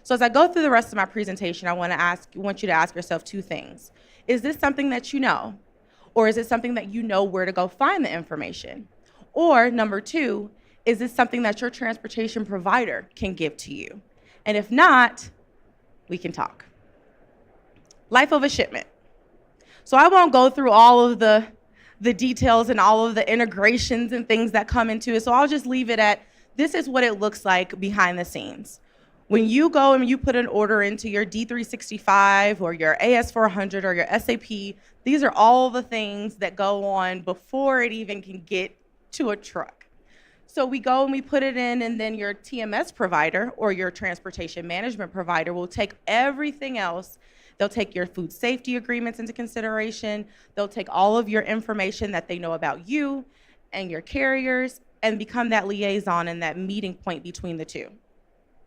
So as I go through the rest of my presentation, I want you to ask yourself two things. Is this something that you know? Or is it something that you know where to go find the information? Or number two, is this something that your transportation provider can give to you? And if not, we can talk. Life of a shipment. So I won't go through all of the details and all of the integrations and things that come into it. So I'll just leave it at, this is what it looks like behind the scenes. When you go and you put an order into your D365 or your AS400 or your SAP, these are all the things that go on before it even can get to a truck. So we go and we put it in, and then your TMS provider or your transportation management provider will take everything else. They'll take your food safety agreements into consideration. They'll take all of your information that they know about you and your carriers and become that liaison and that meeting point between the two.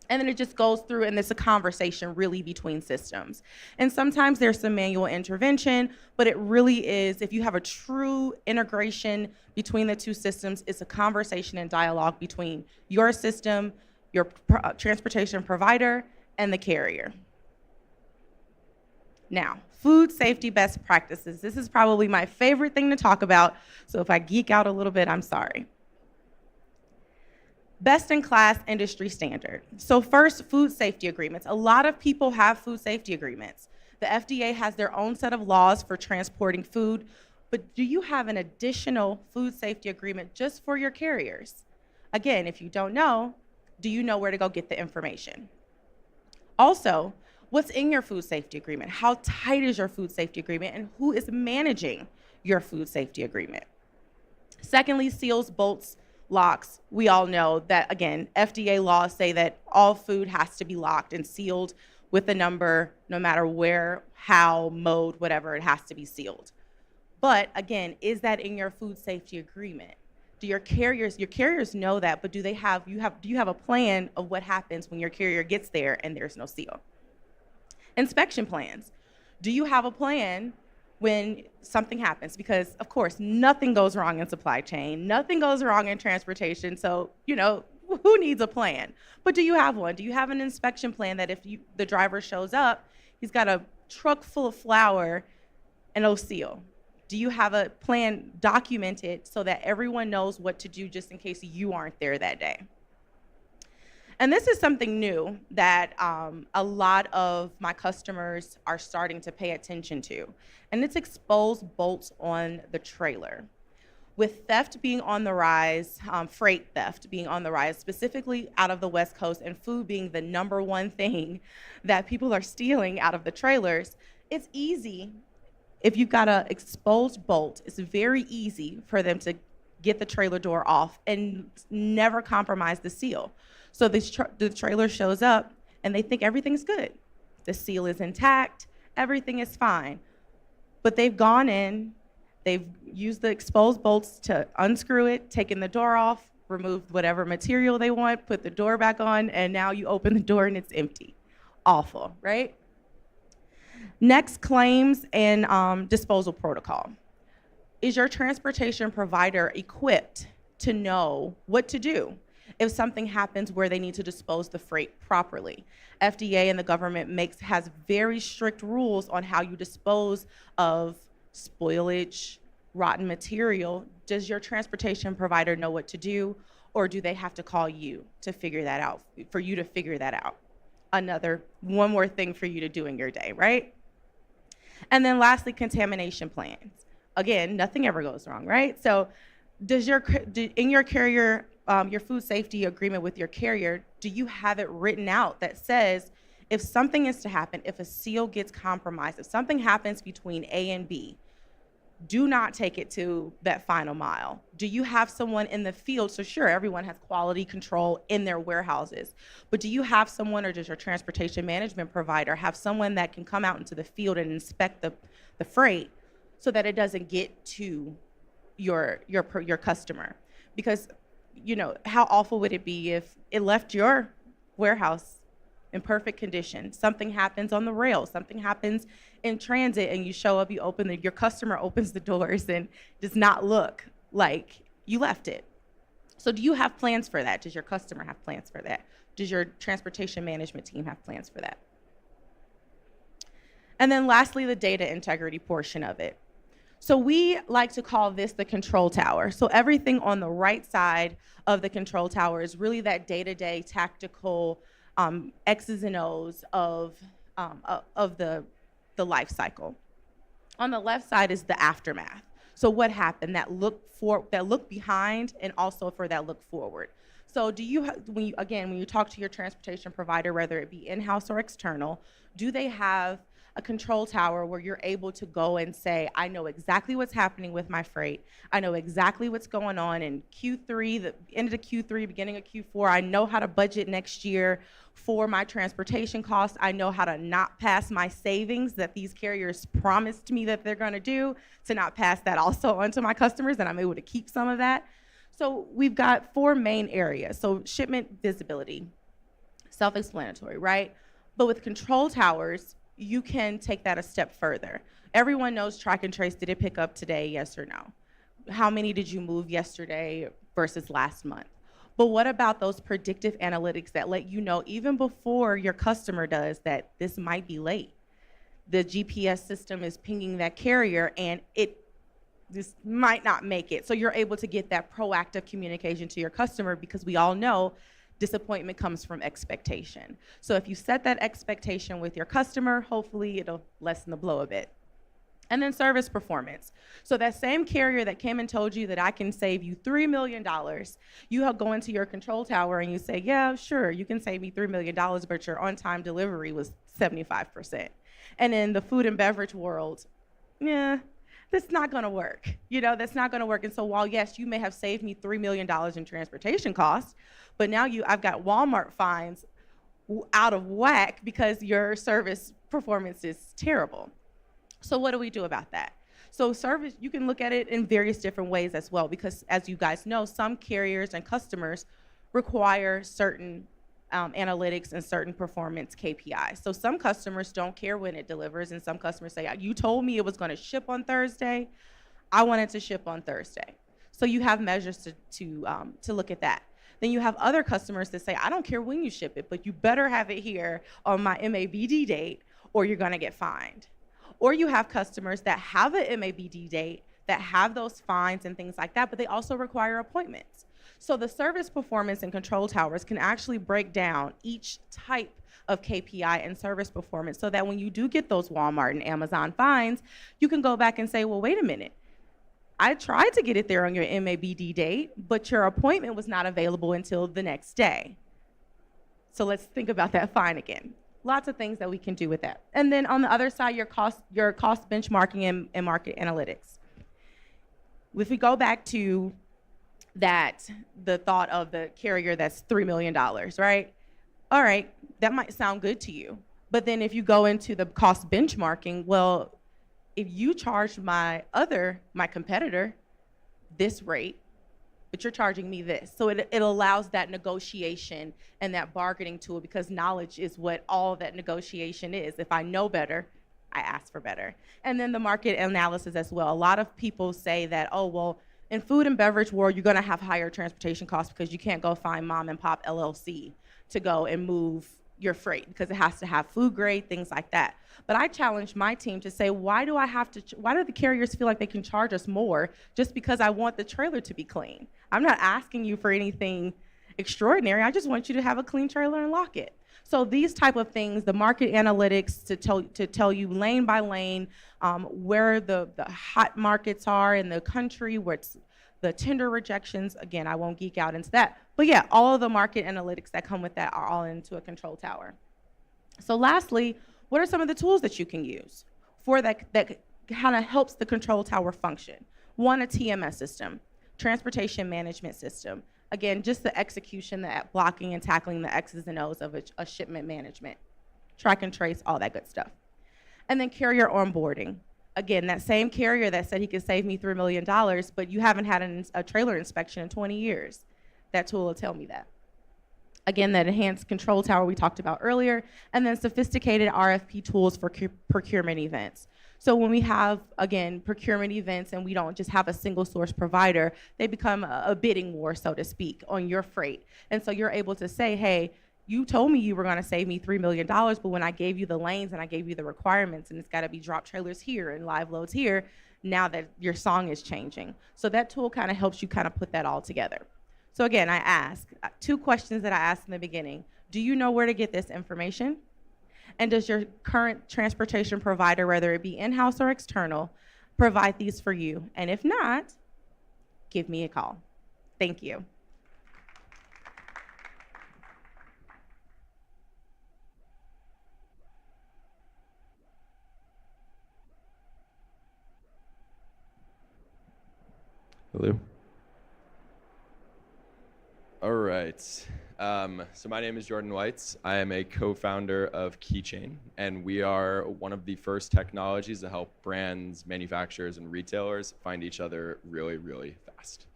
And then it just goes through, and it's a conversation really between systems. And sometimes there's some manual intervention, but it really is, if you have a true integration between the two systems, it's a conversation and dialogue between your system, your transportation provider, and the carrier. Now, food safety best practices. This is probably my favorite thing to talk about, so if I geek out a little bit, I'm sorry. Best-in-class industry standard. So first, food safety agreements. A lot of people have food safety agreements. The FDA has their own set of laws for transporting food, but do you have an additional food safety agreement just for your carriers? Again, if you don't know, do you know where to go get the information? Also, what's in your food safety agreement? How tight is your food safety agreement, and who is managing your food safety agreement? Secondly, seals, bolts, locks. We all know that, again, FDA laws say that all food has to be locked and sealed with a number, no matter where, how, mode, whatever, it has to be sealed. But again, is that in your food safety agreement? Do your carriers know that, but do you have a plan of what happens when your carrier gets there and there's no seal? Inspection plans. Do you have a plan when something happens? Because of course, nothing goes wrong in supply chain, nothing goes wrong in transportation, so who needs a plan? But do you have one? Do you have an inspection plan that if the driver shows up, he's got a truck full of flour and no seal? Do you have a plan documented so that everyone knows what to do just in case you aren't there that day? And this is something new that a lot of my customers are starting to pay attention to, and it's exposed bolts on the trailer. With theft being on the rise, freight theft being on the rise, specifically out of the West Coast, and food being the number one thing that people are stealing out of the trailers, it's easy. If you've got an exposed bolt, it's very easy for them to get the trailer door off and never compromise the seal. So the trailer shows up and they think everything's good. The seal is intact, everything is fine. But they've gone in, they've used the exposed bolts to unscrew it, taken the door off, removed whatever material they want, put the door back on, and now you open the door and it's empty. Awful, right? Next, claims and disposal protocol. Is your transportation provider equipped to know what to do if something happens where they need to dispose the freight properly? FDA and the government has very strict rules on how you dispose of spoilage, rotten material. Does your transportation provider know what to do, or do they have to call you to figure that out, for you to figure that out? One more thing for you to do in your day, right? And then lastly, contamination plans. Again, nothing ever goes wrong, right? So in your carrier, your food safety agreement with your carrier, do you have it written out that says if something is to happen, if a seal gets compromised, if something happens between A and B, do not take it to that final mile? Do you have someone in the field? So sure, everyone has quality control in their warehouses, but do you have someone, or does your transportation management provider have someone that can come out into the field and inspect the freight so that it doesn't get to your customer? Because how awful would it be if it left your warehouse in perfect condition? Something happens on the rail, something happens in transit, and you show up, your customer opens the doors and does not look like you left it. So do you have plans for that? Does your customer have plans for that? Does your transportation management team have plans for that? And then lastly, the data integrity portion of it. So we like to call this the control tower. So everything on the right side of the control tower is really that day-to-day tactical X's and O's of the life cycle. On the left side is the aftermath. So what happened, that look behind, and also for that look forward. So do you, when you talk to your transportation provider, whether it be in-house or external, do they have a control tower where you're able to go and say, I know exactly what's happening with my freight. I know exactly what's going on in Q3, the end of Q3, beginning of Q4. I know how to budget next year for my transportation costs. I know how to not pass my savings that these carriers promised me that they're gonna do, to not pass that also onto my customers, and I'm able to keep some of that. So we've got 4 main areas. So shipment visibility, self-explanatory, right? But with control towers, you can take that a step further. Everyone knows track and trace. Did it pick up today, yes or no? How many did you move yesterday versus last month? But what about those predictive analytics that let you know even before your customer does that this might be late? The GPS system is pinging that carrier and this might not make it. So you're able to get that proactive communication to your customer, because we all know disappointment comes from expectation. So if you set that expectation with your customer, hopefully it'll lessen the blow a bit. And then service performance. So that same carrier that came and told you that I can save you $3 million, you go into your control tower and you say, yeah, sure, you can save me $3 million, but your on-time delivery was 75%. And in the food and beverage world, yeah, that's not gonna work. That's not gonna work. And so while, yes, you may have saved me $3 million in transportation costs, but now I've got Walmart fines out of whack because your service performance is terrible. So what do we do about that? So service, you can look at it in various different ways as well, because as you guys know, some carriers and customers require certain analytics and certain performance KPIs. So some customers don't care when it delivers, and some customers say, you told me it was gonna ship on Thursday, I want it to ship on Thursday. So you have measures to look at that. Then you have other customers that say, I don't care when you ship it, but you better have it here on my MABD date or you're gonna get fined. Or you have customers that have an MABD date, that have those fines and things like that, but they also require appointments. So the service performance and control towers can actually break down each type of KPI and service performance, so that when you do get those Walmart and Amazon fines, you can go back and say, well, wait a minute. I tried to get it there on your MABD date, but your appointment was not available until the next day. So let's think about that fine again. Lots of things that we can do with that. And then on the other side, your cost benchmarking and market analytics. If we go back to the thought of the carrier that's $3 million, right? All right, that might sound good to you. But then if you go into the cost benchmarking, well, if you charge my competitor this rate, but you're charging me this. So it allows that negotiation and that bargaining tool, because knowledge is what all that negotiation is. If I know better, I ask for better. And then the market analysis as well. A lot of people say that, oh, well, in food and beverage world, you're gonna have higher transportation costs because you can't go find mom and pop LLC to go and move your freight, because it has to have food grade, things like that. But I challenge my team to say, why do the carriers feel like they can charge us more just because I want the trailer to be clean? I'm not asking you for anything extraordinary. I just want you to have a clean trailer and lock it. So these type of things, the market analytics to tell you lane by lane where the hot markets are in the country, where it's the tender rejections. Again, I won't geek out into that. But yeah, all of the market analytics that come with that are all into a control tower. So lastly, what are some of the tools that you can use for that kind of helps the control tower function? One, a TMS system, transportation management system. Again, just the execution, the blocking and tackling the X's and O's of a shipment management, track and trace, all that good stuff. And then carrier onboarding. Again, that same carrier that said he could save me $3 million, but you haven't had a trailer inspection in 20 years. That tool will tell me that. Again, that enhanced control tower we talked about earlier, and then sophisticated RFP tools for procurement events. So when we have, again, procurement events and we don't just have a single source provider, they become a bidding war, so to speak, on your freight. And so you're able to say, hey, You told me you were going to save me $3 million, but when I gave you the lanes and I gave you the requirements and it's got to be drop trailers here and live loads here, now that your song is changing. So that tool kind of helps you kind of put that all together. So again, I ask 2 questions that I asked in the beginning. Do you know where to get this information? And does your current transportation provider, whether it be in-house or external, provide these for you? And if not, give me a call. Thank you. Hello. All right. So my name is Jordan Weitz. I am a co-founder of Keychain, and we are one of the first technologies to help brands, manufacturers, and retailers find each other really, really fast.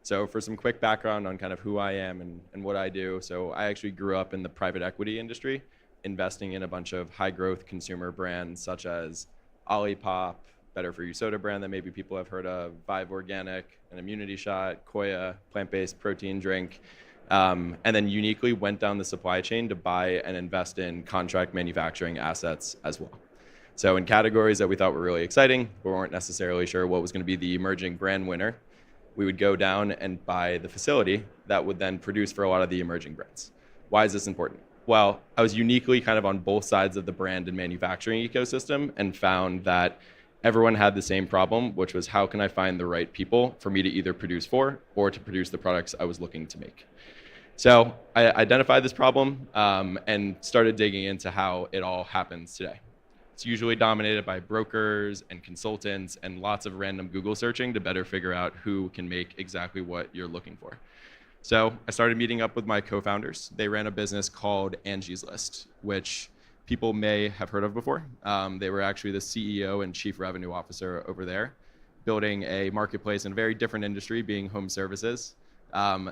So for some quick background on kind of who I am and what I do, so I actually grew up in the private equity industry, investing in a bunch of high-growth consumer brands such as Olipop, Better For You soda brand that maybe people have heard of, Vive Organic, an immunity shot, Koya, plant-based protein drink, and then uniquely went down the supply chain to buy and invest in contract manufacturing assets as well. So in categories that we thought were really exciting, but weren't necessarily sure what was going to be the emerging brand winner, we would go down and buy the facility that would then produce for a lot of the emerging brands. Why is this important? Well, I was uniquely kind of on both sides of the brand and manufacturing ecosystem and found that everyone had the same problem, which was how can I find the right people for me to either produce for or to produce the products I was looking to make. So I identified this problem and started digging into how it all happens today. It's usually dominated by brokers and consultants and lots of random Google searching to better figure out who can make exactly what you're looking for. So I started meeting up with my co-founders. They ran a business called Angie's List, which people may have heard of before. They were actually the CEO and chief revenue officer over there, building a marketplace in a very different industry, being home services.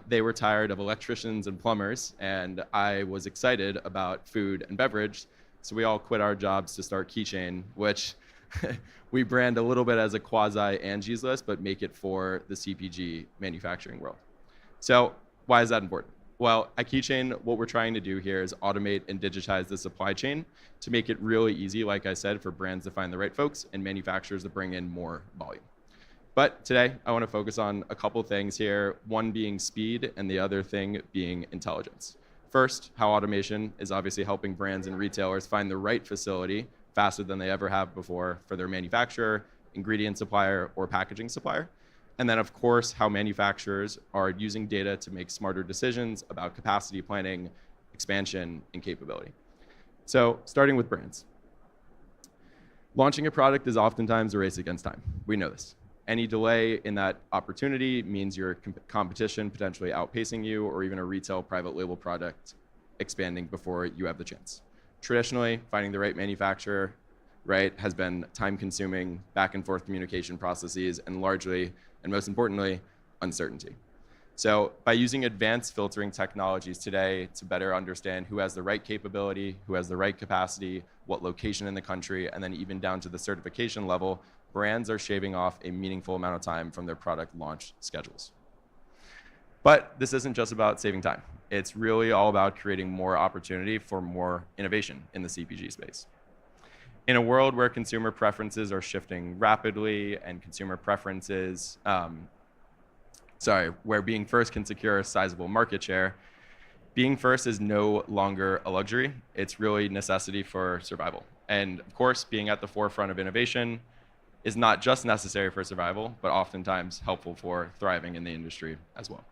They were tired of electricians and plumbers, and I was excited about food and beverage. So we all quit our jobs to start Keychain, which we brand a little bit as a quasi Angie's List, but make it for the CPG manufacturing world. So why is that important? Well, at Keychain, what we're trying to do here is automate and digitize the supply chain to make it really easy, like I said, for brands to find the right folks and manufacturers to bring in more volume. But today, I want to focus on a couple things here, one being speed and the other thing being intelligence. First, how automation is obviously helping brands and retailers find the right facility faster than they ever have before for their manufacturer, ingredient supplier, or packaging supplier. And then, of course, how manufacturers are using data to make smarter decisions about capacity planning, expansion, and capability. So starting with brands. Launching a product is oftentimes a race against time. We know this. Any delay in that opportunity means your competition potentially outpacing you, or even a retail private label product expanding before you have the chance. Traditionally, finding the right manufacturer, right, has been time-consuming, back-and-forth communication processes, and largely, and most importantly, uncertainty. So by using advanced filtering technologies today to better understand who has the right capability, who has the right capacity, what location in the country, and then even down to the certification level, brands are shaving off a meaningful amount of time from their product launch schedules. But this isn't just about saving time. It's really all about creating more opportunity for more innovation in the CPG space. In a world where consumer preferences are shifting rapidly and consumer preferences, where being first can secure a sizable market share, being first is no longer a luxury. It's really necessity for survival. And of course, being at the forefront of innovation is not just necessary for survival, but oftentimes helpful for thriving in the industry as well.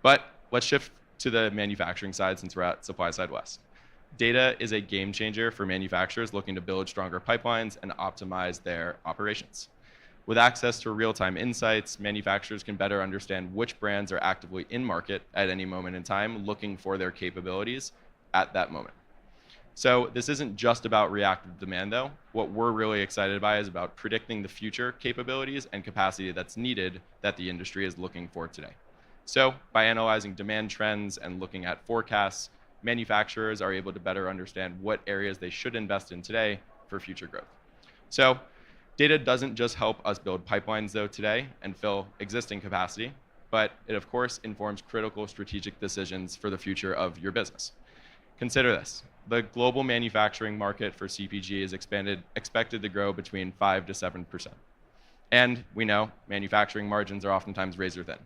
But let's shift to the manufacturing side since we're at Supply Side West. Data is a game changer for manufacturers looking to build stronger pipelines and optimize their operations. With access to real-time insights, manufacturers can better understand which brands are actively in market at any moment in time, looking for their capabilities at that moment. So this isn't just about reactive demand, though. What we're really excited by is about predicting the future capabilities and capacity that's needed that the industry is looking for today. So by analyzing demand trends and looking at forecasts, manufacturers are able to better understand what areas they should invest in today for future growth. So data doesn't just help us build pipelines, though, today and fill existing capacity, but it, of course, informs critical strategic decisions for the future of your business. Consider this. The global manufacturing market for CPG is expected to grow between 5 to 7%. And we know manufacturing margins are oftentimes razor thin,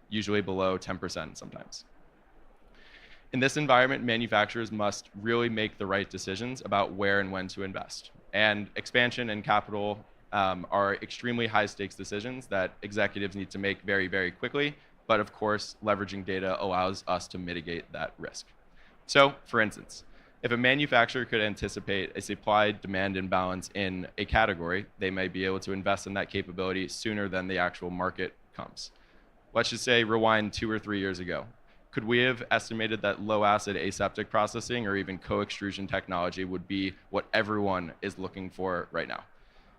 usually below 10% sometimes. In this environment, manufacturers must really make the right decisions about where and when to invest. And expansion and capital are extremely high stakes decisions that executives need to make very, very quickly. But of course, leveraging data allows us to mitigate that risk. So for instance, if a manufacturer could anticipate a supply-demand imbalance in a category, they may be able to invest in that capability sooner than the actual market comes. Let's just say rewind 2 or 3 years ago. Could we have estimated that low-acid aseptic processing or even co-extrusion technology would be what everyone is looking for right now?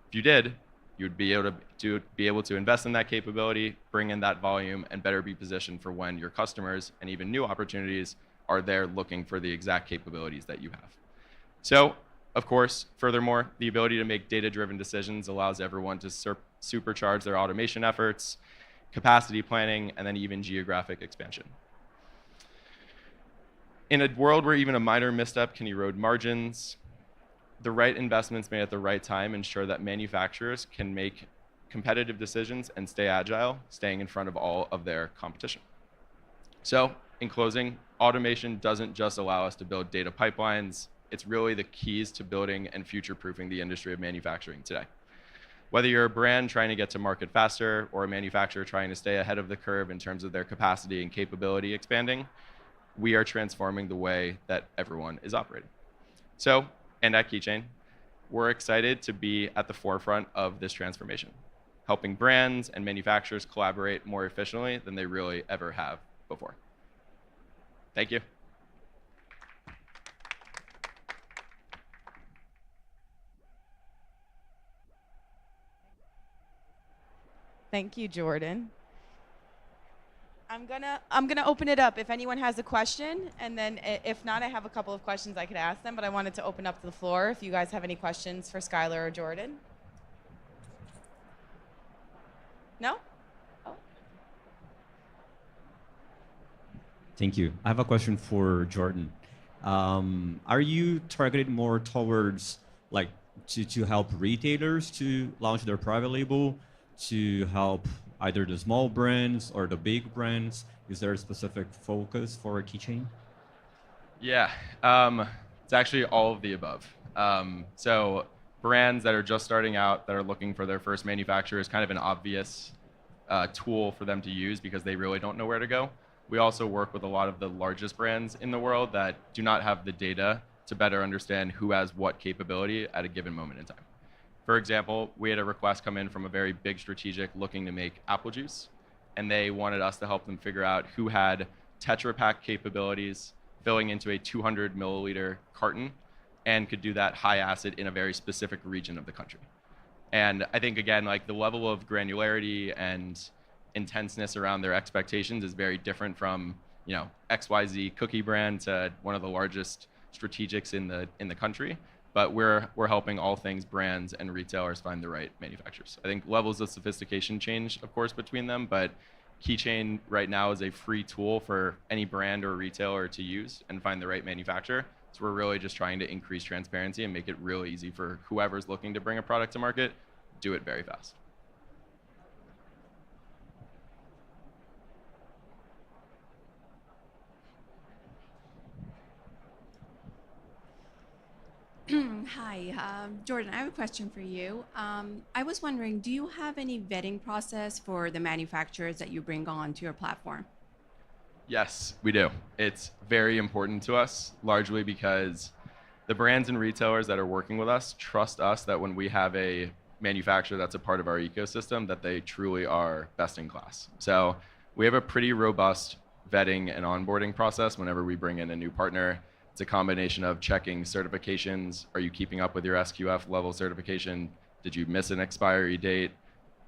If you did, you'd be able to invest in that capability, bring in that volume, and better be positioned for when your customers and even new opportunities are there looking for the exact capabilities that you have. So, of course, furthermore, the ability to make data-driven decisions allows everyone to supercharge their automation efforts, capacity planning, and then even geographic expansion. In a world where even a minor misstep can erode margins, the right investments made at the right time ensure that manufacturers can make competitive decisions and stay agile, staying in front of all of their competition. So, in closing, automation doesn't just allow us to build data pipelines, it's really the keys to building and future-proofing the industry of manufacturing today. Whether you're a brand trying to get to market faster or a manufacturer trying to stay ahead of the curve in terms of their capacity and capability expanding, we are transforming the way that everyone is operating. So, and at Keychain, we're excited to be at the forefront of this transformation, helping brands and manufacturers collaborate more efficiently than they really ever have before. Thank you. Thank you, Jordan. I'm gonna open it up if anyone has a question, and then if not, I have a couple of questions I could ask them, but I wanted to open up to the floor if you guys have any questions for Skylar or Jordan. No? Oh. Thank you. I have a question for Jordan. Are you targeted more towards like to help retailers to launch their private label, to help either the small brands or the big brands? Is there a specific focus for a Keychain? Yeah, it's actually all of the above. So brands that are just starting out, that are looking for their first manufacturer is kind of an obvious tool for them to use because they really don't know where to go. We also work with a lot of the largest brands in the world that do not have the data to better understand who has what capability at a given moment in time. For example, we had a request come in from a very big strategic looking to make apple juice, and they wanted us to help them figure out who had Tetra Pak capabilities filling into a 200 milliliter carton and could do that high acid in a very specific region of the country. And I think, again, like the level of granularity and intenseness around their expectations is very different from, you know, XYZ cookie brand to one of the largest strategics in the country. But we're helping all things brands and retailers find the right manufacturers. I think levels of sophistication change, of course, between them, but Keychain right now is a free tool for any brand or retailer to use and find the right manufacturer. So we're really just trying to increase transparency and make it real easy for whoever's looking to bring a product to market, do it very fast. Hi, Jordan, I have a question for you. I was wondering, do you have any vetting process for the manufacturers that you bring on to your platform? Yes, we do. It's very important to us, largely because the brands and retailers that are working with us trust us that when we have a manufacturer that's a part of our ecosystem, that they truly are best in class. So we have a pretty robust vetting and onboarding process whenever we bring in a new partner. It's a combination of checking certifications. Are you keeping up with your SQF level certification? Did you miss an expiry date?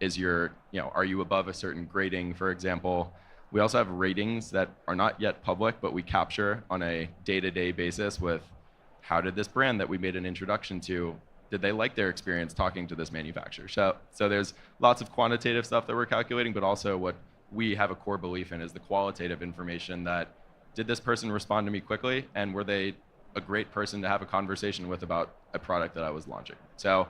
Are you above a certain grading, for example? We also have ratings that are not yet public, but we capture on a day-to-day basis with how did this brand that we made an introduction to, did they like their experience talking to this manufacturer? So there's lots of quantitative stuff that we're calculating, but also what we have a core belief in is the qualitative information that did this person respond to me quickly, and were they a great person to have a conversation with about a product that I was launching. So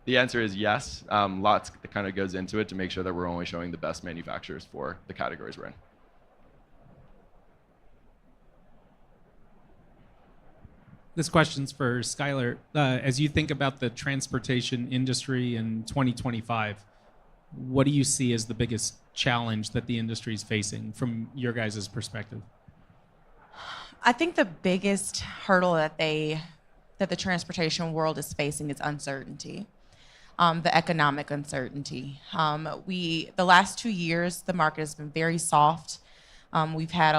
the answer is yes. Lots that kind of goes into it to make sure that we're only showing the best manufacturers for the categories we're in. This question's for Skylar. As you think about the transportation industry in 2025, what do you see as the biggest challenge that the industry is facing from your guys' perspective? I think the biggest hurdle that the transportation world is facing is uncertainty, the economic uncertainty. The last 2 years, the market has been very soft. We've had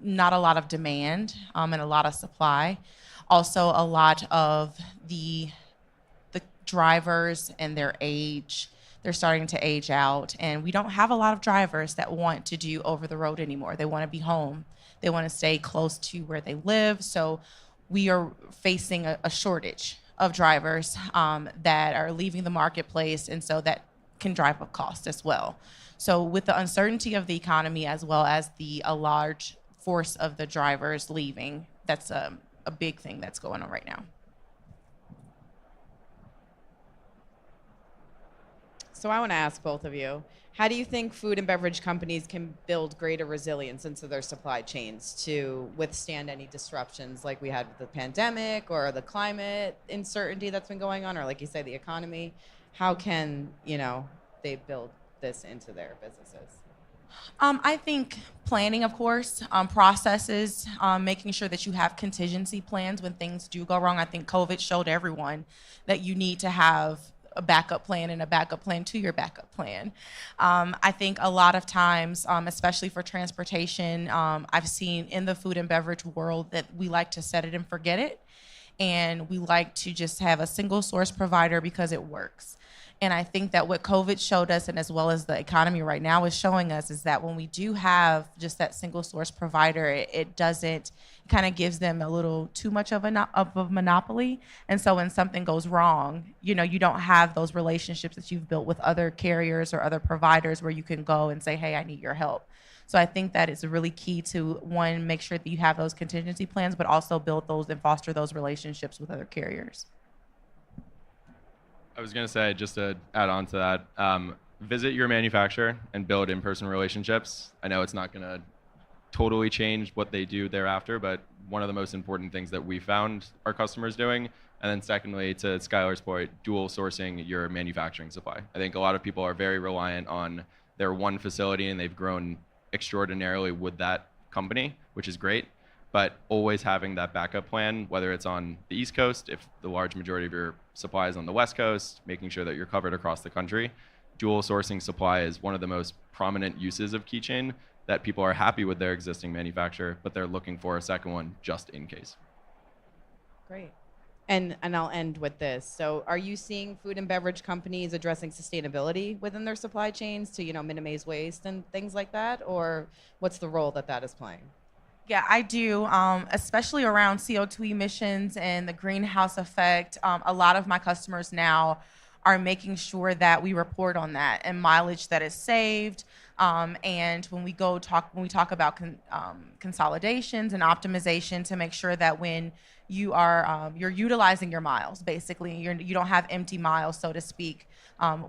not a lot of demand and a lot of supply. Also, a lot of the drivers and their age, they're starting to age out, and we don't have a lot of drivers that want to do over the road anymore. They want to be home. They want to stay close to where they live. So we are facing a shortage of drivers that are leaving the marketplace, and so that can drive up costs as well. So with the uncertainty of the economy as well as a large force of the drivers leaving, that's a big thing that's going on right now. So I want to ask both of you, how do you think food and beverage companies can build greater resilience into their supply chains to withstand any disruptions like we had with the pandemic or the climate uncertainty that's been going on, or like you say, the economy? How can, they build this into their businesses? I think planning, of course, processes, making sure that you have contingency plans when things do go wrong. I think COVID showed everyone that you need to have a backup plan and a backup plan to your backup plan. I think a lot of times, especially for transportation, I've seen in the food and beverage world that we like to set it and forget it. And we like to just have a single source provider because it works. And I think that what COVID showed us, and as well as the economy right now is showing us, is that when we do have just that single source provider, it kind of gives them a little too much of a monopoly. And so when something goes wrong, you don't have those relationships that you've built with other carriers or other providers where you can go and say, hey, I need your help. So I think that it's really key to, one, make sure that you have those contingency plans, but also build those and foster those relationships with other carriers. I was going to say, just to add on to that, visit your manufacturer and build in-person relationships. I know it's not going to totally change what they do thereafter, but one of the most important things that we found our customers doing. And then secondly, to Skylar's point, dual sourcing your manufacturing supply. I think a lot of people are very reliant on their one facility, and they've grown extraordinarily with that company, which is great. But always having that backup plan, whether it's on the East Coast, if the large majority of your supply is on the West Coast, making sure that you're covered across the country. Dual sourcing supply is one of the most prominent uses of Keychain, that people are happy with their existing manufacturer, but they're looking for a second one just in case. Great. And I'll end with this. So are you seeing food and beverage companies addressing sustainability within their supply chains to, minimize waste and things like that? Or what's the role that is playing? Yeah, I do, especially around CO2 emissions and the greenhouse effect. A lot of my customers now are making sure that we report on that and mileage that is saved. And when we talk about consolidations and optimization, to make sure that when you're utilizing your miles, basically, you don't have empty miles, so to speak,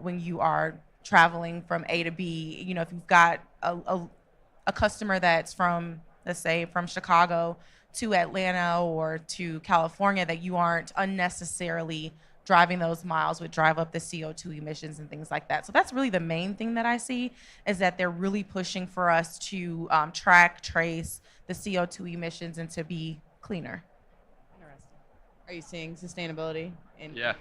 when you are traveling from A to B. If you've got a customer that's from, let's say, from Chicago to Atlanta or to California, that you aren't unnecessarily driving those miles would drive up the CO2 emissions and things like that. So that's really the main thing that I see, is that they're really pushing for us to track, trace the CO2 emissions and to be cleaner. Interesting. Are you seeing sustainability in? Yeah,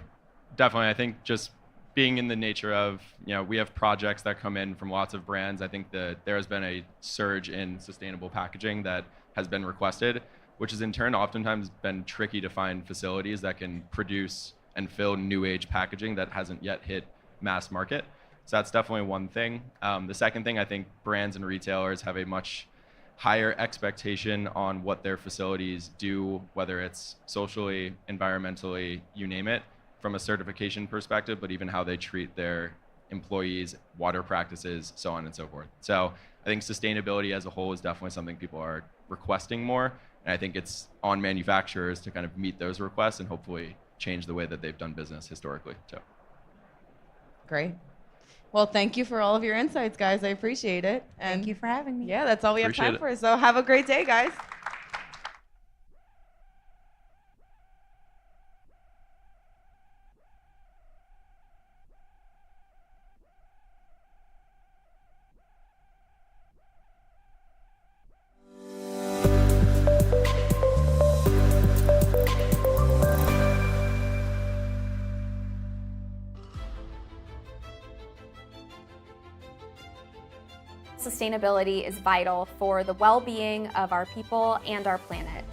definitely. I think just being in the nature of, we have projects that come in from lots of brands. I think that there has been a surge in sustainable packaging that has been requested, which has in turn oftentimes been tricky to find facilities that can produce and fill new age packaging that hasn't yet hit mass market. So that's definitely one thing. The second thing, I think brands and retailers have a much higher expectation on what their facilities do, whether it's socially, environmentally, you name it, from a certification perspective, but even how they treat their employees, water practices, so on and so forth. So I think sustainability as a whole is definitely something people are requesting more. And I think it's on manufacturers to kind of meet those requests and hopefully change the way that they've done business historically. So. Great. Well, thank you for all of your insights, guys. I appreciate it. And Thank you for having me. yeah, that's all we have time Appreciate it. for. So have a great day, guys. Sustainability is vital for the well-being of our people and our planet.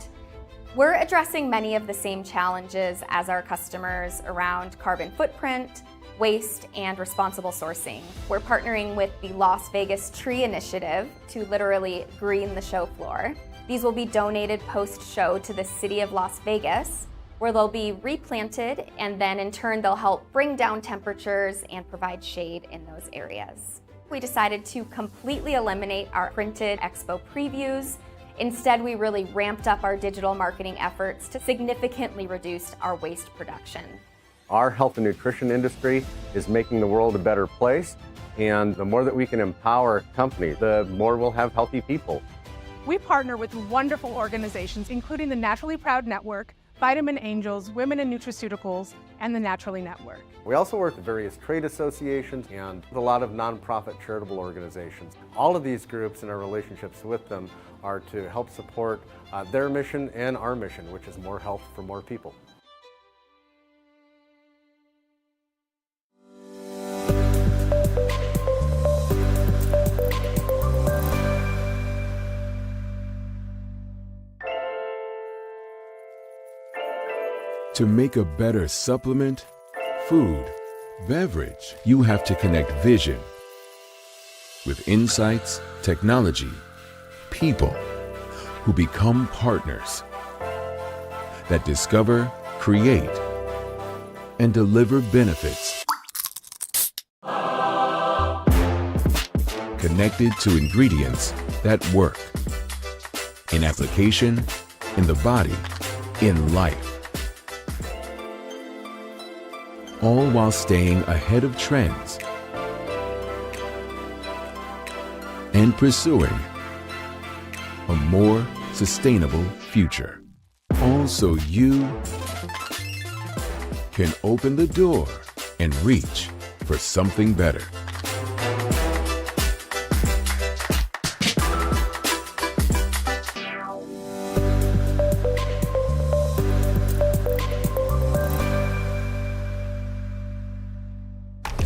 We're addressing many of the same challenges as our customers around carbon footprint, waste, and responsible sourcing. We're partnering with the Las Vegas Tree Initiative to literally green the show floor. These will be donated post-show to the city of Las Vegas, where they'll be replanted, and then in turn they'll help bring down temperatures and provide shade in those areas. We decided to completely eliminate our printed expo previews. Instead, we really ramped up our digital marketing efforts to significantly reduce our waste production. Our health and nutrition industry is making the world a better place, and the more that we can empower companies, the more we'll have healthy people. We partner with wonderful organizations, including the Naturally Proud Network, Vitamin Angels, Women in Nutraceuticals, and the Naturally Network. We also work with various trade associations and a lot of nonprofit charitable organizations. All of these groups and our relationships with them are to help support their mission and our mission, which is more health for more people. To make a better supplement, food, beverage, you have to connect vision with insights, technology, people who become partners that discover, create, and deliver benefits. Connected to ingredients that work in application, in the body, in life. All while staying ahead of trends and pursuing a more sustainable future. All so you can open the door and reach for something better.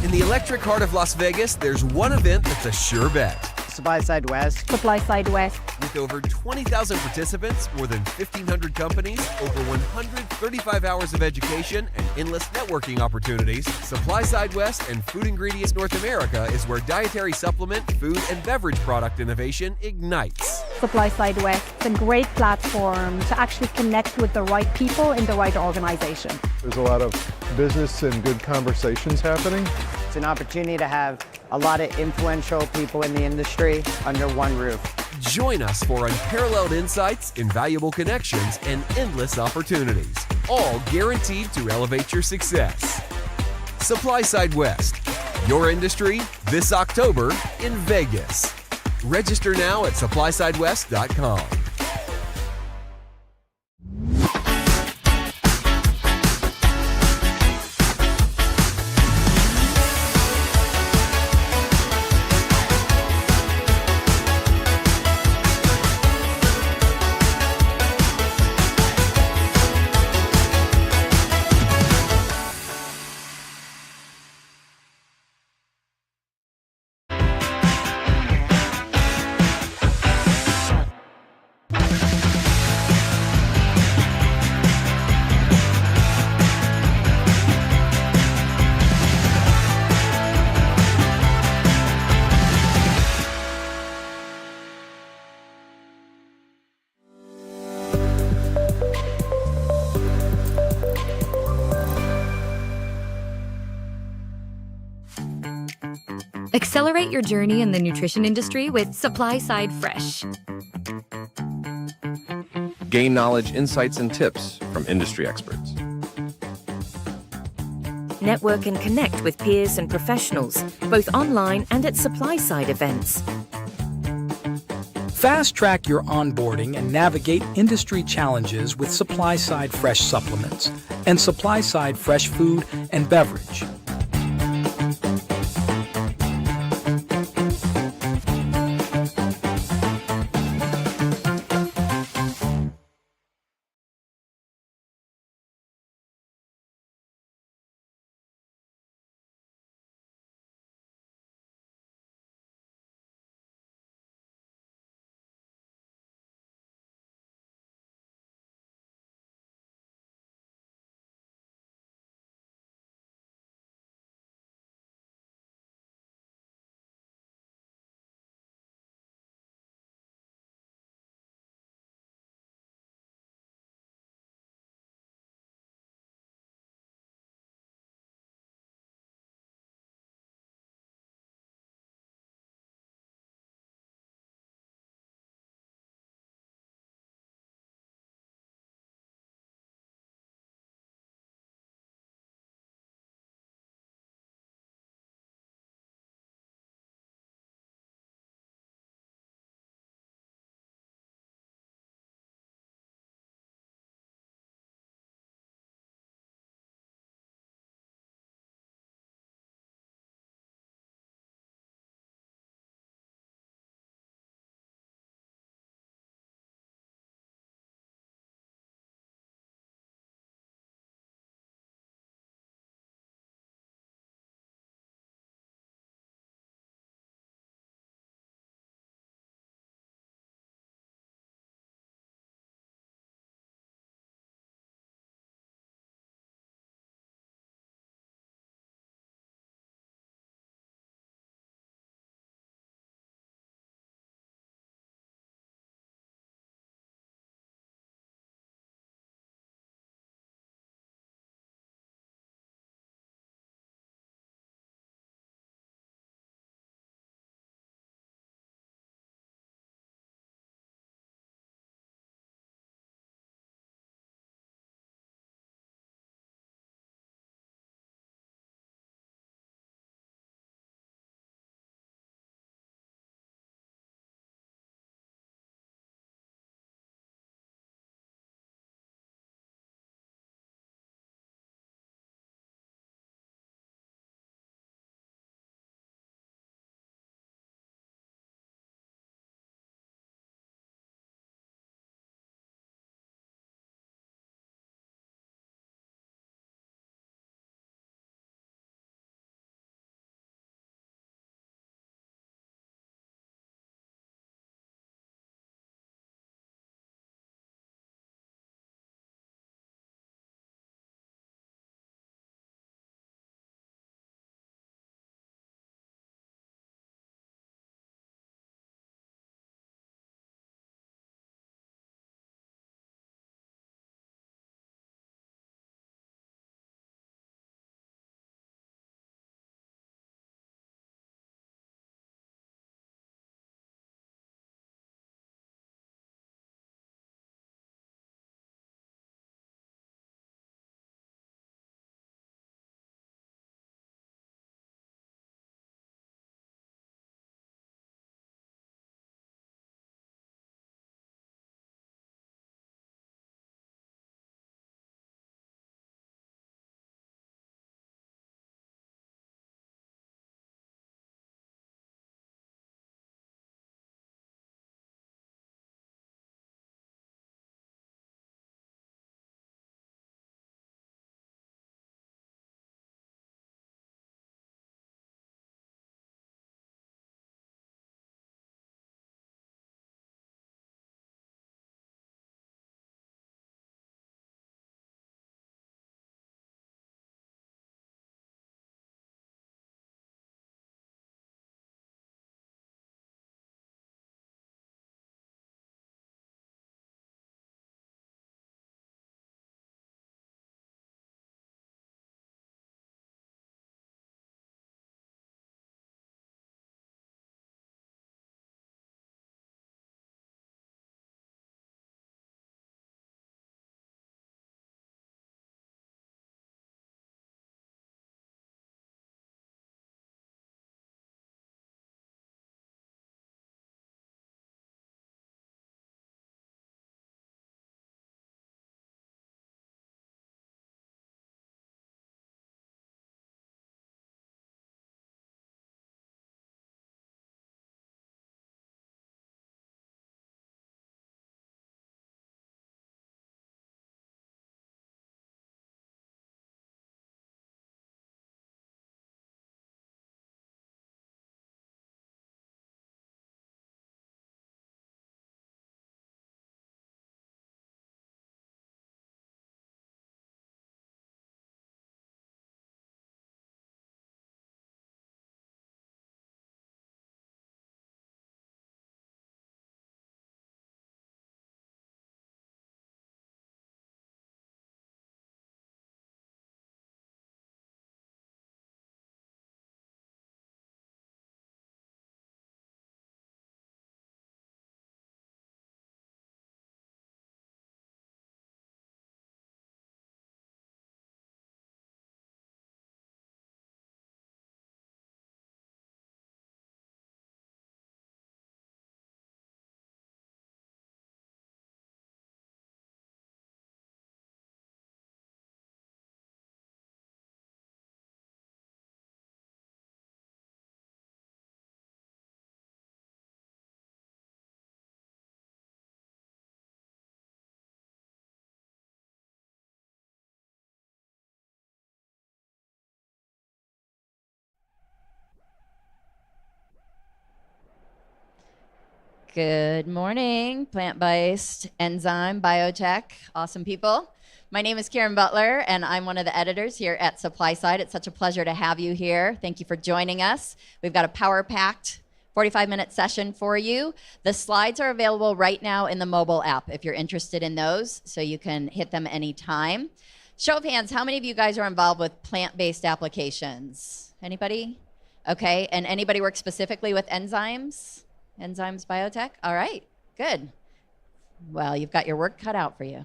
In the electric heart of Las Vegas, there's one event that's a sure bet. Supply Side West. Supply Side West. With over 20,000 participants, more than 1,500 companies, over 135 hours of education, and endless networking opportunities, Supply Side West and Food Ingredients North America is where dietary supplement, food, and beverage product innovation ignites. Supply Side West is a great platform to actually connect with the right people in the right organization. There's a lot of business and good conversations happening. It's an opportunity to have a lot of influential people in the industry under one roof. Join us for unparalleled insights, invaluable connections, and endless opportunities, all guaranteed to elevate your success. Supply Side West, your industry this October in Vegas. Register now at supplysidewest.com. Accelerate your journey in the nutrition industry with Supply Side Fresh. gain knowledge, insights, and tips from industry experts. Network and connect with peers and professionals, both online and at supply-side events. Fast-track your onboarding and navigate industry challenges with supply-side fresh supplements and supply-side fresh food and beverage. Good morning, plant-based enzyme biotech, awesome people. My name is Karen Butler, and I'm one of the editors here at SupplySide. It's such a pleasure to have you here. Thank you for joining us. We've got a power-packed 45-minute session for you. The slides are available right now in the mobile app if you're interested in those, so you can hit them anytime. Show of hands, how many of you guys are involved with plant-based applications? Anybody? Okay, and anybody work specifically with enzymes? Enzymes biotech? All right, good. Well, you've got your work cut out for you.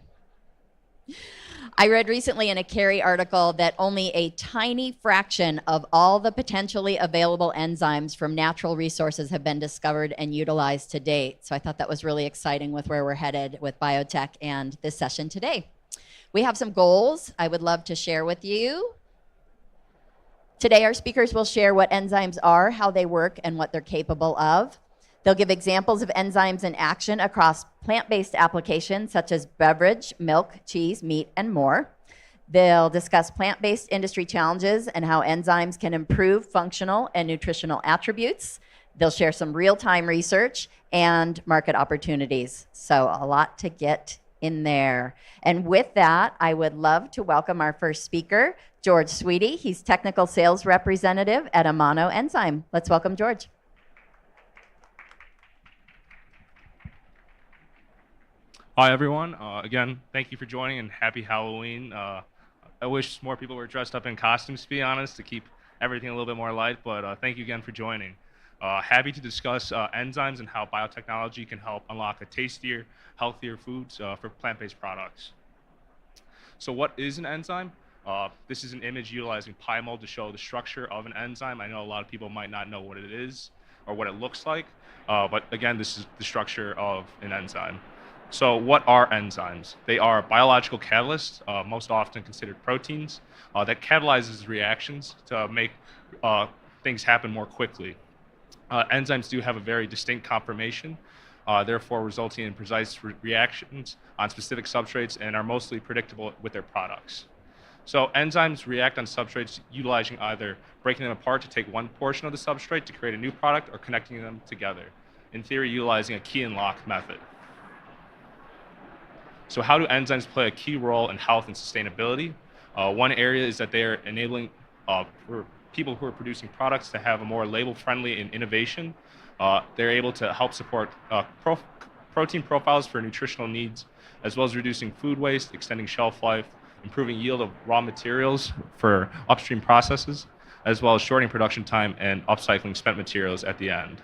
I read recently in a Carey article that only a tiny fraction of all the potentially available enzymes from natural resources have been discovered and utilized to date. So I thought that was really exciting with where we're headed with biotech and this session today. We have some goals I would love to share with you. Today, our speakers will share what enzymes are, how they work, and what they're capable of. They'll give examples of enzymes in action across plant-based applications such as beverage, milk, cheese, meat, and more. They'll discuss plant-based industry challenges and how enzymes can improve functional and nutritional attributes. They'll share some real-time research and market opportunities. So a lot to get in there. And with that, I would love to welcome our first speaker, George Sweetie. He's Technical Sales Representative at Amano Enzyme. Let's welcome George. Hi, everyone. Again, thank you for joining and happy Halloween. I wish more people were dressed up in costumes, to be honest, to keep everything a little bit more light, but thank you again for joining. Happy to discuss enzymes and how biotechnology can help unlock a tastier, healthier foods for plant-based products. So what is an enzyme? This is an image utilizing PyMold to show the structure of an enzyme. I know a lot of people might not know what it is or what it looks like, but again, this is the structure of an enzyme. So what are enzymes? They are biological catalysts, most often considered proteins, that catalyzes reactions to make things happen more quickly. Enzymes do have a very distinct conformation, therefore resulting in precise reactions on specific substrates and are mostly predictable with their products. So enzymes react on substrates utilizing either breaking them apart to take one portion of the substrate to create a new product or connecting them together, in theory utilizing a key and lock method. So how do enzymes play a key role in health and sustainability? One area is that they are enabling for people who are producing products to have a more label-friendly and innovation. They're able to help support protein profiles for nutritional needs, as well as reducing food waste, extending shelf life, improving yield of raw materials for upstream processes, as well as shortening production time and upcycling spent materials at the end.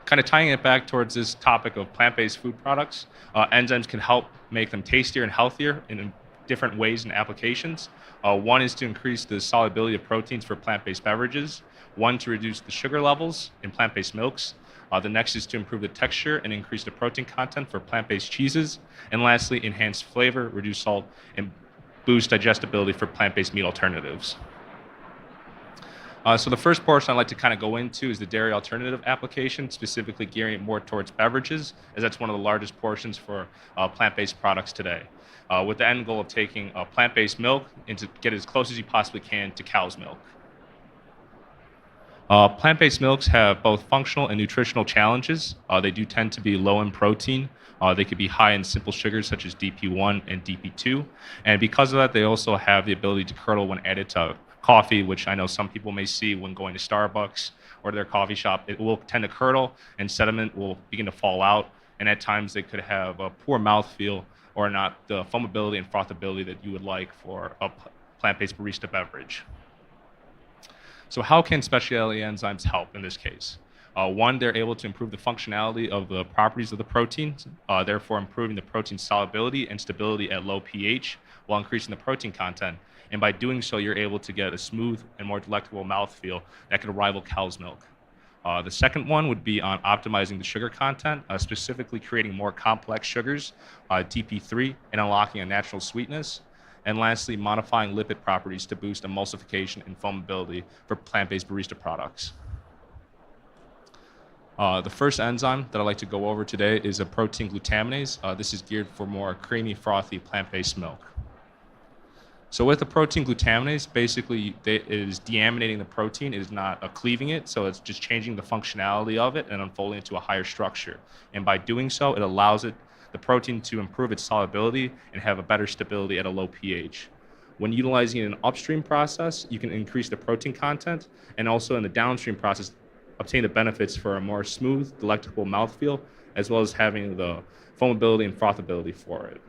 Kind of tying it back towards this topic of plant-based food products, enzymes can help make them tastier and healthier in different ways and applications. One is to increase the solubility of proteins for plant-based beverages. One, to reduce the sugar levels in plant-based milks. The next is to improve the texture and increase the protein content for plant-based cheeses. And lastly, enhance flavor, reduce salt, and boost digestibility for plant-based meat alternatives. So the first portion I'd like to kind of go into is the dairy alternative application, specifically gearing it more towards beverages, as that's one of the largest portions for plant-based products today, with the end goal of taking plant-based milk and to get as close as you possibly can to cow's milk. Plant-based milks have both functional and nutritional challenges. They do tend to be low in protein. They could be high in simple sugars such as DP1 and DP2. And because of that, they also have the ability to curdle when added to coffee, which I know some people may see when going to Starbucks or their coffee shop. It will tend to curdle and sediment will begin to fall out. And at times they could have a poor mouthfeel or not the foamability and frothability that you would like for a plant-based barista beverage. So how can specialty enzymes help in this case? One, they're able to improve the functionality of the properties of the proteins, therefore improving the protein solubility and stability at low pH while increasing the protein content. And by doing so, you're able to get a smooth and more delectable mouthfeel that could rival cow's milk. The second one would be on optimizing the sugar content, specifically creating more complex sugars, DP3, and unlocking a natural sweetness. And lastly, modifying lipid properties to boost emulsification and foamability for plant-based barista products. The first enzyme that I'd like to go over today is a protein glutaminase. This is geared for more creamy, frothy, plant-based milk. So with the protein glutaminase, basically it is deaminating the protein. It is not cleaving it, so it's just changing the functionality of it and unfolding it to a higher structure. And by doing so, it allows the protein to improve its solubility and have a better stability at a low pH. When utilizing an upstream process, you can increase the protein content, and also in the downstream process, obtain the benefits for a more smooth, delectable mouthfeel, as well as having the foamability and frothability for it.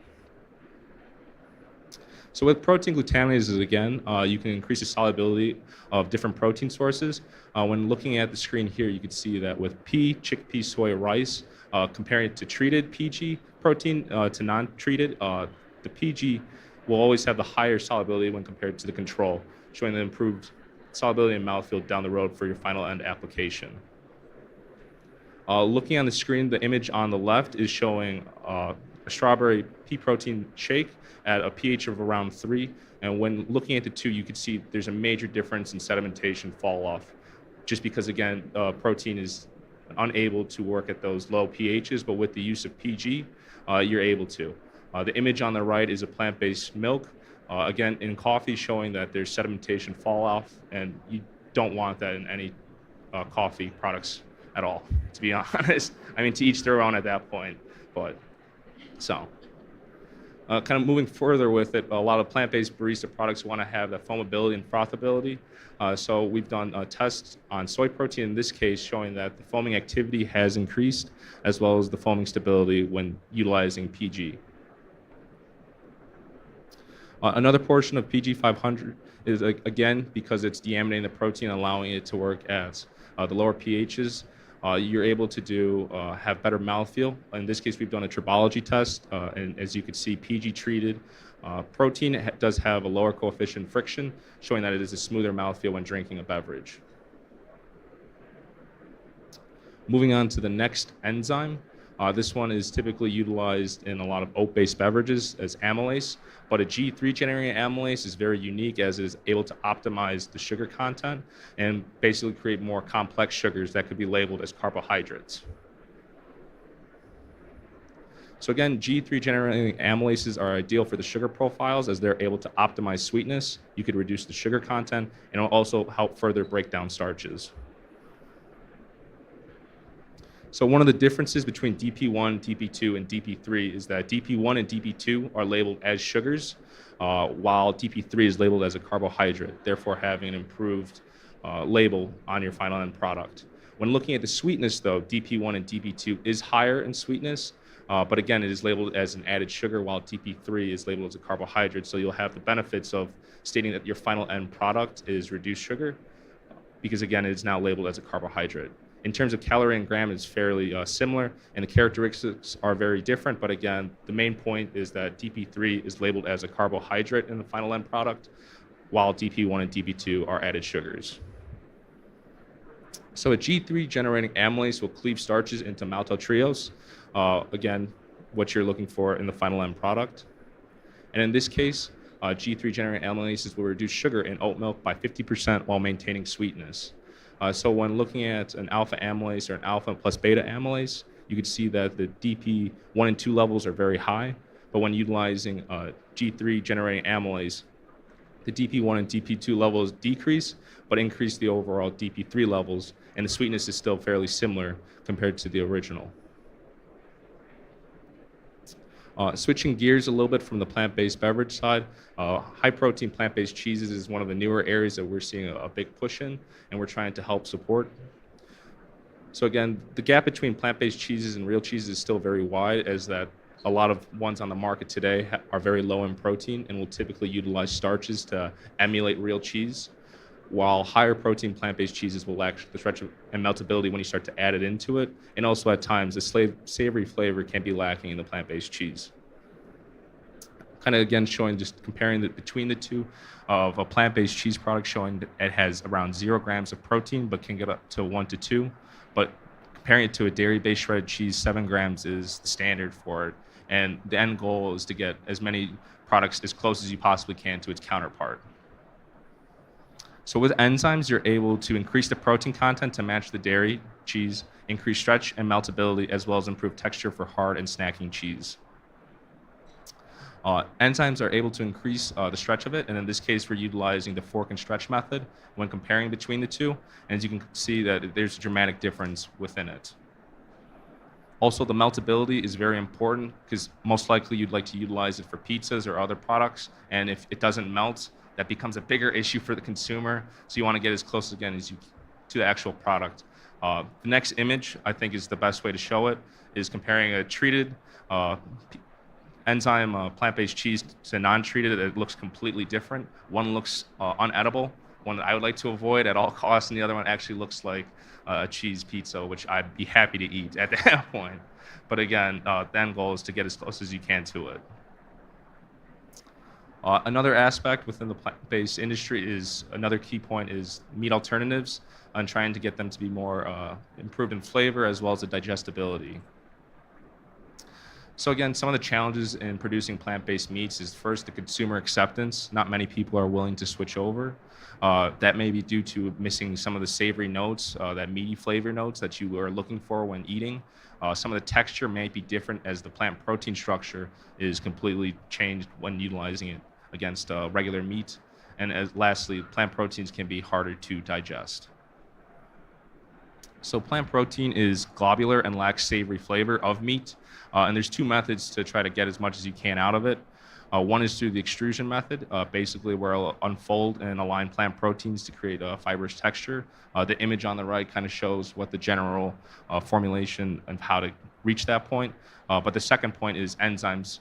So with protein glutaminases, again, you can increase the solubility of different protein sources. When looking at the screen here, you can see that with pea, chickpea, soy, rice, comparing it to treated PG protein to non-treated, the PG will always have the higher solubility when compared to the control, showing the improved solubility and mouthfeel down the road for your final end application. Looking on the screen, the image on the left is showing a strawberry pea protein shake at a pH of around 3. And when looking at the two, you can see there's a major difference in sedimentation fall off, just because, again, protein is unable to work at those low pHs, but with the use of PG, you're able to. The image on the right is a plant-based milk, again, in coffee, showing that there's sedimentation fall off, and you don't want that in any coffee products at all, to be honest. I mean, to each their own at that point, but so. Kind of moving further with it, a lot of plant-based barista products want to have that foamability and frothability. So we've done tests on soy protein in this case, showing that the foaming activity has increased, as well as the foaming stability when utilizing PG. Another portion of PG 500 is, again, because it's deaminating the protein, allowing it to work as the lower pHs. You're able to have better mouthfeel. In this case, we've done a tribology test, and as you can see, PG treated protein does have a lower coefficient friction, showing that it is a smoother mouthfeel when drinking a beverage. Moving on to the next enzyme. This one is typically utilized in a lot of oat-based beverages as amylase, but a G3 generating amylase is very unique as it is able to optimize the sugar content and basically create more complex sugars that could be labeled as carbohydrates. So again, G3 generating amylases are ideal for the sugar profiles as they're able to optimize sweetness. You could reduce the sugar content, and it'll also help further break down starches. So one of the differences between DP1, DP2, and DP3 is that DP1 and DP2 are labeled as sugars, while DP3 is labeled as a carbohydrate, therefore having an improved label on your final end product. When looking at the sweetness, though, DP1 and DP2 is higher in sweetness, but again, it is labeled as an added sugar, while DP3 is labeled as a carbohydrate, so you'll have the benefits of stating that your final end product is reduced sugar, because again, it is now labeled as a carbohydrate. In terms of calorie and gram, it's fairly similar, and the characteristics are very different. But again, the main point is that DP3 is labeled as a carbohydrate in the final end product, while DP1 and DP2 are added sugars. So a G3 generating amylase will cleave starches into maltodextrose. Again, what you're looking for in the final end product. And in this case, G3 generating amylases will reduce sugar in oat milk by 50% while maintaining sweetness. So when looking at an alpha amylase or an alpha plus beta amylase, you can see that the DP1 and 2 levels are very high, but when utilizing G3 generating amylase, the DP1 and DP2 levels decrease, but increase the overall DP3 levels, and the sweetness is still fairly similar compared to the original. Switching gears a little bit from the plant-based beverage side, high-protein plant-based cheeses is one of the newer areas that we're seeing a big push in, and we're trying to help support. So again, the gap between plant-based cheeses and real cheeses is still very wide, as that a lot of ones on the market today are very low in protein and will typically utilize starches to emulate real cheese, while higher protein plant-based cheeses will lack the stretch and meltability when you start to add it into it, and also at times the savory flavor can be lacking in the plant-based cheese. Kind of again showing, just comparing between the two, of a plant-based cheese product showing that it has around 0 grams of protein but can get up to 1 to 2, but comparing it to a dairy-based shredded cheese, 7 grams is the standard for it, and the end goal is to get as many products as close as you possibly can to its counterpart. So with enzymes, you're able to increase the protein content to match the dairy cheese, increase stretch and meltability, as well as improve texture for hard and snacking cheese. Enzymes are able to increase the stretch of it, and in this case, we're utilizing the fork and stretch method when comparing between the two. And as you can see, that there's a dramatic difference within it. Also, the meltability is very important because most likely you'd like to utilize it for pizzas or other products, and if it doesn't melt, that becomes a bigger issue for the consumer. So you want to get as close again as you to the actual product. The next image, I think, is the best way to show it, is comparing a treated enzyme plant-based cheese to non-treated. It looks completely different. One looks unedible, one that I would like to avoid at all costs, and the other one actually looks like a cheese pizza, which I'd be happy to eat at that point. But again, the end goal is to get as close as you can to it. Another aspect within the plant-based industry is, another key point is meat alternatives, and trying to get them to be more improved in flavor as well as the digestibility. So again, some of the challenges in producing plant-based meats is first the consumer acceptance. Not many people are willing to switch over. That may be due to missing some of the savory notes, that meaty flavor notes that you are looking for when eating. Some of the texture may be different as the plant protein structure is completely changed when utilizing it against regular meat. And lastly, plant proteins can be harder to digest. So plant protein is globular and lacks savory flavor of meat. And there's two methods to try to get as much as you can out of it. One is through the extrusion method, basically where I'll unfold and align plant proteins to create a fibrous texture. The image on the right kind of shows what the general formulation and how to reach that point. But the second point is enzymes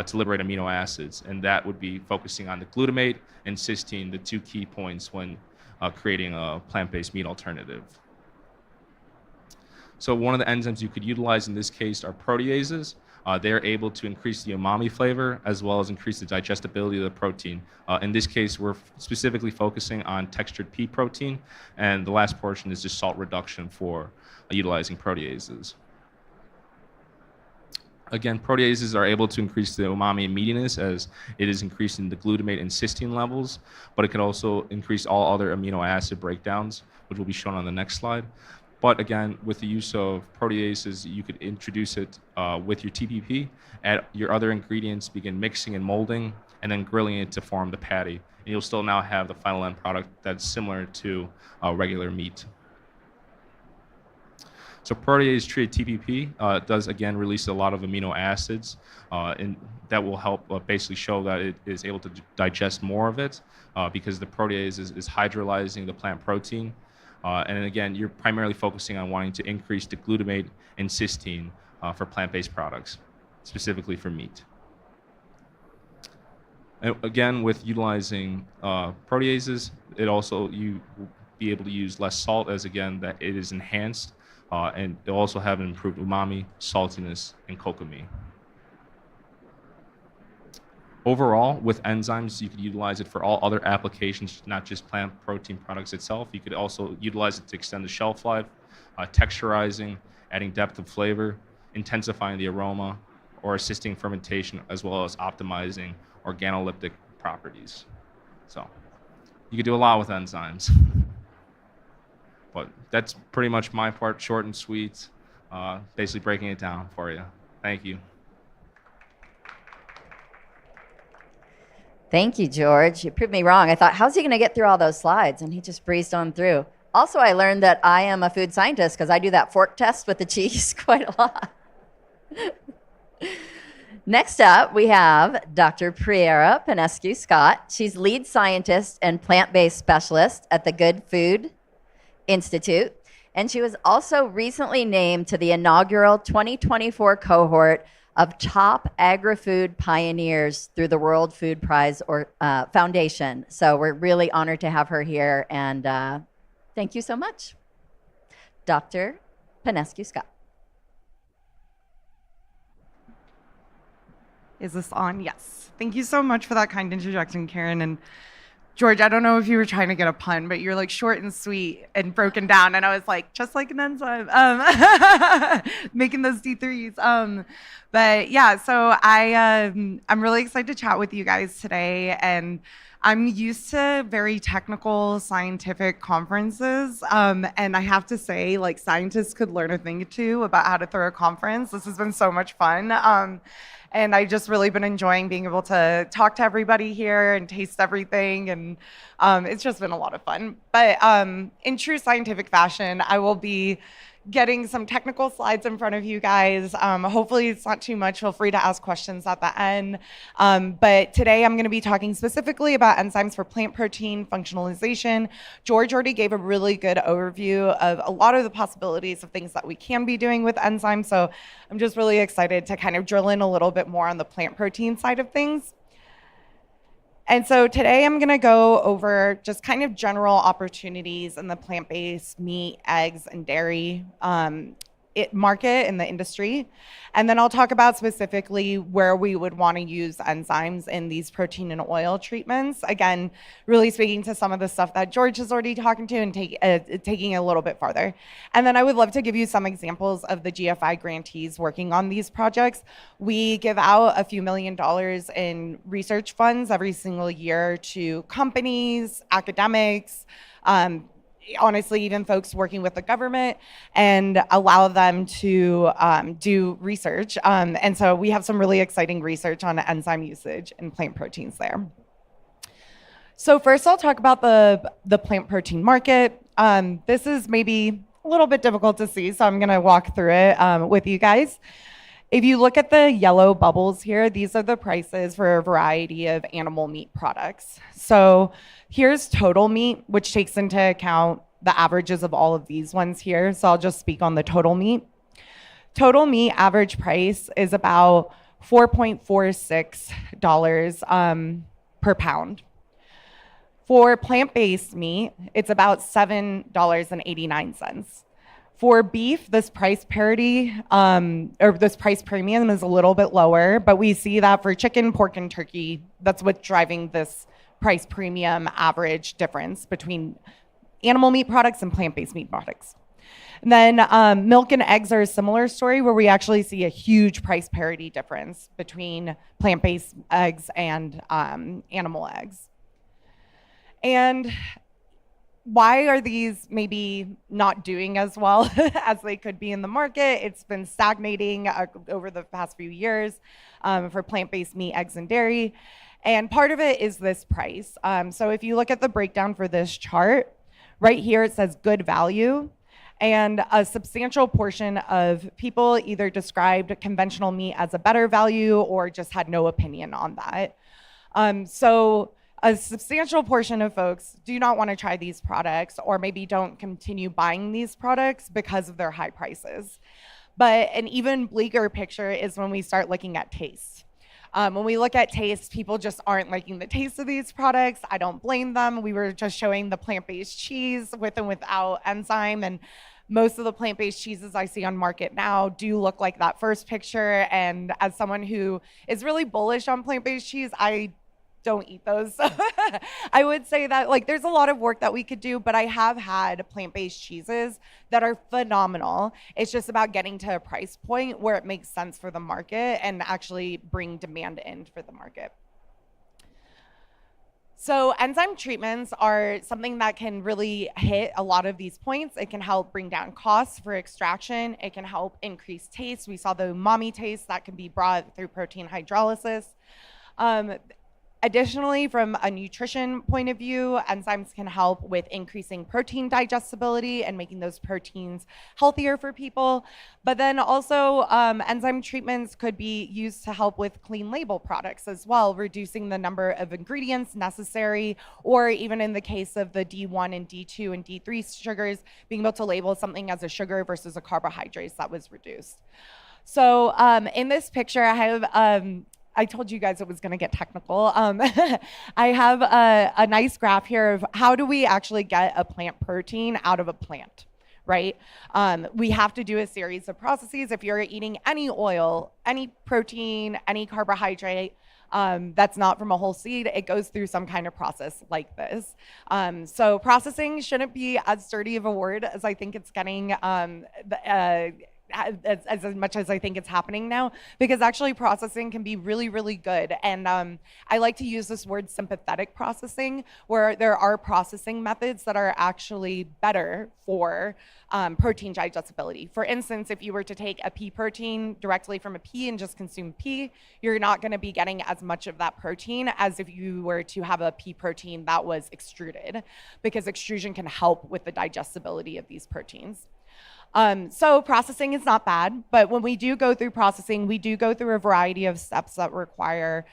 to liberate amino acids, and that would be focusing on the glutamate and cysteine, the two key points when creating a plant-based meat alternative. So one of the enzymes you could utilize in this case are proteases. They're able to increase the umami flavor as well as increase the digestibility of the protein. In this case, we're specifically focusing on textured pea protein, and the last portion is just salt reduction for utilizing proteases. Again, proteases are able to increase the umami and meatiness as it is increasing the glutamate and cysteine levels, but it can also increase all other amino acid breakdowns, which will be shown on the next slide. But again, with the use of proteases, you could introduce it with your TPP, add your other ingredients, begin mixing and molding, and then grilling it to form the patty. And you'll still now have the final end product that's similar to regular meat. So protease-treated TPP does, again, release a lot of amino acids, and that will help basically show that it is able to digest more of it because the protease is hydrolyzing the plant protein. And again, you're primarily focusing on wanting to increase the glutamate and cysteine for plant-based products, specifically for meat. And again, with utilizing proteases, it also, you will be able to use less salt as, again, that it is enhanced, and it'll also have an improved umami, saltiness, and kokomi. Overall, with enzymes, you could utilize it for all other applications, not just plant protein products itself. You could also utilize it to extend the shelf life, texturizing, adding depth of flavor, intensifying the aroma, or assisting fermentation, as well as optimizing organoleptic properties. So you could do a lot with enzymes. But that's pretty much my part, short and sweet, basically breaking it down for you. Thank you. Thank you, George. You proved me wrong. I thought, how's he going to get through all those slides? And he just breezed on through. Also, I learned that I am a food scientist because I do that fork test with the cheese quite a lot. Next up, we have Dr. Priera Panescu-Scott. She's lead scientist and plant-based specialist at the Good Food Institute. And she was also recently named to the inaugural 2024 cohort of top agri-food pioneers through the World Food Prize Foundation. So we're really honored to have her here, and thank you so much. Dr. Panescu-Scott. Is this on? Yes. Thank you so much for that kind introduction, Karen. And George, I don't know if you were trying to get a pun, but you're like short and sweet and broken down. And I was like, just like an enzyme, making those D3s. But yeah, so I'm really excited to chat with you guys today. And I'm used to very technical scientific conferences. And I have to say, like, scientists could learn a thing or two about how to throw a conference. This has been so much fun. And I just really been enjoying being able to talk to everybody here and taste everything. And it's just been a lot of fun. But in true scientific fashion, I will be getting some technical slides in front of you guys. Hopefully it's not too much. Feel free to ask questions at the end. But today I'm going to be talking specifically about enzymes for plant protein functionalization. George already gave a really good overview of a lot of the possibilities of things that we can be doing with enzymes. So I'm just really excited to kind of drill in a little bit more on the plant protein side of things. And so today I'm going to go over just kind of general opportunities in the plant-based meat, eggs, and dairy market in the industry. And then I'll talk about specifically where we would want to use enzymes in these protein and oil treatments. Again, really speaking to some of the stuff that George is already talking to and taking it a little bit farther. And then I would love to give you some examples of the GFI grantees working on these projects. We give out a few $1 million in research funds every single year to companies, academics, honestly, even folks working with the government, and allow them to do research. And so we have some really exciting research on enzyme usage in plant proteins there. So first I'll talk about the plant protein market. This is maybe a little bit difficult to see, so I'm gonna walk through it with you guys. If you look at the yellow bubbles here, these are the prices for a variety of animal meat products. So here's total meat, which takes into account the averages of all of these ones here. So I'll just speak on the total meat. Total meat average price is about $4.46 per pound. For plant-based meat, it's about $7.89. For beef, this price parity, or this price premium is a little bit lower, but we see that for chicken, pork, and turkey, that's what's driving this price premium average difference between animal meat products and plant-based meat products. And then milk and eggs are a similar story where we actually see a huge price parity difference between plant-based eggs and animal eggs. And why are these maybe not doing as well as they could be in the market? It's been stagnating over the past few years for plant-based meat, eggs, and dairy. And part of it is this price. So if you look at the breakdown for this chart, right here it says good value. And a substantial portion of people either described conventional meat as a better value or just had no opinion on that. So a substantial portion of folks do not want to try these products or maybe don't continue buying these products because of their high prices. But an even bleaker picture is when we start looking at taste. When we look at taste, people just aren't liking the taste of these products. I don't blame them. We were just showing the plant-based cheese with and without enzyme, and most of the plant-based cheeses I see on market now do look like that first picture. And as someone who is really bullish on plant-based cheese, I don't eat those. I would say that there's a lot of work that we could do, but I have had plant-based cheeses that are phenomenal. It's just about getting to a price point where it makes sense for the market and actually bring demand in for the market. So enzyme treatments are something that can really hit a lot of these points. It can help bring down costs for extraction. It can help increase taste. We saw the umami taste that can be brought through protein hydrolysis. Additionally, from a nutrition point of view, enzymes can help with increasing protein digestibility and making those proteins healthier for people. But then also, enzyme treatments could be used to help with clean label products as well, reducing the number of ingredients necessary, or even in the case of the D1 and D2 and D3 sugars, being able to label something as a sugar versus a carbohydrate that was reduced. So in this picture, I have I told you guys it was going to get technical. I have a nice graph here of how do we actually get a plant protein out of a plant, right? We have to do a series of processes. If you're eating any oil, any protein, any carbohydrate that's not from a whole seed, it goes through some kind of process like this. So processing shouldn't be as dirty of a word as I think it's getting as much as I think it's happening now, because actually processing can be really, really good. And I like to use this word sympathetic processing, where there are processing methods that are actually better for protein digestibility. For instance, if you were to take a pea protein directly from a pea and just consume pea, you're not going to be getting as much of that protein as if you were to have a pea protein that was extruded, because extrusion can help with the digestibility of these proteins. So processing is not bad, but when we do go through processing, we do go through a variety of steps that require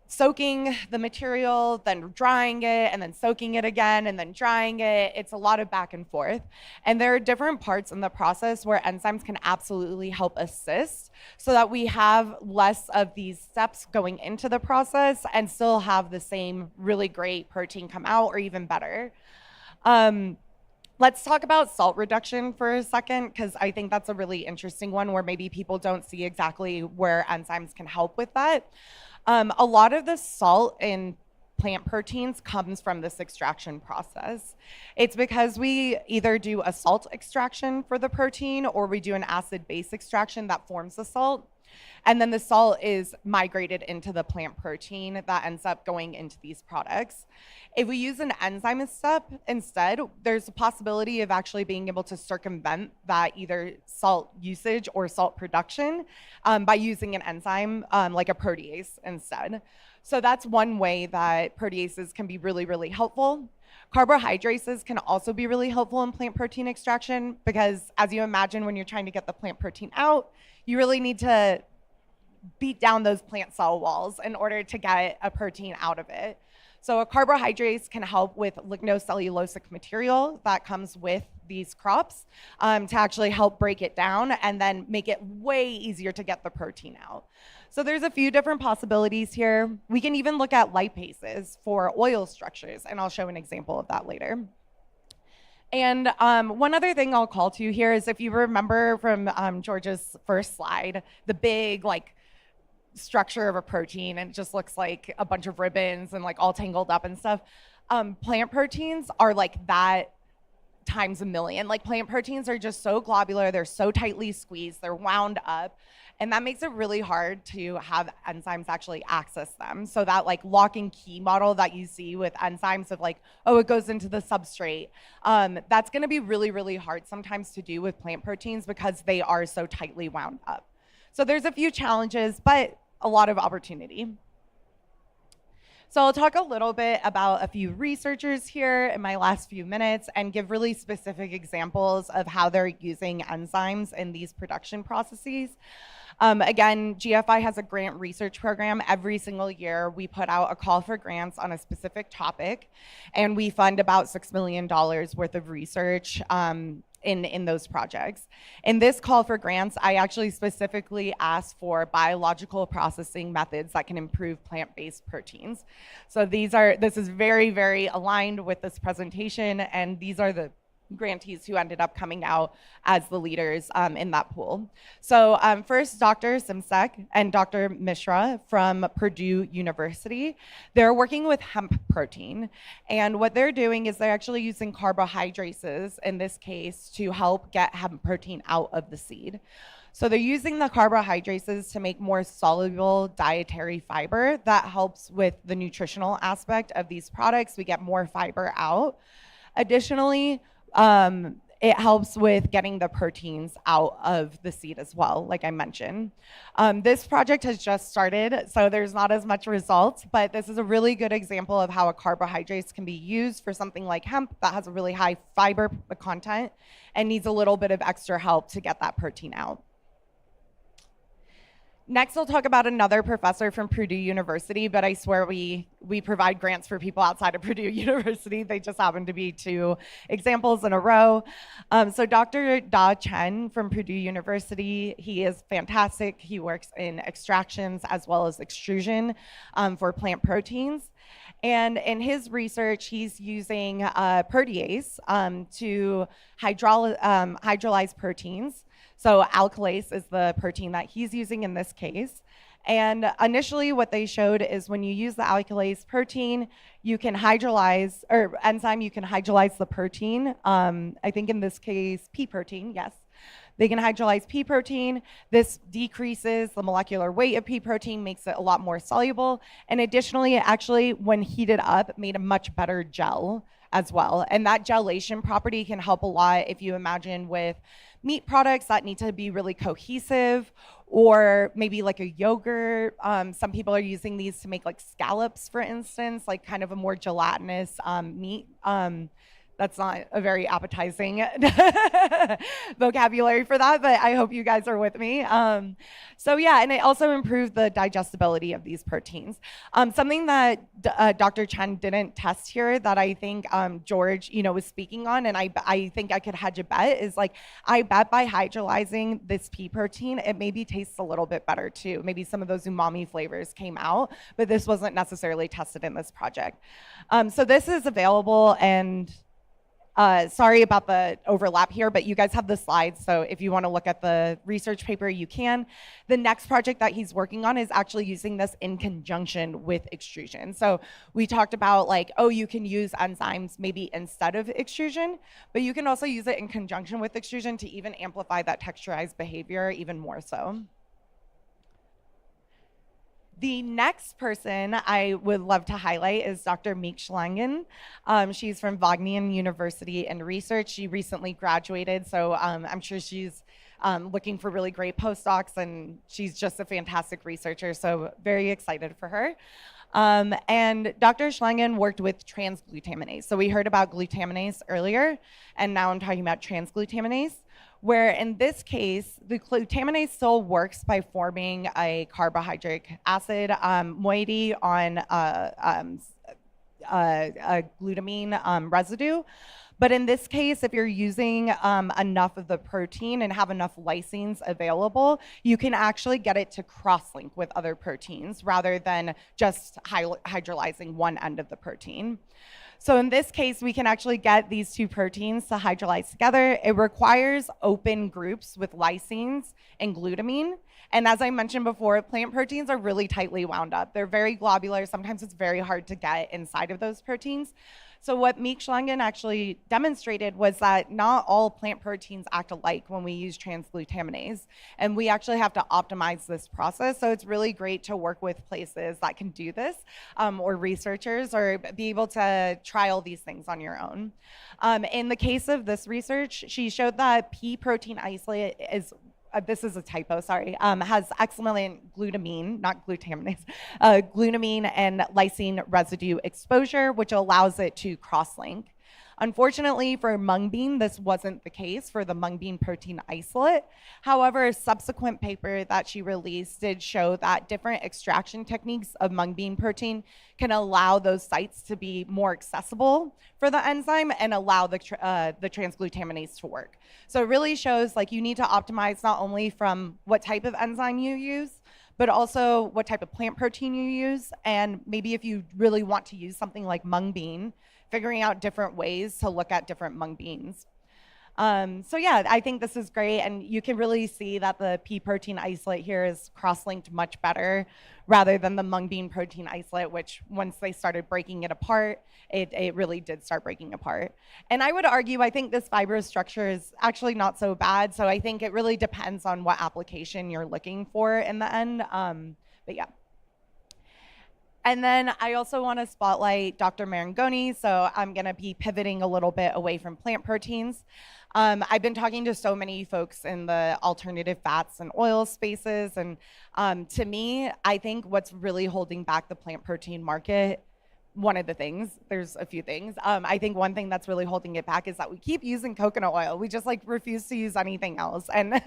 soaking the material, then drying it, and then soaking it again, and then drying it. It's a lot of back and forth. And there are different parts in the process where enzymes can absolutely help assist so that we have less of these steps going into the process and still have the same really great protein come out, or even better. Let's talk about salt reduction for a second, because I think that's a really interesting one where maybe people don't see exactly where enzymes can help with that. A lot of the salt in plant proteins comes from this extraction process. It's because we either do a salt extraction for the protein, or we do an acid-base extraction that forms the salt. And then the salt is migrated into the plant protein that ends up going into these products. If we use an enzyme step instead, there's a possibility of actually being able to circumvent that either salt usage or salt production by using an enzyme like a protease instead. So that's one way that proteases can be really, really helpful. Carbohydrates can also be really helpful in plant protein extraction, because as you imagine, when you're trying to get the plant protein out, you really need to beat down those plant cell walls in order to get a protein out of it. So a carbohydrates can help with lignocellulosic material that comes with these crops to actually help break it down and then make it way easier to get the protein out. So there's a few different possibilities here. We can even look at lipases for oil structures, and I'll show an example of that later. And one other thing I'll call to here is, if you remember from George's first slide, the big structure of a protein, and it just looks like a bunch of ribbons and all tangled up and stuff. Plant proteins are like that times a million. Plant proteins are just so globular, they're so tightly squeezed, they're wound up, and that makes it really hard to have enzymes actually access them. So that lock and key model that you see with enzymes of oh, it goes into the substrate, that's gonna be really, really hard sometimes to do with plant proteins because they are so tightly wound up. So there's a few challenges, but a lot of opportunity. So I'll talk a little bit about a few researchers here in my last few minutes and give really specific examples of how they're using enzymes in these production processes. Again, GFI has a grant research program. Every single year, we put out a call for grants on a specific topic, and we fund about $6 million worth of research in those projects. In this call for grants, I actually specifically asked for biological processing methods that can improve plant-based proteins. So this is very, very aligned with this presentation, and these are the grantees who ended up coming out as the leaders in that pool. So first, Dr. Simsek and Dr. Mishra from Purdue University. They're working with hemp protein. And what they're doing is they're actually using carbohydrates, in this case, to help get hemp protein out of the seed. So they're using the carbohydrates to make more soluble dietary fiber that helps with the nutritional aspect of these products. We get more fiber out. Additionally, it helps with getting the proteins out of the seed as well, like I mentioned. This project has just started, so there's not as much results, but this is a really good example of how a carbohydrates can be used for something like hemp that has a really high fiber content and needs a little bit of extra help to get that protein out. Next, I'll talk about another professor from Purdue University, but I swear we provide grants for people outside of Purdue University. They just happen to be two examples in a row. So Dr. Da Chen from Purdue University, he is fantastic. He works in extractions as well as extrusion for plant proteins. And in his research, he's using protease to hydrolyze proteins. So alkylase is the protein that he's using in this case. And initially what they showed is when you use the alkylase protein, you can hydrolyze, or enzyme, you can hydrolyze the protein. I think in this case, pea protein, yes. They can hydrolyze pea protein. This decreases the molecular weight of pea protein, makes it a lot more soluble. And additionally, it actually, when heated up, made a much better gel as well. And that gelation property can help a lot if you imagine with meat products that need to be really cohesive, or maybe like a yogurt. Some people are using these to make like scallops, for instance, like kind of a more gelatinous meat. That's not a very appetizing vocabulary for that, but I hope you guys are with me. So yeah, and it also improved the digestibility of these proteins. Something that Dr. Chen didn't test here that I think George, was speaking on, and I think I could hedge a bet, is like, I bet by hydrolyzing this pea protein, it maybe tastes a little bit better too. Maybe some of those umami flavors came out, but this wasn't necessarily tested in this project. So this is available, and sorry about the overlap here, but you guys have the slides, so if you want to look at the research paper, you can. The next project that he's working on is actually using this in conjunction with extrusion. So we talked about like, oh, you can use enzymes maybe instead of extrusion, but you can also use it in conjunction with extrusion to even amplify that texturized behavior even more so. The next person I would love to highlight is Dr. Meek Schlangen. She's from Wageningen University in research. She recently graduated, so I'm sure she's looking for really great postdocs, and she's just a fantastic researcher, so very excited for her. And Dr. Schlangen worked with transglutaminase. So we heard about glutaminase earlier, and now I'm talking about transglutaminase, where in this case, the glutaminase still works by forming a carbohydrate acid moiety on a glutamine residue. But in this case, if you're using enough of the protein and have enough lysines available, you can actually get it to cross-link with other proteins rather than just hydrolyzing one end of the protein. So in this case, we can actually get these two proteins to hydrolyze together. It requires open groups with lysines and glutamine. And as I mentioned before, plant proteins are really tightly wound up. They're very globular. Sometimes it's very hard to get inside of those proteins. So what Meek Schlangen actually demonstrated was that not all plant proteins act alike when we use transglutaminase. And we actually have to optimize this process. So it's really great to work with places that can do this, or researchers, or be able to trial these things on your own. In the case of this research, she showed that pea protein isolate is this is a typo, sorry, has excellent glutamine, not glutaminase, glutamine and lysine residue exposure, which allows it to cross-link. Unfortunately for mung bean, this wasn't the case for the mung bean protein isolate. However, a subsequent paper that she released did show that different extraction techniques of mung bean protein can allow those sites to be more accessible for the enzyme and allow the transglutaminase to work. So it really shows like you need to optimize not only from what type of enzyme you use, but also what type of plant protein you use. And maybe if you really want to use something like mung bean, figuring out different ways to look at different mung beans. So yeah, I think this is great, and you can really see that the pea protein isolate here is cross-linked much better rather than the mung bean protein isolate, which once they started breaking it apart, it really did start breaking apart. And I would argue, I think this fibrous structure is actually not so bad, so I think it really depends on what application you're looking for in the end, but yeah. And then I also want to spotlight Dr. Marangoni, so I'm going to be pivoting a little bit away from plant proteins. I've been talking to so many folks in the alternative fats and oil spaces, and to me, I think what's really holding back the plant protein market, one of the things, there's a few things. I think one thing that's really holding it back is that we keep using coconut oil. We just like refuse to use anything else. And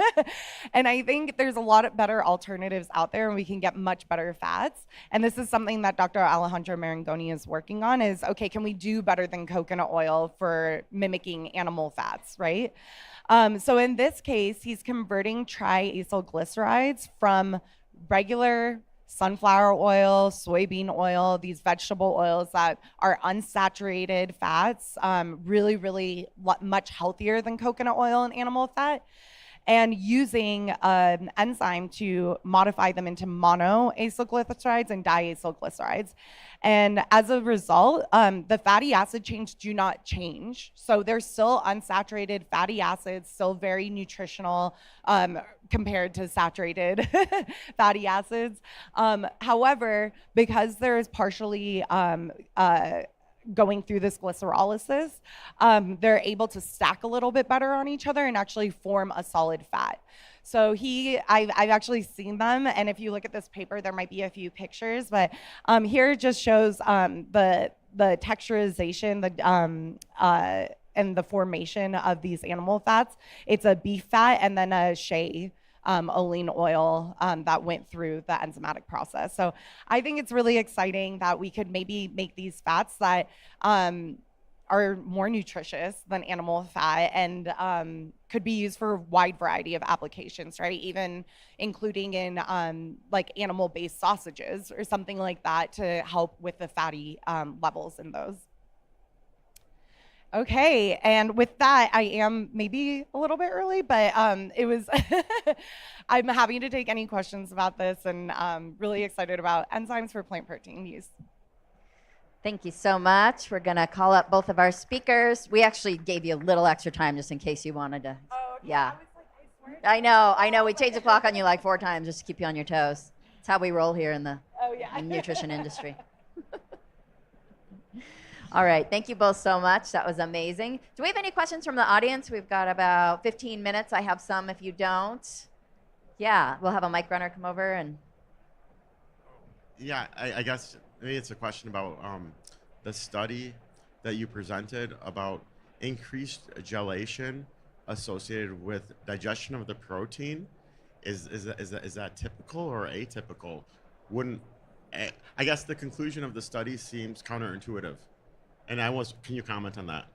and I think there's a lot of better alternatives out there, and we can get much better fats. And this is something that Dr. Alejandro Marangoni is working on is, okay, can we do better than coconut oil for mimicking animal fats, right? So in this case, he's converting triacylglycerides from regular sunflower oil, soybean oil, these vegetable oils that are unsaturated fats, really much healthier than coconut oil and animal fat, and using an enzyme to modify them into monoacylglycerides and diacylglycerides. And as a result, the fatty acid chains do not change. So they're still unsaturated fatty acids, still very nutritional compared to saturated fatty acids. However, because there is partially going through this glycerolysis, they're able to stack a little bit better on each other and actually form a solid fat. So I've actually seen them, and if you look at this paper, there might be a few pictures, but here it just shows the texturization, and the formation of these animal fats. It's a beef fat and then a shea olein oil that went through the enzymatic process. So I think it's really exciting that we could maybe make these fats that are more nutritious than animal fat and could be used for a wide variety of applications, right? Even including in like animal-based sausages or something like that to help with the fatty levels in those. Okay, and with that, I am maybe a little bit early, but it was, I'm happy to take any questions about this and really excited about enzymes for plant protein use. Thank you so much. We're going to call up both of our speakers. We actually gave you a little extra time just in case you wanted to. Oh, okay. Yeah. I know. We changed the clock on you like 4 times just to keep you on your toes. That's how we roll here in the nutrition industry. All right. Thank you both so much. That was amazing. Do we have any questions from the audience? We've got about 15 minutes. I have some if you don't. Yeah, we'll have a mic runner come over and. Yeah, I guess maybe it's a question about the study that you presented about increased gelation associated with digestion of the protein. Is that typical or atypical? I guess the conclusion of the study seems counterintuitive. And can you comment on that?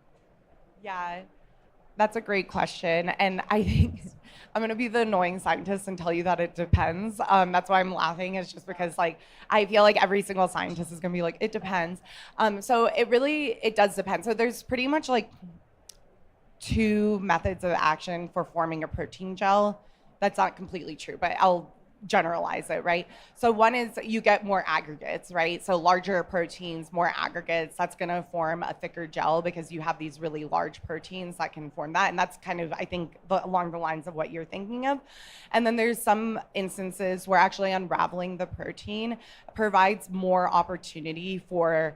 Yeah, that's a great question. And I think I'm going to be the annoying scientist and tell you that it depends. That's why I'm laughing. It's just because I feel like every single scientist is going to be like, it depends. So it does depend. So there's pretty much like 2 methods of action for forming a protein gel. That's not completely true, but I'll generalize it, right? So one is you get more aggregates, right? So larger proteins, more aggregates, that's going to form a thicker gel because you have these really large proteins that can form that. And that's kind of, I think, along the lines of what you're thinking of. And then there's some instances where actually unraveling the protein provides more opportunity for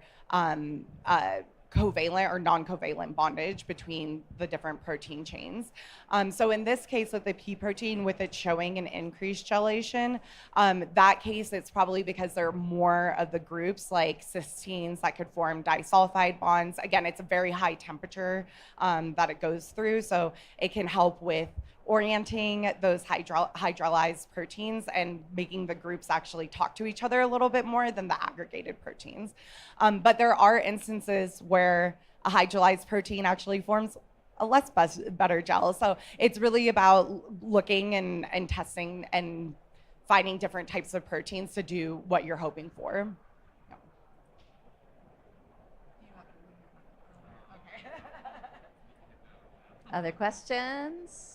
covalent or non-covalent bondage between the different protein chains. So in this case with the pea protein, with it showing an increased gelation, that case it's probably because there are more of the groups like cysteines that could form disulfide bonds. Again, it's a very high temperature that it goes through, so it can help with orienting those hydrolyzed proteins and making the groups actually talk to each other a little bit more than the aggregated proteins. But there are instances where a hydrolyzed protein actually forms a better gel. So it's really about looking and testing and finding different types of proteins to do what you're hoping for. Other questions?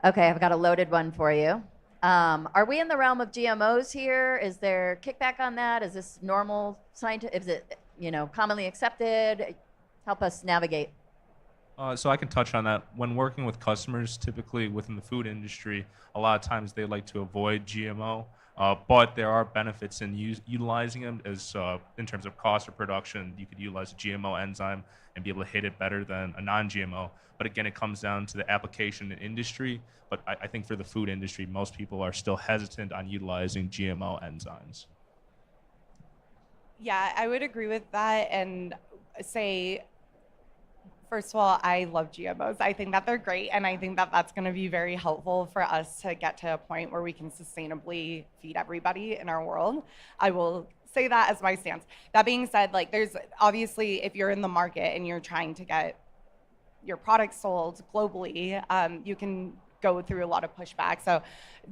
Okay, I've got a loaded one for you. Are we in the realm of GMOs here? Is there kickback on that? Is this normal scientific? Is it commonly accepted? Help us navigate. So I can touch on that. When working with customers, typically within the food industry, a lot of times they like to avoid GMO, but there are benefits in utilizing them as in terms of cost of production. You could utilize a GMO enzyme and be able to hit it better than a non-GMO. But again, it comes down to the application in industry. But I think for the food industry, most people are still hesitant on utilizing GMO enzymes. Yeah, I would agree with that and say, first of all, I love GMOs. I think that they're great, and I think that that's going to be very helpful for us to get to a point where we can sustainably feed everybody in our world. I will say that as my stance. That being said, there's obviously, if you're in the market and you're trying to get your product sold globally, you can go through a lot of pushback. So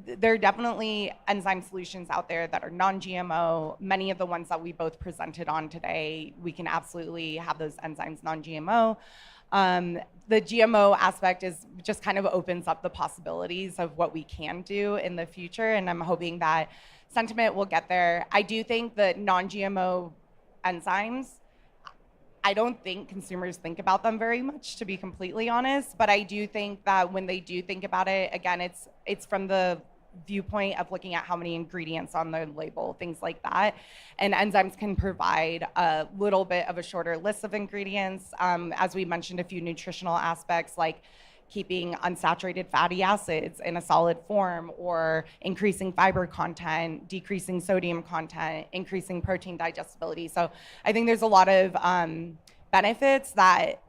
there are definitely enzyme solutions out there that are non-GMO. Many of the ones that we both presented on today, we can absolutely have those enzymes non-GMO. The GMO aspect is just kind of opens up the possibilities of what we can do in the future, and I'm hoping that sentiment will get there. I do think that non-GMO enzymes, I don't think consumers think about them very much, to be completely honest, but I do think that when they do think about it, again, it's from the viewpoint of looking at how many ingredients on the label, things like that. And enzymes can provide a little bit of a shorter list of ingredients. As we mentioned, a few nutritional aspects like keeping unsaturated fatty acids in a solid form, or increasing fiber content, decreasing sodium content, increasing protein digestibility. So I think there's a lot of benefits that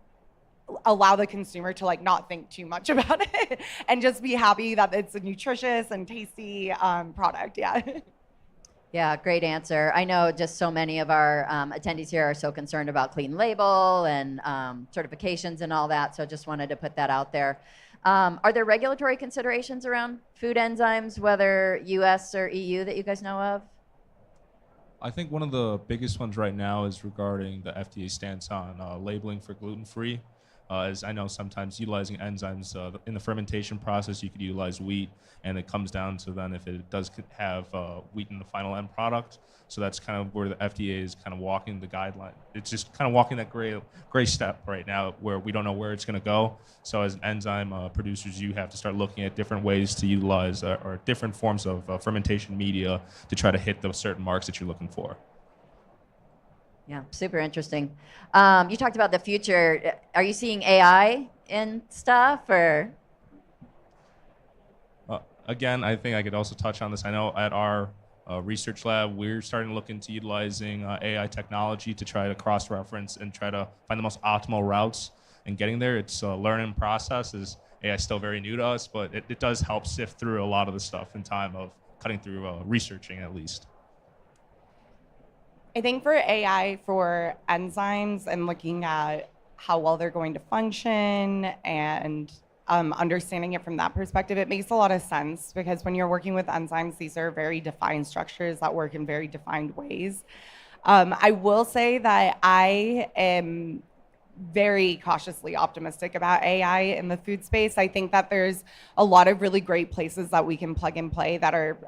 allow the consumer to like not think too much about it and just be happy that it's a nutritious and tasty product. Yeah. Yeah, great answer. I know just so many of our attendees here are so concerned about clean label and certifications and all that, so just wanted to put that out there. Are there regulatory considerations around food enzymes, whether US or EU, that you guys know of? I think one of the biggest ones right now is regarding the FDA stance on labeling for gluten-free. As I know, sometimes utilizing enzymes in the fermentation process, you could utilize wheat, and it comes down to then if it does have wheat in the final end product. So that's kind of where the FDA is kind of walking the guideline. It's just kind of walking that gray step right now where we don't know where it's going to go. So as enzyme producers, you have to start looking at different ways to utilize or different forms of fermentation media to try to hit those certain marks that you're looking for. Yeah, super interesting. You talked about the future. Are you seeing AI in stuff, or? Again, I think I could also touch on this. I know at our research lab, we're starting to look into utilizing AI technology to try to cross-reference and try to find the most optimal routes and getting there. It's a learning process. AI is still very new to us, but it does help sift through a lot of the stuff in time of cutting through researching at least. I think for AI, for enzymes and looking at how well they're going to function and understanding it from that perspective, it makes a lot of sense because when you're working with enzymes, these are very defined structures that work in very defined ways. I will say that I am very cautiously optimistic about AI in the food space. I think that there's a lot of really great places that we can plug and play that are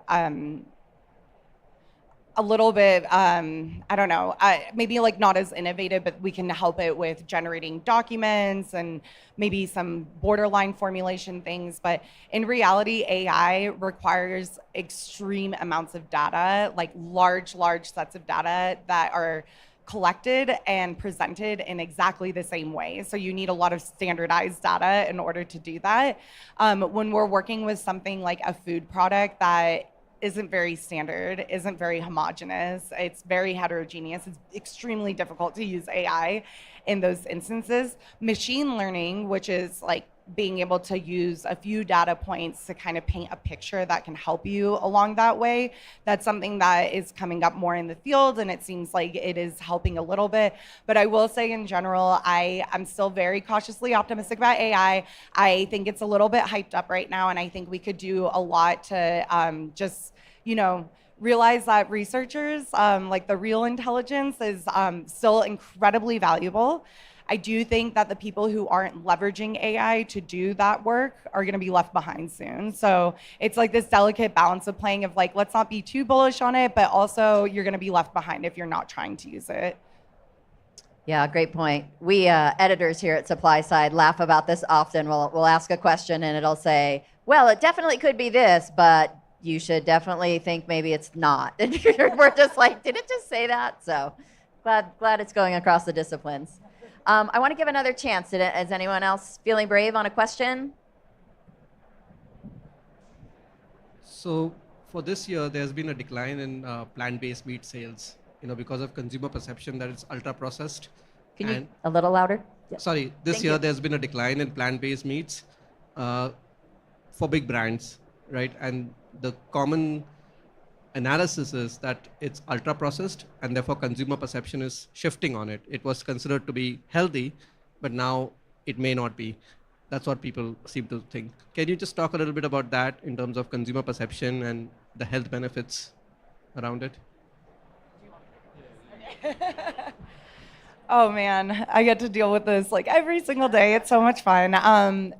a little bit, I don't know, maybe like not as innovative, but we can help it with generating documents and maybe some borderline formulation things. But in reality, AI requires extreme amounts of data, like large sets of data that are collected and presented in exactly the same way. So you need a lot of standardized data in order to do that. When we're working with something like a food product that isn't very standard, isn't very homogeneous, it's very heterogeneous, it's extremely difficult to use AI in those instances. Machine learning, which is like being able to use a few data points to kind of paint a picture that can help you along that way, that's something that is coming up more in the field, and it seems like it is helping a little bit. But I will say in general, I'm still very cautiously optimistic about AI. I think it's a little bit hyped up right now, and I think we could do a lot to just, realize that researchers, like the real intelligence is still incredibly valuable. I do think that the people who aren't leveraging AI to do that work are going to be left behind soon. So it's like this delicate balance of playing of like, let's not be too bullish on it, but also you're going to be left behind if you're not trying to use it. Yeah, great point. We editors here at Supply Side laugh about this often. We'll ask a question and it'll say, well, it definitely could be this, but you should definitely think maybe it's not. And we're just like, did it just say that? So glad it's going across the disciplines. I want to give another chance. Is anyone else feeling brave on a question? So for this year, there's been a decline in plant-based meat sales, because of consumer perception that it's ultra-processed. Can you a little louder? Yeah. Sorry, this year there's been a decline in plant-based meats for big brands, right? And the common analysis is that it's ultra-processed and therefore consumer perception is shifting on it. It was considered to be healthy, but now it may not be. That's what people seem to think. Can you just talk a little bit about that in terms of consumer perception and the health benefits around it? Oh man, I get to deal with this like every single day. It's so much fun.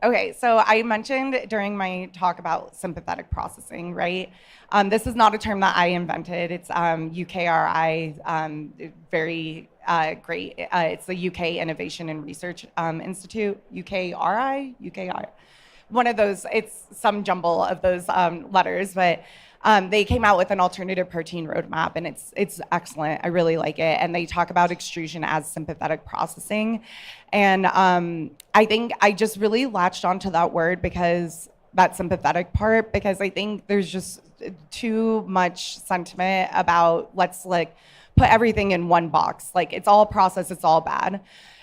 Okay, so I mentioned during my talk about sympathetic processing, right? This is not a term that I invented. It's UKRI, very great. It's the UK Innovation and Research Institute, UKRI. One of those, it's some jumble of those letters, but they came out with an alternative protein roadmap, and it's excellent. I really like it. And they talk about extrusion as sympathetic processing. And I think I just really latched onto that word because that sympathetic part, because I think there's just too much sentiment about let's like put everything in one box. Like it's all processed, it's all bad.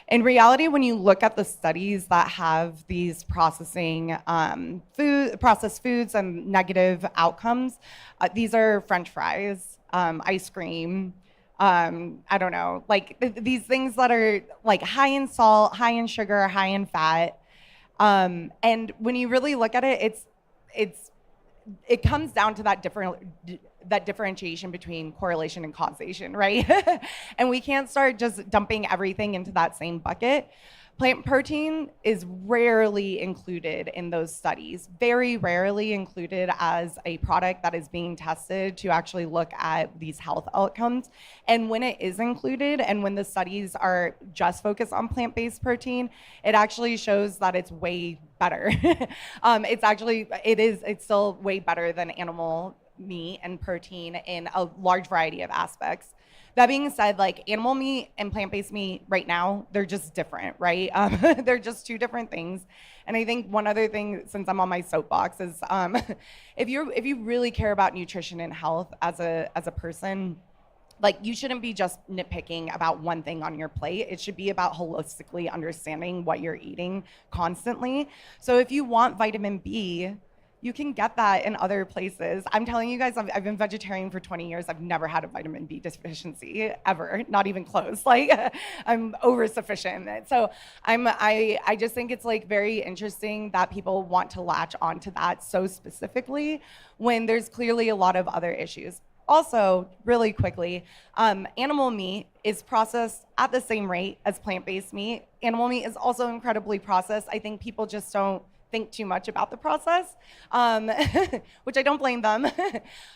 In reality, when you look at the studies that have these processing processed foods and negative outcomes, these are French fries, ice cream, I don't know, like these things that are like high in salt, high in sugar, high in fat. And when you really look at it, it comes down to that differentiation between correlation and causation, right? And we can't start just dumping everything into that same bucket. Plant protein is rarely included in those studies, very rarely included as a product that is being tested to actually look at these health outcomes. And when it is included, and when the studies are just focused on plant-based protein, it actually shows that it's way better. It's still way better than animal meat and protein in a large variety of aspects. That being said, like animal meat and plant-based meat right now, they're just different, right? They're just two different things. And I think one other thing, since I'm on my soapbox, is if you really care about nutrition and health as a person, like you shouldn't be just nitpicking about one thing on your plate. It should be about holistically understanding what you're eating constantly. So if you want vitamin B, you can get that in other places. I'm telling you guys, I've been vegetarian for 20 years. I've never had a vitamin B deficiency ever, not even close. Like I'm over-sufficient. So I just think it's like very interesting that people want to latch onto that so specifically when there's clearly a lot of other issues. Also, really quickly, animal meat is processed at the same rate as plant-based meat. Animal meat is also incredibly processed. I think people just don't think too much about the process, which I don't blame them,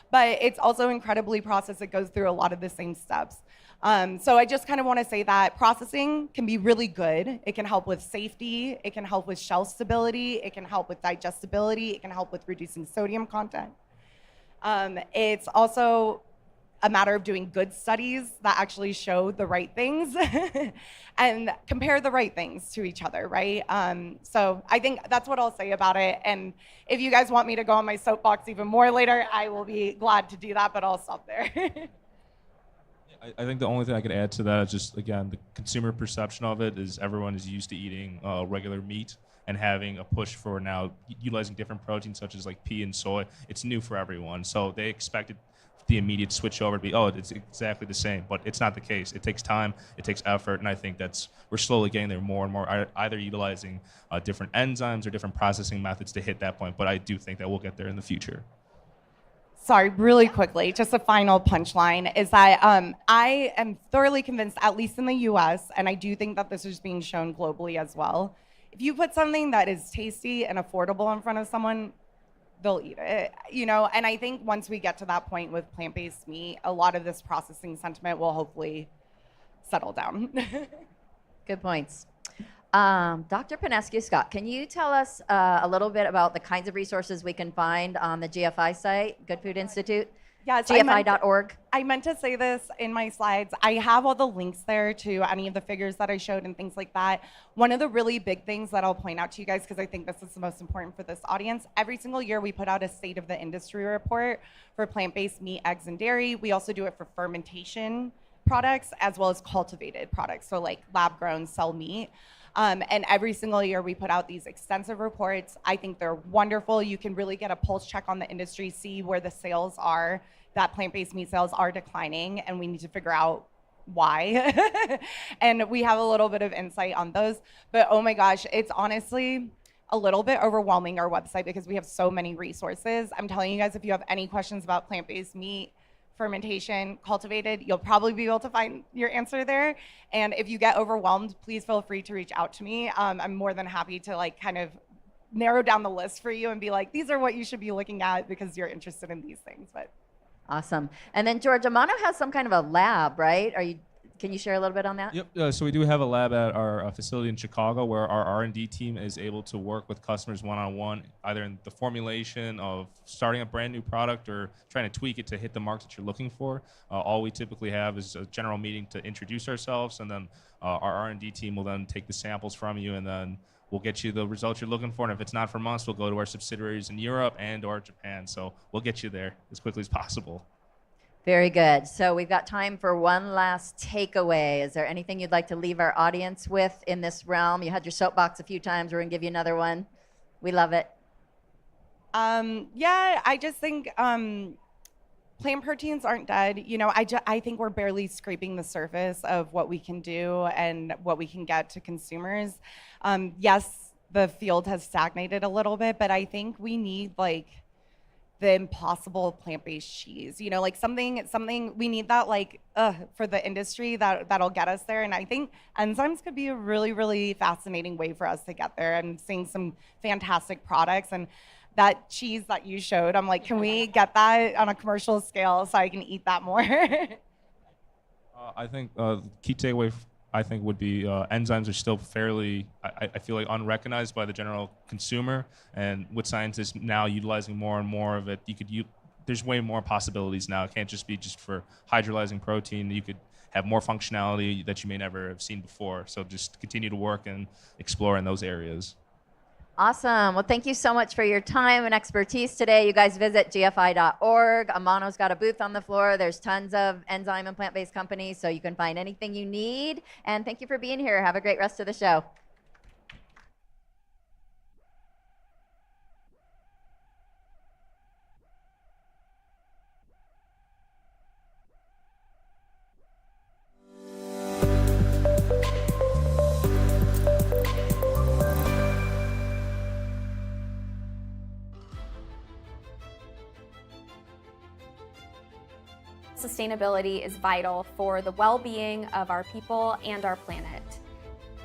but it's also incredibly processed. It goes through a lot of the same steps. So I just kind of want to say that processing can be really good. It can help with safety. It can help with shelf stability. It can help with digestibility. It can help with reducing sodium content. It's also a matter of doing good studies that actually show the right things and compare the right things to each other, right? So I think that's what I'll say about it. And if you guys want me to go on my soapbox even more later, I will be glad to do that, but I'll stop there. I think the only thing I could add to that is just, again, the consumer perception of it is everyone is used to eating regular meat and having a push for now utilizing different proteins such as like pea and soy. It's new for everyone. So they expected the immediate switch over to be, oh, it's exactly the same, but it's not the case. It takes time, it takes effort, and I think we're slowly getting there more and more, either utilizing different enzymes or different processing methods to hit that point, but I do think that we'll get there in the future. Sorry, really quickly, just a final punchline is that I am thoroughly convinced, at least in the US, and I do think that this is being shown globally as well, if you put something that is tasty and affordable in front of someone, they'll eat it, you know? And I think once we get to that point with plant-based meat, a lot of this processing sentiment will hopefully settle down. Good points. Dr. Panescu-Scott, can you tell us a little bit about the kinds of resources we can find on the GFI site, Good Food Institute? Yes, GFI.org. I meant to say this in my slides. I have all the links there to any of the figures that I showed and things like that. One of the really big things that I'll point out to you guys, because I think this is the most important for this audience, every single year we put out a state of the industry report for plant-based meat, eggs, and dairy. We also do it for fermentation products as well as cultivated products, so like lab-grown cell meat. And every single year we put out these extensive reports. I think they're wonderful. You can really get a pulse check on the industry, see where the sales are, that plant-based meat sales are declining, and we need to figure out why. And we have a little bit of insight on those. But oh my gosh, it's honestly a little bit overwhelming, our website, because we have so many resources. I'm telling you guys, if you have any questions about plant-based meat, fermentation, cultivated, you'll probably be able to find your answer there. And if you get overwhelmed, please feel free to reach out to me. I'm more than happy to like kind of narrow down the list for you and be like, these are what you should be looking at because you're interested in these things. But Awesome. And then George, Amano has some kind of a lab, right? Can you share a little bit on that? Yep. So we do have a lab at our facility in Chicago where our R&D team is able to work with customers one-on-one, either in the formulation of starting a brand new product or trying to tweak it to hit the marks that you're looking for. All we typically have is a general meeting to introduce ourselves, and then our R&D team will then take the samples from you, and then we'll get you the results you're looking for. And if it's not from us, we'll go to our subsidiaries in Europe and or Japan. So we'll get you there as quickly as possible. Very good. So we've got time for one last takeaway. Is there anything you'd like to leave our audience with in this realm? You had your soapbox a few times. We're going to give you another one. We love it. Yeah, I just think plant proteins aren't dead. You know, I think we're barely scraping the surface of what we can do and what we can get to consumers. Yes, the field has stagnated a little bit, but I think we need like the impossible plant-based cheese, you know, like something we need that like for the industry that'll get us there. And I think enzymes could be a really, really fascinating way for us to get there. And seeing some fantastic products, and that cheese that you showed, I'm like, can we get that on a commercial scale so I can eat that more? I think key takeaway would be enzymes are still fairly, I feel like, unrecognized by the general consumer. And with scientists now utilizing more and more of it, there's way more possibilities now. It can't just be just for hydrolyzing protein. You could have more functionality that you may never have seen before. So just continue to work and explore in those areas. Awesome. Well, thank you so much for your time and expertise today. You guys visit gfi.org. Amano's got a booth on the floor. There's tons of enzyme and plant-based companies, so you can find anything you need. And thank you for being here. Have a great rest of the show. Sustainability is vital for the well-being of our people and our planet.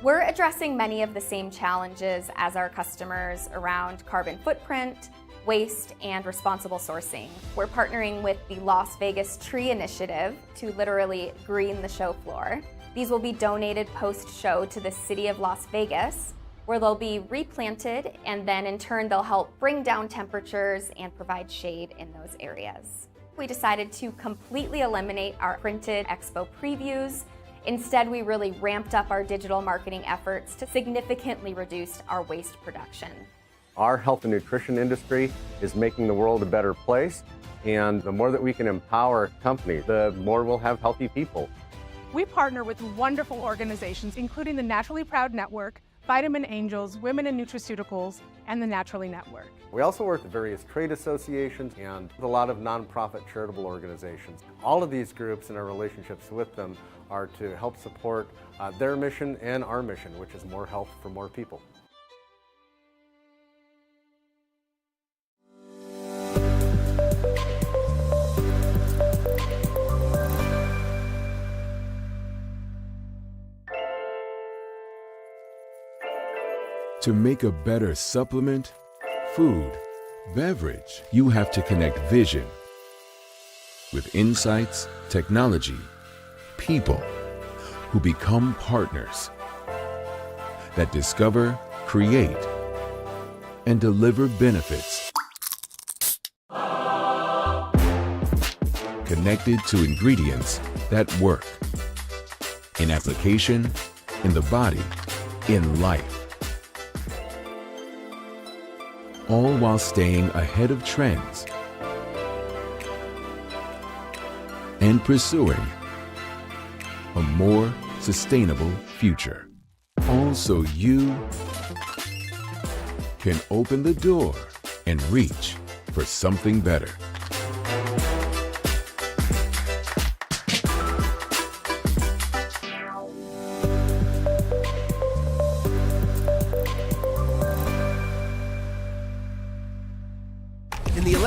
We're addressing many of the same challenges as our customers around carbon footprint, waste, and responsible sourcing. We're partnering with the Las Vegas Tree Initiative to literally green the show floor. These will be donated post-show to the city of Las Vegas, where they'll be replanted, and then in turn they'll help bring down temperatures and provide shade in those areas. We decided to completely eliminate our printed expo previews. Instead, we really ramped up our digital marketing efforts to significantly reduce our waste production. Our health and nutrition industry is making the world a better place, and the more that we can empower companies, the more we'll have healthy people. We partner with wonderful organizations, including the Naturally Proud Network, Vitamin Angels, Women in Nutraceuticals, and the Naturally Network. We also work with various trade associations and a lot of nonprofit charitable organizations. All of these groups and our relationships with them are to help support their mission and our mission, which is more health for more people. To make a better supplement, food, beverage, you have to connect vision with insights, technology, people who become partners that discover, create, and deliver benefits. Connected to ingredients that work in application, in the body, in life. All while staying ahead of trends and pursuing a more sustainable future. All so you can open the door and reach for something better.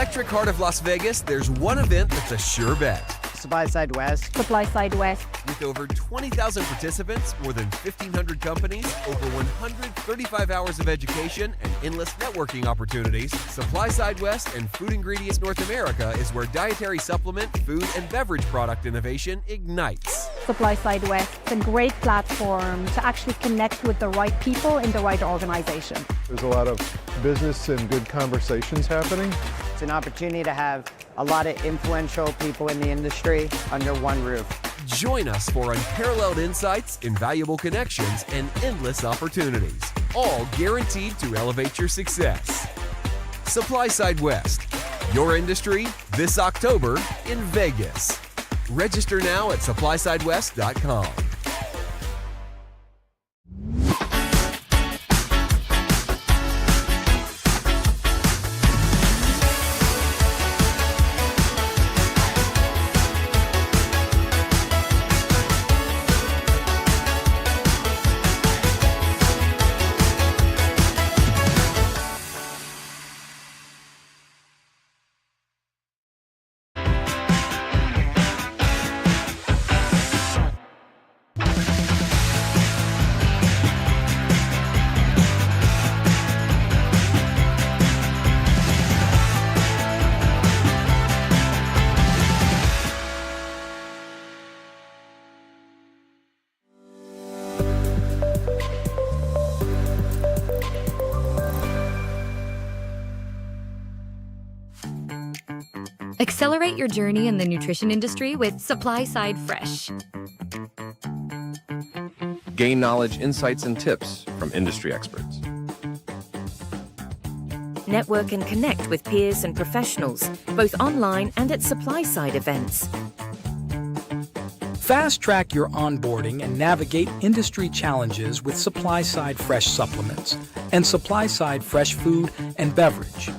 electric heart of Las Vegas, there's one event that's a sure bet. Supply Side West. Supply Side West. With over 20,000 participants, more than 1,500 companies, over 135 hours of education, and endless networking opportunities, Supply Side West and Food Ingredients North America is where dietary supplement, food, and beverage product innovation ignites. Supply Side West. It's a great platform to actually connect with the right people in the right organization. There's a lot of business and good conversations happening. It's an opportunity to have a lot of influential people in the industry under one roof. Join us for unparalleled insights, invaluable connections, and endless opportunities, all guaranteed to elevate your success. Supply Side West, your industry this October in Vegas. Register now at supplysidewest.com. Accelerate your journey in the nutrition industry with Supply Side Fresh. Gain knowledge, insights, and tips from industry experts. Network and connect with peers and professionals, both online and at supply-side events. Fast track your onboarding and navigate industry challenges with Supply Side Fresh supplements and Supply Side Fresh food and beverage.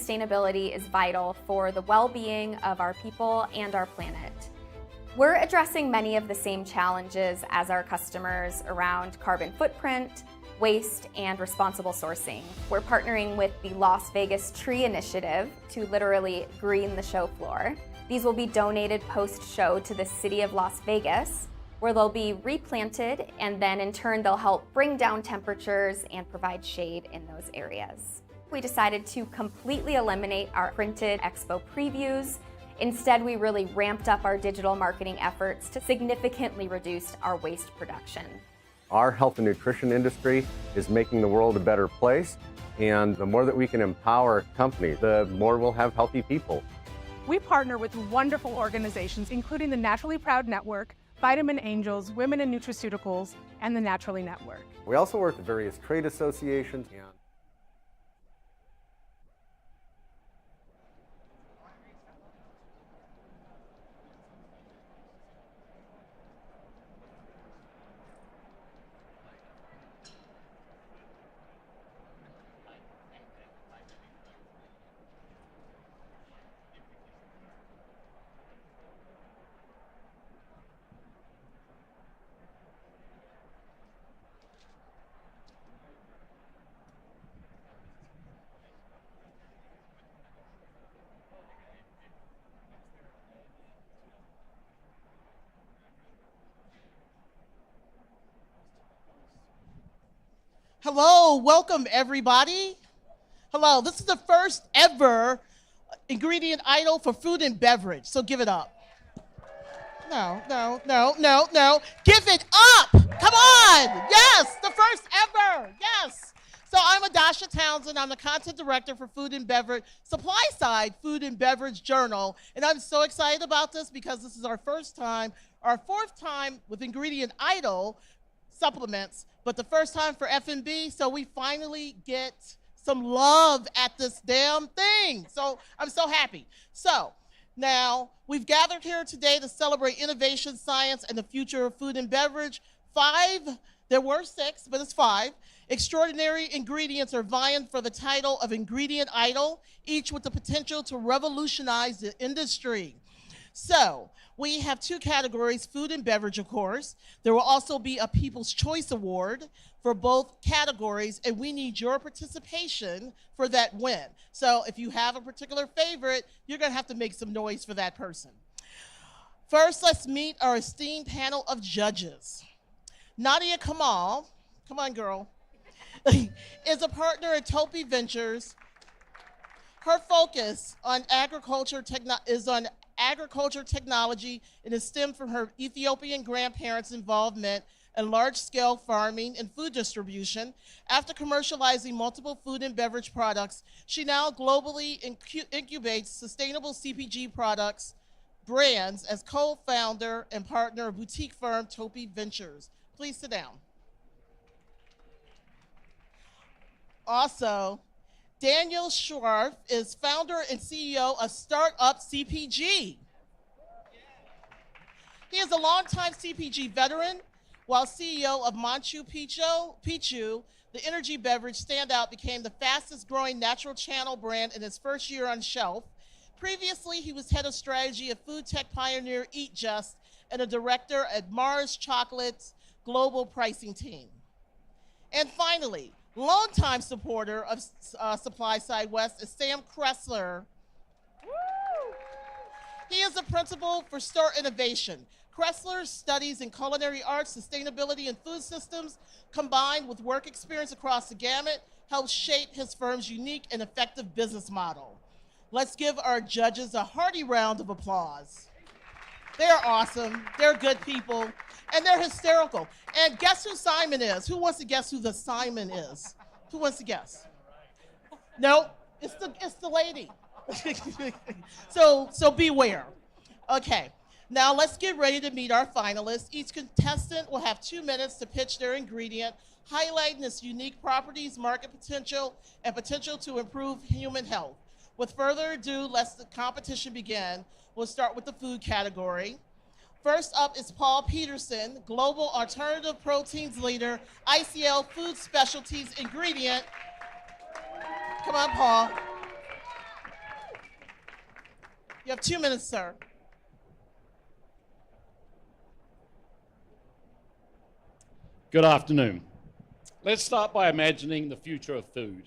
sustainability is vital for the well-being of our people and our planet. We're addressing many of the same challenges as our customers around carbon footprint, waste, and responsible sourcing. We're partnering with the Las Vegas Tree Initiative to literally green the show floor. These will be donated post-show to the city of Las Vegas, where they'll be replanted, and then in turn they'll help bring down temperatures and provide shade in those areas. We decided to completely eliminate our printed expo previews. Instead, we really ramped up our digital marketing efforts to significantly reduce our waste production. Our health and nutrition industry is making the world a better place, and the more that we can empower companies, the more we'll have healthy people. We partner with wonderful organizations, including the Naturally Proud Network, Vitamin Angels, Women in Nutraceuticals, and the Naturally Network. We also work with various trade associations and Hello, welcome everybody. Hello, this is the first ever ingredient idol for food and beverage, so give it up. No. Give it up! Come on! Yes, the first ever, yes. So I'm Adasha Townsend, I'm the content director for Food and Beverage, Supply Side Food and Beverage Journal, and I'm so excited about this because this is our fourth time with Ingredient Idol supplements, but the first time for F&B, so we finally get some love at this damn thing. So I'm so happy. So now we've gathered here today to celebrate innovation, science, and the future of food and beverage. There were 6, but it's 5. Extraordinary ingredients are vying for the title of Ingredient Idol, each with the potential to revolutionize the industry. So we have 2 categories, food and beverage, of course. There will also be a People's Choice Award for both categories, and we need your participation for that win. So if you have a particular favorite, you're gonna have to make some noise for that person. First, let's meet our esteemed panel of judges. Nadia Kamal, come on girl, is a partner at Topi Ventures. Her focus on is on agriculture technology, and is stemmed from her Ethiopian grandparents' involvement in large-scale farming and food distribution. After commercializing multiple food and beverage products, she now globally incubates sustainable CPG products brands as co-founder and partner of boutique firm Topi Ventures. Please sit down. Also, Daniel Schwarf is founder and CEO of Startup CPG. He is a longtime CPG veteran. While CEO of Machu Picchu, the energy beverage standout became the fastest growing natural channel brand in its first year on shelf. Previously, he was head of strategy at food tech pioneer Eat Just and a director at Mars Chocolate's global pricing team. And finally, longtime supporter of Supply Side West is Sam Kressler. He is a principal for Store Innovation. Kressler's studies in culinary arts, sustainability, and food systems, combined with work experience across the gamut, helped shape his firm's unique and effective business model. Let's give our judges a hearty round of applause. They're awesome, they're good people, and they're hysterical. And guess who Simon is? Who wants to guess who the Simon is? Who wants to guess? No, it's the lady. So beware. Okay, now let's get ready to meet our finalists. Each contestant will have 2 minutes to pitch their ingredient, highlighting its unique properties, market potential, and potential to improve human health. With further ado, let the competition begin. We'll start with the food category. First up is Paul Peterson, Global Alternative Proteins Leader, ICL Food Specialties Ingredient. Come on, Paul. You have 2 minutes, sir. Good afternoon. Let's start by imagining the future of food.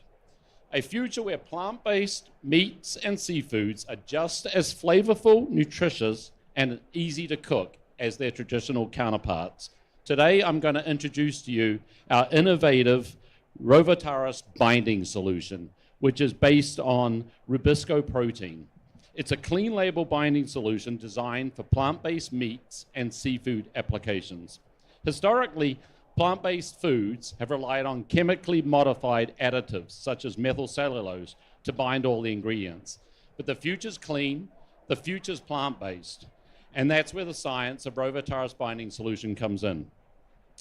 A future where plant-based meats and seafoods are just as flavorful, nutritious, and easy to cook as their traditional counterparts. Today, I'm going to introduce to you our innovative Rovitaris binding solution, which is based on Rubisco protein. It's a clean label binding solution designed for plant-based meats and seafood applications. Historically, plant-based foods have relied on chemically modified additives such as methyl cellulose to bind all the ingredients. But the future's clean, the future's plant-based, and that's where the science of Rovitaris binding solution comes in.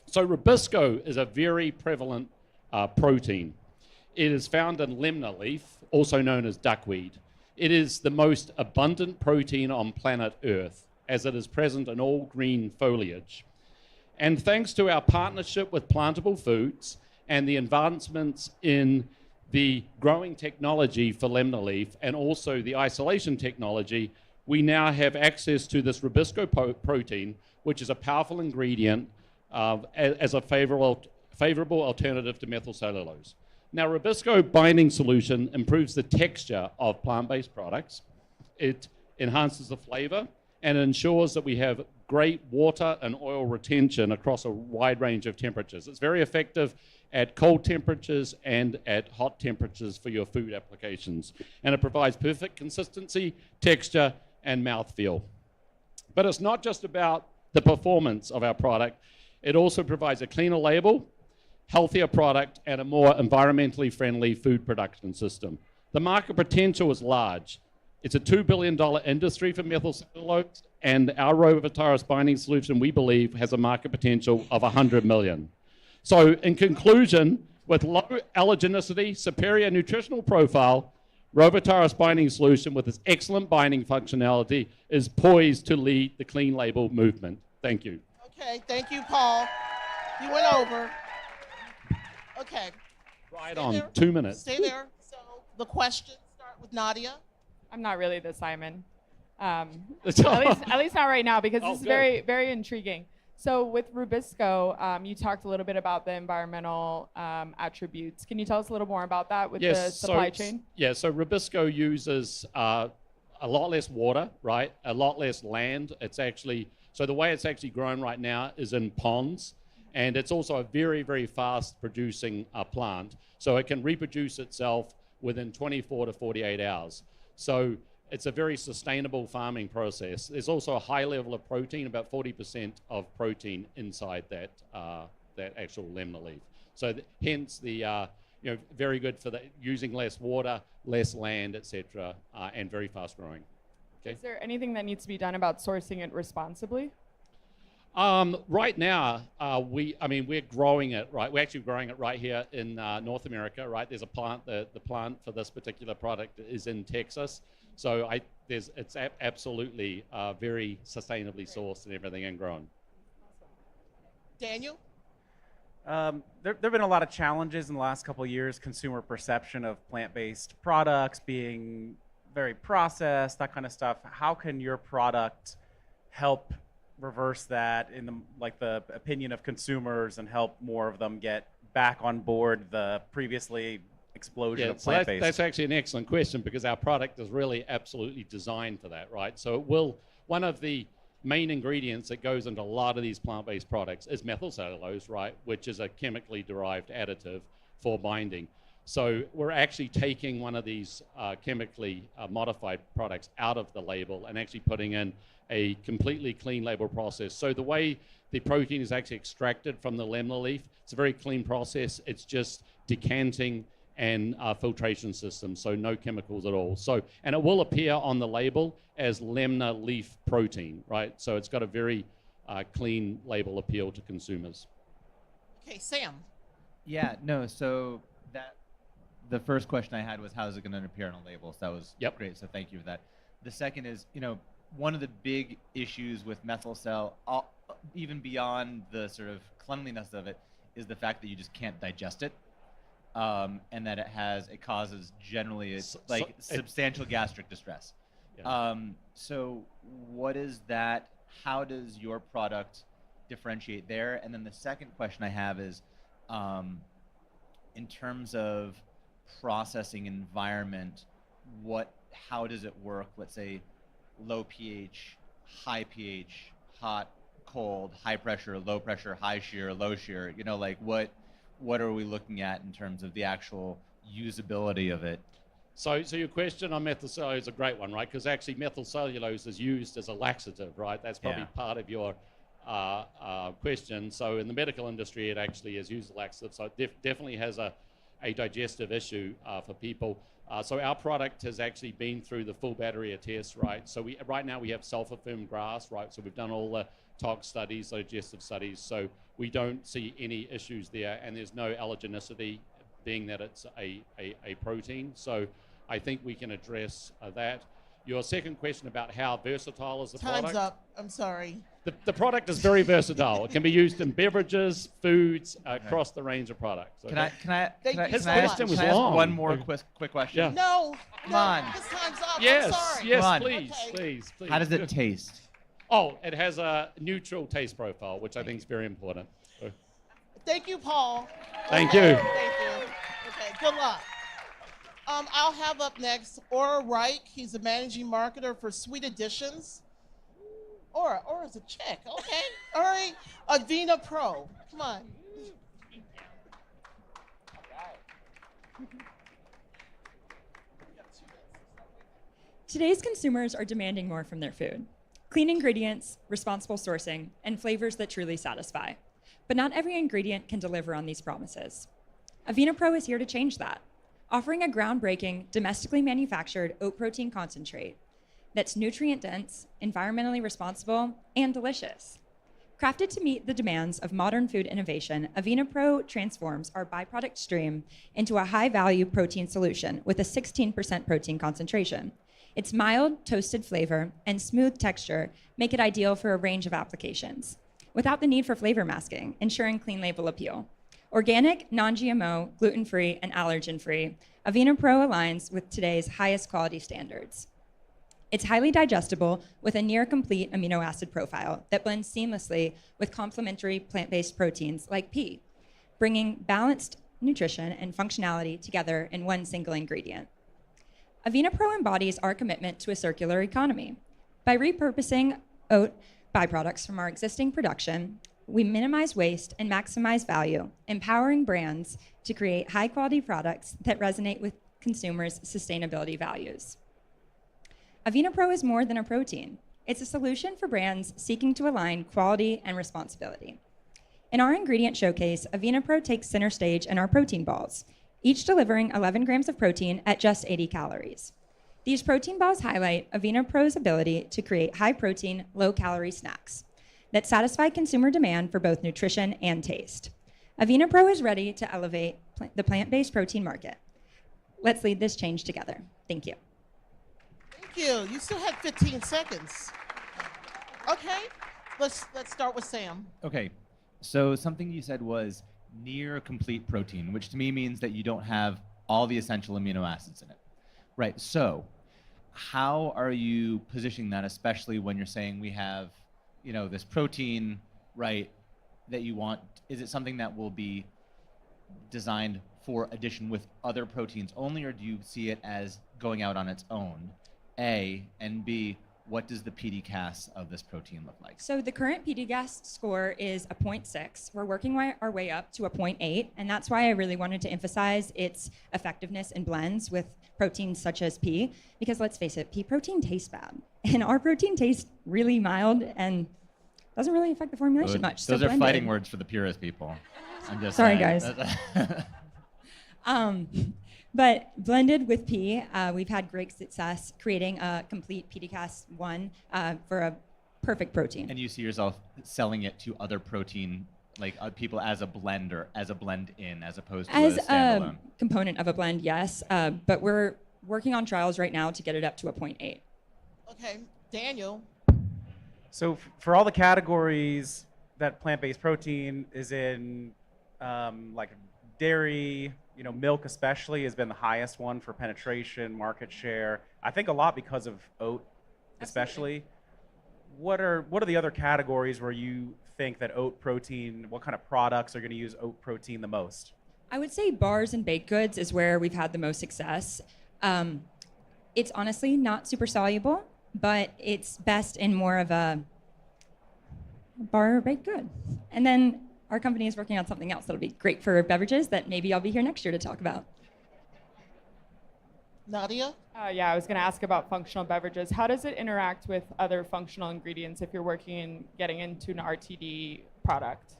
So Rubisco is a very prevalent protein. It is found in lemna leaf, also known as duckweed. It is the most abundant protein on planet Earth, as it is present in all green foliage. And thanks to our partnership with Plantable Foods and the advancements in the growing technology for lemna leaf and also the isolation technology, we now have access to this Rubisco protein, which is a powerful ingredient as a favorable alternative to methyl cellulose. Now, Rubisco binding solution improves the texture of plant-based products. It enhances the flavor and ensures that we have great water and oil retention across a wide range of temperatures. It's very effective at cold temperatures and at hot temperatures for your food applications. And it provides perfect consistency, texture, and mouthfeel. But it's not just about the performance of our product. It also provides a cleaner label, healthier product, and a more environmentally friendly food production system. The market potential is large. It's a $2 billion industry for methyl cellulose, and our Rovitaris binding solution, we believe, has a market potential of $100 million. So in conclusion, with low allergenicity, superior nutritional profile, Rovitaris binding solution with its excellent binding functionality is poised to lead the clean label movement. Thank you. Okay, thank you, Paul. You went over. Okay. Right Stay on, there. 2 minutes. Stay there. So the questions start with Nadia. I'm not really the Simon. At least not right now, because this is very, very intriguing. So with Rubisco, you talked a little bit about the environmental attributes. Can you tell us a little more about that with the supply chain? Yeah, so Rubisco uses a lot less water, right? A lot less land. It's actually, so the way it's actually grown right now is in ponds. And it's also a very, very fast producing plant. So it can reproduce itself within 24 to 48 hours. So it's a very sustainable farming process. There's also a high level of protein, about 40% of protein inside that actual lemna leaf. So hence the very good for using less water, less land, etc., and very fast growing. Okay. Is there anything that needs to be done about sourcing it responsibly? Right now, we're growing it, right? We're actually growing it right here in North America, right? There's a plant, the plant for this particular product is in Texas. So it's absolutely very sustainably sourced and everything and grown. Daniel? There have been a lot of challenges in the last couple of years, consumer perception of plant-based products being very processed, that kind of stuff. How can your product help reverse that in the opinion of consumers and help more of them get back on board the previously explosion of plant-based? That's actually an excellent question, because our product is really absolutely designed for that, right? So one of the main ingredients that goes into a lot of these plant-based products is methyl cellulose, right? Which is a chemically derived additive for binding. So we're actually taking one of these chemically modified products out of the label and actually putting in a completely clean label process. So the way the protein is actually extracted from the lemna leaf, it's a very clean process. It's just decanting and filtration system, so no chemicals at all. So, and it will appear on the label as lemna leaf protein, right? So it's got a very clean label appeal to consumers. Okay, Sam. Yeah, no, so the first question I had was, how is it going to appear on a label? So that was great, so thank you for that. The second is, one of the big issues with methyl cell, even beyond the sort of cleanliness of it, is the fact that you just can't digest it, and that it causes generally substantial gastric distress. Yeah. So what is that? How does your product differentiate there? And then the second question I have is, in terms of processing environment, how does it work? Let's say low pH, high pH, hot, cold, high pressure, low pressure, high shear, low shear. You know, like what are we looking at in terms of the actual usability of it? So your question on methyl cellulose is a great one, right? Because actually methyl cellulose is used as a laxative, right? That's probably part of your question. So in the medical industry, it actually is used as a laxative. So it definitely has a digestive issue for people. So our product has actually been through the full battery of tests, right? So right now we have sulfur-firm grass, right? So we've done all the tox studies, digestive studies. So we don't see any issues there, and there's no allergenicity, being that it's a protein. So I think we can address that. Your second question about how versatile is the product? Time's up. I'm sorry. The product is very versatile. It can be used in beverages, foods, across the range of products. Okay? Can I His ask question was long. one more quick question? Yeah. No. Come on. This time's up. Yes, I'm sorry. yes, Come on. please, Okay. please. How does it taste? Oh, it has a neutral taste profile, which I think is very important. So, Thank you, Paul. thank you. Thank you. Okay, good luck. I'll have up next Ora Reich. He's the managing marketer for Sweet Additions. Ora's a chick. Okay. All right. FiNA Pro. Come on. Today's consumers are demanding more from their food. Clean ingredients, responsible sourcing, and flavors that truly satisfy. But not every ingredient can deliver on these promises. FiNA Pro is here to change that, offering a groundbreaking, domestically manufactured oat protein concentrate that's nutrient-dense, environmentally responsible, and delicious. Crafted to meet the demands of modern food innovation, FiNA Pro transforms our byproduct stream into a high-value protein solution with a 16% protein concentration. Its mild, toasted flavor and smooth texture make it ideal for a range of applications, without the need for flavor masking, ensuring clean label appeal. Organic, non-GMO, gluten-free, and allergen-free, FiNA Pro aligns with today's highest quality standards. It's highly digestible with a near-complete amino acid profile that blends seamlessly with complementary plant-based proteins like pea, bringing balanced nutrition and functionality together in one single ingredient. FiNA Pro embodies our commitment to a circular economy. By repurposing oat byproducts from our existing production, we minimize waste and maximize value, empowering brands to create high-quality products that resonate with consumers' sustainability values. FiNA Pro is more than a protein. It's a solution for brands seeking to align quality and responsibility. In our ingredient showcase, FiNA Pro takes center stage in our protein balls, each delivering 11 grams of protein at just 80 calories. These protein balls highlight FiNA Pro's ability to create high-protein, low-calorie snacks that satisfy consumer demand for both nutrition and taste. FiNA Pro is ready to elevate the plant-based protein market. Let's lead this change together. Thank you. Thank you. You still have 15 seconds. Okay. Let's start with Sam. Okay, so something you said was near complete protein, which to me means that you don't have all the essential amino acids in it. Right, so how are you positioning that, especially when you're saying we have, you know, this protein, right, that you want? Is it something that will be designed for addition with other proteins only, or do you see it as going out on its own? A, and B, what does the PDCAS of this protein look like? So the current PDCAS score is a 0.6. We're working our way up to a 0.8, and that's why I really wanted to emphasize its effectiveness in blends with proteins such as pea, because let's face it, pea protein tastes bad. And our protein tastes really mild and doesn't really affect the formulation much. Those so are blended. fighting words for the purist people. I'm just Sorry, saying. guys. But blended with pea, we've had great success creating a complete PDCAS 1 for a perfect protein. And you see yourself selling it to other protein, like people as a blender, as a blend-in, as opposed to As a standalone? a component of a blend, yes. But we're working on trials right now to get it up to a 0.8. Okay. Daniel. So for all the categories that plant-based protein is in, like dairy, You know, milk especially has been the highest one for penetration, market share. I think a lot because of oat, especially. What are the other categories where you think that oat protein, what kind of products are going to use oat protein the most? I would say bars and baked goods is where we've had the most success. It's honestly not super soluble, but it's best in more of a bar or baked good. And then our company is working on something else that'll be great for beverages that maybe I'll be here next year to talk about. Nadia? Yeah, I was going to ask about functional beverages. How does it interact with other functional ingredients if you're working in getting into an RTD product?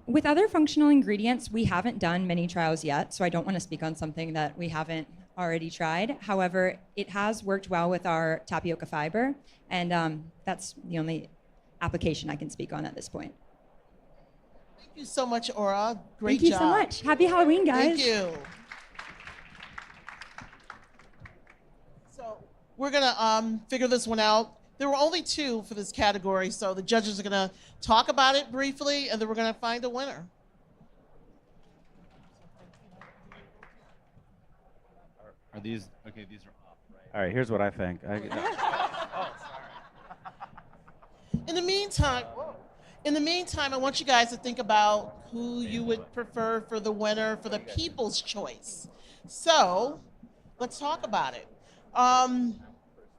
With other functional ingredients, we haven't done many trials yet, so I don't want to speak on something that we haven't already tried. However, it has worked well with our tapioca fiber, and that's the only application I can speak on at this point. Thank you so much, Aura. Great Thank job. you so much. Happy Halloween, guys. Thank you. So we're going to figure this one out. There were only 2 for this category, so the judges are going to talk about it briefly, and then we're going to find a winner. Are these, okay, these are off, right? All right, here's what I think. In the meantime, I want you guys to think about who you would prefer for the winner for the People's Choice. So let's talk about it.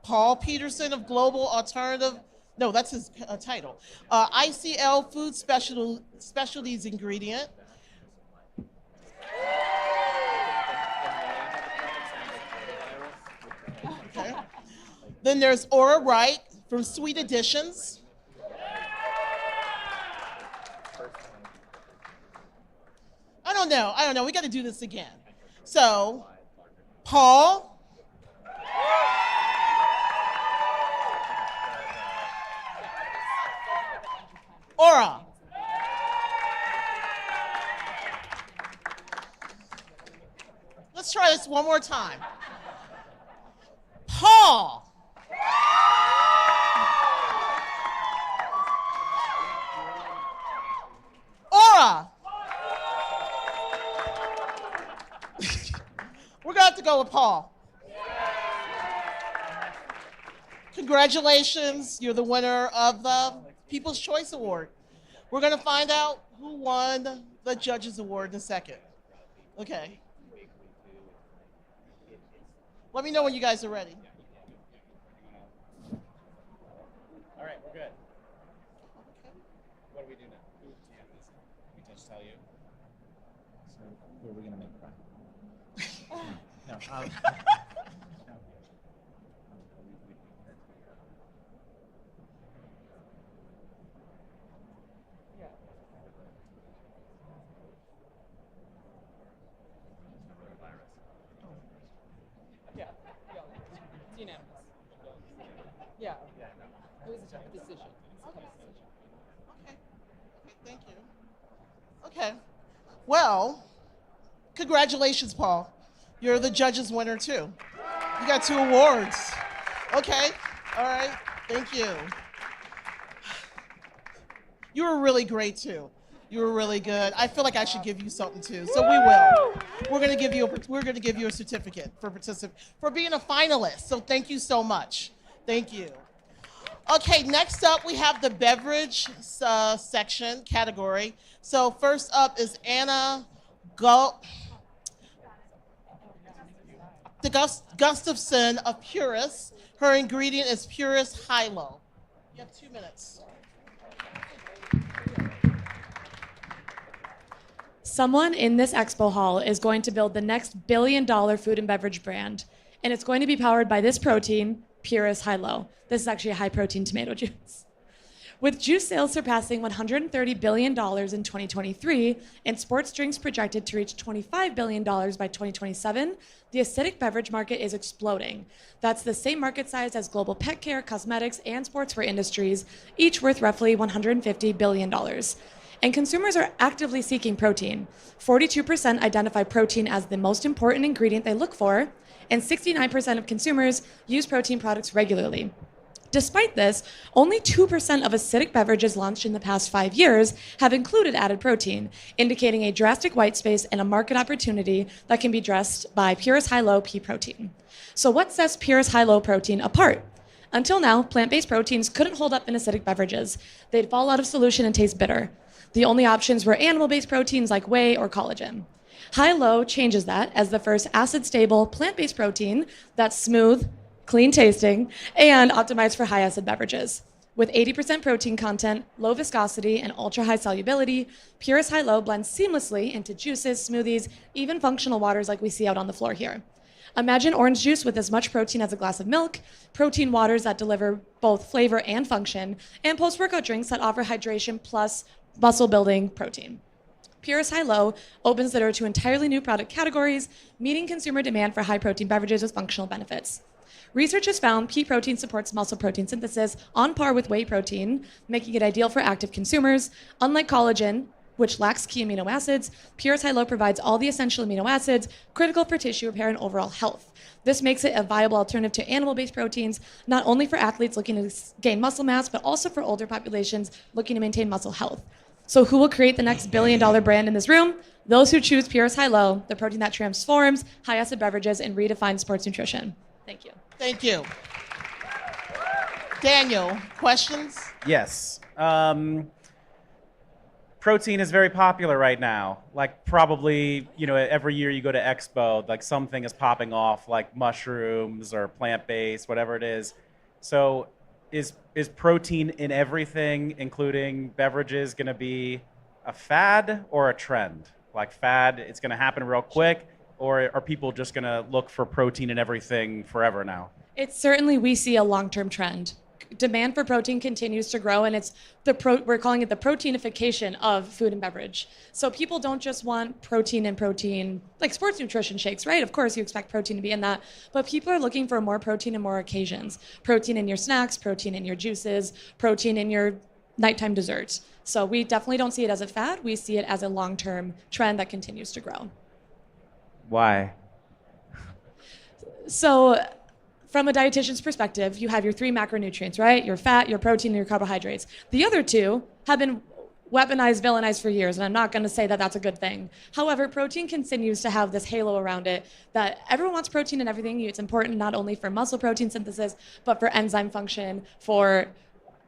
Paul Peterson of Global Alternative, no, that's his title. ICL Food Specialties Ingredient. Okay. Then there's Aura Wright from Sweet Additions. I don't know. We got to do this again. So, Paul. Aura. Let's try this one more time. Paul. Aura. We're going to have to go with Paul. Congratulations, you're the winner of the People's Choice Award. We're going to find out who won the Judges Award in a second. Okay. Let me know when you guys are ready. All right, we're good. What do we do now? We just tell you. So, who are we going to make cry? No. Yeah, it's unanimous. Yeah, it was a tough decision. Okay, thank you. Okay, well, congratulations, Paul. You're the judges winner too. You got 2 awards. Okay, all right, thank you. You were really great too. You were really good. I feel like I should give you something too, so we will. We're gonna give you a certificate for being a finalist. So thank you so much. Thank you. Okay, next up we have the beverage section category. So first up is Anna Gustafson of Purist. Her ingredient is Purist High-Low. You have 2 minutes. Someone in this expo hall is going to build the next billion-dollar food and beverage brand, and it's going to be powered by this protein, Purist High-Low. This is actually a high-protein tomato juice. With juice sales surpassing $130 billion in 2023 and sports drinks projected to reach $25 billion by 2027, the acidic beverage market is exploding. That's the same market size as global pet care, cosmetics, and sportswear industries, each worth roughly $150 billion. And consumers are actively seeking protein. 42% identify protein as the most important ingredient they look for, and 69% of consumers use protein products regularly. Despite this, only 2% of acidic beverages launched in the past 5 years have included added protein, indicating a drastic white space and a market opportunity that can be addressed by Pure's high-low pea protein. So what sets Pure's high-low protein apart? Until now, plant-based proteins couldn't hold up in acidic beverages. They'd fall out of solution and taste bitter. The only options were animal-based proteins like whey or collagen. High-low changes that as the first acid-stable plant-based protein that's smooth, clean tasting, and optimized for high acid beverages. With 80% protein content, low viscosity, and ultra-high solubility, Pure's high-low blends seamlessly into juices, smoothies, even functional waters like we see out on the floor here. Imagine orange juice with as much protein as a glass of milk, protein waters that deliver both flavor and function, and post-workout drinks that offer hydration plus muscle-building protein. Pure's high-low opens the door to entirely new product categories, meeting consumer demand for high-protein beverages with functional benefits. Research has found pea protein supports muscle protein synthesis on par with whey protein, making it ideal for active consumers. Unlike collagen, which lacks key amino acids, Pure's high-low provides all the essential amino acids critical for tissue repair and overall health. This makes it a viable alternative to animal-based proteins, not only for athletes looking to gain muscle mass, but also for older populations looking to maintain muscle health. So who will create the next billion-dollar brand in this room? Those who choose Pure's high-low, the protein that transforms high-acid beverages and redefines sports nutrition. Thank you. Thank you. Daniel, questions? Yes. Protein is very popular right now. Like probably, every year you go to Expo, like something is popping off, like mushrooms or plant-based, whatever it is. So is protein in everything, including beverages, going to be a fad or a trend? Like fad, it's going to happen real quick, or are people just going to look for protein in everything forever now? It's certainly, we see a long-term trend. Demand for protein continues to grow, and it's we're calling it the proteinification of food and beverage. So people don't just want protein in protein, like sports nutrition shakes, right? Of course, you expect protein to be in that, but people are looking for more protein in more occasions. Protein in your snacks, protein in your juices, protein in your nighttime desserts. So we definitely don't see it as a fad. We see it as a long-term trend that continues to grow. Why? So from a dietitian's perspective, you have your 3 macronutrients, right? Your fat, your protein, and your carbohydrates. The other 2 have been weaponized, villainized for years, and I'm not going to say that that's a good thing. However, protein continues to have this halo around it that everyone wants protein in everything. It's important not only for muscle protein synthesis, but for enzyme function, for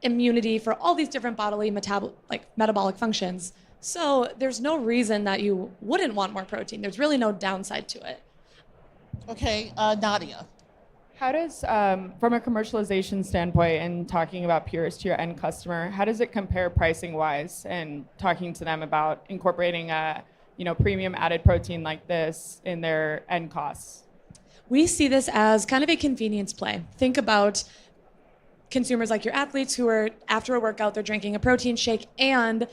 immunity, for all these different bodily metabolic functions. So there's no reason that you wouldn't want more protein. There's really no downside to it. Okay, Nadia. How does, from a commercialization standpoint and talking about Pure's to your end customer, how does it compare pricing-wise and talking to them about incorporating a premium added protein like this in their end costs? We see this as kind of a convenience play. Think about consumers like your athletes who are, after a workout, they're drinking a protein shake and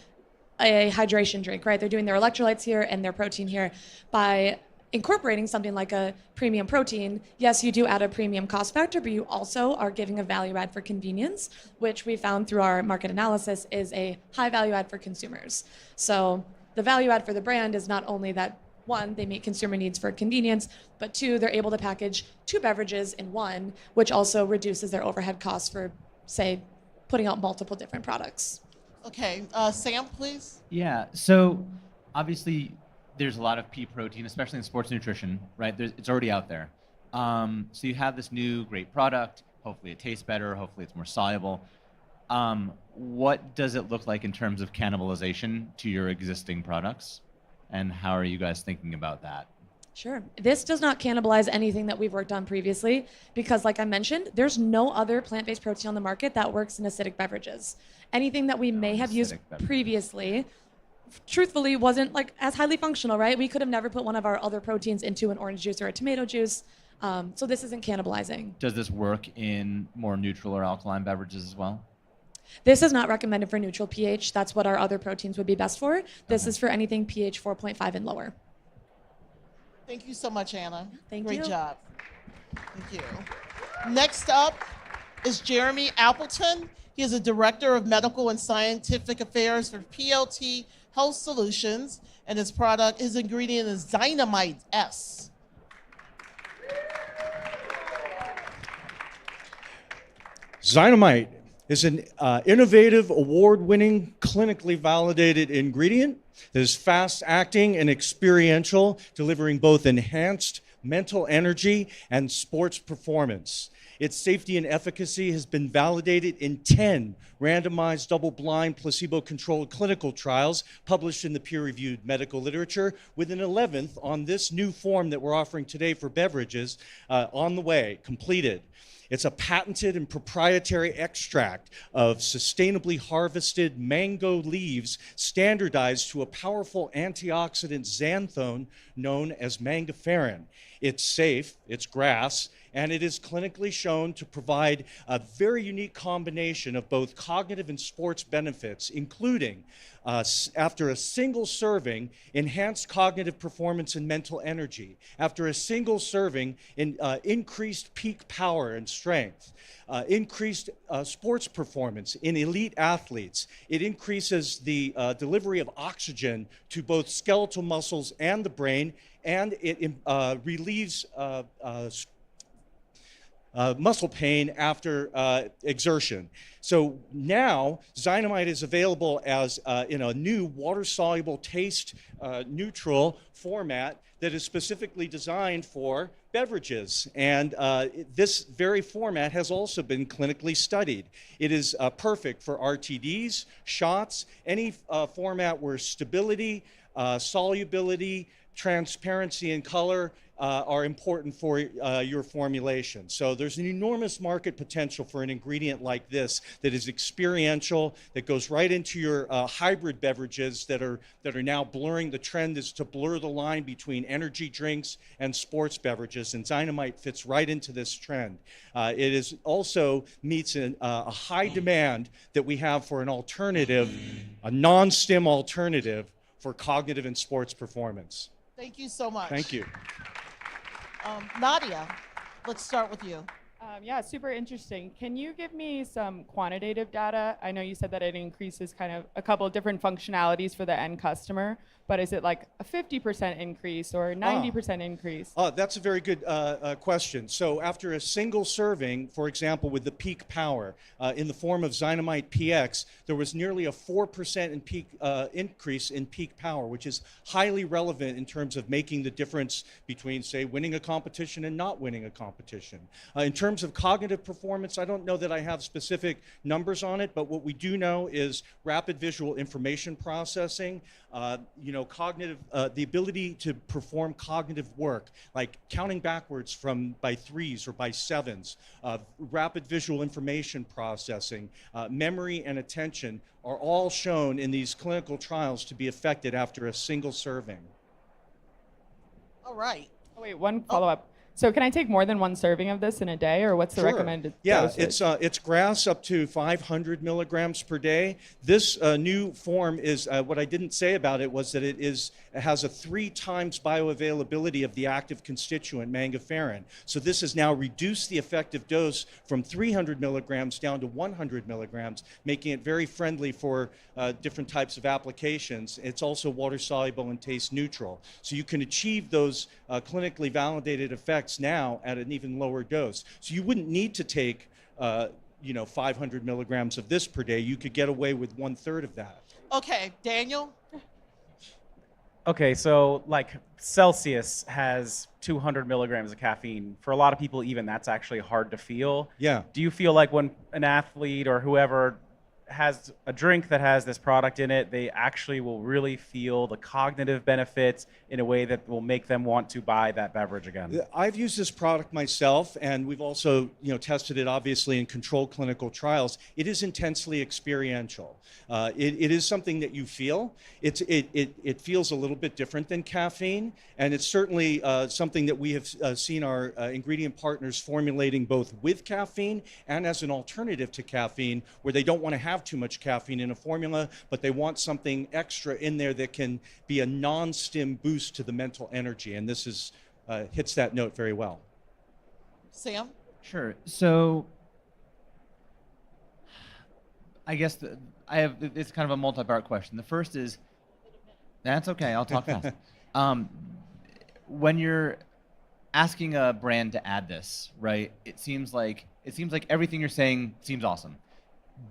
a hydration drink, right? They're doing their electrolytes here and their protein here. By incorporating something like a premium protein, yes, you do add a premium cost factor, but you also are giving a value add for convenience, which we found through our market analysis is a high value add for consumers. So the value add for the brand is not only that, 1, they meet consumer needs for convenience, but 2, they're able to package 2 beverages in one, which also reduces their overhead costs for, say, putting out multiple different products. Okay, Sam, please. Yeah, so obviously there's a lot of pea protein, especially in sports nutrition, right? It's already out there. So you have this new great product. Hopefully it tastes better. Hopefully it's more soluble. What does it look like in terms of cannibalization to your existing products? And how are you guys thinking about that? Sure. This does not cannibalize anything that we've worked on previously because, like I mentioned, there's no other plant-based protein on the market that works in acidic beverages. Anything that we may have used previously, truthfully, wasn't like as highly functional, right? We could have never put one of our other proteins into an orange juice or a tomato juice. So this isn't cannibalizing. Does this work in more neutral or alkaline beverages as well? This is not recommended for neutral pH. That's what our other proteins would be best for. This is for anything pH 4.5 and lower. Thank you so much, Anna. Thank you. Great you. job. Thank you. Next up is Jeremy Appleton. He is a Director of Medical and Scientific Affairs for PLT Health Solutions, and his ingredient is Dynamite S. Dynamite is an innovative, award-winning, clinically validated ingredient that is fast-acting and experiential, delivering both enhanced mental energy and sports performance. Its safety and efficacy has been validated in 10 randomized, double-blind, placebo-controlled clinical trials published in the peer-reviewed medical literature, with an 11th on this new form that we're offering today for beverages on the way, completed. It's a patented and proprietary extract of sustainably harvested mango leaves standardized to a powerful antioxidant xanthone known as mangaferrin. It's safe, it's grass, and it is clinically shown to provide a very unique combination of both cognitive and sports benefits, including, after a single serving, enhanced cognitive performance and mental energy. After a single serving, increased peak power and strength. Increased sports performance in elite athletes. It increases the delivery of oxygen to both skeletal muscles and the brain, and it relieves muscle pain after exertion. So now Dynamite is available as in a new water-soluble, taste-neutral format that is specifically designed for beverages. And this very format has also been clinically studied. It is perfect for RTDs, shots, any format where stability, solubility, transparency, and color are important for your formulation. So there's an enormous market potential for an ingredient like this that is experiential, that goes right into your hybrid beverages that are now blurring. The trend is to blur the line between energy drinks and sports beverages, and Dynamite fits right into this trend. It is also meets a high demand that we have for an alternative, a non-stim alternative for cognitive and sports performance. Thank you so much. Thank you. Nadia, let's start with you. Yeah, super interesting. Can you give me some quantitative data? I know you said that it increases kind of a couple of different functionalities for the end customer, but is it like a 50% increase or 90% increase? That's a very good question. So after a single serving, for example, with the peak power in the form of Dynamite PX, there was nearly a 4% increase in peak power, which is highly relevant in terms of making the difference between, say, winning a competition and not winning a competition. In terms of cognitive performance, I don't know that I have specific numbers on it, but what we do know is rapid visual information processing, cognitive, the ability to perform cognitive work, like counting backwards by threes or by sevens, rapid visual information processing, memory and attention are all shown in these clinical trials to be affected after a single serving. All right. Oh, wait, one follow-up. So can I take more than one serving of this in a day, or what's the recommended dosage? Yeah, it's grass up to 500 milligrams per day. This new form is, what I didn't say about it was that it has a 3 times bioavailability of the active constituent, mangaferrin. So this has now reduced the effective dose from 300 milligrams down to 100 milligrams, making it very friendly for different types of applications. It's also water-soluble and taste-neutral. So you can achieve those clinically validated effects now at an even lower dose. So you wouldn't need to take 500 milligrams of this per day. You could get away with 1/3 of that. Okay, Daniel? Okay, so like Celsius has 200 milligrams of caffeine. For a lot of people, even that's actually hard to feel. Yeah. Do you feel like when an athlete or whoever has a drink that has this product in it, they actually will really feel the cognitive benefits in a way that will make them want to buy that beverage again? I've used this product myself, and we've also tested it obviously in controlled clinical trials. It is intensely experiential. It is something that you feel. It feels a little bit different than caffeine, and it's certainly something that we have seen our ingredient partners formulating both with caffeine and as an alternative to caffeine, where they don't want to have too much caffeine in a formula, but they want something extra in there that can be a non-stim boost to the mental energy, and this is hits that note very well. Sam? Sure. So I guess it's kind of a multi-part question. The first is, that's okay, I'll talk fast. When you're asking a brand to add this, right? It seems like everything you're saying seems awesome,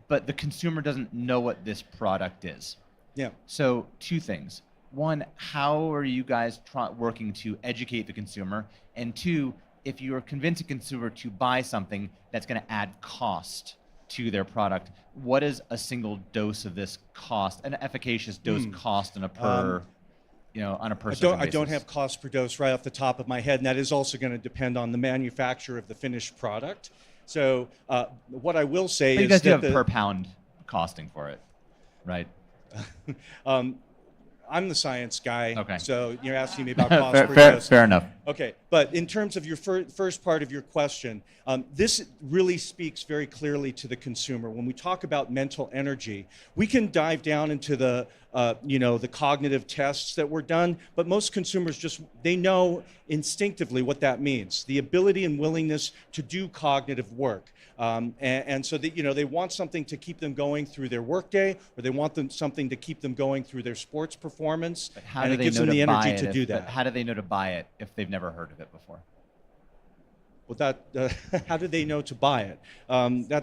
but the consumer doesn't know what this product is. Yeah. So 2 things. 1, how are you guys working to educate the consumer? And 2, if you are convincing a consumer to buy something that's going to add cost to their product, what is a single dose of this cost, an efficacious dose cost on a per, on a per serving basis? I don't have cost per dose right off the top of my head, and that is also going to depend on the manufacturer of the finished product. So what I will say but is you guys that do have per pound costing for it, right? I'm the science guy, okay. So you're asking me about cost per dose. Fair enough. Okay, but in terms of your first part of your question, this really speaks very clearly to the consumer. When we talk about mental energy, we can dive down into the the cognitive tests that were done, but most consumers they know instinctively what that means, the ability and willingness to do cognitive work. And so that, they want something to keep them going through their workday, or they want something to keep them going through their sports performance. But how and do it they gives know them the to buy energy it to do that. But how do they know to buy it if they've never heard of it before? Well, how do they know to buy it?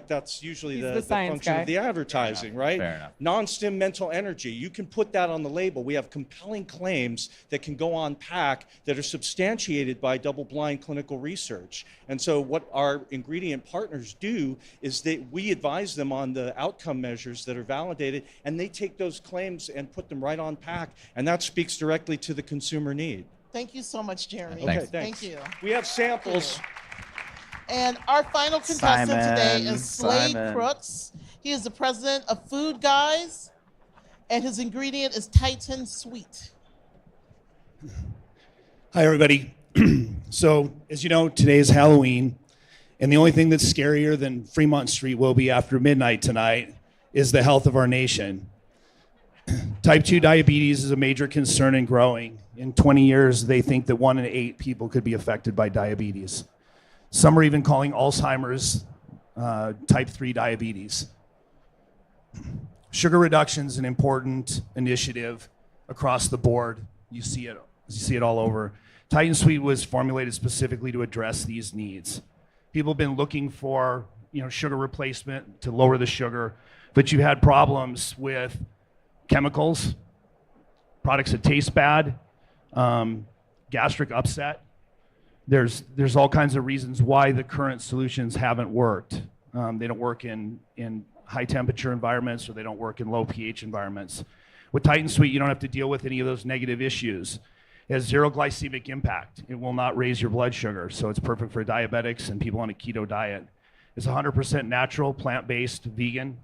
That's usually the function of the advertising, right? Fair enough. Non-stim mental energy. You can put that on the label. We have compelling claims that can go on pack that are substantiated by double-blind clinical research. And so what our ingredient partners do is that we advise them on the outcome measures that are validated, and they take those claims and put them right on pack, and that speaks directly to the consumer need. Thank you so much, Jeremy. Okay, Thanks. thanks. Thank you. We have samples. And our final contestant today Simon, is Slade Simon. Crooks. He is the president of Food Guys, and his ingredient is Titan Sweet. Hi, everybody. So, as you know, today is Halloween, and the only thing that's scarier than Fremont Street will be after midnight tonight is the health of our nation. Type 2 diabetes is a major concern and growing. In 20 years, they think that 1 in 8 people could be affected by diabetes. Some are even calling Alzheimer's type 3 diabetes. Sugar reduction is an important initiative across the board. You see it all over. Titan Sweet was formulated specifically to address these needs. People have been looking for sugar replacement to lower the sugar, but you had problems with chemicals, products that taste bad, gastric upset. There's all kinds of reasons why the current solutions haven't worked. They don't work in high temperature environments, or they don't work in low pH environments. With Titan Sweet, you don't have to deal with any of those negative issues. It has 0 glycemic impact. It will not raise your blood sugar, so it's perfect for diabetics and people on a keto diet. It's 100% natural, plant-based, vegan,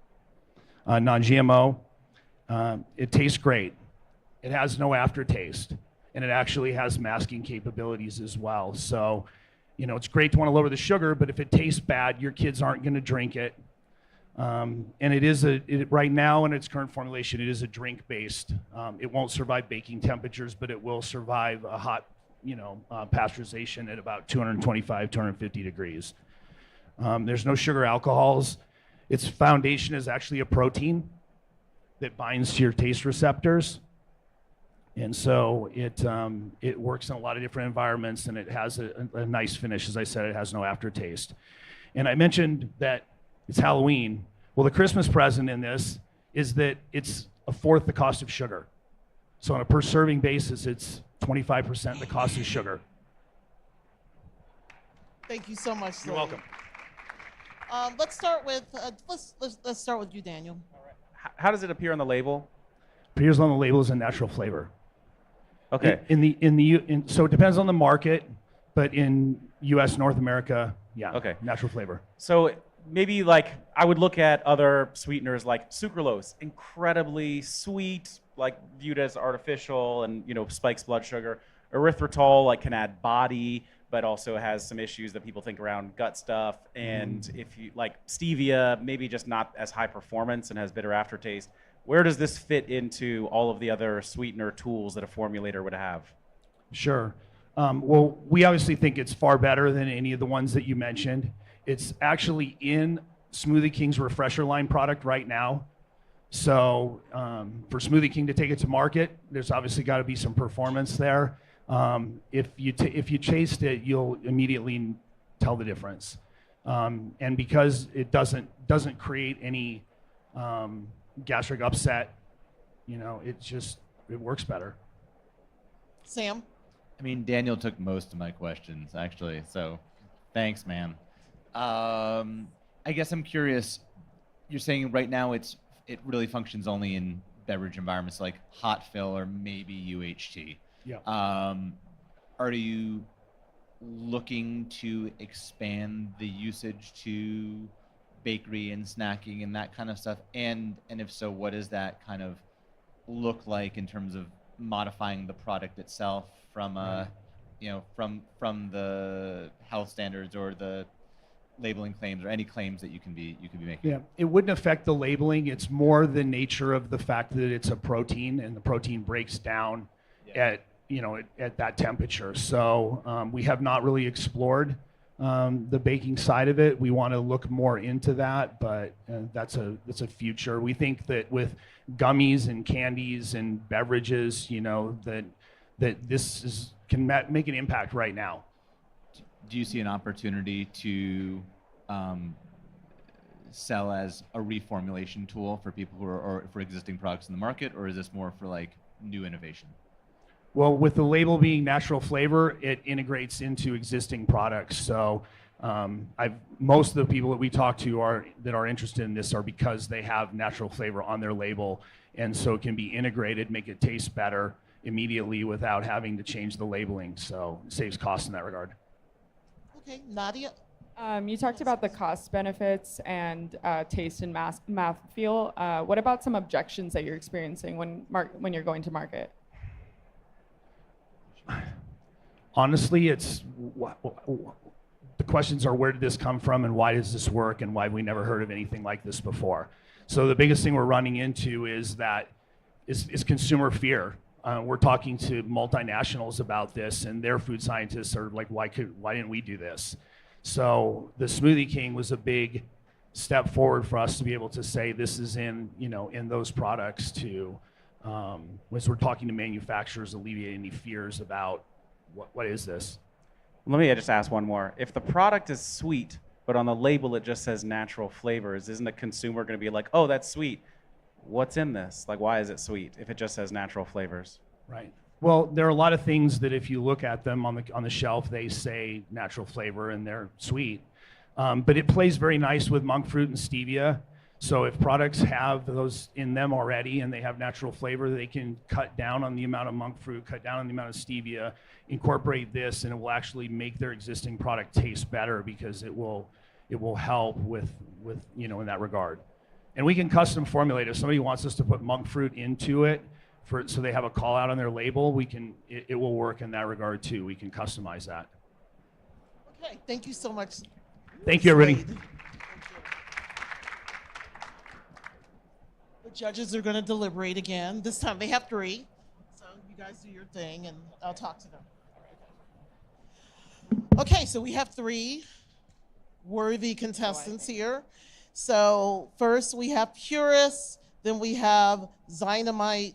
non-GMO. It tastes great. It has no aftertaste. And it actually has masking capabilities as well. So, it's great to want to lower the sugar, but if it tastes bad, your kids aren't going to drink it. And it is right now in its current formulation, it is a drink-based. It won't survive baking temperatures, but it will survive a hot, pasteurization at about 225, 250 degrees. There's no sugar alcohols. Its foundation is actually a protein that binds to your taste receptors. And so it works in a lot of different environments, and it has a nice finish. As I said, it has no aftertaste. And I mentioned that it's Halloween. Well, the Christmas present in this is that it's 1/4 the cost of sugar. So on a per serving basis, it's 25% the cost of sugar. Thank you so much, Slade. You're welcome. Let's start with let's start with you, Daniel. How does it appear on the label? Appears on the label as a natural flavor. Okay. So it depends on the market, but in U.S. North America, yeah. Okay. Natural flavor. So maybe I would look at other sweeteners like sucralose, incredibly sweet, viewed as artificial, and spikes blood sugar. Erythritol can add body, but also has some issues that people think around gut stuff. And if you stevia, maybe just not as high performance and has bitter aftertaste. Where does this fit into all of the other sweetener tools that a formulator would have? Sure. Well, we obviously think it's far better than any of the ones that you mentioned. It's actually in Smoothie King's Refresher line product right now. So for Smoothie King to take it to market, there's obviously got to be some performance there. If you taste it, you'll immediately tell the difference. And because it doesn't create any gastric upset, you know, it works better. Sam? I mean, Daniel took most of my questions, actually, so thanks, man. I guess I'm curious, you're saying right now it really functions only in beverage environments like hot fill or maybe UHT. Yeah. Are you looking to expand the usage to bakery and snacking and that kind of stuff? And if so, what does that kind of look like in terms of modifying the product itself from from the health standards or the labeling claims or any claims that you can be making? Yeah, it wouldn't affect the labeling. It's more the nature of the fact that it's a protein and the protein breaks down at that temperature. So we have not really explored the baking side of it. We want to look more into that, but that's a future. We think that with gummies and candies and beverages, you know, that this can make an impact right now. Do you see an opportunity to sell as a reformulation tool for people who are, or for existing products in the market, or is this more for like new innovation? Well, with the label being natural flavor, it integrates into existing products. So most of the people that we talk to that are interested in this are because they have natural flavor on their label, and so it can be integrated, make it taste better immediately without having to change the labeling. So it saves costs in that regard. Okay, Nadia? You talked about the cost benefits and taste and mouthfeel. What about some objections that you're experiencing when you're going to market? Honestly, it's the questions are, where did this come from and why does this work and why have we never heard of anything like this before? So the biggest thing we're running into is consumer fear. We're talking to multinationals about this, and their food scientists are like, why didn't we do this? So the Smoothie King was a big step forward for us to be able to say this is in those products to, as we're talking to manufacturers, alleviate any fears about what is this? Let me just ask one more. If the product is sweet, but on the label it just says natural flavors, isn't the consumer going to be like, oh, that's sweet? What's in this? Like, why is it sweet if it just says natural flavors? Right. Well, there are a lot of things that if you look at them on the shelf, they say natural flavor and they're sweet. But it plays very nice with monk fruit and stevia. So if products have those in them already and they have natural flavor, they can cut down on the amount of monk fruit, cut down on the amount of stevia, incorporate this, and it will actually make their existing product taste better because it will help with in that regard. And we can custom formulate. If somebody wants us to put monk fruit into it so they have a call out on their label, it will work in that regard too. We can customize that. Okay, thank you so much. Thank you, everybody. The judges are going to deliberate again. This time they have 3. So you guys do your thing and I'll talk to them. Okay, so we have 3 worthy contestants here. So first we have Purist, then we have Dynamite.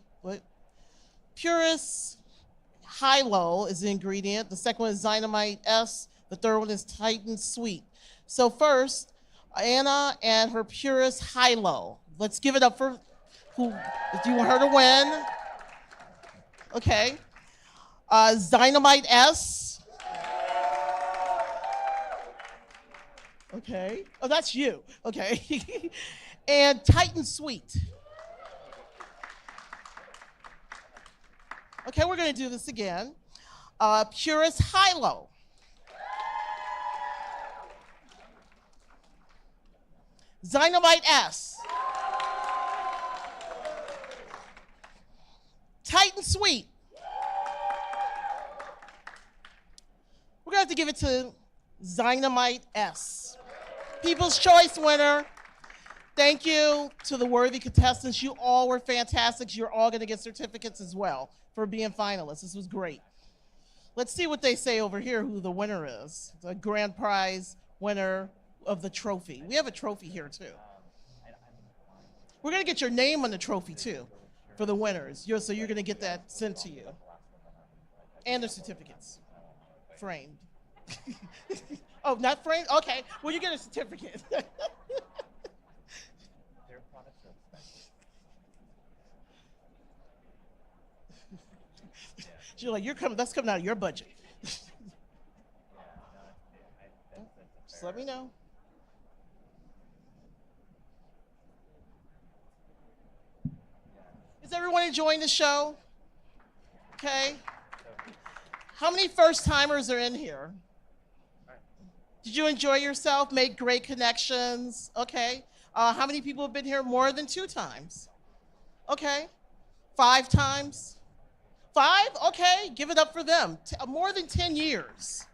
Purist High-Low is the ingredient. The second one is Dynamite S. The third one is Titan Sweet. So first, Anna and her Purist High-Low. Let's give it up for who, if you want her to win. Okay. Dynamite S. Okay. Oh, that's you. Okay. And Titan Sweet. Okay, we're going to do this again. Purist High-Low. Dynamite S. Titan Sweet. We're going to have to give it to Dynamite S. People's Choice winner. Thank you to the worthy contestants. You all were fantastic. You're all going to get certificates as well for being finalists. This was great. Let's see what they say over here, who the winner is. The grand prize winner of the trophy. We have a trophy here too. We're going to get your name on the trophy too for the winners. So you're going to get that sent to you. And the certificates. Framed. Oh, not framed? Okay. Well, you get a certificate. She's like, that's coming out of your budget. Just let me know. Is everyone enjoying the show? Okay. How many first-timers are in here? Did you enjoy yourself, make great connections? Okay. How many people have been here more than 2 times? Okay. 5 times? 5? Okay, give it up for them. More than 10 years.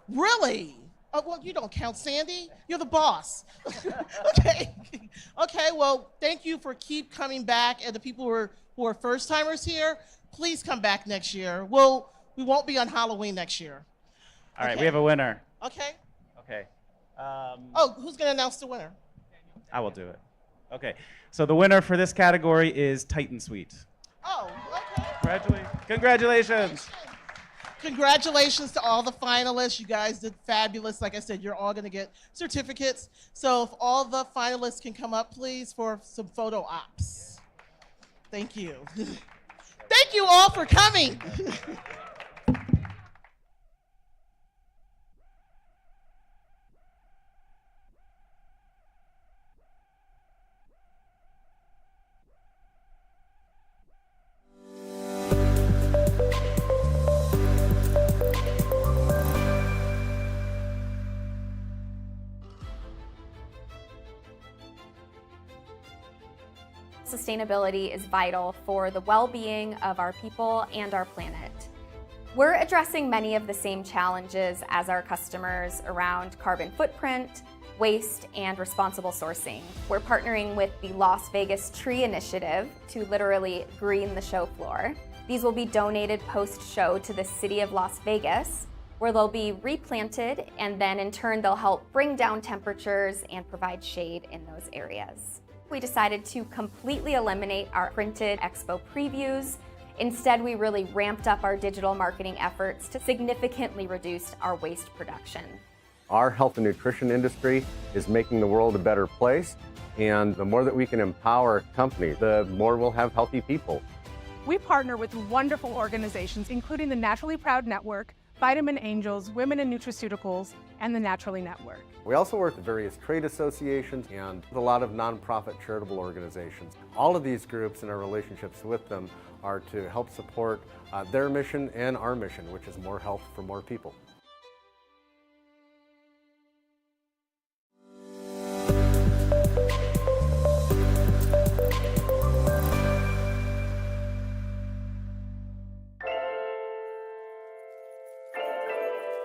Really? Oh, well, you don't count, Sandy. You're the boss. Okay. Okay, well, thank you for keep coming back. And the people who are first-timers here, please come back next year. We won't be on Halloween next year. All right, Okay. we have a winner. Okay. Okay. Who's going to announce the winner? I will do it. Okay. So the winner for this category is Titan Suite. Oh, okay. Congratulations. Congratulations to all the finalists. You guys did fabulous. Like I said, you're all going to get certificates. So if all the finalists can come up, please, for some photo ops. Thank you. Thank you all for coming. Sustainability is vital for the well-being of our people and our planet. We're addressing many of the same challenges as our customers around carbon footprint, waste, and responsible sourcing. We're partnering with the Las Vegas Tree Initiative to literally green the show floor. These will be donated post-show to the city of Las Vegas, where they'll be replanted, and then in turn they'll help bring down temperatures and provide shade in those areas. We decided to completely eliminate our printed expo previews. Instead, we really ramped up our digital marketing efforts to significantly reduce our waste production. Our health and nutrition industry is making the world a better place, and the more that we can empower companies, the more we'll have healthy people. We partner with wonderful organizations, including the Naturally Proud Network, Vitamin Angels, Women in Nutraceuticals, and the Naturally Network. We also work with various trade associations and a lot of nonprofit charitable organizations. All of these groups and our relationships with them are to help support their mission and our mission, which is more health for more people.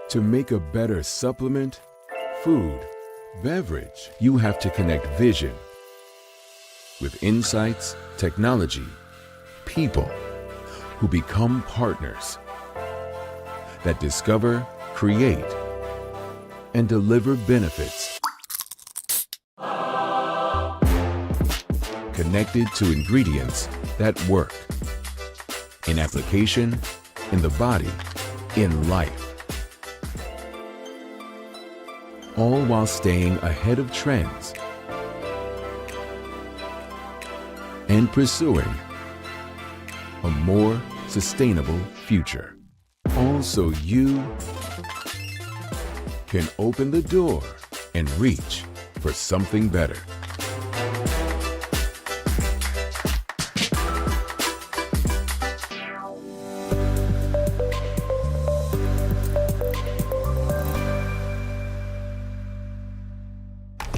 To make a better supplement, food, beverage, you have to connect vision with insights, technology, people who become partners that discover, create, and deliver benefits. Connected to ingredients that work in application, in the body, in life. All while staying ahead of trends and pursuing a more sustainable future. All so you can open the door and reach for something better.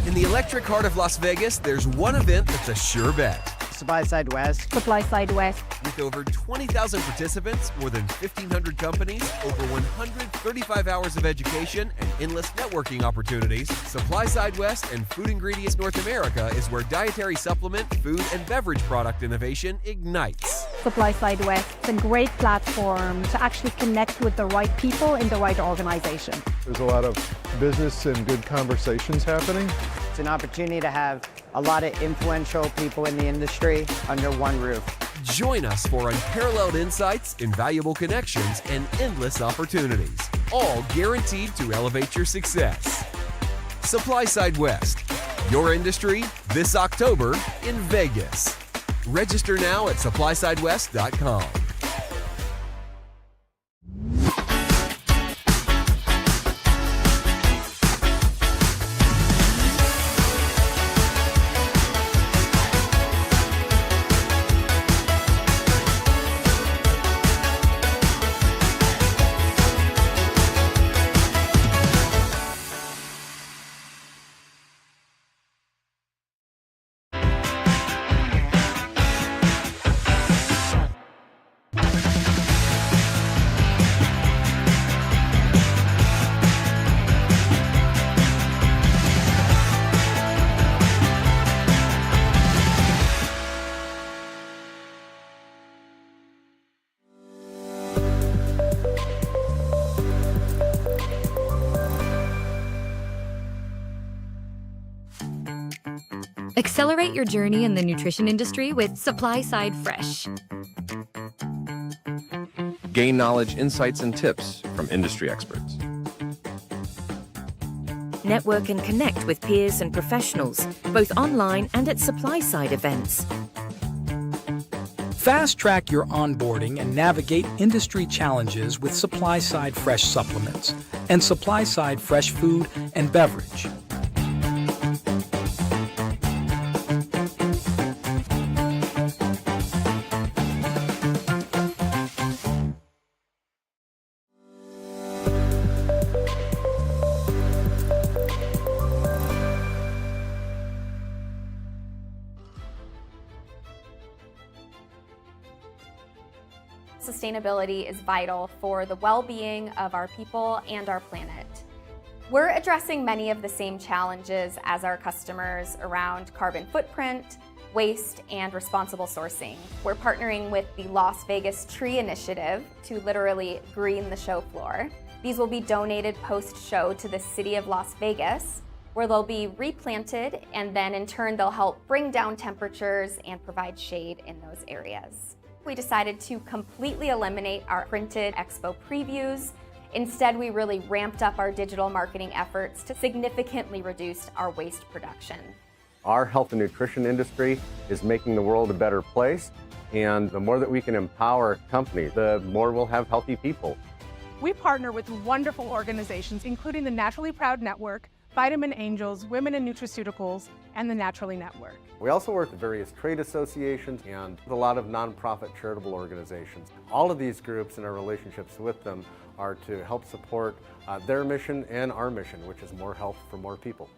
In the electric heart of Las Vegas, there's one event that's a sure bet. Supply Side West. Supply Side West. With over 20,000 participants, more than 1,500 companies, over 135 hours of education, and endless networking opportunities, Supply Side West and Food Ingredients North America is where dietary supplement, food, and beverage product innovation ignites. Supply Side West. It's a great platform to actually connect with the right people in the right organization. There's a lot of business and good conversations happening. It's an opportunity to have a lot of influential people in the industry under one roof. Join us for unparalleled insights, invaluable connections, and endless opportunities, all guaranteed to elevate your success. Supply Side West, your industry this October in Vegas. Register now at supplysidewest.com. Accelerate your journey in the nutrition industry with Supply Side Fresh. Gain knowledge, insights, and tips from industry experts. Network and connect with peers and professionals, both online and at supply side events. Fast track your onboarding and navigate industry challenges with Supply Side Fresh supplements and Supply Side Fresh food and beverage. Sustainability is vital for the well-being of our people and our planet. We're addressing many of the same challenges as our customers around carbon footprint, waste, and responsible sourcing. We're partnering with the Las Vegas Tree Initiative to literally green the show floor. These will be donated post-show to the city of Las Vegas, where they'll be replanted, and then in turn they'll help bring down temperatures and provide shade in those areas. We decided to completely eliminate our printed expo previews. Instead, we really ramped up our digital marketing efforts to significantly reduce our waste production. Our health and nutrition industry is making the world a better place, and the more that we can empower companies, the more we'll have healthy people. We partner with wonderful organizations, including the Naturally Proud Network, Vitamin Angels, Women in Nutraceuticals, and the Naturally Network. We also work with various trade associations and a lot of nonprofit charitable organizations. All of these groups and our relationships with them are to help support their mission and our mission, which is more health for more people.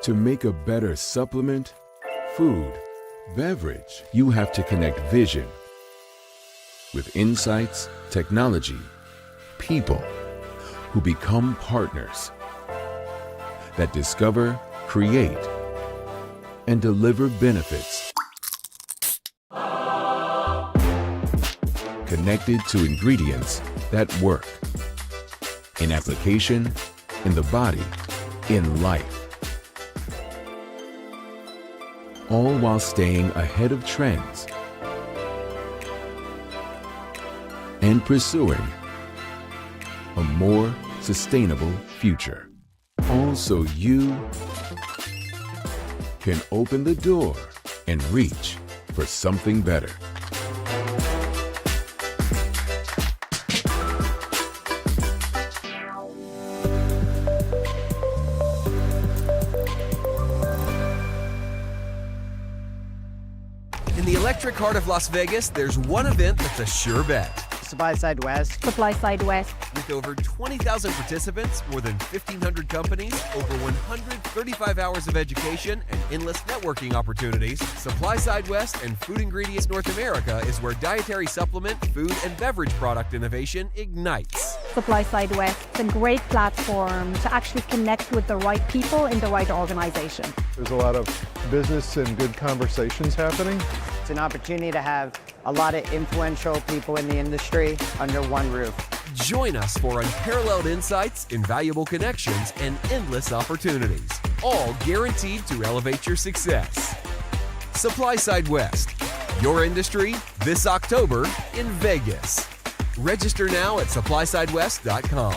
To make a better supplement, food, beverage, you have to connect vision with insights, technology, people who become partners that discover, create, and deliver benefits. Connected to ingredients that work in application, in the body, in life. All while staying ahead of trends and pursuing a more sustainable future. All so you can open the door and reach for something better. In the electric heart of Las Vegas, there's one event that's a sure bet. Supply Side West. Supply Side West. With over 20,000 participants, more than 1,500 companies, over 135 hours of education, and endless networking opportunities, Supply Side West and Food Ingredients North America is where dietary supplement, food, and beverage product innovation ignites. Supply Side West is a great platform to actually connect with the right people in the right organization. There's a lot of business and good conversations happening. It's an opportunity to have a lot of influential people in the industry under one roof. Join us for unparalleled insights, invaluable connections, and endless opportunities, all guaranteed to elevate your success. Supply Side West, your industry this October in Vegas. Register now at supplysidewest.com.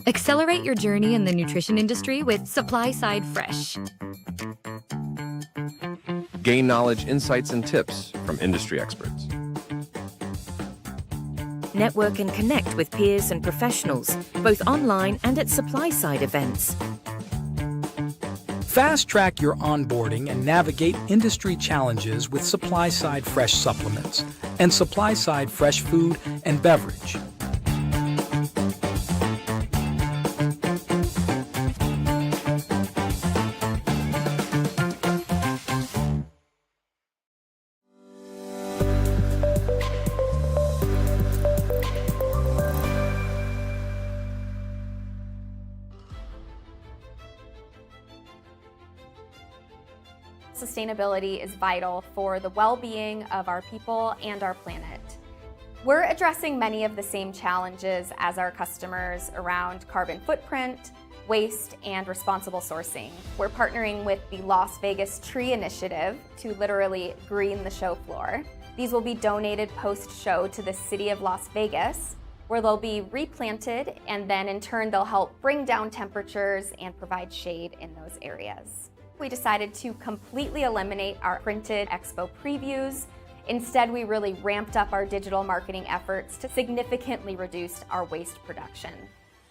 Accelerate your journey in the nutrition industry with Supply Side Fresh. Gain knowledge, insights, and tips from industry experts. Network and connect with peers and professionals, both online and at supply-side events. Fast-track your onboarding and navigate industry challenges with Supply-Side Fresh supplements and Supply-Side Fresh food and beverage. Sustainability is vital for the well-being of our people and our planet. We're addressing many of the same challenges as our customers around carbon footprint, waste, and responsible sourcing. We're partnering with the Las Vegas Tree Initiative to literally green the show floor. These will be donated post-show to the city of Las Vegas, where they'll be replanted, and then in turn they'll help bring down temperatures and provide shade in those areas. We decided to completely eliminate our printed expo previews. Instead, we really ramped up our digital marketing efforts to significantly reduce our waste production.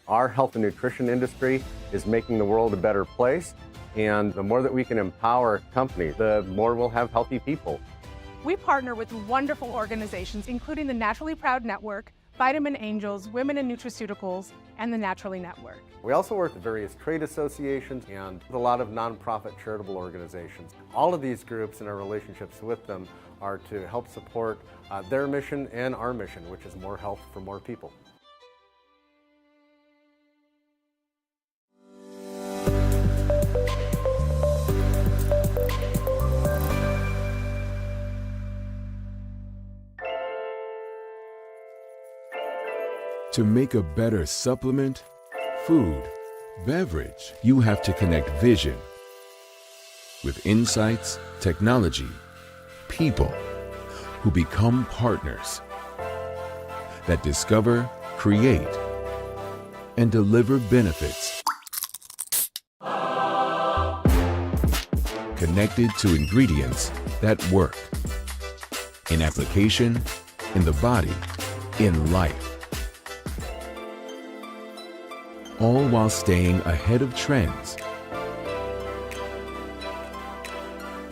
Our health and nutrition industry is making the world a better place, and the more that we can empower companies, the more we'll have healthy people. We partner with wonderful organizations, including the Naturally Proud Network, Vitamin Angels, Women in Nutraceuticals, and the Naturally Network. We also work with various trade associations and a lot of nonprofit charitable organizations. All of these groups and our relationships with them are to help support their mission and our mission, which is more health for more people. To make a better supplement, food, beverage, you have to connect vision with insights, technology, people who become partners that discover, create, and deliver benefits. Connected to ingredients that work in application, in the body, in life. All while staying ahead of trends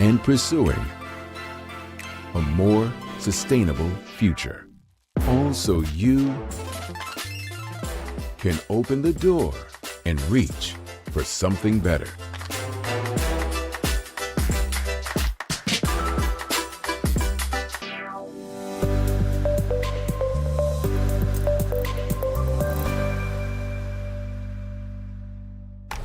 and pursuing a more sustainable future. All so you can open the door and reach for something better.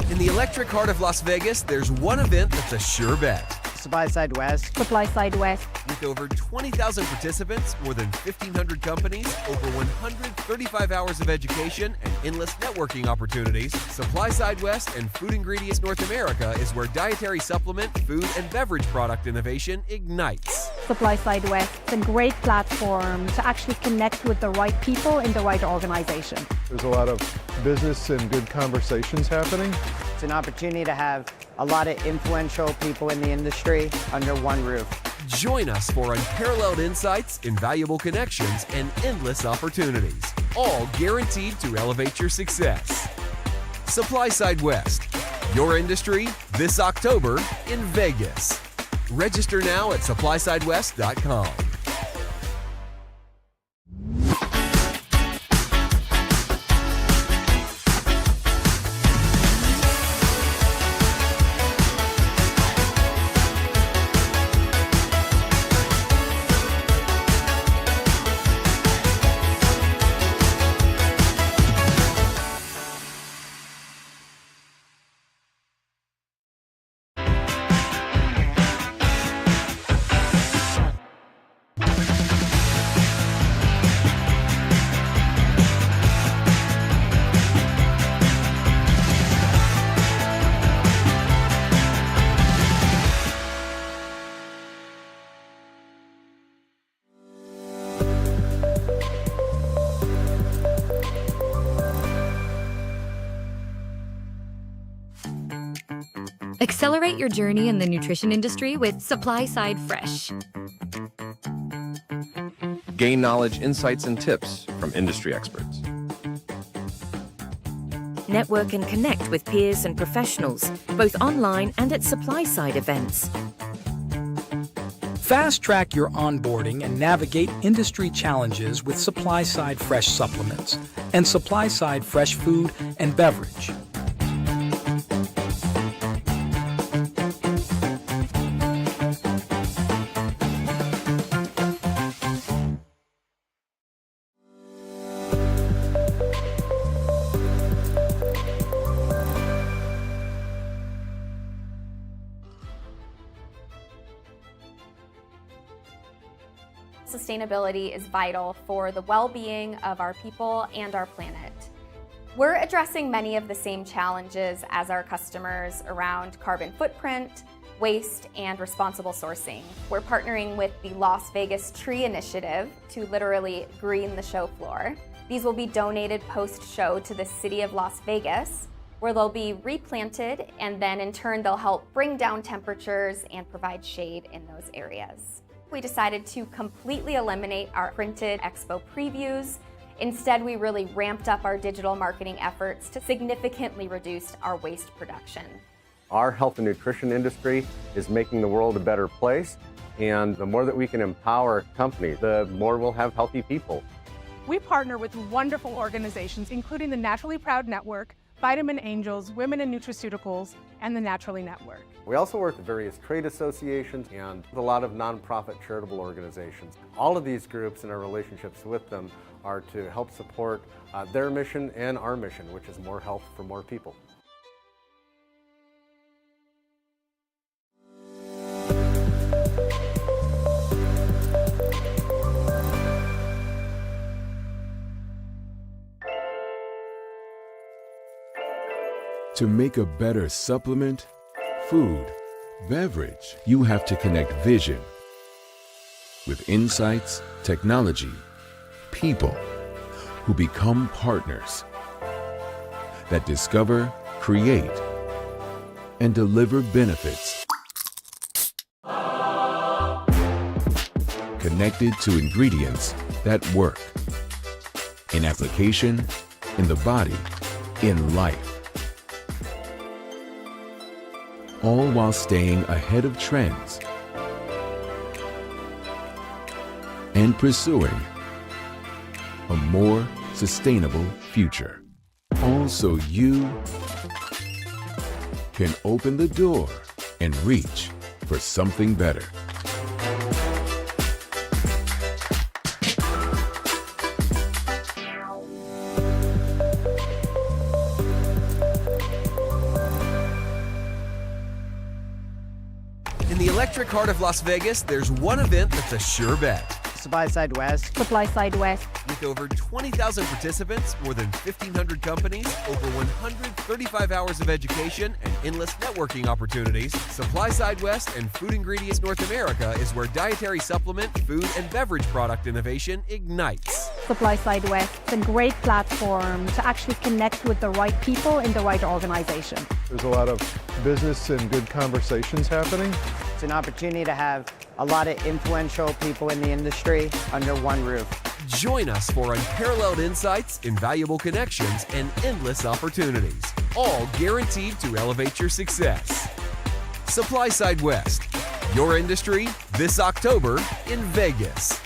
In the electric heart of Las Vegas, there's one event that's a sure bet. Supply Side West. Supply Side West. With over 20,000 participants, more than 1,500 companies, over 135 hours of education, and endless networking opportunities, Supply Side West and Food Ingredients North America is where dietary supplement, food, and beverage product innovation ignites. Supply Side West. It's a great platform to actually connect with the right people in the right organization. There's a lot of business and good conversations happening. It's an opportunity to have a lot of influential people in the industry under one roof. Join us for unparalleled insights, invaluable connections, and endless opportunities, all guaranteed to elevate your success. Supply Side West, your industry this October in Vegas. Register now at supplysidewest.com. Accelerate your journey in the nutrition industry with Supply Side Fresh. Gain knowledge, insights, and tips from industry experts. Network and connect with peers and professionals, both online and at supply side events. Fast track your onboarding and navigate industry challenges with Supply Side Fresh supplements and Supply Side Fresh food and beverage. Sustainability is vital for the well-being of our people and our planet. We're addressing many of the same challenges as our customers around carbon footprint, waste, and responsible sourcing. We're partnering with the Las Vegas Tree Initiative to literally green the show floor. These will be donated post-show to the city of Las Vegas, where they'll be replanted, and then in turn they'll help bring down temperatures and provide shade in those areas. We decided to completely eliminate our printed expo previews. Instead, we really ramped up our digital marketing efforts to significantly reduce our waste production. Our health and nutrition industry is making the world a better place, and the more that we can empower companies, the more we'll have healthy people. We partner with wonderful organizations, including the Naturally Proud Network, Vitamin Angels, Women in Nutraceuticals, and the Naturally Network. We also work with various trade associations and a lot of nonprofit charitable organizations. All of these groups and our relationships with them are to help support their mission and our mission, which is more health for more people. To make a better supplement, food, beverage, you have to connect vision with insights, technology, people who become partners that discover, create, and deliver benefits. Connected to ingredients that work in application, in the body, in life. All while staying ahead of trends and pursuing a more sustainable future. All so you can open the door and reach for something better. In the electric heart of Las Vegas, there's one event that's a sure bet. Supply Side West. Supply Side West. You With over 20,000 participants, more than 1,500 companies, over 135 hours of education, and endless networking opportunities, SupplySide West and Food Ingredients North America is where dietary supplement, food, and beverage product innovation ignites. SupplySide West is a great platform to actually connect with the right people in the right organization. There's a lot of business and good conversations happening. It's an opportunity to have a lot of influential people in the industry under one roof. Join us for unparalleled insights, invaluable connections, and endless opportunities, all guaranteed to elevate your success. SupplySide West, your industry this October in Vegas.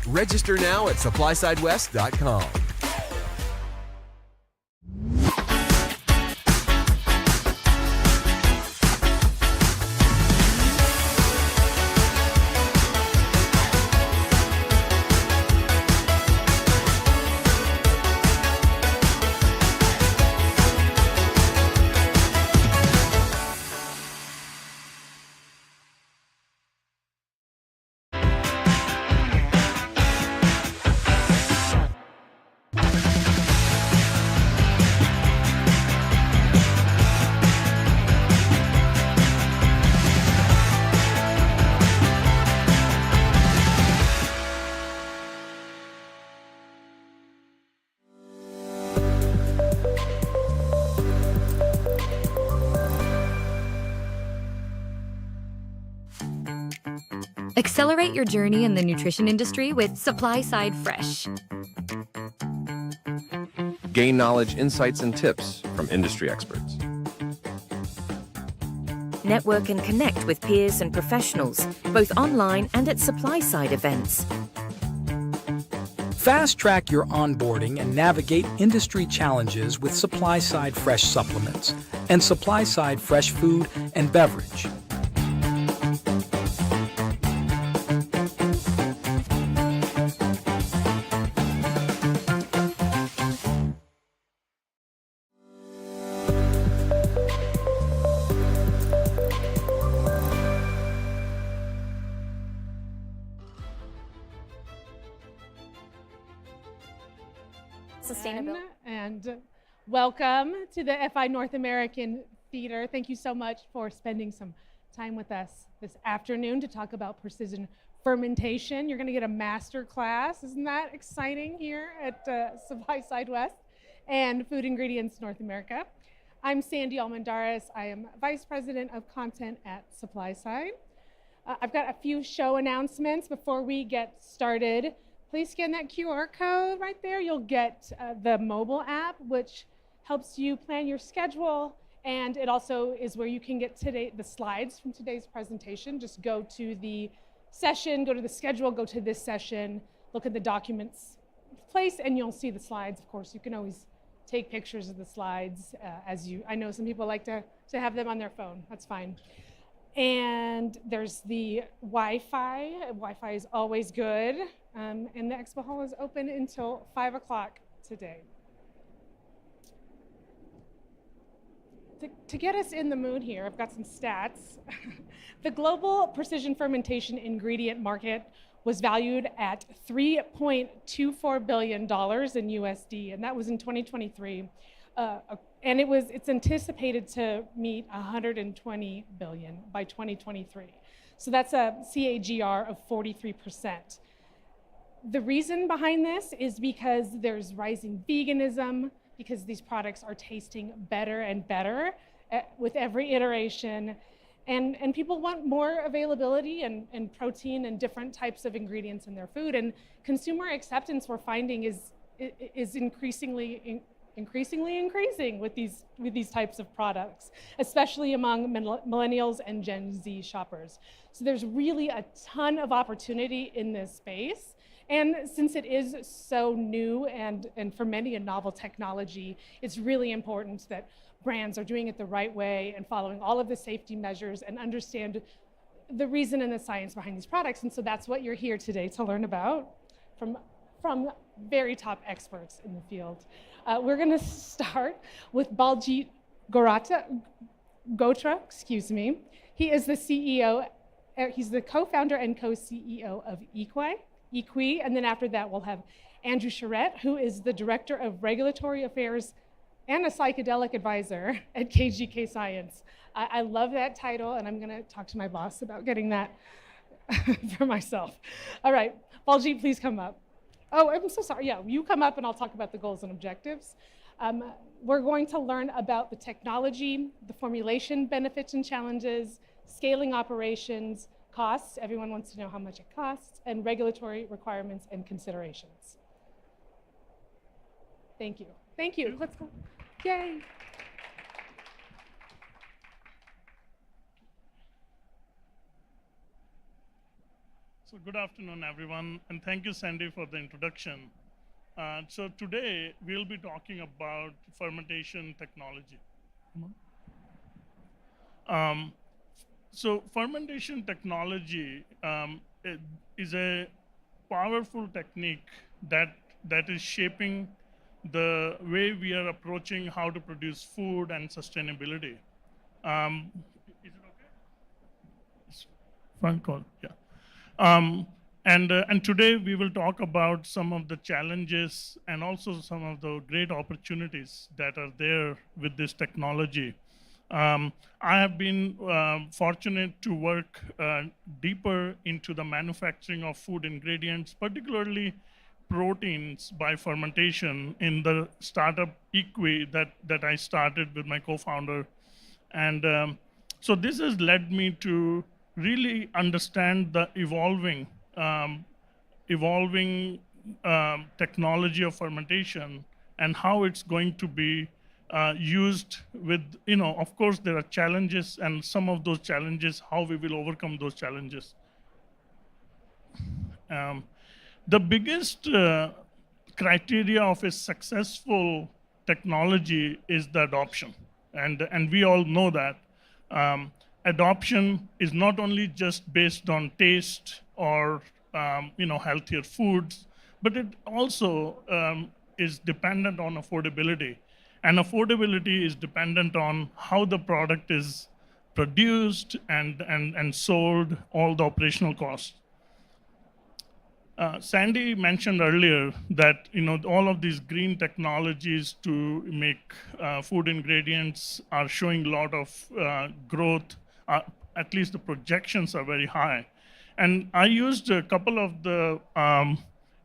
Register now at supplysidewest.com. Accelerate your journey in the nutrition industry with SupplySide Fresh. Gain knowledge, insights, and tips from industry experts. Network and connect with peers and professionals, both online and at SupplySide events. Fast track your onboarding and navigate industry challenges with SupplySide Fresh supplements and SupplySide Fresh food and beverage. Sustainability. And welcome to the FI North American Theater. Thank you so much for spending some time with us this afternoon to talk about precision fermentation. You're going to get a master class. Isn't that exciting here at SupplySide West and Food Ingredients North America? I'm Sandy Almendares. I am Vice President of Content at SupplySide. I've got a few show announcements before we get started. Please scan that QR code right there. You'll get the mobile app, which helps you plan your schedule, and it also is where you can get the slides from today's presentation. Just go to the session, go to the schedule, go to this session, look at the documents place, and you'll see the slides. Of course, you can always take pictures of the slides I know some people like to have them on their phone. That's fine. And there's the Wi-Fi. Wi-Fi is always good. And the expo hall is open until 5 o'clock today. To get us in the mood here, I've got some stats. The global precision fermentation ingredient market was valued at $3.24 billion in USD, and that was in 2023. And it's anticipated to meet $120 billion by 2023. So that's a CAGR of 43%. The reason behind this is because there's rising veganism, because these products are tasting better and better with every iteration. And people want more availability and protein and different types of ingredients in their food. And consumer acceptance, we're finding, is increasingly increasing with these types of products, especially among millennials and Gen Z shoppers. So there's really a ton of opportunity in this space. And since it is so new and for many a novel technology, it's really important that brands are doing it the right way and following all of the safety measures and understand the reason and the science behind these products. And so that's what you're here today to learn about from very top experts in the field. We're going to start with Baljit Gotra, excuse me. He is the CEO, he's the co-founder and co-CEO of Equi, and then after that we'll have Andrew Charette, who is the Director of Regulatory Affairs and a psychedelic advisor at KGK Science. I love that title, and I'm going to talk to my boss about getting that for myself. All right, Baljeet, please come up. Oh, I'm so sorry. Yeah, you come up and I'll talk about the goals and objectives. We're going to learn about the technology, the formulation benefits and challenges, scaling operations, costs. Everyone wants to know how much it costs, and regulatory requirements and considerations. Thank you. Thank you. Let's go. Yay. So good afternoon, everyone, and thank you, Sandy, for the introduction. So today, we'll be talking about fermentation technology. So fermentation technology is a powerful technique that is shaping the way we are approaching how to produce food and sustainability. Is it okay? Front call, yeah. And today we will talk about some of the challenges and also some of the great opportunities that are there with this technology. I have been fortunate to work deeper into the manufacturing of food ingredients, particularly proteins by fermentation in the startup Equi that I started with my co-founder. And so this has led me to really understand the evolving technology of fermentation and how it's going to be used with, of course, there are challenges, and some of those challenges, how we will overcome those challenges. The biggest criteria of a successful technology is the adoption. And we all know that. Adoption is not only just based on taste or healthier foods, but it also is dependent on affordability. And affordability is dependent on how the product is produced and sold, all the operational costs. Sandy mentioned earlier that all of these green technologies to make food ingredients are showing a lot of growth. At least the projections are very high. And I used a couple of the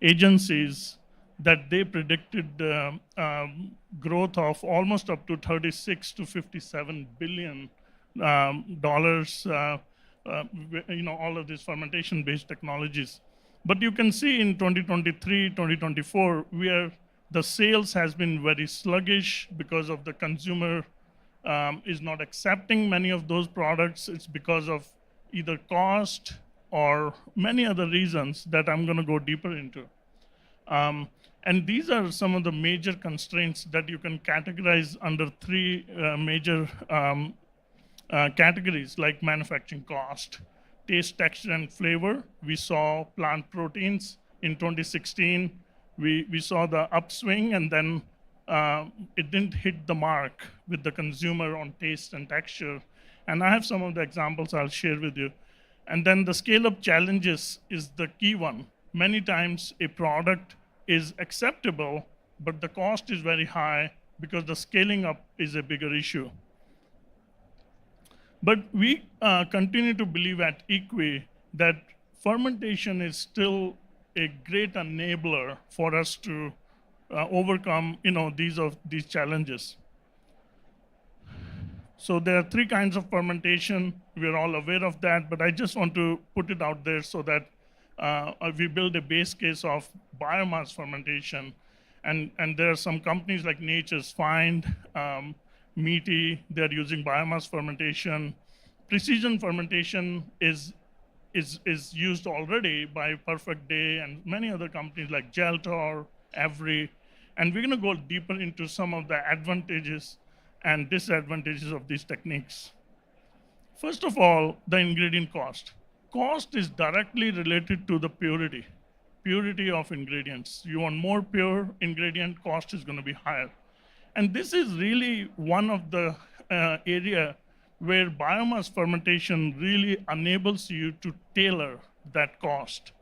agencies that they predicted growth of almost up to $36 to $57 billion dollars. All of these fermentation-based technologies. But you can see in 2023, 2024, where the sales has been very sluggish because of the consumer is not accepting many of those products. It's because of either cost or many other reasons that I'm going to go deeper into. And these are some of the major constraints that you can categorize under three major categories, like manufacturing cost, taste, texture, and flavor. We saw plant proteins in 2016. We saw the upswing, and then it didn't hit the mark with the consumer on taste and texture. And I have some of the examples I'll share with you. And then the scale-up challenges is the key one. Many times a product is acceptable, but the cost is very high because the scaling up is a bigger issue. But we continue to believe at Equi that fermentation is still a great enabler for us to overcome these challenges. So there are three kinds of fermentation. We're all aware of that, but I just want to put it out there so that we build a base case of biomass fermentation. And there are some companies like Nature's Find, Meaty, they're using biomass fermentation. Precision fermentation is used already by Perfect Day and many other companies like Geltor, Every. And we're going to go deeper into some of the advantages and disadvantages of these techniques. First of all, the ingredient cost. Cost is directly related to the purity of ingredients. You want more pure ingredient, cost is going to be higher. And this is really one of the area where biomass fermentation really enables you to tailor that cost.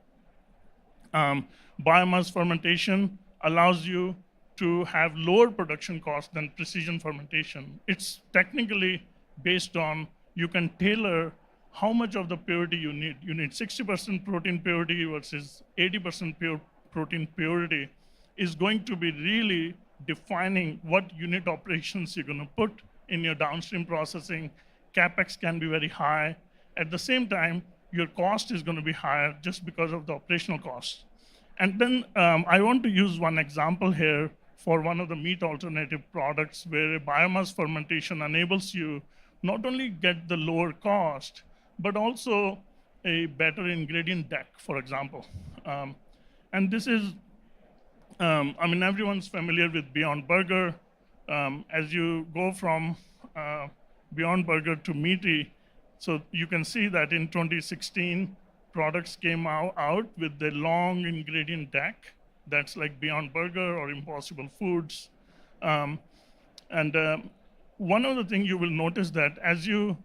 biomass fermentation allows you to have lower production costs than precision fermentation. It's technically based on you can tailor how much of the purity you need. You need 60% protein purity versus 80% pure protein purity is going to be really defining what unit operations you're going to put in your downstream processing. CapEx can be very high. At the same time, your cost is going to be higher just because of the operational costs. And then I want to use one example here for one of the meat alternative products where biomass fermentation enables you not only get the lower cost, but also a better ingredient deck, for example. And this is, I mean, everyone's familiar with Beyond Burger. As you go from Beyond Burger to Meaty, so you can see that in 2016, products came out with the long ingredient deck that's like Beyond Burger or Impossible Foods. One of the things you will notice that as you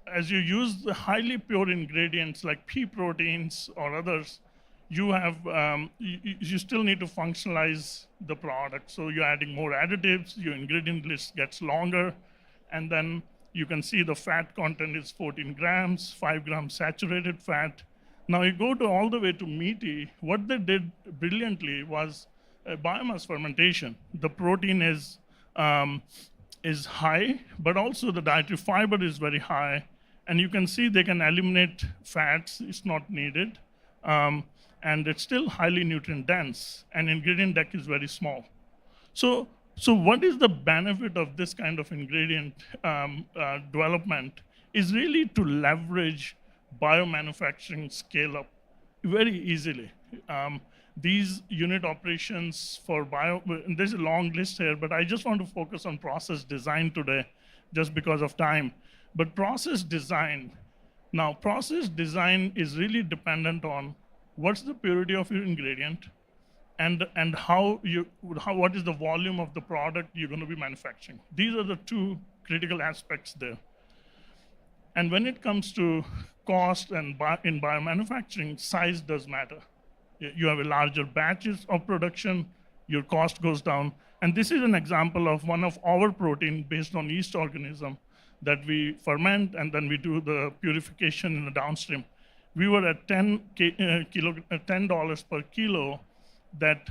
use the highly pure ingredients like pea proteins or others, you have you still need to functionalize the product. So you're adding more additives, your ingredient list gets longer, and then you can see the fat content is 14 grams, 5 grams saturated fat. Now you go to all the way to Meaty. What they did brilliantly was biomass fermentation. The protein is high, but also the dietary fiber is very high. And you can see they can eliminate fats, it's not needed. And it's still highly nutrient dense, and ingredient deck is very small. So what is the benefit of this kind of ingredient development is really to leverage biomanufacturing scale up very easily. These unit operations for there's a long list here, but I just want to focus on process design today just because of time. But process design, now process design is really dependent on what's the purity of your ingredient and what is the volume of the product you're going to be manufacturing. These are the two critical aspects there. And when it comes to cost and in biomanufacturing, size does matter. You have a larger batches of production, your cost goes down. And this is an example of one of our protein based on yeast organism that we ferment and then we do the purification in the downstream. We were at $10 per kilo. That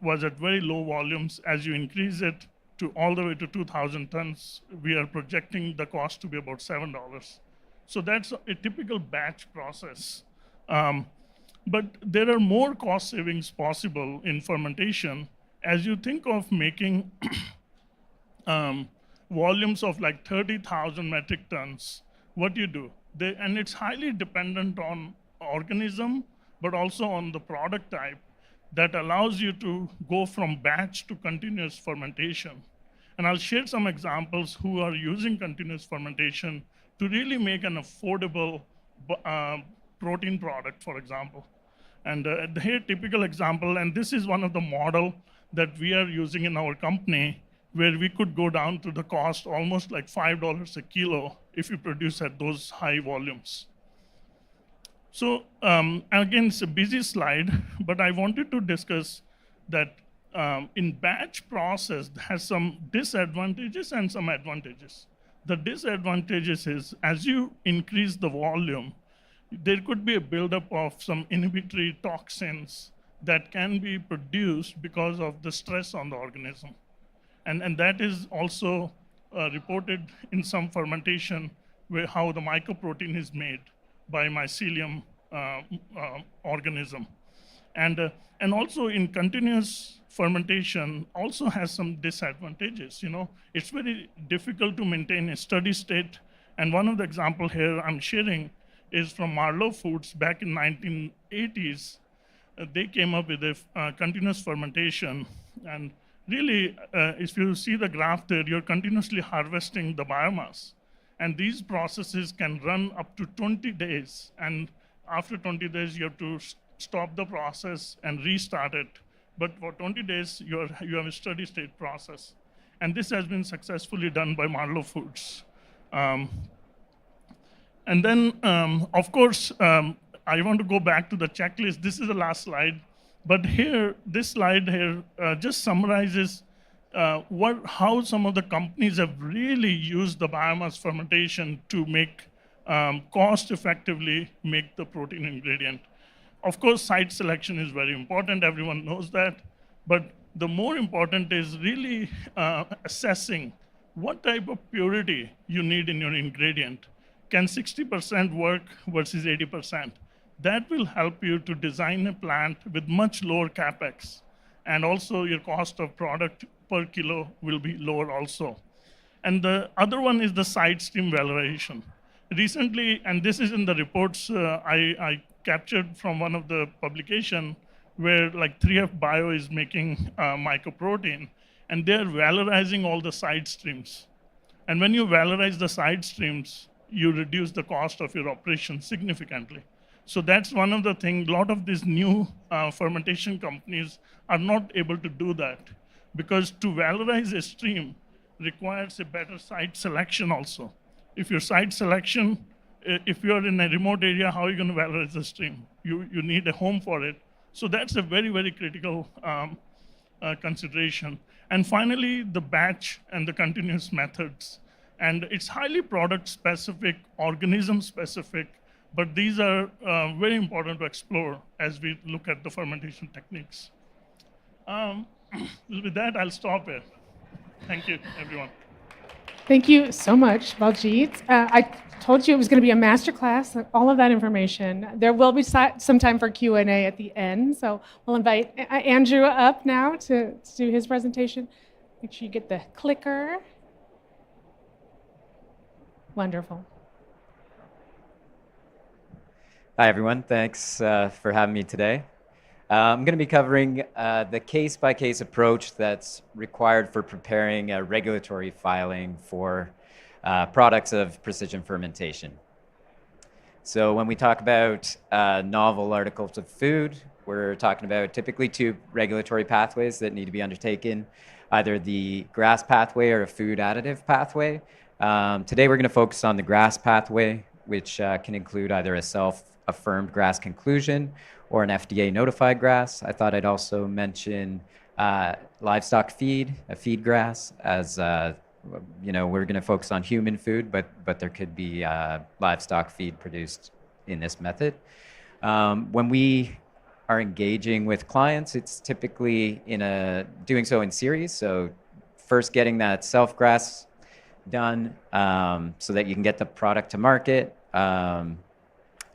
was at very low volumes. As you increase it to all the way to 2,000 tons, we are projecting the cost to be about $7. So that's a typical batch process. But there are more cost savings possible in fermentation. As you think of making volumes of like 30,000 metric tons, what do you do? And it's highly dependent on organism, but also on the product type that allows you to go from batch to continuous fermentation. And I'll share some examples who are using continuous fermentation to really make an affordable protein product, for example. And here, typical example, and this is one of the model that we are using in our company, where we could go down to the cost almost like $5 a kilo if you produce at those high volumes. So again, it's a busy slide, but I wanted to discuss that in batch process has some disadvantages and some advantages. The disadvantages is as you increase the volume, there could be a buildup of some inhibitory toxins that can be produced because of the stress on the organism. And that is also reported in some fermentation where how the mycoprotein is made by mycelium organism. And also in continuous fermentation also has some disadvantages. It's very difficult to maintain a steady state. And one of the example here I'm sharing is from Marlowe Foods back in 1980s. They came up with a continuous fermentation. And really, if you see the graph there, you're continuously harvesting the biomass. And these processes can run up to 20 days. And after 20 days, you have to stop the process and restart it. But for 20 days, you have a steady state process. And this has been successfully done by Marlowe Foods. And then, of course, I want to go back to the checklist. This is the last slide. But here, this slide here just summarizes how some of the companies have really used the biomass fermentation to make cost effectively make the protein ingredient. Of course, site selection is very important. Everyone knows that. But the more important is really assessing what type of purity you need in your ingredient. Can 60% work versus 80%? That will help you to design a plant with much lower capex. And also your cost of product per kilo will be lower also. And the other one is the side stream valorization. Recently, and this is in the reports I captured from one of the publication, where like 3F Bio is making mycoprotein, and they're valorizing all the side streams. And when you valorize the side streams, you reduce the cost of your operation significantly. So that's one of the things. A lot of these new fermentation companies are not able to do that, because to valorize a stream requires a better site selection also. If your site selection, if you're in a remote area, how are you going to valorize the stream? You need a home for it. So that's a very, very critical consideration. And finally, the batch and the continuous methods. And it's highly product specific, organism specific, but these are very important to explore as we look at the fermentation techniques. With that, I'll stop here. Thank you, everyone. Thank you so much, Baljit. I told you it was going to be a masterclass, all of that information. There will be some time for Q&A at the end, so we'll invite Andrew up now to do his presentation. Make sure you get the clicker. Wonderful. Hi, everyone. Thanks for having me today. I'm going to be covering the case-by-case approach that's required for preparing a regulatory filing for products of precision fermentation. So when we talk about novel articles of food, we're talking about typically two regulatory pathways that need to be undertaken, either the GRAS pathway or a food additive pathway. Today we're going to focus on the GRAS pathway, which can include either a self-affirmed GRAS conclusion or an FDA notified GRAS. I thought I'd also mention livestock feed, a feed GRAS, as we're going to focus on human food, but there could be livestock feed produced in this method. When we are engaging with clients, it's typically doing so in series. So first getting that self-GRAS done so that you can get the product to market,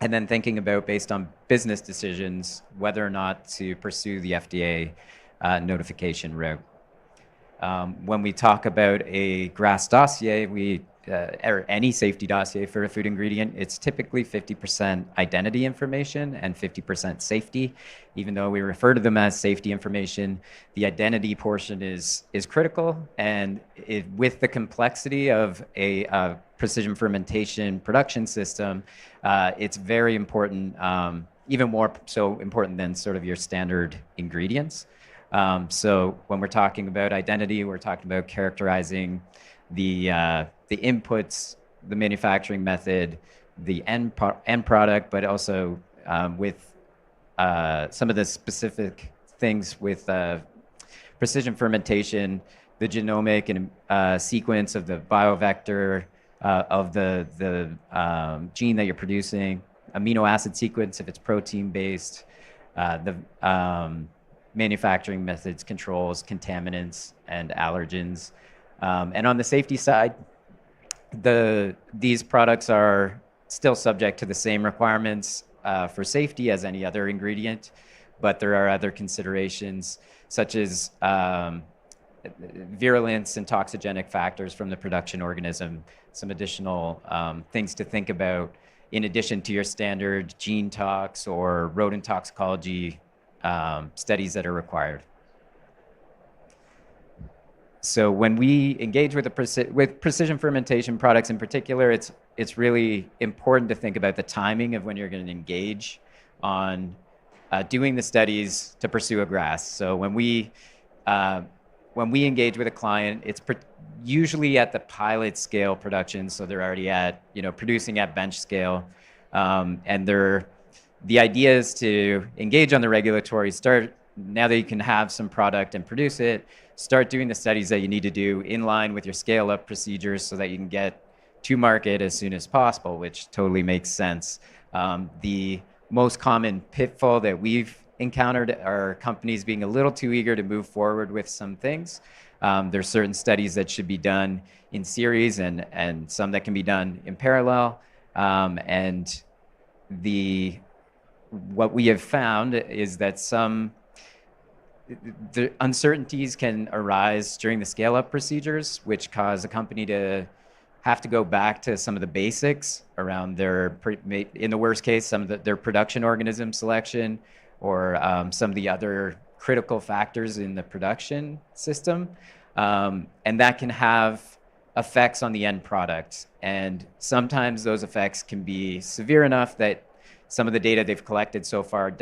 and then thinking about, based on business decisions, whether or not to pursue the FDA notification route. When we talk about a GRAS dossier, or any safety dossier for a food ingredient, it's typically 50% identity information and 50% safety. Even though we refer to them as safety information, the identity portion is critical. And with the complexity of a precision fermentation production system, it's very important, even more so important than sort of your standard ingredients. So when we're talking about identity, we're talking about characterizing the inputs, the manufacturing method, the end product, but also with some of the specific things with precision fermentation, the genomic and sequence of the biovector of the gene that you're producing, amino acid sequence if it's protein-based, the manufacturing methods, controls, contaminants, and allergens. And on the safety side, these products are still subject to the same requirements for safety as any other ingredient, but there are other considerations such as virulence and toxigenic factors from the production organism, some additional things to think about in addition to your standard gene tox or rodent toxicology studies that are required. So when we engage with precision fermentation products in particular, it's really important to think about the timing of when you're going to engage on doing the studies to pursue a GRAS. So when we engage with a client, it's usually at the pilot scale production, so they're already at producing at bench scale, and the idea is to engage on the regulatory, start now that you can have some product and produce it, start doing the studies that you need to do in line with your scale-up procedures so that you can get to market as soon as possible, which totally makes sense. The most common pitfall that we've encountered are companies being a little too eager to move forward with some things. There's certain studies that should be done in series and some that can be done in parallel. And what we have found is that the uncertainties can arise during the scale-up procedures, which cause a company to have to go back to some of the basics around in the worst case, some of their production organism selection, or some of the other critical factors in the production system. And that can have effects on the end product. And sometimes those effects can be severe enough that some of the data they've collected so far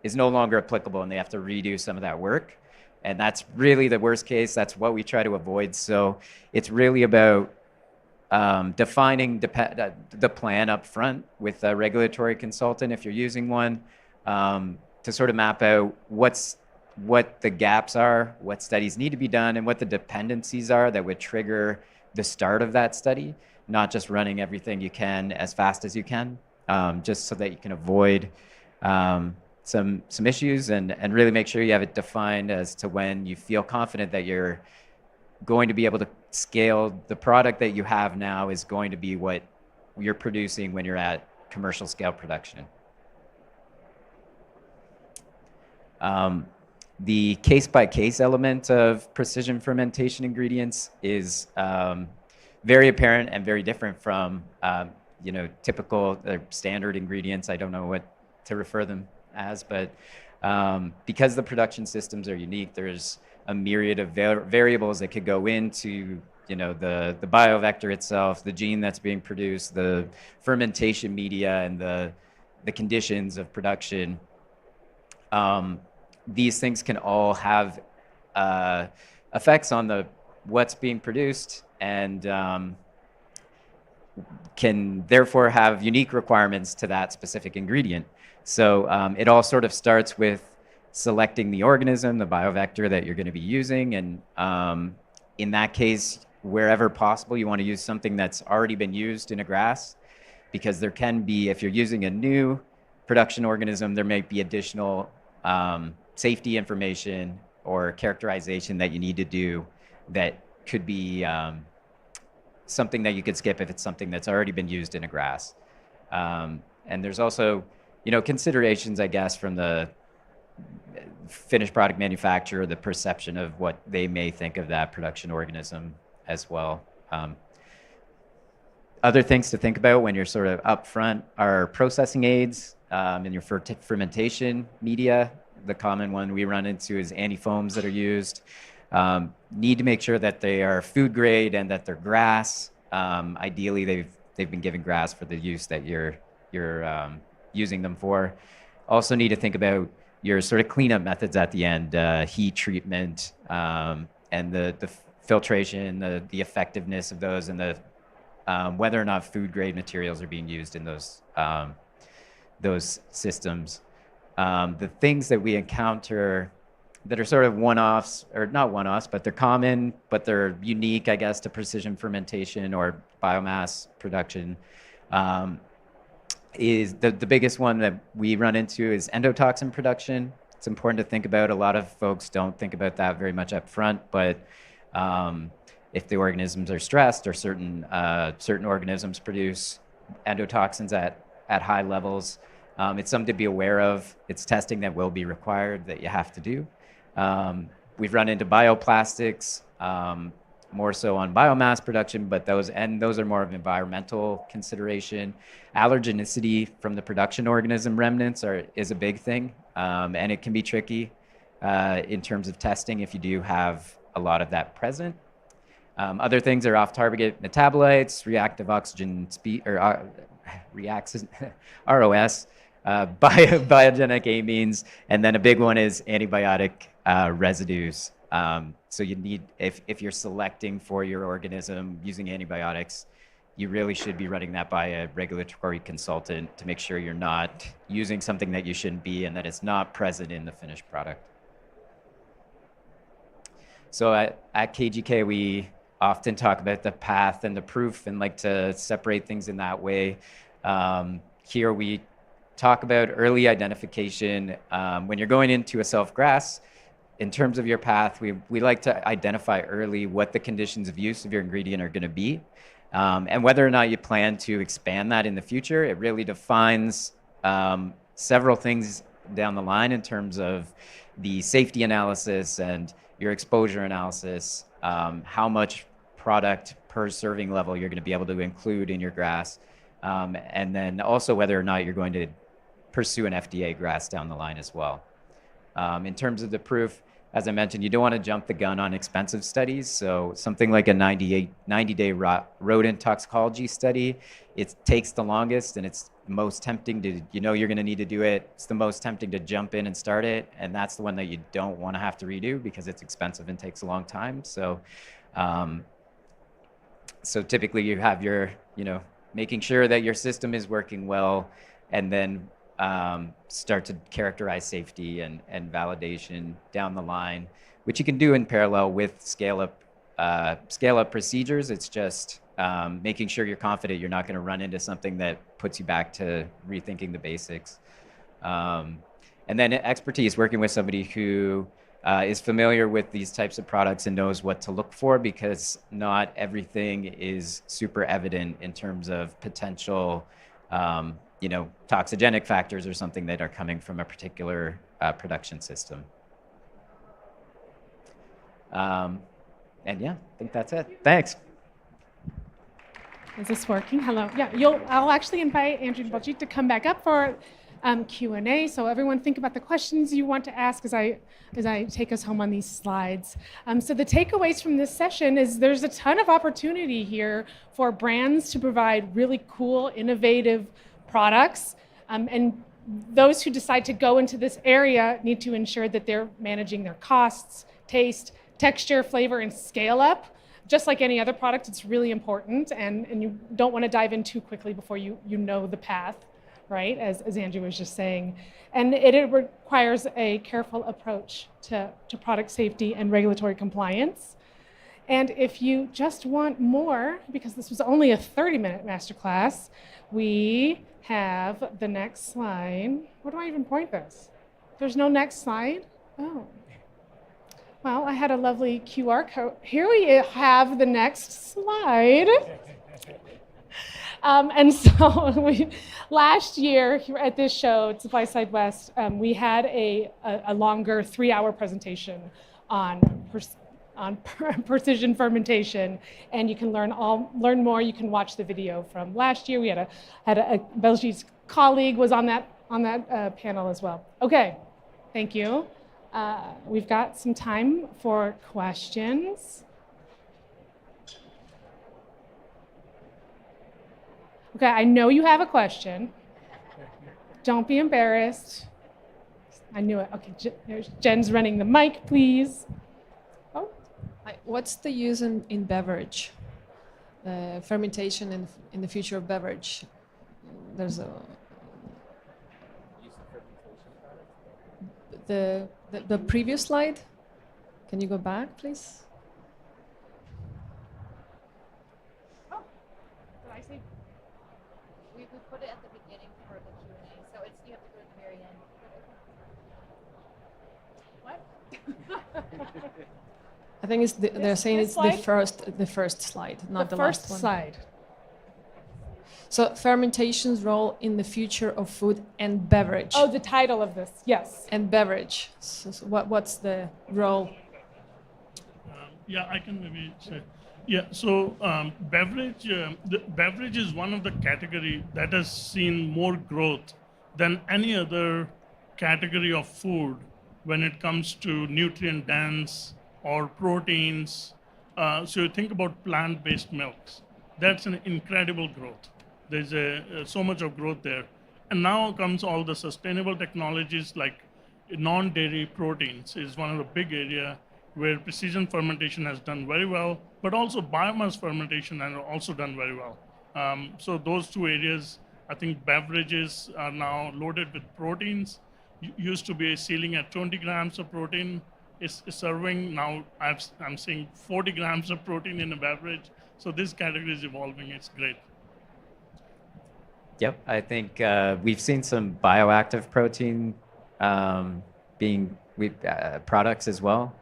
is no longer applicable, and they have to redo some of that work. And that's really the worst case. That's what we try to avoid. So it's really about defining the plan up front with a regulatory consultant, if you're using one, to sort of map out what the gaps are, what studies need to be done, and what the dependencies are that would trigger the start of that study, not just running everything you can as fast as you can, just so that you can avoid some issues and really make sure you have it defined as to when you feel confident that you're going to be able to scale the product that you have now is going to be what you're producing when you're at commercial scale production. The case-by-case element of precision fermentation ingredients is very apparent and very different from typical standard ingredients. I don't know what to refer them as, but because the production systems are unique, there's a myriad of variables that could go into the biovector itself, the gene that's being produced, the fermentation media, and the conditions of production. These things can all have effects on what's being produced, and can therefore have unique requirements to that specific ingredient. So it all sort of starts with selecting the organism, the biovector that you're going to be using, and in that case, wherever possible, you want to use something that's already been used in a GRAS, because there can be, if you're using a new production organism, there may be additional safety information or characterization that you need to do that could be something that you could skip if it's something that's already been used in a GRAS. And there's also, considerations, I guess, from the finished product manufacturer, the perception of what they may think of that production organism as well. Other things to think about when you're sort of upfront are processing aids in your fermentation media. The common one we run into is antifoams that are used. Need to make sure that they are food grade and that they're GRAS. Ideally, they've been given GRAS for the use that you're using them for. Also need to think about your sort of cleanup methods at the end, heat treatment, and the filtration, the effectiveness of those, and the whether or not food grade materials are being used in those systems. The things that we encounter that are sort of one-offs, or not one-offs, but they're common, but they're unique, I guess, to precision fermentation or biomass production, is the biggest one that we run into is endotoxin production. It's important to think about. A lot of folks don't think about that very much up front, but if the organisms are stressed, or certain organisms produce endotoxins at high levels, it's something to be aware of. It's testing that will be required, that you have to do. We've run into bioplastics, more so on biomass production, but those are more of environmental consideration. Allergenicity from the production organism remnants is a big thing, and it can be tricky in terms of testing if you do have a lot of that present. Other things are off-target metabolites, reactive oxygen ROS, biogenic amines, and then a big one is antibiotic residues. So you need, if you're selecting for your organism using antibiotics, you really should be running that by a regulatory consultant to make sure you're not using something that you shouldn't be and that it's not present in the finished product. So at KGK, we often talk about the path and the proof and like to separate things in that way. Here we talk about early identification. When you're going into a self-GRAS, in terms of your path, we like to identify early what the conditions of use of your ingredient are going to be. And whether or not you plan to expand that in the future, it really defines several things down the line in terms of the safety analysis and your exposure analysis, how much product per serving level you're going to be able to include in your GRAS, and then also whether or not you're going to pursue an FDA GRAS down the line as well. In terms of the proof, as I mentioned, you don't want to jump the gun on expensive studies. So something like a 90-day rodent toxicology study, it takes the longest and it's the most tempting to, you know you're going to need to do it. It's the most tempting to jump in and start it. And that's the one that you don't want to have to redo because it's expensive and takes a long time. So, so typically you have your, making sure that your system is working well and then start to characterize safety and validation down the line, which you can do in parallel with scale-up procedures. It's just making sure you're confident you're not going to run into something that puts you back to rethinking the basics. And then expertise, working with somebody who is familiar with these types of products and knows what to look for, because not everything is super evident in terms of potential toxigenic factors or something that are coming from a particular production system. And yeah, I think that's it. Thanks. Is this working? Hello. Yeah, I'll actually invite Andrew and Baljeet to come back up for Q&A. So everyone think about the questions you want to ask as I take us home on these slides. So the takeaways from this session is there's a ton of opportunity here for brands to provide really cool, innovative products. And those who decide to go into this area need to ensure that they're managing their costs, taste, texture, flavor, and scale up. Just like any other product, it's really important, and you don't want to dive in too quickly before you know the path, right, as Andrew was just saying. And it requires a careful approach to product safety and regulatory compliance. And if you just want more, because this was only a 30-minute masterclass, we have the next slide. Where do I even point this? There's no next slide? Oh. Well, I had a lovely QR code. Here we have the next slide. And so last year here at this show at Supply Side West, we had a longer 3-hour presentation on precision fermentation, and you can learn more. You can watch the video from last year. We had a Baljeet's colleague was on that panel as well. Okay, thank you. We've got some time for questions. Okay, I know you have a question. Don't be embarrassed. I knew it. Okay, Jen's running the mic, please. Oh. What's the use in beverage? Fermentation in the future of beverage. There's the previous slide. Can you go back, please? Oh, did I say? We put it at the beginning for the Q&A, so you have to go to the very end. What? I think it's they're saying it's the first slide, not the last one. The first slide. So fermentation's role in the future of food and beverage. Oh, the title of this, yes. And beverage. So what's the role? Yeah, I can maybe say. Yeah, so beverage is one of the category that has seen more growth than any other category of food when it comes to nutrient dense or proteins. So you think about plant-based milks. That's an incredible growth. There's so much of growth there. And now comes all the sustainable technologies like non-dairy proteins is one of the big area where precision fermentation has done very well, but also biomass fermentation has also done very well. So those two areas, I think beverages are now loaded with proteins. Used to be a ceiling at 20 grams of protein. Is serving now, I'm seeing 40 grams of protein in a beverage. So this category is evolving. It's great. Yep, I think we've seen some bioactive protein products as well,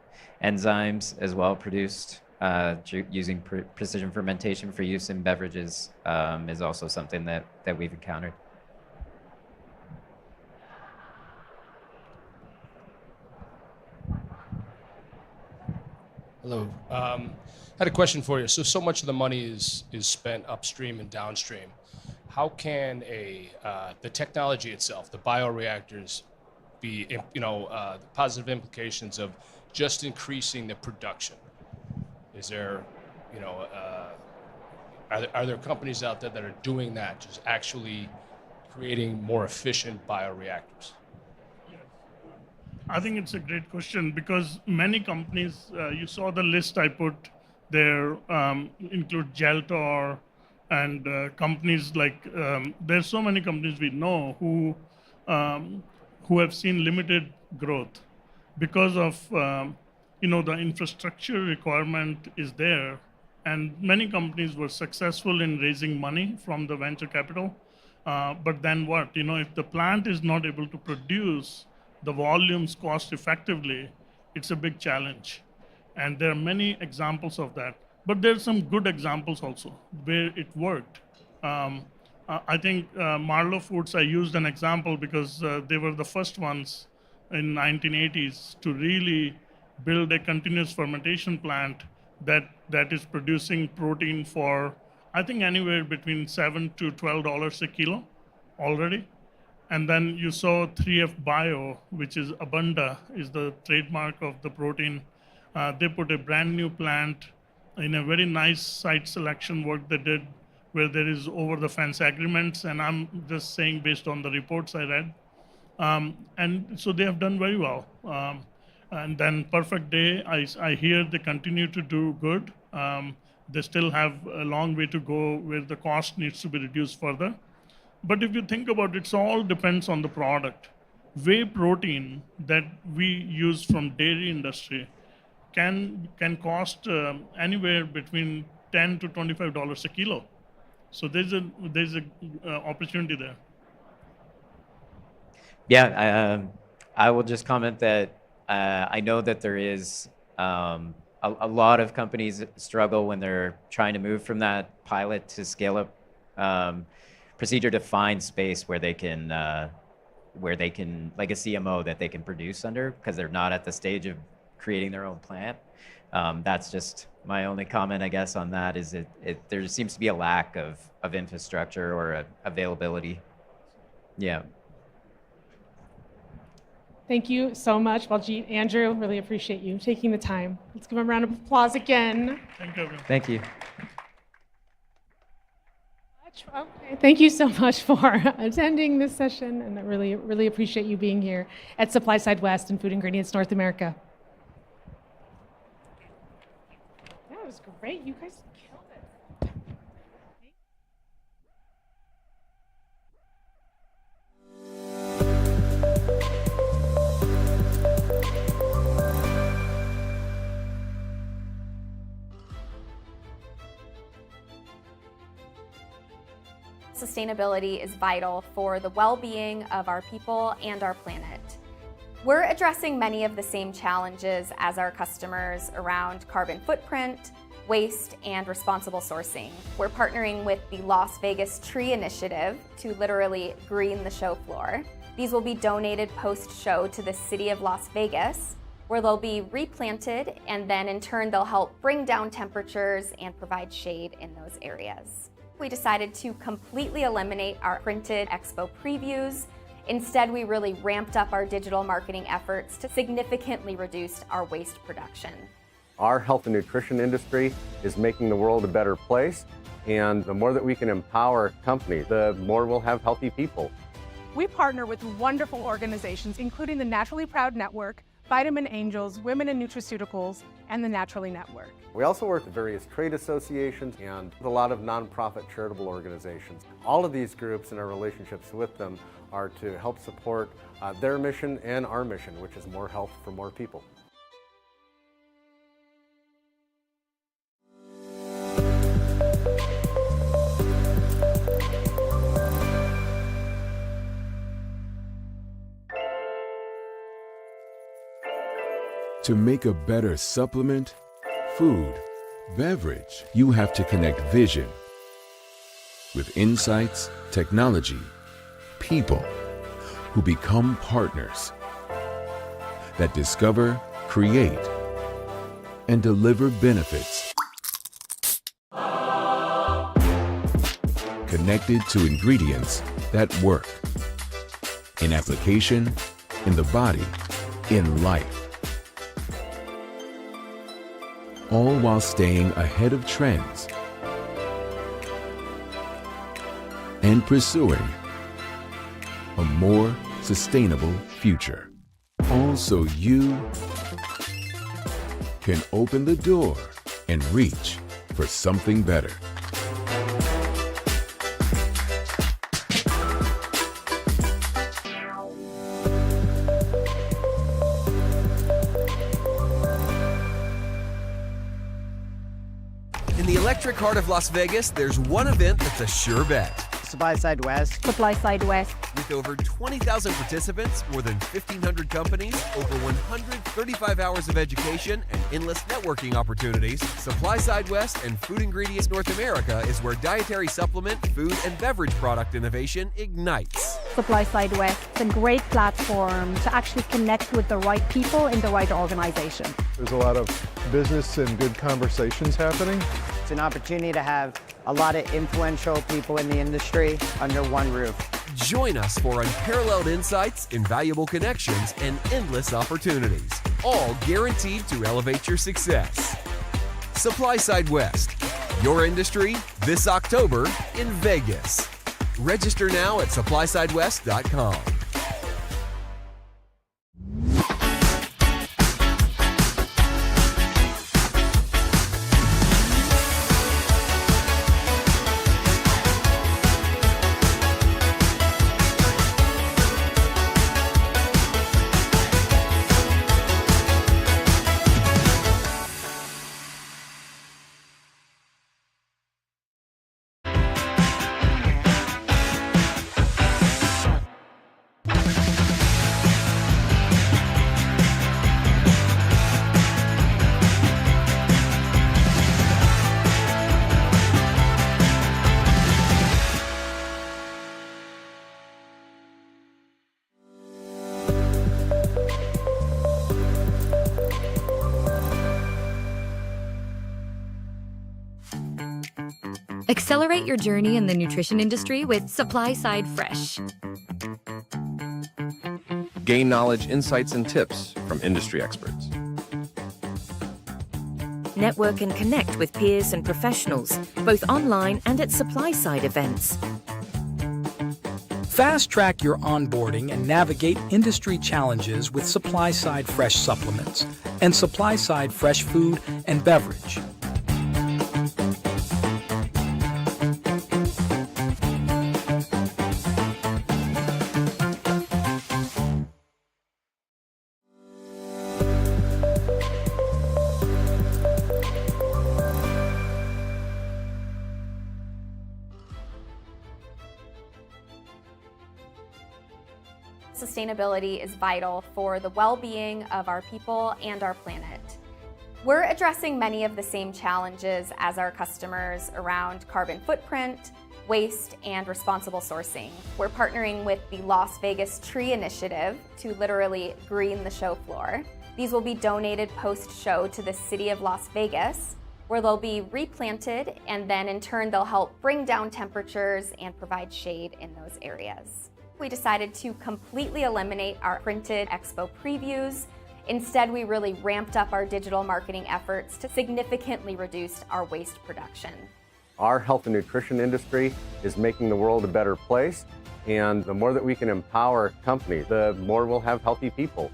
enzymes as well produced using precision fermentation for use in beverages is also something that we've encountered. Hello. I had a question for you. So much of the money is spent upstream and downstream. How can the technology itself, the bioreactors, be the positive implications of just increasing the production? Is there, are there companies out there that are doing that, just actually creating more efficient bioreactors? I think it's a great question because many companies, you saw the list I put there, include Geltor and companies like, there's so many companies we know who have seen limited growth because of, the infrastructure requirement is there. And many companies were successful in raising money from the venture capital. But then what? If the plant is not able to produce the volumes cost effectively, it's a big challenge. And there are many examples of that. But there are some good examples also where it worked. I think Marlow Foods, I used an example because they were the first ones in 1980s to really build a continuous fermentation plant that is producing protein for, I think, anywhere between $7 to $12 a kilo already. And then you saw 3F Bio, which is Abunda, is the trademark of the protein. They put a brand new plant in a very nice site selection work they did where there is over the fence agreements. And I'm just saying based on the reports I read. And so they have done very well. And then Perfect Day, I hear they continue to do good. They still have a long way to go where the cost needs to be reduced further. But if you think about it, it all depends on the product. Whey protein that we use from dairy industry can cost anywhere between $10 to $25 a kilo. So there's a opportunity there. Yeah, I will just comment that I know that there is a lot of companies struggle when they're trying to move from that pilot to scale up procedure to find space where they can, like a CMO that they can produce under, because they're not at the stage of creating their own plant. That's just my only comment, I guess, on that is there seems to be a lack of infrastructure or availability. Yeah. Thank you so much, Baljeet. Andrew, really appreciate you taking the time. Let's give him a round of applause again. Thank you, everyone. Thank you. Okay, thank you so much for attending this session, and I really, really appreciate you being here at Supply Side West and Food Ingredients North America. That was great. You guys killed it. Sustainability is vital for the well-being of our people and our planet. We're addressing many of the same challenges as our customers around carbon footprint, waste, and responsible sourcing. We're partnering with the Las Vegas Tree Initiative to literally green the show floor. These will be donated post-show to the city of Las Vegas, where they'll be replanted, and then in turn they'll help bring down temperatures and provide shade in those areas. We decided to completely eliminate our printed expo previews. Instead, we really ramped up our digital marketing efforts to significantly reduce our waste production. Our health and nutrition industry is making the world a better place, and the more that we can empower companies, the more we'll have healthy people. We partner with wonderful organizations, including the Naturally Proud Network, Vitamin Angels, Women in Nutraceuticals, and the Naturally Network. We also work with various trade associations and a lot of nonprofit charitable organizations. All of these groups and our relationships with them are to help support their mission and our mission, which is more health for more people. To make a better supplement, food, beverage, you have to connect vision with insights, technology, people who become partners that discover, create, and deliver benefits. Connected to ingredients that work in application, in the body, in life. All while staying ahead of trends and pursuing a more sustainable future. All so you can open the door and reach for something better. In the electric heart of Las Vegas, there's one event that's a sure bet. Supply Side West. Supply Side West. With over 20,000 participants, more than 1,500 companies, over 135 hours of education, and endless networking opportunities, Supply Side West and Food Ingredients North America is where dietary supplement, food, and beverage product innovation ignites. Supply Side West. It's a great platform to actually connect with the right people in the right organization. There's a lot of business and good conversations happening. It's an opportunity to have a lot of influential people in the industry under one roof. Join us for unparalleled insights, invaluable connections, and endless opportunities, all guaranteed to elevate your success. Supply Side West, your industry this October in Vegas. Register now at supplysidewest.com. Accelerate your journey in the nutrition industry with Supply Side Fresh. Gain knowledge, insights, and tips from industry experts. Network and connect with peers and professionals, both online and at supply-side events. Fast-track your onboarding and navigate industry challenges with supply-side fresh supplements and supply-side fresh food and beverage. Sustainability is vital for the well-being of our people and our planet. We're addressing many of the same challenges as our customers around carbon footprint, waste, and responsible sourcing. We're partnering with the Las Vegas Tree Initiative to literally green the show floor. These will be donated post-show to the city of Las Vegas, where they'll be replanted, and then in turn they'll help bring down temperatures and provide shade in those areas. We decided to completely eliminate our printed expo previews. Instead, we really ramped up our digital marketing efforts to significantly reduce our waste production. Our health and nutrition industry is making the world a better place, and the more that we can empower companies, the more we'll have healthy people.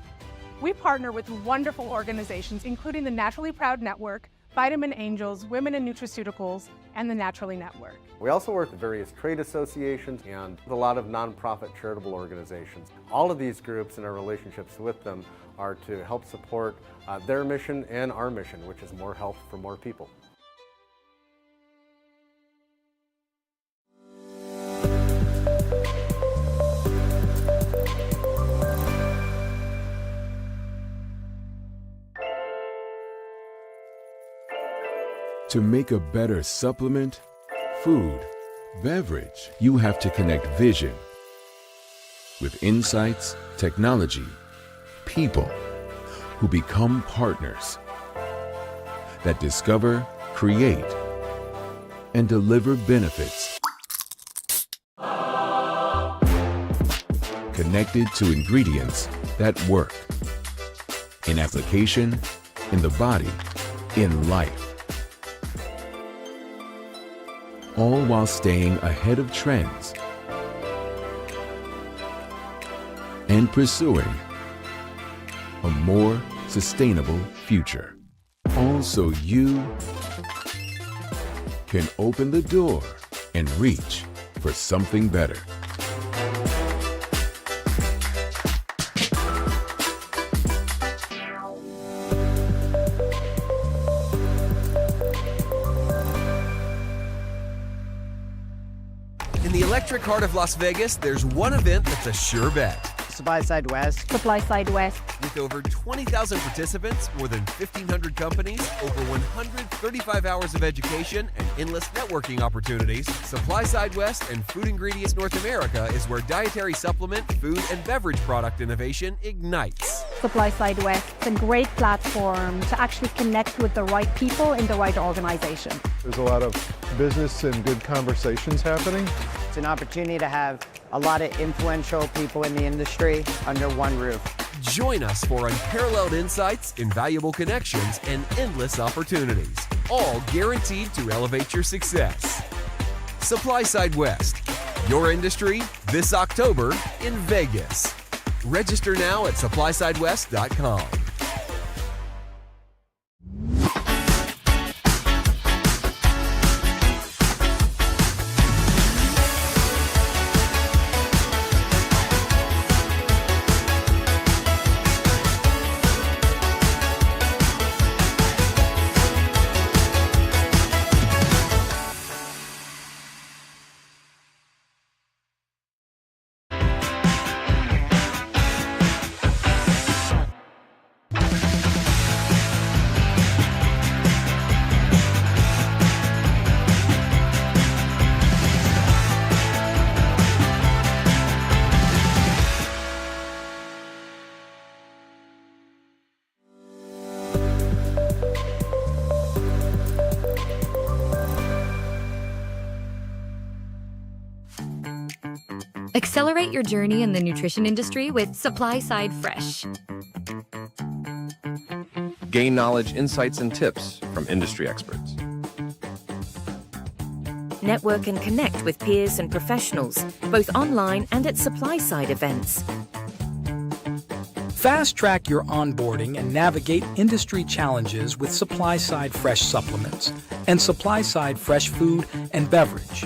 We partner with wonderful organizations, including the Naturally Proud Network, Vitamin Angels, Women in Nutraceuticals, and the Naturally Network. We also work with various trade associations and a lot of nonprofit charitable organizations. All of these groups and our relationships with them are to help support their mission and our mission, which is more health for more people. To make a better supplement, food, beverage, you have to connect vision with insights, technology, people who become partners that discover, create, and deliver benefits. Connected to ingredients that work in application, in the body, in life. All while staying ahead of trends and pursuing a more sustainable future. All so you can open the door and reach for something better. In the electric heart of Las Vegas, there's one event that's a sure bet. Supply Side West. Supply Side West. With over 20,000 participants, more than 1,500 companies, over 135 hours of education, and endless networking opportunities, Supply Side West and Food Ingredients North America is where dietary supplement, food, and beverage product innovation ignites. Supply Side West. It's a great platform to actually connect with the right people in the right organization. There's a lot of business and good conversations happening. It's an opportunity to have a lot of influential people in the industry under one roof. Join us for unparalleled insights, invaluable connections, and endless opportunities, all guaranteed to elevate your success. Supply Side West, your industry this October in Vegas. Register now at supplysidewest.com. Accelerate your journey in the nutrition industry with Supply Side Fresh. Gain knowledge, insights, and tips from industry experts. Network and connect with peers and professionals, both online and at supply-side events. Fast-track your onboarding and navigate industry challenges with supply-side fresh supplements and supply-side fresh food and beverage.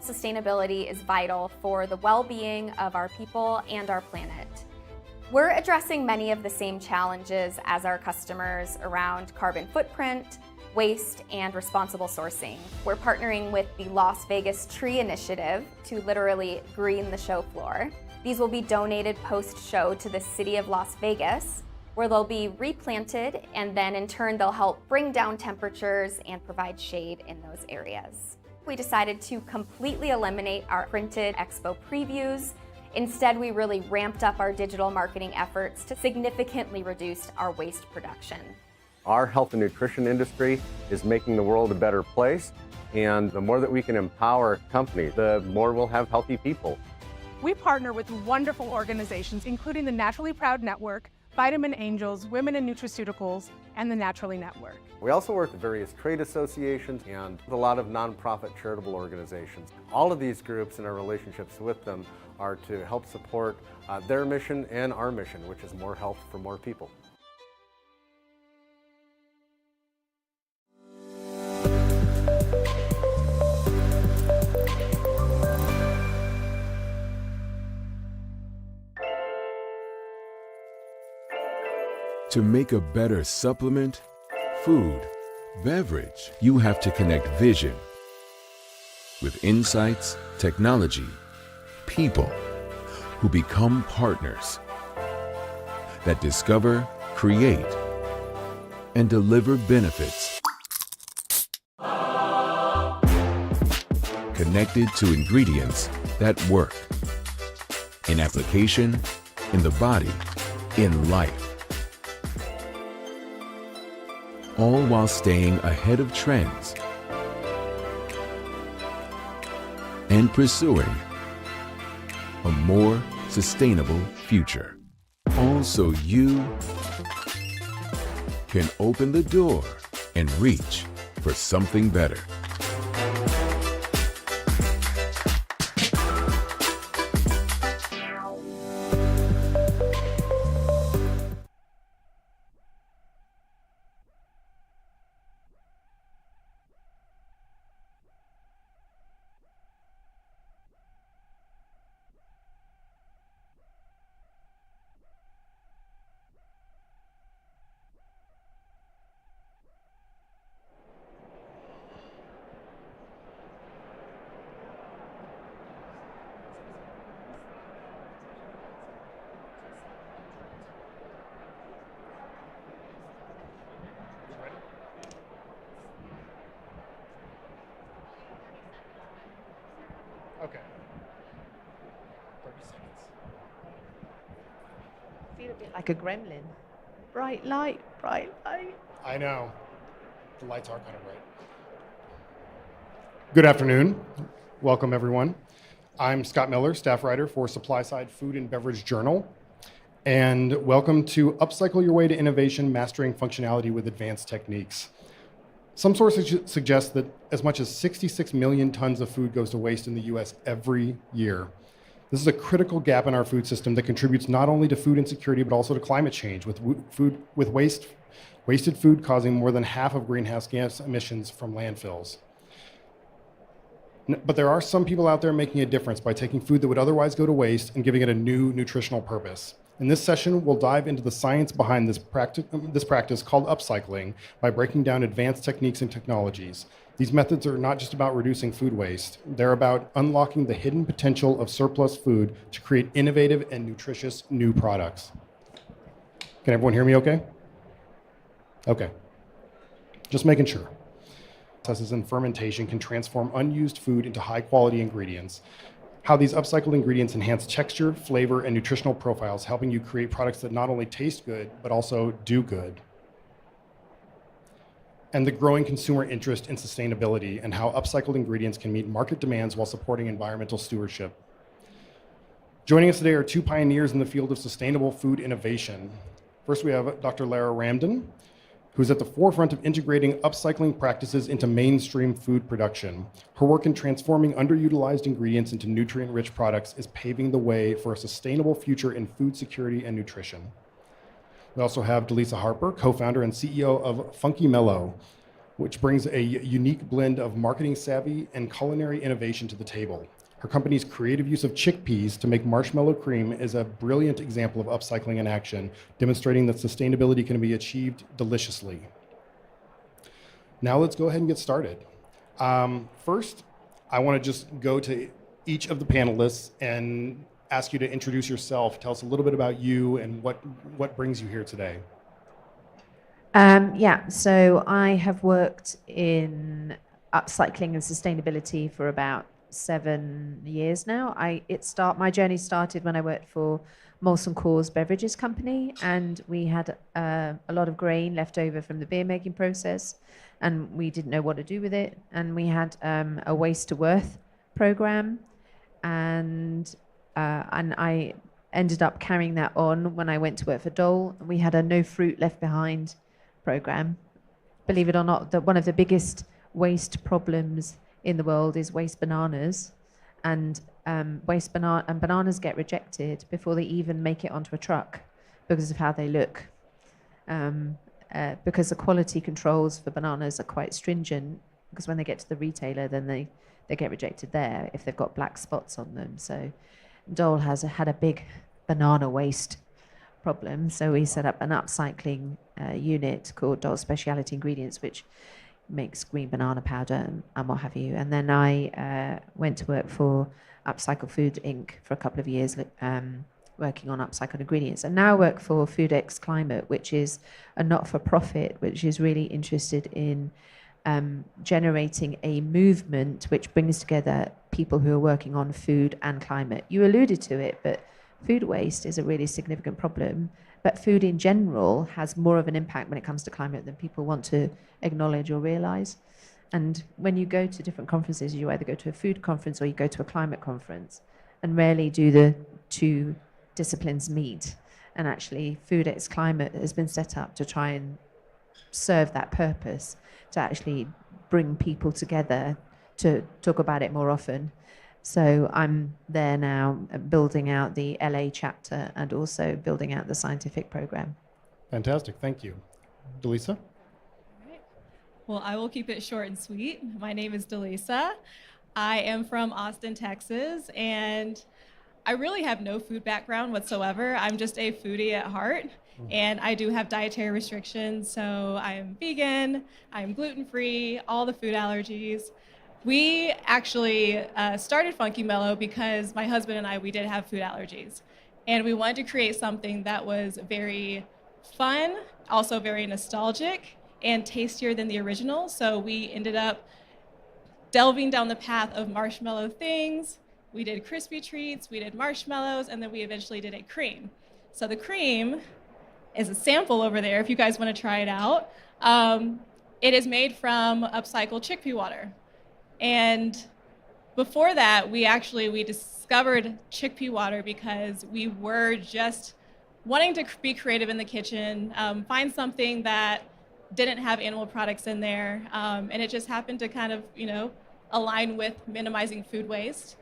Sustainability is vital for the well-being of our people and our planet. We're addressing many of the same challenges as our customers around carbon footprint, waste, and responsible sourcing. We're partnering with the Las Vegas Tree Initiative to literally green the show floor. These will be donated post-show to the city of Las Vegas, where they'll be replanted, and then in turn they'll help bring down temperatures and provide shade in those areas. We decided to completely eliminate our printed expo previews. Instead, we really ramped up our digital marketing efforts to significantly reduce our waste production. Our health and nutrition industry is making the world a better place, and the more that we can empower companies, the more we'll have healthy people. We partner with wonderful organizations, including the Naturally Proud Network, Vitamin Angels, Women in Nutraceuticals, and the Naturally Network. We also work with various trade associations and a lot of nonprofit charitable organizations. All of these groups and our relationships with them are to help support their mission and our mission, which is more health for more people. To make a better supplement, food, beverage, you have to connect vision with insights, technology, people who become partners that discover, create, and deliver benefits. Connected to ingredients that work in application, in the body, in life. All while staying ahead of trends and pursuing a more sustainable future. All so you can open the door and reach for something better. Okay. 30 seconds. Feel a bit like a gremlin. Bright light, bright light. I know. The lights are kind of bright. Good afternoon. Welcome, everyone. I'm Scott Miller, staff writer for Supply Side Food and Beverage Journal. And welcome to Upcycle Your Way to Innovation, Mastering Functionality with Advanced Techniques. Some sources suggest that as much as 66 million tons of food goes to waste in the US every year. This is a critical gap in our food system that contributes not only to food insecurity, but also to climate change, with wasted food causing more than half of greenhouse gas emissions from landfills. But there are some people out there making a difference by taking food that would otherwise go to waste and giving it a new nutritional purpose. In this session, we'll dive into the science behind this practice called upcycling by breaking down advanced techniques and technologies. These methods are not just about reducing food waste. They're about unlocking the hidden potential of surplus food to create innovative and nutritious new products. Can everyone hear me okay? Okay. Just making sure. Processes in fermentation can transform unused food into high-quality ingredients. How these upcycled ingredients enhance texture, flavor, and nutritional profiles, helping you create products that not only taste good, but also do good. And the growing consumer interest in sustainability and how upcycled ingredients can meet market demands while supporting environmental stewardship. Joining us today are two pioneers in the field of sustainable food innovation. First, we have Dr. Lara Ramden, who's at the forefront of integrating upcycling practices into mainstream food production. Her work in transforming underutilized ingredients into nutrient-rich products is paving the way for a sustainable future in food security and nutrition. We also have Delisa Harper, co-founder and CEO of Funky Mellow, which brings a unique blend of marketing savvy and culinary innovation to the table. Her company's creative use of chickpeas to make marshmallow cream is a brilliant example of upcycling in action, demonstrating that sustainability can be achieved deliciously. Now let's go ahead and get started. First, I want to just go to each of the panelists and ask you to introduce yourself. Tell us a little bit about you and what brings you here today. So I have worked in upcycling and sustainability for about 7 years now. My journey started when I worked for Molson Coors beverages company, and we had a lot of grain left over from the beer making process, and we didn't know what to do with it. And we had a waste to worth program, and I ended up carrying that on when I went to work for Dole. We had a no fruit left behind program. Believe it or not, that one of the biggest waste problems in the world is waste bananas, and bananas get rejected before they even make it onto a truck because of how they look. Because the quality controls for bananas are quite stringent, because when they get to the retailer, then they get rejected there if they've got black spots on them. So Dole had a big banana waste problem, so we set up an upcycling unit called Dole Specialty Ingredients, which makes green banana powder and what have you. And then I went to work for Upcycle Food Inc. for a couple of years, working on upcycled ingredients. And now I work for FoodX Climate, which is a not-for-profit, which is really interested in generating a movement which brings together people who are working on food and climate. You alluded to it, but food waste is a really significant problem. But food in general has more of an impact when it comes to climate than people want to acknowledge or realize. And when you go to different conferences, you either go to a food conference or you go to a climate conference, and rarely do the two disciplines meet. And actually, FoodX Climate has been set up to try and serve that purpose, to actually bring people together to talk about it more often. So I'm there now building out the LA chapter and also building out the scientific program. Fantastic, thank you. Delisa? Well, I will keep it short and sweet. My name is Delisa. I am from Austin, Texas, and I really have no food background whatsoever. I'm just a foodie at heart, and I do have dietary restrictions, so I'm vegan, I'm gluten-free, all the food allergies. We actually started Funky Mellow because my husband and I, we did have food allergies. And we wanted to create something that was very fun, also very nostalgic, and tastier than the original. So we ended up delving down the path of marshmallow things. We did crispy treats, we did marshmallows, and then we eventually did a cream. So the cream is a sample over there if you guys want to try it out. It is made from upcycled chickpea water. And before that, we discovered chickpea water because we were just wanting to be creative in the kitchen, find something that didn't have animal products in there, and it just happened to kind of, align with minimizing food waste.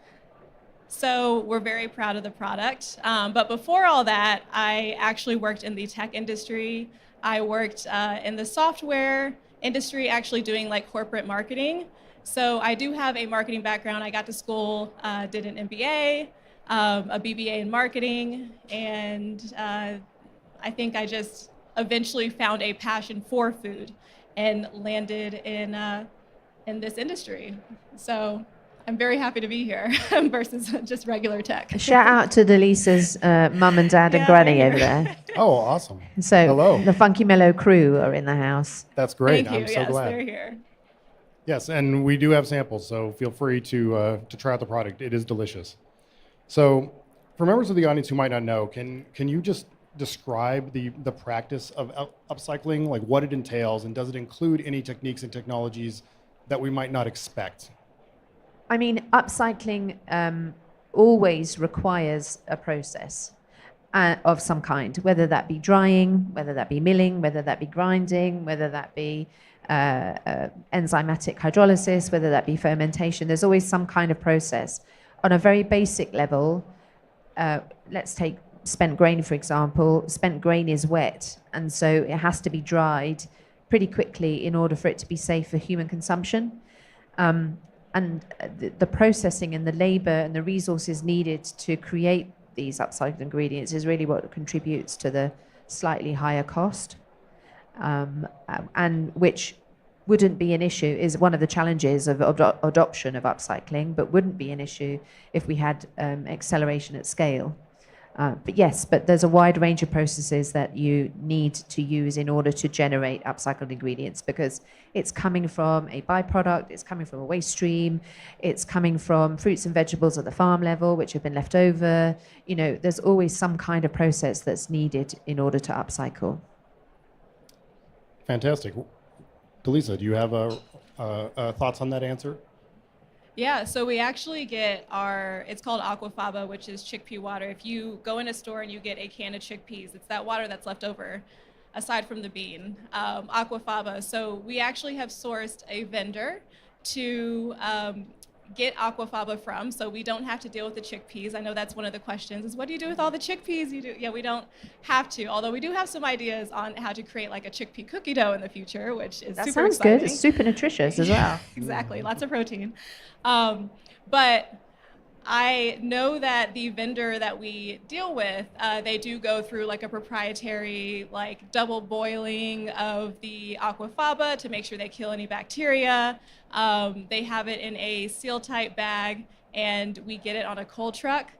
So we're very proud of the product. But before all that, I actually worked in the tech industry. I worked in the software industry, actually doing like corporate marketing. So I do have a marketing background. I got to school, did an MBA, a BBA in marketing, and I think I just eventually found a passion for food and landed in this industry. So I'm very happy to be here versus just regular tech. Shout out to Delisa's mum and dad and granny over there. Oh, awesome. So hello. The Funky Mellow crew are in the house. That's great. Thank you. I'm so glad. They're here. Yes, and we do have samples, so feel free to try out the product. It is delicious. So, for members of the audience who might not know, can you just describe the practice of upcycling, like what it entails, and does it include any techniques and technologies that we might not expect? I mean, upcycling always requires a process of some kind, whether that be drying, whether that be milling, whether that be grinding, whether that be enzymatic hydrolysis, whether that be fermentation. There's always some kind of process. On a very basic level, let's take spent grain, for example. Spent grain is wet, and so it has to be dried pretty quickly in order for it to be safe for human consumption. And the processing and the labor and the resources needed to create these upcycled ingredients is really what contributes to the slightly higher cost. And which wouldn't be an issue, is one of the challenges of adoption of upcycling, but wouldn't be an issue if we had acceleration at scale. But yes, but there's a wide range of processes that you need to use in order to generate upcycled ingredients, because it's coming from a byproduct, it's coming from a waste stream, it's coming from fruits and vegetables at the farm level, which have been left over. You know, there's always some kind of process that's needed in order to upcycle. Fantastic. Delisa, do you have thoughts on that answer? Yeah, so we actually get it's called aquafaba, which is chickpea water. If you go in a store and you get a can of chickpeas, it's that water that's left over, aside from the bean, aquafaba. So we actually have sourced a vendor to get aquafaba from, so we don't have to deal with the chickpeas. I know that's one of the questions, is what do you do with all the chickpeas you do? Yeah, we don't have to, although we do have some ideas on how to create like a chickpea cookie dough in the future, which is That super sounds exciting. good. It's super nutritious as well. Exactly, lots of protein. But I know that the vendor that we deal with, they do go through like a proprietary like double boiling of the aquafaba to make sure they kill any bacteria. They have it in a seal tight bag, and we get it on a cold truck.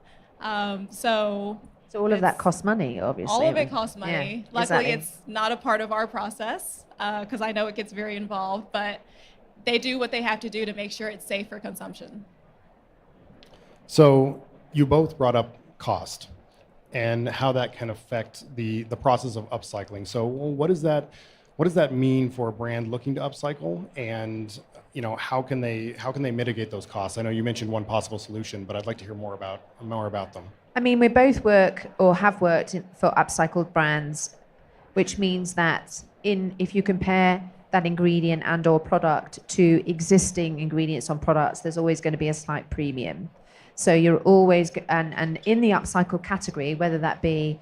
So all of that costs money, obviously. all of it costs money. Yeah, Luckily, exactly. it's not a part of our process, because I know it gets very involved, but they do what they have to do to make sure it's safe for consumption. So you both brought up cost and how that can affect the process of upcycling. So what does that mean for a brand looking to upcycle, and how can they mitigate those costs? I know you mentioned one possible solution, but I'd like to hear more about them. I mean, we both work or have worked for upcycled brands, which means that if you compare that ingredient and or product to existing ingredients on products, there's always going to be a slight premium. So you're always, and in the upcycled category, whether that be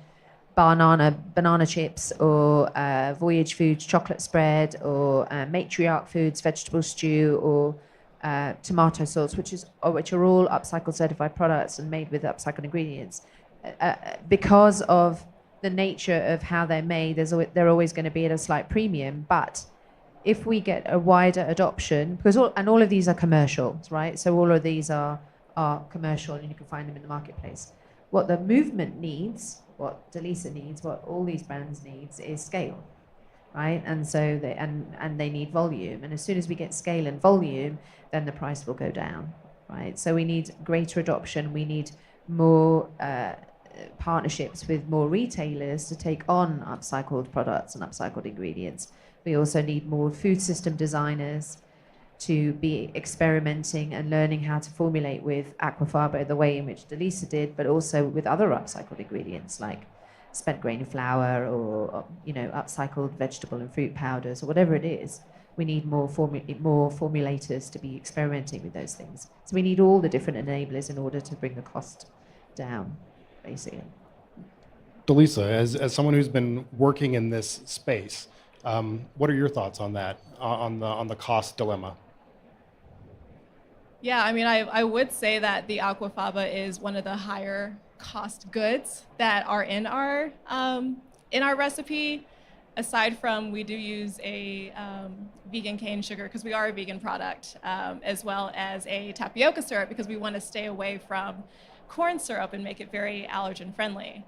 banana chips or Voyage Foods chocolate spread or Matriarch Foods vegetable stew or tomato sauce, which are all upcycled certified products and made with upcycled ingredients, because of the nature of how they're made, they're always going to be at a slight premium. But if we get a wider adoption, because all of these are commercials, right? So all of these are commercial, and you can find them in the marketplace. What the movement needs, what Delisa needs, what all these brands needs is scale, right? And so they need volume. And as soon as we get scale and volume, then the price will go down, right? So we need greater adoption. We need more partnerships with more retailers to take on upcycled products and upcycled ingredients. We also need more food system designers to be experimenting and learning how to formulate with aquafaba the way in which Delisa did, but also with other upcycled ingredients like spent grain flour or upcycled vegetable and fruit powders or whatever it is. We need more formulators to be experimenting with those things. So we need all the different enablers in order to bring the cost down, basically. Delisa, as someone who's been working in this space, what are your thoughts on that, on the cost dilemma? Yeah, I mean, I would say that the aquafaba is one of the higher cost goods that are in our recipe. Aside from, we do use a vegan cane sugar because we are a vegan product, as well as a tapioca syrup because we want to stay away from corn syrup and make it very allergen friendly.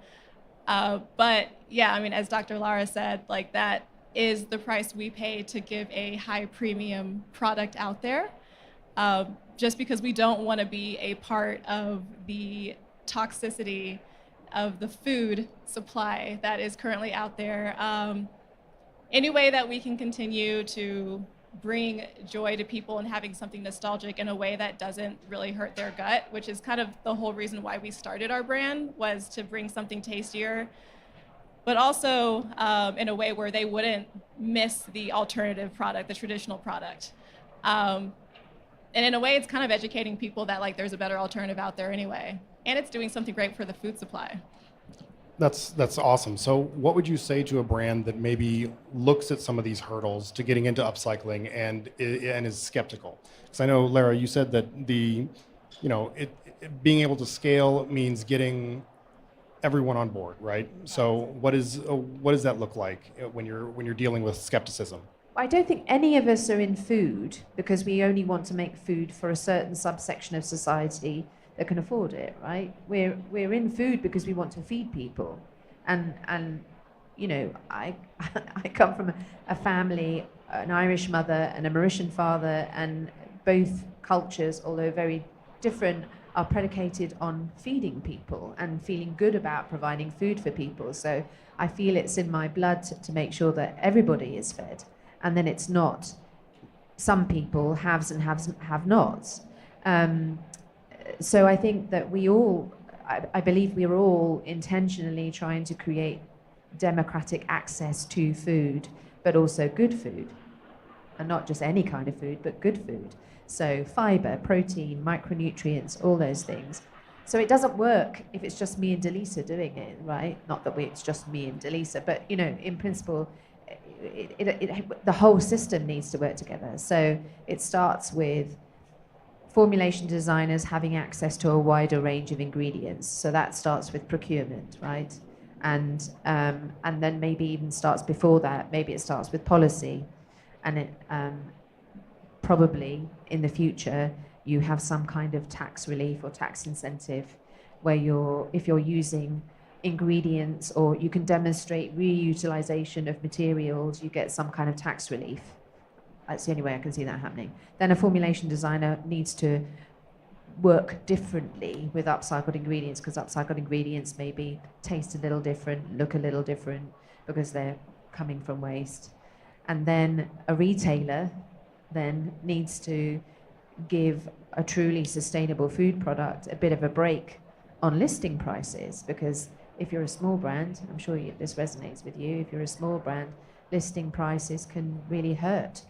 But yeah, I mean, as Dr. Lara said, like that is the price we pay to give a high premium product out there. Just because we don't want to be a part of the toxicity of the food supply that is currently out there. Any way that we can continue to bring joy to people and having something nostalgic in a way that doesn't really hurt their gut, which is kind of the whole reason why we started our brand, was to bring something tastier, but also in a way where they wouldn't miss the alternative product, the traditional product. And in a way, it's kind of educating people that like there's a better alternative out there anyway. And it's doing something great for the food supply. That's awesome. So what would you say to a brand that maybe looks at some of these hurdles to getting into upcycling and is skeptical? Because I know, Lara, you said that being able to scale means getting everyone on board, right? So what does that look like when you're dealing with skepticism? I don't think any of us are in food because we only want to make food for a certain subsection of society that can afford it, right? We're in food because we want to feed people, and you know, I I come from a family, an Irish mother and a Mauritian father, and both cultures, although very different, are predicated on feeding people and feeling good about providing food for people. So I feel it's in my blood to make sure that everybody is fed, and then it's not some people, haves and have-nots. So I think that we all, I believe we are all intentionally trying to create democratic access to food, but also good food, and not just any kind of food, but good food. So fiber, protein, micronutrients, all those things. So it doesn't work if it's just me and Delisa doing it, right? Not that it's just me and Delisa, but you know, in principle, the whole system needs to work together. So it starts with formulation designers having access to a wider range of ingredients. So that starts with procurement, right? And then maybe even starts before that. Maybe it starts with policy, and it probably in the future you have some kind of tax relief or tax incentive where if you're using ingredients or you can demonstrate reutilization of materials, you get some kind of tax relief. That's the only way I can see that happening. Then a formulation designer needs to work differently with upcycled ingredients, because upcycled ingredients maybe taste a little different, look a little different, because they're coming from waste. And then a retailer then needs to give a truly sustainable food product a bit of a break on listing prices, because if you're a small brand, I'm sure this resonates with you, if you're a small brand, listing prices can really hurt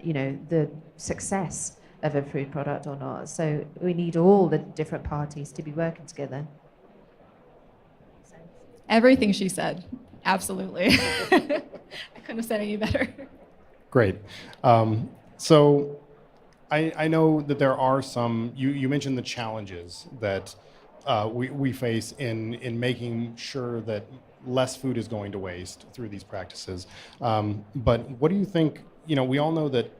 you know, the success of a food product or not. So we need all the different parties to be working together. Everything she said, absolutely. I couldn't have said any better. Great. So I know that there are some, you mentioned the challenges that we face in making sure that less food is going to waste through these practices. But what do you think, you know, we all know that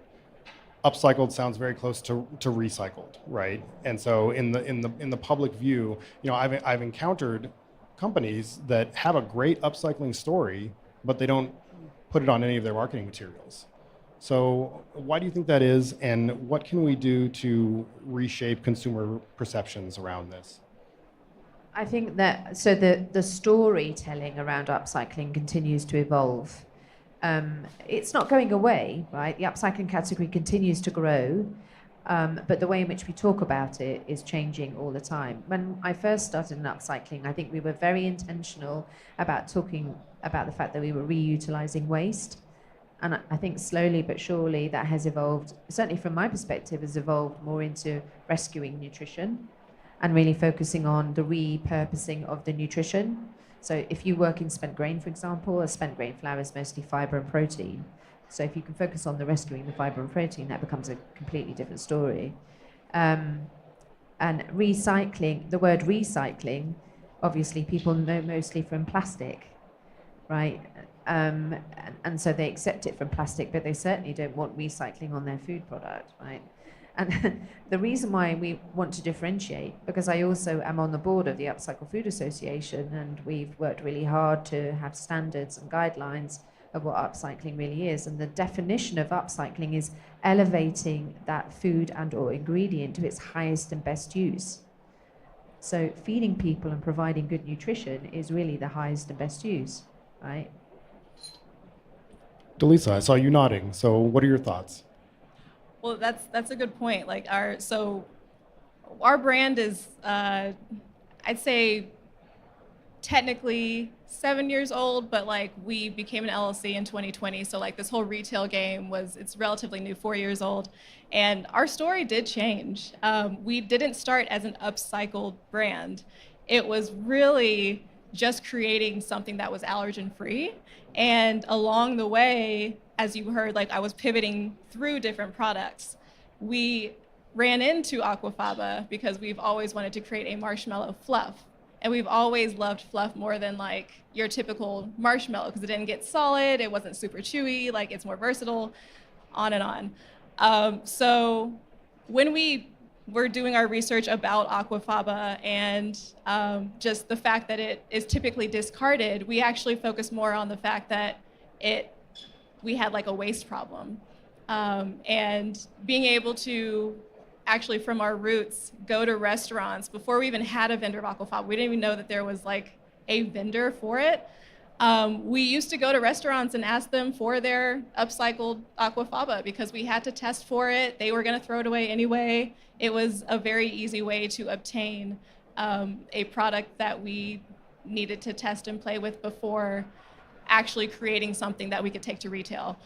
upcycled sounds very close to recycled, right? And so in the public view, you know, I've encountered companies that have a great upcycling story, but they don't put it on any of their marketing materials. So why do you think that is, and what can we do to reshape consumer perceptions around this? I think that, so the storytelling around upcycling continues to evolve. It's not going away, right? The upcycling category continues to grow, but the way in which we talk about it is changing all the time. When I first started in upcycling, I think we were very intentional about talking about the fact that we were reutilizing waste. And I think slowly but surely that has evolved, certainly from my perspective, has evolved more into rescuing nutrition and really focusing on the repurposing of the nutrition. So if you work in spent grain, for example, a spent grain flour is mostly fiber and protein. So if you can focus on the rescuing the fiber and protein, that becomes a completely different story. And recycling, the word recycling, obviously people know mostly from plastic, right? And so they accept it from plastic, but they certainly don't want recycling on their food product, right? And the reason why we want to differentiate, because I also am on the board of the Upcycle Food Association, and we've worked really hard to have standards and guidelines of what upcycling really is. And the definition of upcycling is elevating that food and or ingredient to its highest and best use. So feeding people and providing good nutrition is really the highest and best use, right? Delisa, I saw you nodding. So what are your thoughts? Well, that's a good point. Like our brand is, I'd say, technically 7 years old, but like we became an LLC in 2020. So like this whole retail game it's relatively new, 4 years old. And our story did change. We didn't start as an upcycled brand. It was really just creating something that was allergen free. And along the way, as you heard, like I was pivoting through different products. We ran into aquafaba because we've always wanted to create a marshmallow fluff. And we've always loved fluff more than like your typical marshmallow because it didn't get solid, it wasn't super chewy, like it's more versatile, on and on. So when we we're doing our research about aquafaba and just the fact that it is typically discarded, we actually focus more on the fact that we had like a waste problem. And being able to actually from our roots go to restaurants before we even had a vendor of aquafaba. We didn't even know that there was like a vendor for it. We used to go to restaurants and ask them for their upcycled aquafaba because we had to test for it. They were going to throw it away anyway. It was a very easy way to obtain a product that we needed to test and play with before actually creating something that we could take to retail.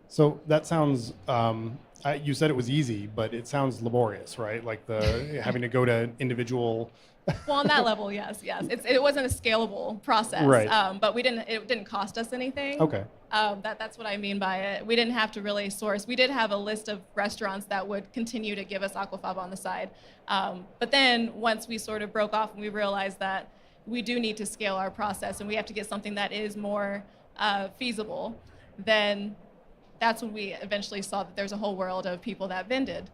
So that sounds, you said it was easy, but it sounds laborious, right? Like having to go to individual. Well, on that level, yes. It wasn't a scalable process, right. But it didn't cost us anything. Okay. That's what I mean by it. We didn't have to really source. We did have a list of restaurants that would continue to give us aquafaba on the side. But then once we sort of broke off and we realized that we do need to scale our process and we have to get something that is more feasible, then that's when we eventually saw that there's a whole world of people that vended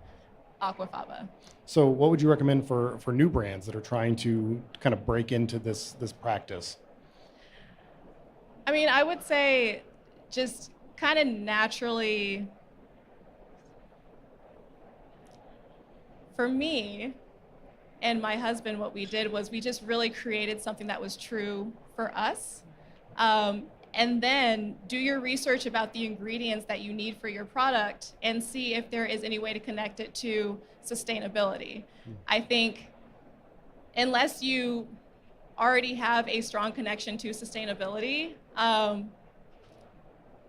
aquafaba. So what would you recommend for new brands that are trying to kind of break into this practice? I mean, I would say just kind of naturally, for me and my husband, what we did was we just really created something that was true for us. And then do your research about the ingredients that you need for your product and see if there is any way to connect it to sustainability. I think unless you already have a strong connection to sustainability,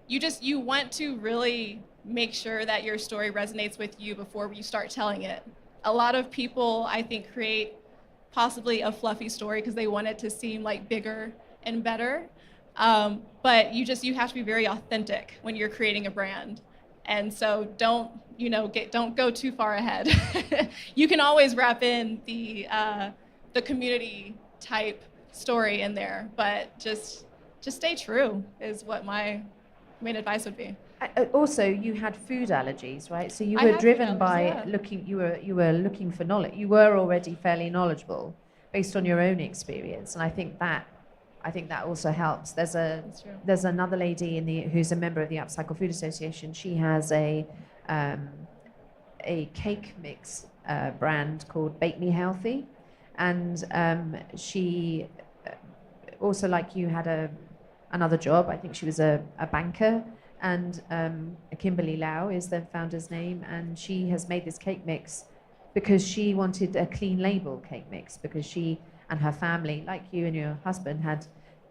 you want to really make sure that your story resonates with you before you start telling it. A lot of people, I think, create possibly a fluffy story because they want it to seem like bigger and better. But you have to be very authentic when you're creating a brand. And so don't go too far ahead. You can always wrap in the community type story in there, but just stay true is what my main advice would be. Also, you had food allergies, right? So you were driven by looking. You were looking for knowledge. You were already fairly knowledgeable based on your own experience, and I think that also helps. There's another lady who's a member of the Upcycle Food Association. She has a cake mix brand called Bake Me Healthy, and she also, like you, had another job. I think she was a banker, and Kimberly Lau is the founder's name, and she has made this cake mix because she wanted a clean label cake mix because she and her family, like you and your husband, had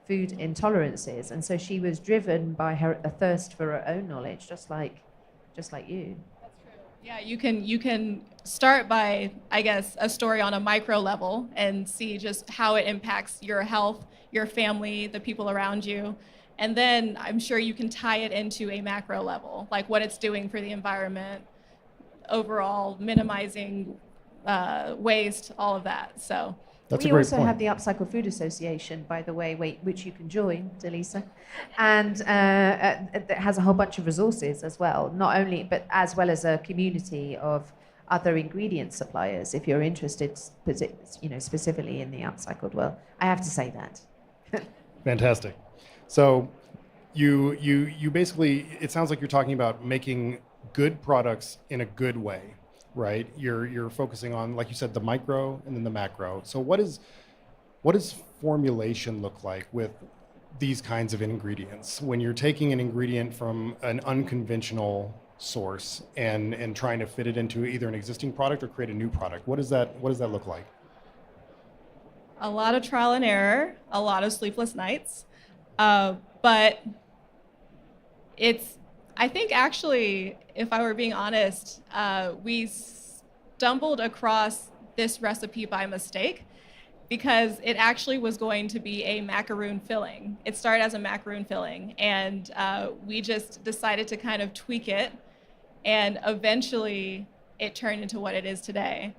food intolerances, and so she was driven by a thirst for her own knowledge, just like you. That's true. Yeah, you can start by, I guess, a story on a micro level and see just how it impacts your health, your family, the people around you, and then I'm sure you can tie it into a macro level, like what it's doing for the environment, overall minimizing waste, all of that. So. We also have the Upcycle Food Association, by the way, which you can join, Delisa, and that has a whole bunch of resources as well, but as well as a community of other ingredient suppliers, if you're interested, specifically in the upcycled world. I have to say that. Fantastic. So you basically, it sounds like you're talking about making good products in a good way. Right, you're focusing on, like you said, the micro and then the macro. So what does formulation look like with these kinds of ingredients when you're taking an ingredient from an unconventional source and trying to fit it into either an existing product or create a new product? What does that look like? A lot of trial and error, a lot of sleepless nights, but I think actually, if I were being honest, we stumbled across this recipe by mistake because it actually was going to be a macaroon filling. It started as a macaroon filling, and we just decided to kind of tweak it, and eventually it turned into what it is today.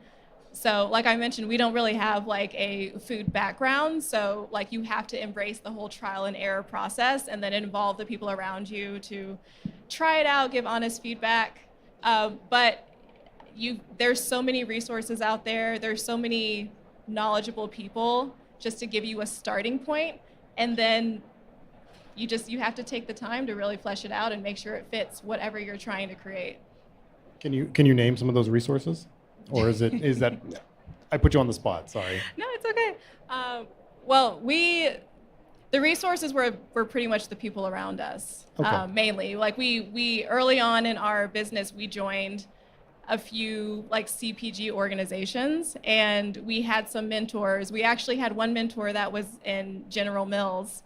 So like I mentioned, we don't really have like a food background, so like you have to embrace the whole trial and error process and then involve the people around you to try it out, give honest feedback. But there's so many resources out there. There's so many knowledgeable people just to give you a starting point, and then you have to take the time to really flesh it out and make sure it fits whatever you're trying to create. Can you name some of those resources, or is that I put you on the spot? Sorry. No, it's okay. Well, the resources were pretty much the people around us, Okay. mainly. Like we early on in our business, we joined a few like CPG organizations, and we had some mentors. We actually had one mentor that was in General Mills,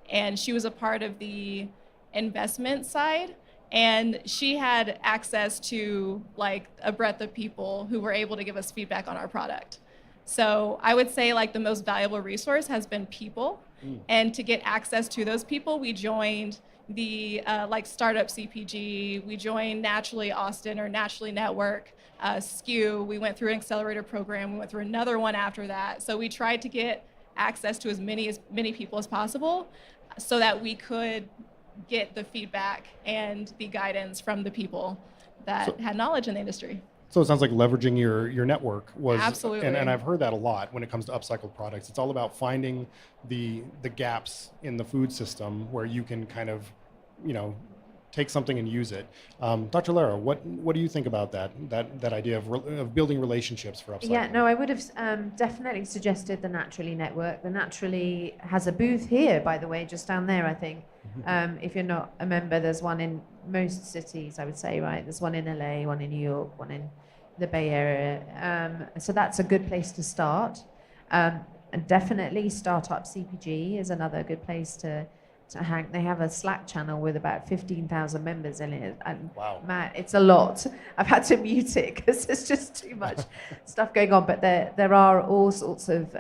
and she was a part of the investment side, and she had access to like a breadth of people who were able to give us feedback on our product. So I would say like the most valuable resource has been people. And to get access to those people, we joined the like Startup CPG, we joined Naturally Austin or Naturally Network, SKU, we went through an accelerator program, we went through another one after that. So we tried to get access to as many people as possible so that we could get the feedback and the guidance from the people that had knowledge in the industry. So it sounds like leveraging your network was, Absolutely. and I've heard that a lot when it comes to upcycled products. It's all about finding the gaps in the food system where you can kind of, take something and use it. Dr. Lara, what do you think about that idea of building relationships for upcycling? Yeah, no, I would have definitely suggested the Naturally Network. The Naturally has a booth here, by the way, just down there, I think. If you're not a member, there's one in most cities, I would say, right? There's one in LA, one in New York, one in the Bay Area. So that's a good place to start. And definitely Startup CPG is another good place to hang. They have a Slack channel with about 15,000 members in it. And wow. Matt, it's a lot. I've had to mute it because there's just too much stuff going on. But there are all sorts of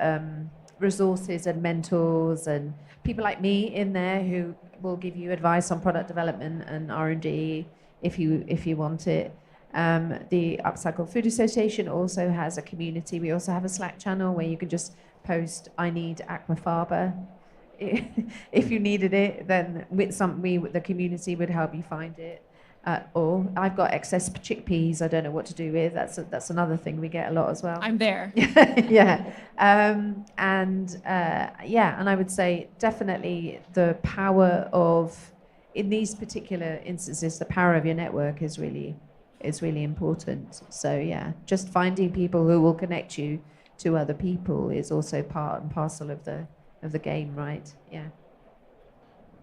resources and mentors and people like me in there who will give you advice on product development and R&D if you want it. The Upcycled Food Association also has a community. We also have a Slack channel where you can just post, I need aquafaba. If you needed it, then the community would help you find it. Or I've got excess chickpeas I don't know what to do with. That's another thing we get a lot as well. I'm there. Yeah. And I would say definitely the power of, in these particular instances, the power of your network is really important. So yeah, just finding people who will connect you to other people is also part and parcel of the game, right? Yeah.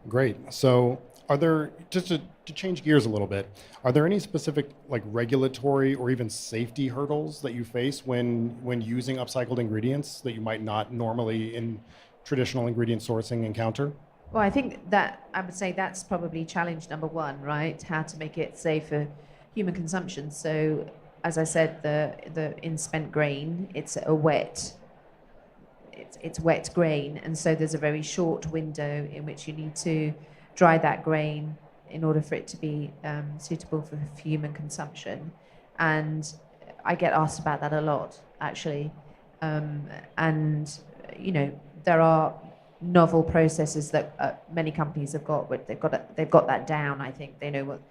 Great. So are there, just to change gears a little bit, are there any specific like regulatory or even safety hurdles that you face when using upcycled ingredients that you might not normally in traditional ingredient sourcing encounter? Well, I think that I would say that's probably challenge number one, right? How to make it safe for human consumption. So as I said, the in spent grain, it's a wet grain, and so there's a very short window in which you need to dry that grain in order for it to be suitable for human consumption. And I get asked about that a lot, actually. And there are novel processes that many companies have got, but they've got that down. I think they know what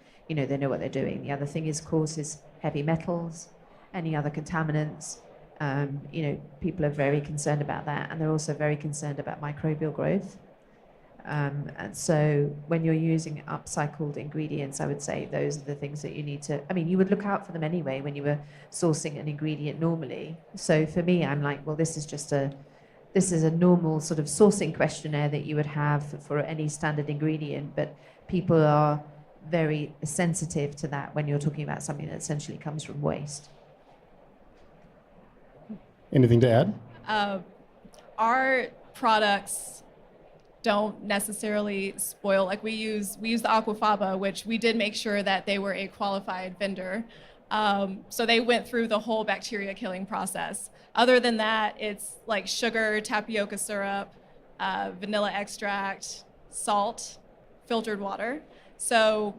they're doing. The other thing is, of course, is heavy metals, any other contaminants. People are very concerned about that, and they're also very concerned about microbial growth. And so when you're using upcycled ingredients, I would say those are the things that you need to, you would look out for them anyway when you were sourcing an ingredient normally. So for me, I'm like, well, this is a normal sort of sourcing questionnaire that you would have for any standard ingredient, but people are very sensitive to that when you're talking about something that essentially comes from waste. Anything to add? Our products don't necessarily spoil. Like we use the aquafaba, which we did make sure that they were a qualified vendor. So they went through the whole bacteria killing process. Other than that, it's like sugar, tapioca syrup, vanilla extract, salt, filtered water. So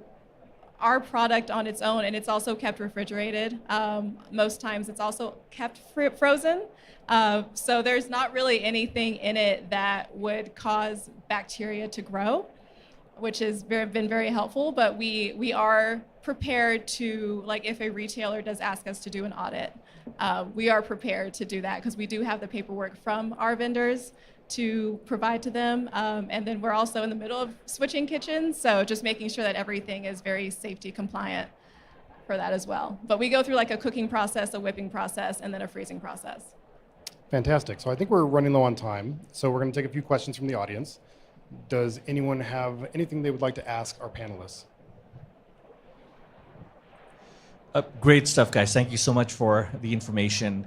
our product on its own, and it's also kept refrigerated. Most times it's also kept frozen. So there's not really anything in it that would cause bacteria to grow. which has been very helpful, but we are prepared to, like if a retailer does ask us to do an audit, we are prepared to do that because we do have the paperwork from our vendors to provide to them. And then we're also in the middle of switching kitchens, so just making sure that everything is very safety compliant for that as well. But we go through like a cooking process, a whipping process, and then a freezing process. Fantastic. So I think we're running low on time, so we're going to take a few questions from the audience. Does anyone have anything they would like to ask our panelists? Great stuff, guys. Thank you so much for the information.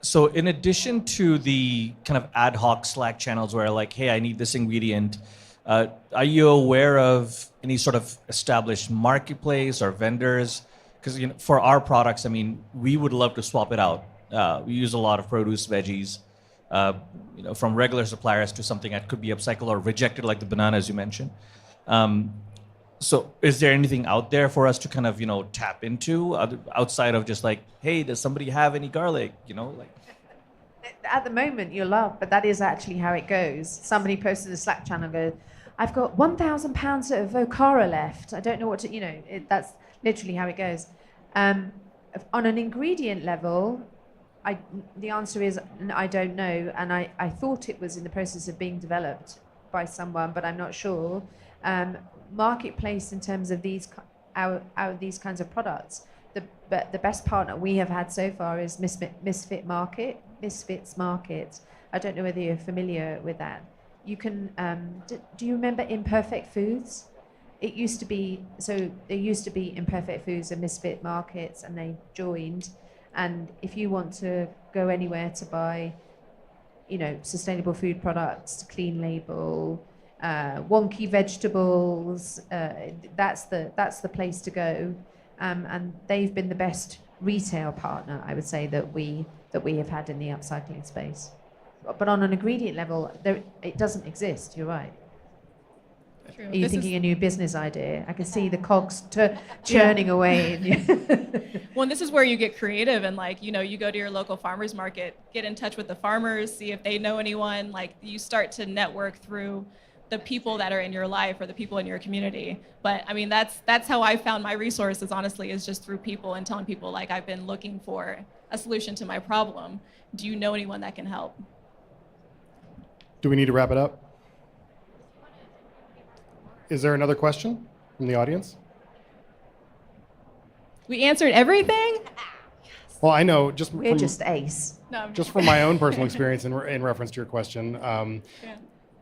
So in addition to the kind of ad hoc Slack channels where like, hey, I need this ingredient, are you aware of any sort of established marketplace or vendors? Because for our products, I mean, we would love to swap it out. We use a lot of produce, veggies, from regular suppliers to something that could be upcycled or rejected, like the bananas you mentioned. So is there anything out there for us to kind of, tap into outside of just like, hey, does somebody have any garlic? At the moment, you'll laugh, but that is actually how it goes. Somebody posted a Slack channel and goes, I've got 1,000 pounds of Vocara left. I don't know what to, that's literally how it goes. On an ingredient level, the answer is I don't know, and I thought it was in the process of being developed by someone, but I'm not sure. Marketplace in terms of these kinds of products, the best partner we have had so far is Misfits Market. I don't know whether you're familiar with that. You can do you remember Imperfect Foods? There used to be Imperfect Foods and Misfit Markets, and they joined. And if you want to go anywhere to buy, sustainable food products, clean label, wonky vegetables, that's the place to go. And they've been the best retail partner, I would say, that we have had in the upcycling space. But on an ingredient level, it doesn't exist. You're right. True. Are you thinking a new business idea? I can see the cogs churning away. Well, this is where you get creative and you go to your local farmers market, get in touch with the farmers, see if they know anyone. You start to network through the people that are in your life or the people in your community. But I mean, that's how I found my resources, honestly, is just through people and telling people I've been looking for a solution to my problem. Do you know anyone that can help? Do we need to wrap it up? Is there another question from the audience? We answered everything? Well, I know We're just ace. No, just from my own personal experience in reference to your question,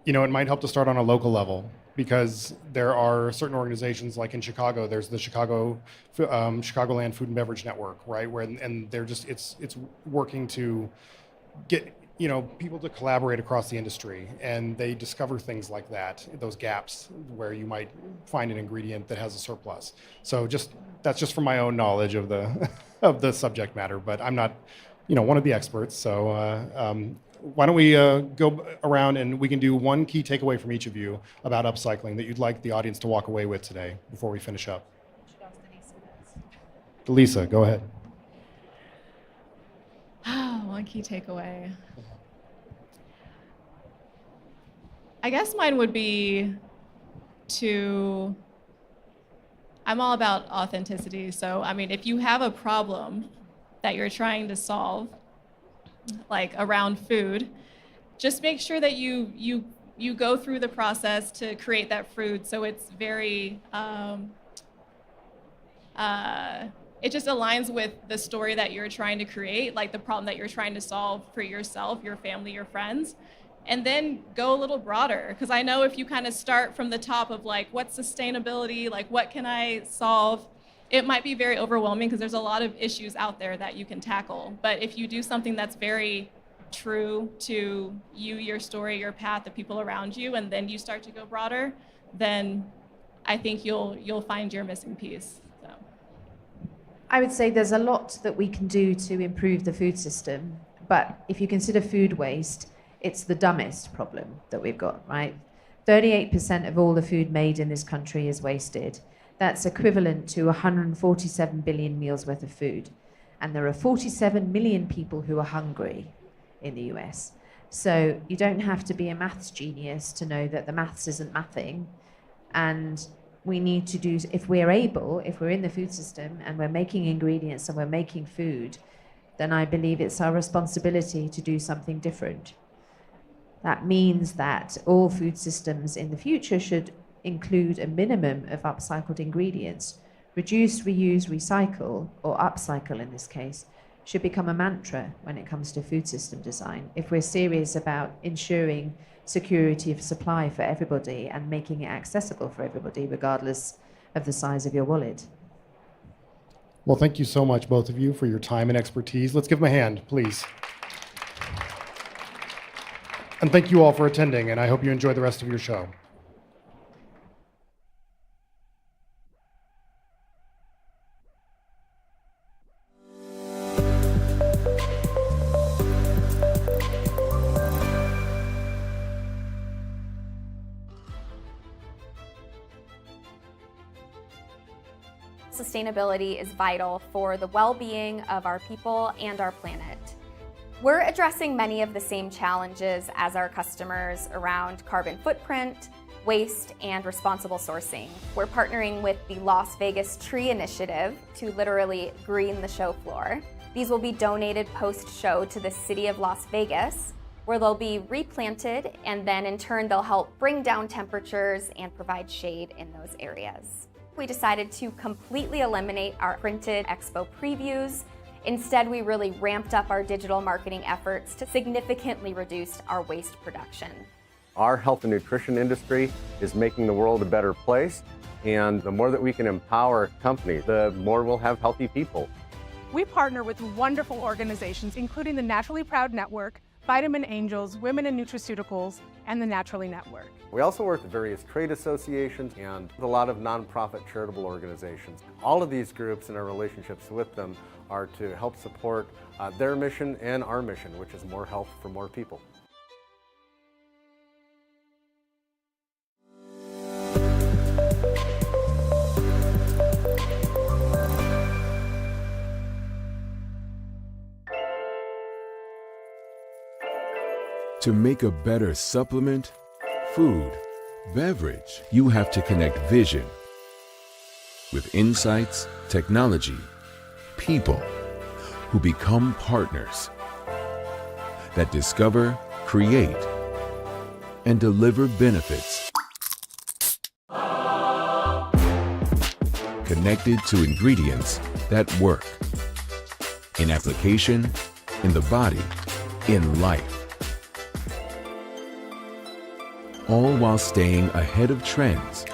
it might help to start on a local level, because there are certain organizations, like in Chicago, there's the Chicagoland Food and Beverage Network, right? And they're just it's working to get people to collaborate across the industry, and they discover things like that, those gaps where you might find an ingredient that has a surplus. So that's just from my own knowledge of the of the subject matter, but I'm not one of the experts. So why don't we go around and we can do one key takeaway from each of you about upcycling that you'd like the audience to walk away with today before we finish up. Delisa, go ahead. One key takeaway. I guess mine would be I'm all about authenticity. So, I mean, if you have a problem that you're trying to solve, like around food, just make sure that you go through the process to create that food so it's very, it just aligns with the story that you're trying to create, like the problem that you're trying to solve for yourself, your family, your friends, and then go a little broader. Because I know if you kind of start from the top of what's sustainability, what can I solve, it might be very overwhelming because there's a lot of issues out there that you can tackle. But if you do something that's very true to you, your story, your path, the people around you, and then you start to go broader, then I think you'll find your missing piece. I would say there's a lot that we can do to improve the food system, but if you consider food waste, it's the dumbest problem that we've got, right? 38% of all the food made in this country is wasted. That's equivalent to 147 billion meals worth of food. And there are 47 million people who are hungry in the US. So you don't have to be a maths genius to know that the maths isn't mathing, And we need to do, if we're able, if we're in the food system and we're making ingredients and we're making food, then I believe it's our responsibility to do something different. That means that all food systems in the future should include a minimum of upcycled ingredients. Reduce, reuse, recycle, or upcycle in this case, should become a mantra when it comes to food system design if we're serious about ensuring security of supply for everybody and making it accessible for everybody, regardless of the size of your wallet. Well, thank you so much, both of you, for your time and expertise. Let's give them a hand, please. And thank you all for attending, and I hope you enjoy the rest of your show. Sustainability is vital for the well-being of our people and our planet. We're addressing many of the same challenges as our customers around carbon footprint, waste, and responsible sourcing. We're partnering with the Las Vegas Tree Initiative to literally green the show floor. These will be donated post-show to the city of Las Vegas, where they'll be replanted, and then in turn they'll help bring down temperatures and provide shade in those areas. We decided to completely eliminate our printed expo previews. Instead, we really ramped up our digital marketing efforts to significantly reduce our waste production. Our health and nutrition industry is making the world a better place, and the more that we can empower companies, the more we'll have healthy people. We partner with wonderful organizations, including the Naturally Proud Network, Vitamin Angels, Women in Nutraceuticals, and the Naturally Network. We also work with various trade associations and a lot of nonprofit charitable organizations. All of these groups and our relationships with them are to help support their mission and our mission, which is more health for more people. To make a better supplement, food, beverage, you have to connect vision with insights, technology, people who become partners that discover, create, and deliver benefits. Connected to ingredients that work in application, in the body, in life. All while staying ahead of trends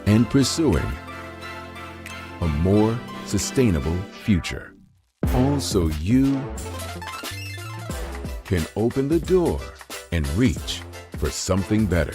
and pursuing a more sustainable future. All so you can open the door and reach for something better.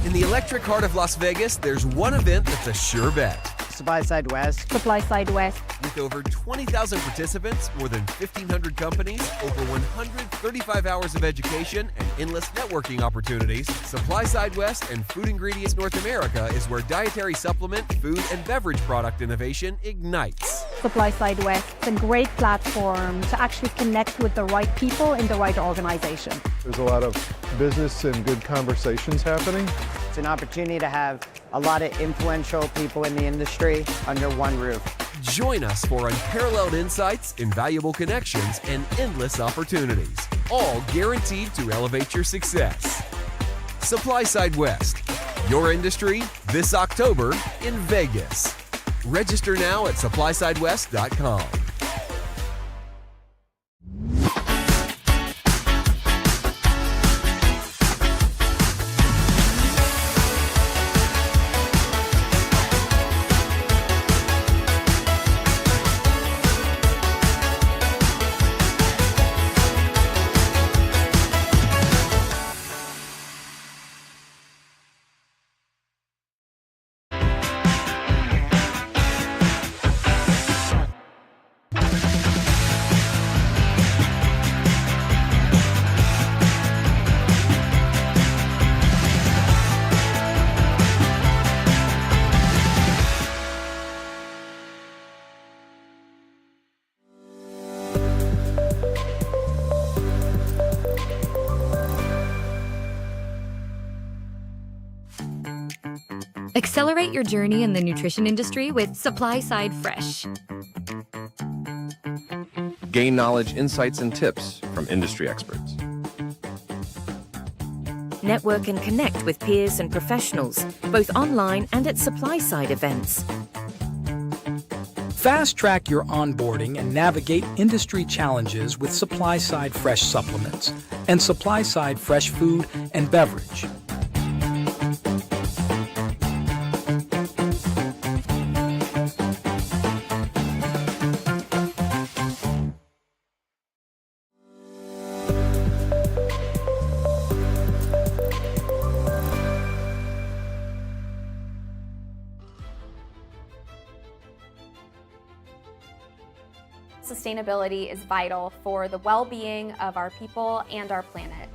In the electric heart of Las Vegas, there's one event that's a sure bet. Supply Side West. Supply Side West. With over 20,000 participants, more than 1,500 companies, over 135 hours of education, and endless networking opportunities, Supply Side West and Food Ingredients North America is where dietary supplement, food, and beverage product innovation ignites. Supply Side West. It's a great platform to actually connect with the right people in the right organization. There's a lot of business and good conversations happening. It's an opportunity to have a lot of influential people in the industry under one roof. Join us for unparalleled insights, invaluable connections, and endless opportunities, all guaranteed to elevate your success. Supply Side West, your industry this October in Vegas. Register now at supplysidewest.com. Accelerate your journey in the nutrition industry with Supply Side Fresh. Gain knowledge, insights, and tips from industry experts. Network and connect with peers and professionals, both online and at supply-side events. Fast track your onboarding and navigate industry challenges with Supply Side Fresh supplements and Supply Side Fresh food and beverage. Sustainability is vital for the well-being of our people and our planet.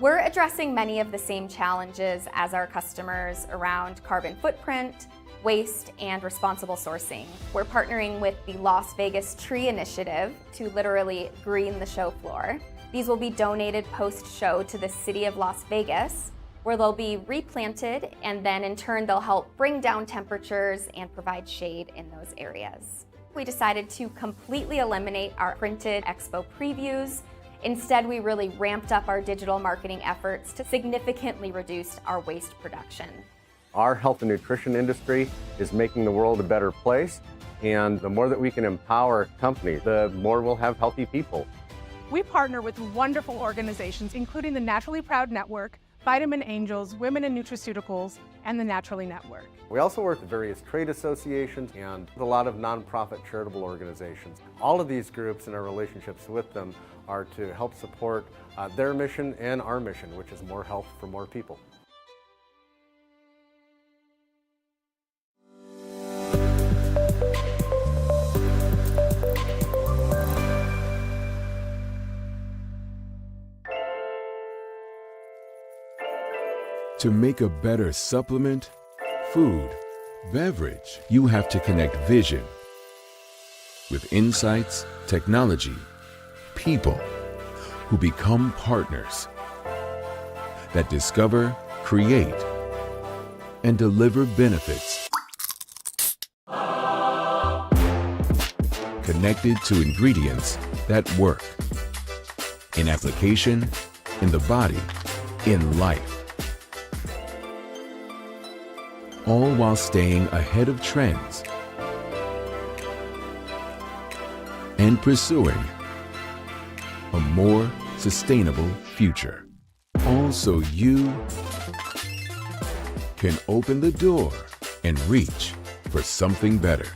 We're addressing many of the same challenges as our customers around carbon footprint, waste, and responsible sourcing. We're partnering with the Las Vegas Tree Initiative to literally green the show floor. These will be donated post-show to the city of Las Vegas, where they'll be replanted, and then in turn they'll help bring down temperatures and provide shade in those areas. We decided to completely eliminate our printed expo previews. Instead, we really ramped up our digital marketing efforts to significantly reduce our waste production. Our health and nutrition industry is making the world a better place, and the more that we can empower companies, the more we'll have healthy people. We partner with wonderful organizations, including the Naturally Proud Network, Vitamin Angels, Women in Nutraceuticals, and the Naturally Network. We also work with various trade associations and a lot of nonprofit charitable organizations. All of these groups and our relationships with them are to help support their mission and our mission, which is more health for more people. To make a better supplement, food, beverage, you have to connect vision with insights, technology, people who become partners that discover, create, and deliver benefits. Connected to ingredients that work in application, in the body, in life. All while staying ahead of trends and pursuing a more sustainable future. All so you can open the door and reach for something better.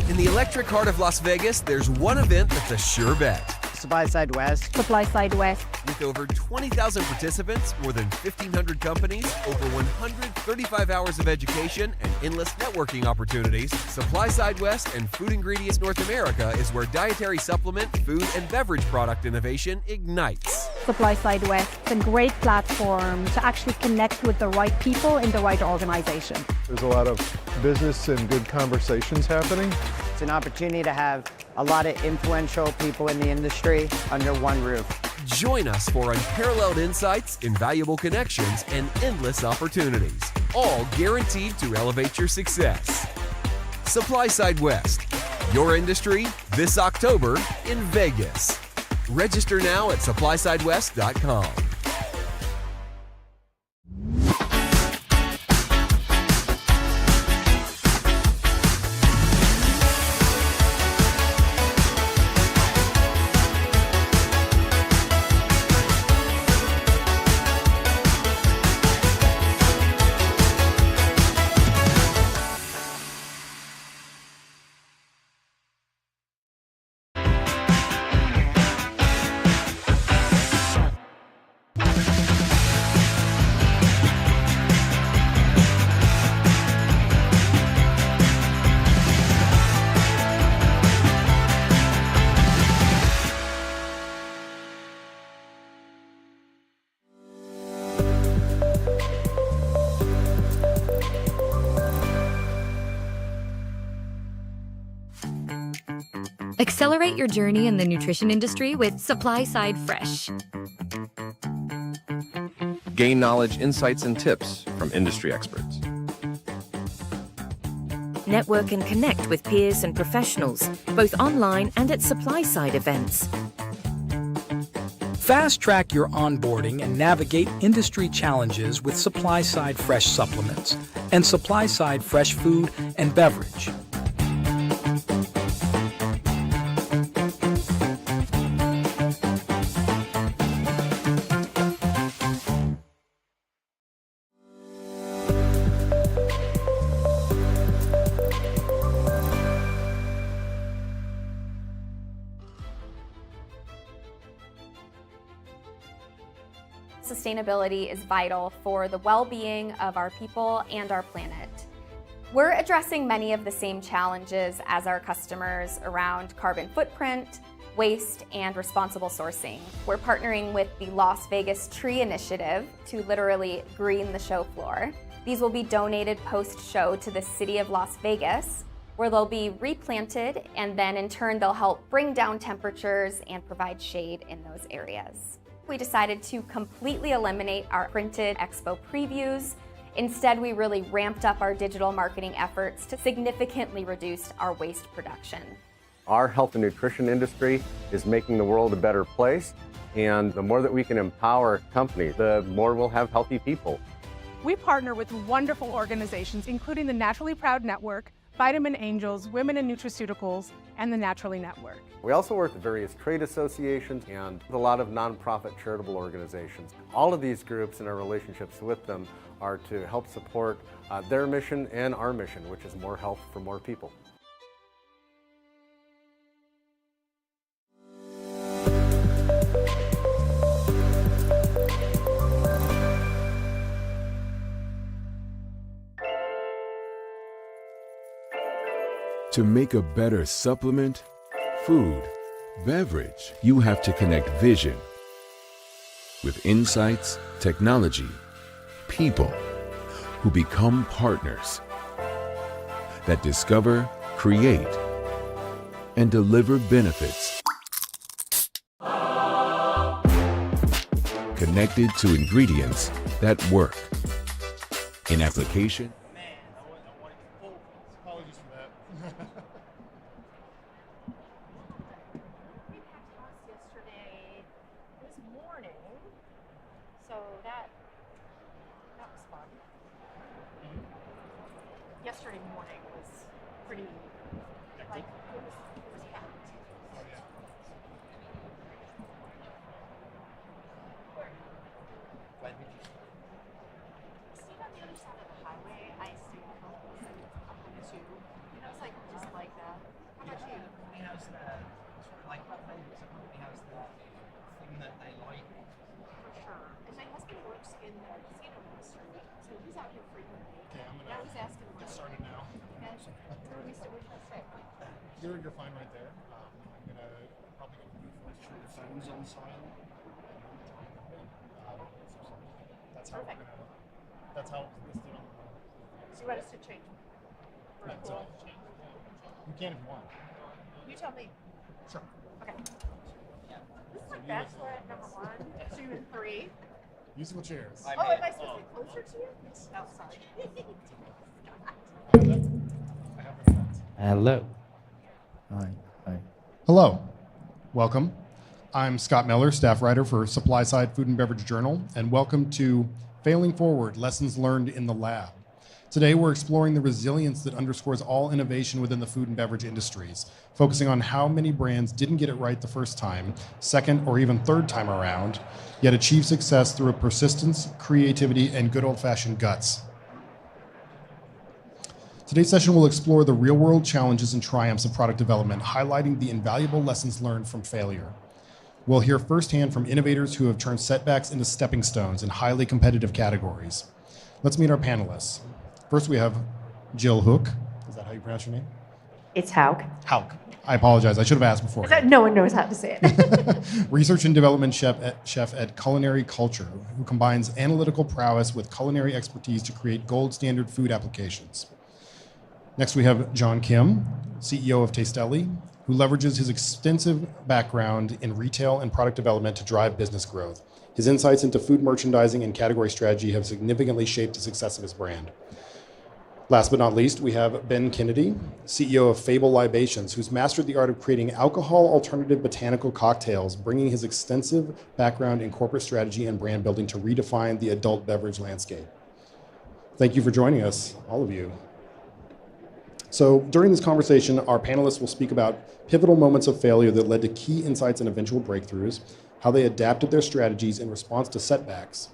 In the electric heart of Las Vegas, there's one event that's a sure bet. Supply Side West. Supply Side West. With over 20,000 participants, more than 1,500 companies, over 135 hours of education, and endless networking opportunities, Supply Side West and Food Ingredients North America is where dietary supplement, food, and beverage product innovation ignites. Supply Side West is a great platform to actually connect with the right people in the right organization. There's a lot of business and good conversations happening. It's an opportunity to have a lot of influential people in the industry under one roof. Join us for unparalleled insights, invaluable connections, and endless opportunities, all guaranteed to elevate your success. Supply Side West, your industry this October in Vegas. Register now at supplysidewest.com. Accelerate your journey in the nutrition industry with Supply Side Fresh. Gain knowledge, insights, and tips from industry experts. Network and connect with peers and professionals, both online and at supply-side events. Fast track your onboarding and navigate industry challenges with Supply Side Fresh supplements and Supply Side Fresh food and beverage. Sustainability is vital for the well-being of our people and our planet. We're addressing many of the same challenges as our customers around carbon footprint, waste, and responsible sourcing. We're partnering with the Las Vegas Tree Initiative to literally green the show floor. These will be donated post-show to the city of Las Vegas, where they'll be replanted, and then in turn they'll help bring down temperatures and provide shade in those areas. We decided to completely eliminate our printed expo previews. Instead, we really ramped up our digital marketing efforts to significantly reduce our waste production. Our health and nutrition industry is making the world a better place, and the more that we can empower companies, the more we'll have healthy people. We partner with wonderful organizations, including the Naturally Proud Network, Vitamin Angels, Women in Nutraceuticals, and the Naturally Network. We also work with various trade associations and a lot of nonprofit charitable organizations. All of these groups and our relationships with them are to help support their mission and our mission, which is more health for more people. To make a better supplement, food, beverage, you have to connect vision with insights, technology, people who become partners that discover, create, and deliver benefits. Connected to ingredients that work in application. Yesterday morning was pretty, like, it was packed. Oh, yeah. When did you see on the other side of the highway? I stayed at home too. And I was like, just like that. How about you? He has that, sort of like what company has that thing that they like. For sure. And my husband works in the casino industry, so he's out here frequently. Okay, I was asking get started now. Okay. What do you say? You're fine right there. I'm gonna probably go for first. Show the phones on the side. That's how Perfect. That's how it's listed on the. So you want us to change? Right, so you can if you want. You tell me. Sure. Okay. This is like bachelorette number 1, 2, and 3. Musical chairs. Oh, am I supposed to be closer to you? Oh, sorry. Hello. Hi. Hi. Hello. Welcome. I'm Scott Miller, staff writer for Supply Side Food and Beverage Journal, and welcome to Failing Forward, Lessons Learned in the Lab. Today, we're exploring the resilience that underscores all innovation within the food and beverage industries, focusing on how many brands didn't get it right the first time, second, or even third time around, yet achieve success through persistence, creativity, and good old-fashioned guts. Today's session will explore the real-world challenges and triumphs of product development, highlighting the invaluable lessons learned from failure. We'll hear firsthand from innovators who have turned setbacks into stepping stones in highly competitive categories. Let's meet our panelists. First, we have Jill Hook. Is that how you pronounce your name? It's Hauk. Hauk. I apologize. I should have asked before. No one knows how to say it. Research and development chef at Culinary Culture, who combines analytical prowess with culinary expertise to create gold standard food applications. Next, we have John Kim, CEO of Tastelli, who leverages his extensive background in retail and product development to drive business growth. His insights into food merchandising and category strategy have significantly shaped the success of his brand. Last but not least, we have Ben Kennedy, CEO of Fable Libations, who's mastered the art of creating alcohol-alternative botanical cocktails, bringing his extensive background in corporate strategy and brand building to redefine the adult beverage landscape. Thank you for joining us, all of you. So during this conversation, our panelists will speak about pivotal moments of failure that led to key insights and eventual breakthroughs, how they adapted their strategies in response to setbacks,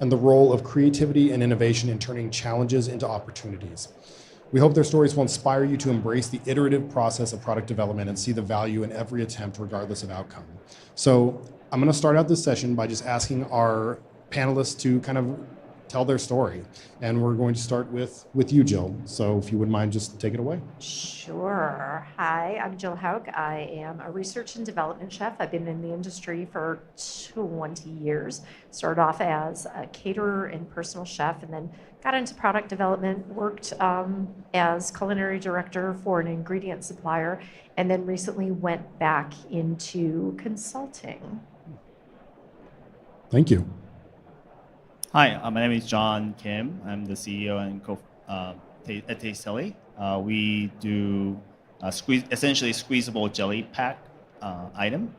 and the role of creativity and innovation in turning challenges into opportunities. We hope their stories will inspire you to embrace the iterative process of product development and see the value in every attempt, regardless of outcome. So I'm gonna start out this session by just asking our panelists to kind of tell their story. And we're going to start with you, Jill. So if you wouldn't mind, just take it away. Sure. Hi, I'm Jill Haug. I am a research and development chef. I've been in the industry for 20 years. Started off as a caterer and personal chef, and then got into product development, worked as culinary director for an ingredient supplier, and then recently went back into consulting. Thank you. Hi, my name is John Kim. I'm the CEO and at Taste Telly. We do essentially squeezable jelly pack item.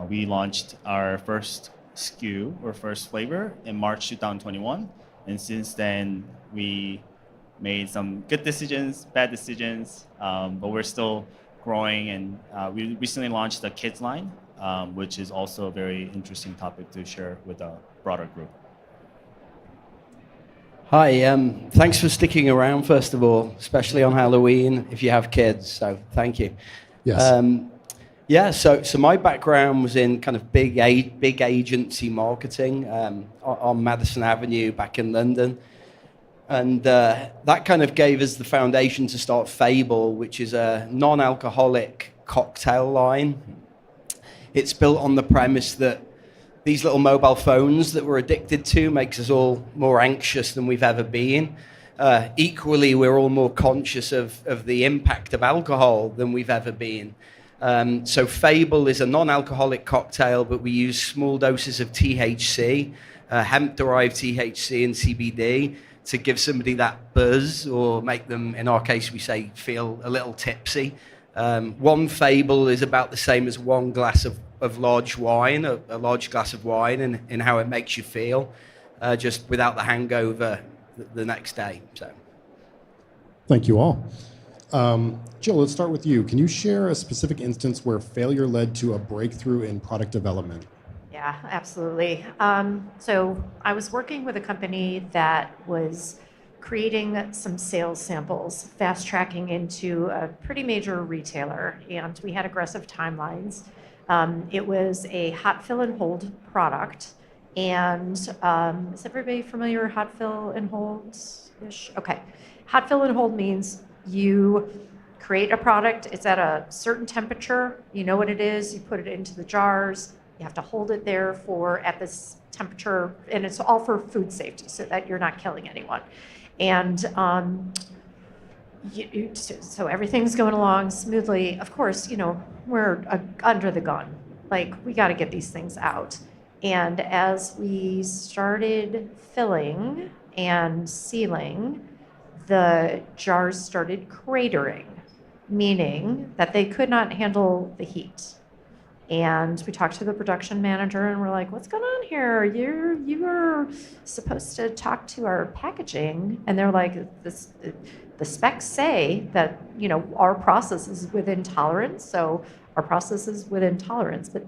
We launched our first SKU or first flavor in March 2021, and since then we made some good decisions, bad decisions, but we're still growing. And we recently launched the kids line, which is also a very interesting topic to share with a broader group. Hi, thanks for sticking around, first of all, especially on Halloween, if you have kids, so thank you. Yes. So my background was in kind of big agency marketing on Madison Avenue back in London. And that kind of gave us the foundation to start Fable, which is a non-alcoholic cocktail line. It's built on the premise that these little mobile phones that we're addicted to makes us all more anxious than we've ever been. Equally, we're all more conscious of the impact of alcohol than we've ever been. So Fable is a non-alcoholic cocktail, but we use small doses of THC, hemp-derived THC and CBD, to give somebody that buzz, or make them, in our case, we say, feel a little tipsy. One Fable is about the same as one glass of large wine, a large glass of wine, in how it makes you feel, just without the hangover the next day. So, thank you all. Jill, let's start with you. Can you share a specific instance where failure led to a breakthrough in product development? Yeah, absolutely. So I was working with a company that was creating some sales samples, fast tracking into a pretty major retailer, and we had aggressive timelines. It was a hot fill and hold product, and is everybody familiar with hot fill and hold-ish? Okay. Hot fill and hold means you create a product, it's at a certain temperature, you know what it is, you put it into the jars, you have to hold it there at this temperature, and it's all for food safety so that you're not killing anyone. And so everything's going along smoothly. Of course, we're under the gun. Like, we got to get these things out. And as we started filling and sealing, the jars started cratering, meaning that they could not handle the heat. And we talked to the production manager and we're like, what's going on here? You were supposed to talk to our packaging. And they're like, the specs say that, our process is within tolerance. So our process is within tolerance. But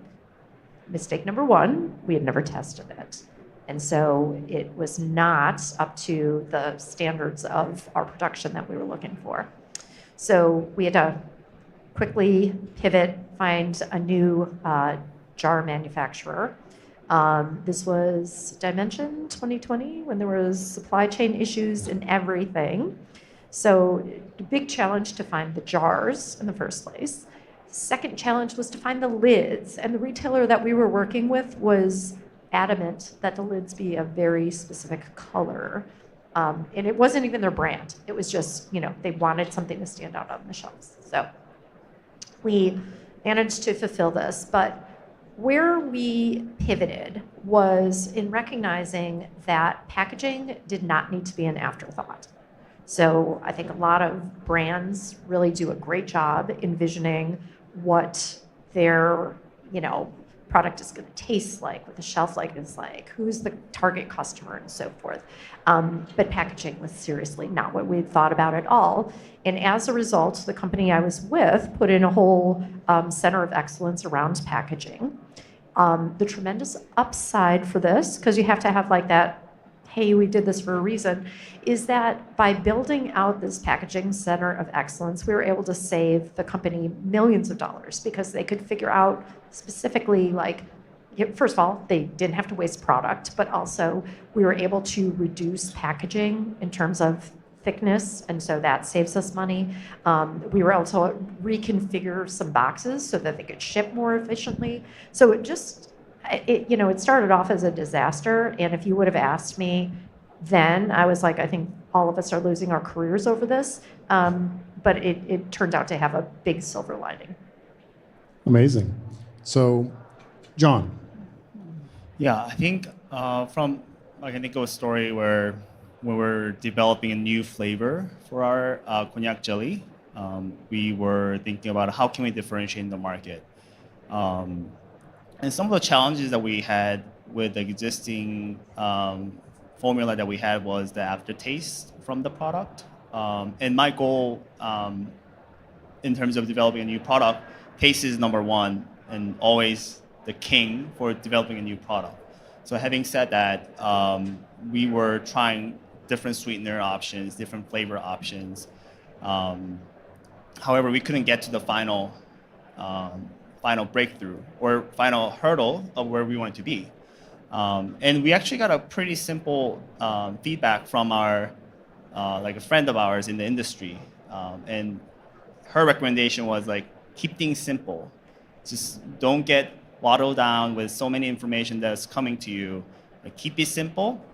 mistake number one, we had never tested it. And so it was not up to the standards of our production that we were looking for. So we had to quickly pivot, find a new jar manufacturer. This was Dimension 2020, when there was supply chain issues and everything. So the big challenge to find the jars in the first place. Second challenge was to find the lids, and the retailer that we were working with was adamant that the lids be a very specific color. And it wasn't even their brand. It was just, they wanted something to stand out on the shelves. So We managed to fulfill this, but where we pivoted was in recognizing that packaging did not need to be an afterthought. So I think a lot of brands really do a great job envisioning what their, product is going to taste like, what the shelf life is like, who's the target customer, and so forth. But packaging was seriously not what we had thought about at all. And as a result, the company I was with put in a whole center of excellence around packaging. The tremendous upside for this, because you have to have like that, hey, we did this for a reason, is that by building out this packaging center of excellence, we were able to save the company millions of dollars because they could figure out specifically, like, first of all, they didn't have to waste product, but also we were able to reduce packaging in terms of thickness, and so that saves us money. We were able to reconfigure some boxes so that they could ship more efficiently. So it started off as a disaster, and if you would have asked me then, I was like, I think all of us are losing our careers over this, but it turned out to have a big silver lining. Amazing. So, John. Yeah, I think I can think of a story where when we're developing a new flavor for our cognac jelly, we were thinking about how can we differentiate in the market. And some of the challenges that we had with the existing formula that we had was the aftertaste from the product. And my goal in terms of developing a new product, taste is number one and always the king for developing a new product. So having said that, we were trying different sweetener options, different flavor options. However, we couldn't get to the final breakthrough or final hurdle of where we wanted to be. And we actually got a pretty simple feedback from a friend of ours in the industry. And her recommendation was like, keep things simple. Just don't get watered down with so many information that's coming to you. Like, keep it simple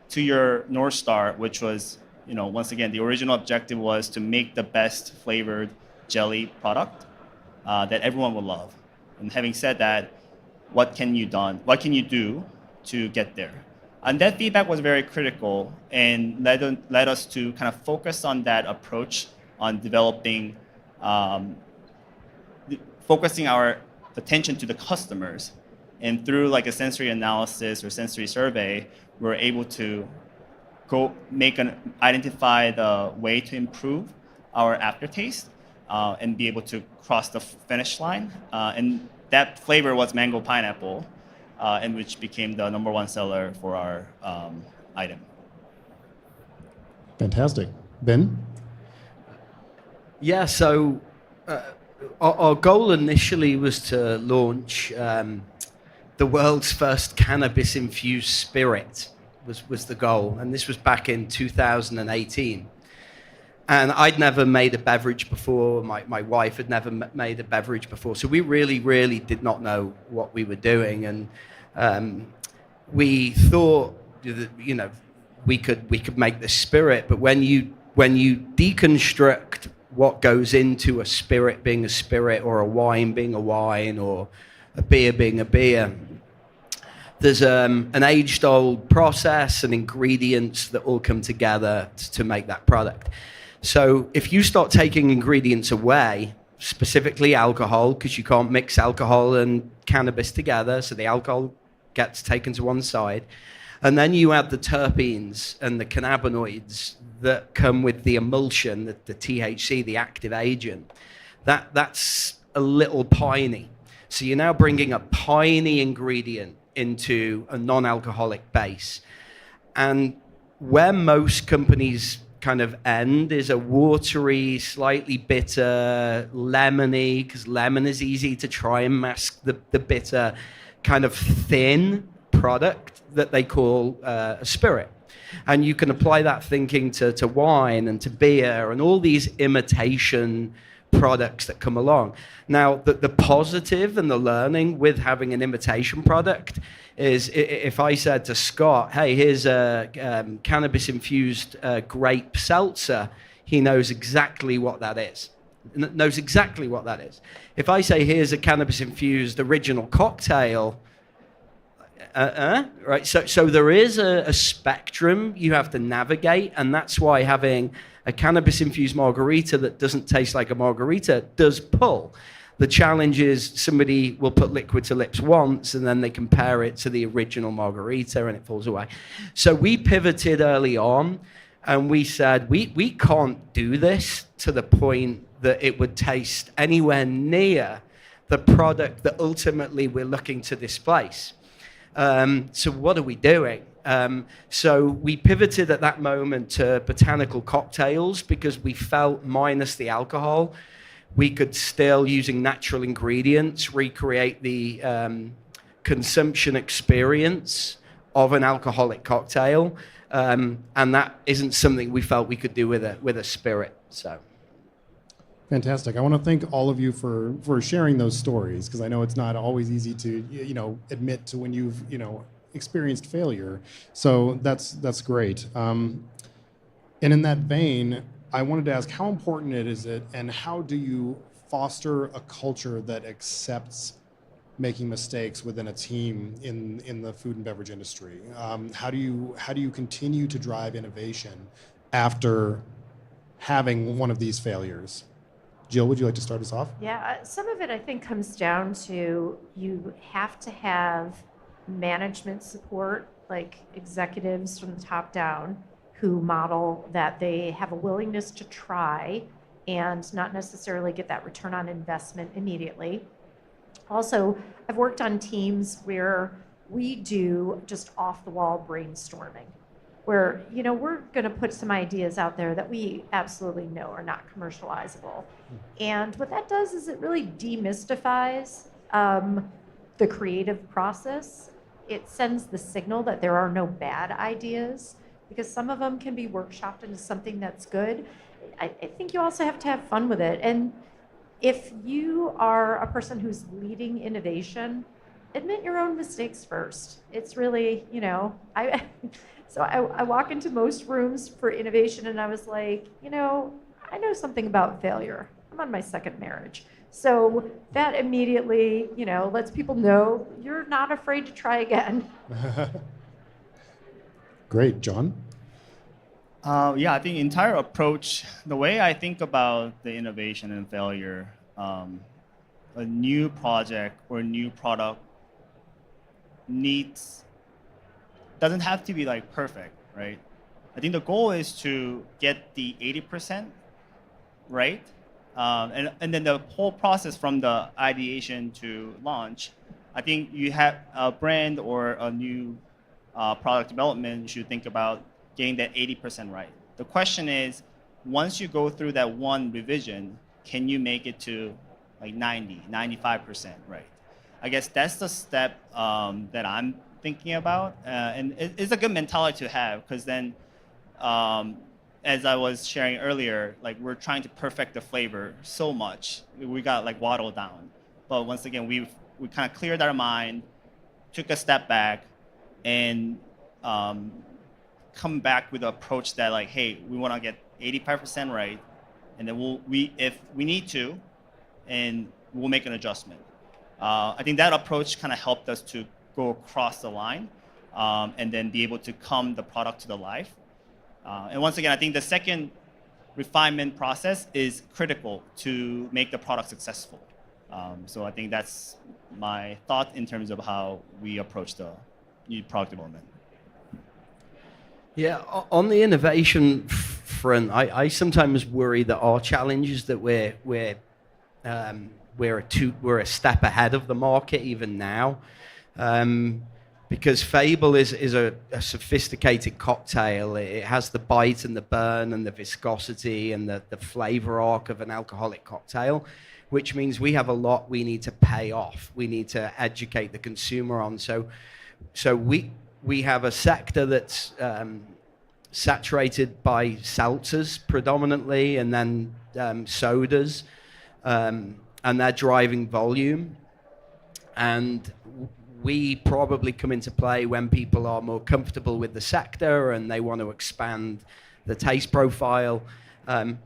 to your North Star, which was, once again, the original objective was to make the best flavored jelly product that everyone would love. And having said that, what can you do to get there? And that feedback was very critical and led us to kind of focus on that approach on developing, focusing our attention to the customers. And through like a sensory analysis or sensory survey, we were able to identify the way to improve our aftertaste and be able to cross the finish line. And that flavor was mango pineapple, and which became the number one seller for our item. Fantastic. Ben? Yeah, so our goal initially was to launch the world's first cannabis-infused spirit was the goal, and this was back in 2018. And I'd never made a beverage before. My wife had never made a beverage before, so we really, really did not know what we were doing. And we thought that we could make this spirit, but when you deconstruct what goes into a spirit being a spirit, or a wine being a wine, or a beer being a beer, there's an age-old process and ingredients that all come together to make that product. So if you start taking ingredients away, specifically alcohol, because you can't mix alcohol and cannabis together, so the alcohol gets taken to one side, and then you add the terpenes and the cannabinoids that come with the emulsion, the THC, the active agent, that's a little piney. So you're now bringing a piney ingredient into a non-alcoholic base. And where most companies kind of end is a watery, slightly bitter, lemony, because lemon is easy to try and mask the bitter, kind of thin product that they call a spirit. And you can apply that thinking to wine and to beer and all these imitation products that come along. Now, the positive and the learning with having an imitation product is if I said to Scott, hey, here's a cannabis-infused grape seltzer, he knows exactly what that is. knows exactly what that is. If I say, here's a cannabis-infused original cocktail, right? So there is a spectrum you have to navigate, and that's why having a cannabis-infused margarita that doesn't taste like a margarita does pull. The challenge is somebody will put liquid to lips once, and then they compare it to the original margarita, and it falls away. So we pivoted early on, and we said, we can't do this to the point that it would taste anywhere near the product that ultimately we're looking to displace. So what are we doing? So we pivoted at that moment to botanical cocktails because we felt, minus the alcohol, we could still, using natural ingredients, recreate the consumption experience of an alcoholic cocktail. And that isn't something we felt we could do with a spirit. So. Fantastic. I want to thank all of you for sharing those stories, because I know it's not always easy to admit to when you've experienced failure. So that's great. And in that vein, I wanted to ask, how important is it, and how do you foster a culture that accepts making mistakes within a team in the food and beverage industry? How do you continue to drive innovation after having one of these failures? Jill, would you like to start us off? Yeah, some of it I think comes down to you have to have management support, like executives from the top down, who model that they have a willingness to try and not necessarily get that return on investment immediately. Also, I've worked on teams where we do just off-the-wall brainstorming, where we're going to put some ideas out there that we absolutely know are not commercializable. And what that does is it really demystifies the creative process. It sends the signal that there are no bad ideas, because some of them can be workshopped into something that's good. I think you also have to have fun with it. And if you are a person who's leading innovation, admit your own mistakes first. It's really, So I walk into most rooms for innovation, and I was like, I know something about failure. I'm on my second marriage. So that immediately, lets people know you're not afraid to try again. Great. John? Yeah, I think the entire approach, the way I think about the innovation and failure, a new project or a new product doesn't have to be like perfect, right? I think the goal is to get the 80% right. And then the whole process from the ideation to launch, I think you have a brand or a new product development, you should think about getting that 80% right. The question is, once you go through that one revision, can you make it to like 90, 95% right? I guess that's the step that I'm thinking about. And it's a good mentality to have, because then, as I was sharing earlier, like we're trying to perfect the flavor so much, we got like watered down. But once again, we kind of cleared our mind, took a step back, and come back with an approach that like, hey, we want to get 85% right, and then if we need to, and we'll make an adjustment. I think that approach kind of helped us to go across the line, and then be able to come the product to the life. And once again, I think the second refinement process is critical to make the product successful. So I think that's my thought in terms of how we approach the new product development. Yeah, on the innovation front, I sometimes worry that our challenge is that we're a step ahead of the market even now. Because Fable is a sophisticated cocktail. It has the bite and the burn and the viscosity and the flavor arc of an alcoholic cocktail, which means we have a lot we need to pay off. We need to educate the consumer on. So we have a sector that's saturated by seltzers predominantly, and then sodas, and they're driving volume. And we probably come into play when people are more comfortable with the sector and they want to expand the taste profile.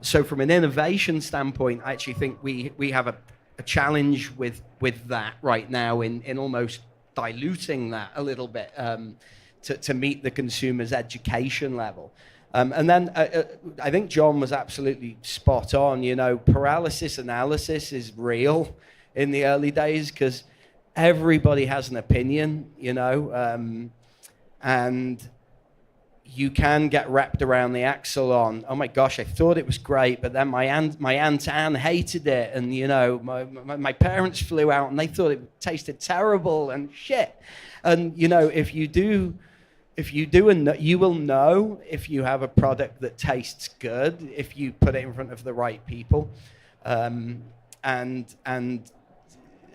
So from an innovation standpoint, I actually think we have a challenge with that right now in almost diluting that a little bit to meet the consumer's education level. And then I think John was absolutely spot on. You know, paralysis analysis is real in the early days because everybody has an opinion, you know, and you can get wrapped around the axle on, oh my gosh, I thought it was great, but then my aunt Anne hated it, and you know, my parents flew out and they thought it tasted terrible and shit. And you know, if you do, and you will know if you have a product that tastes good if you put it in front of the right people, and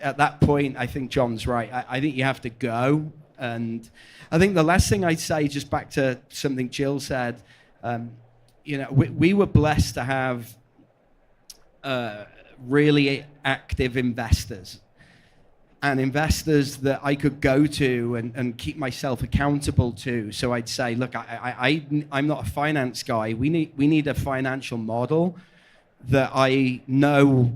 at that point, I think John's right. I think you have to go. And I think the last thing I'd say, just back to something Jill said, you know, we were blessed to have really active investors and investors that I could go to and keep myself accountable to. So I'd say, look, I'm not a finance guy. We need a financial model that I know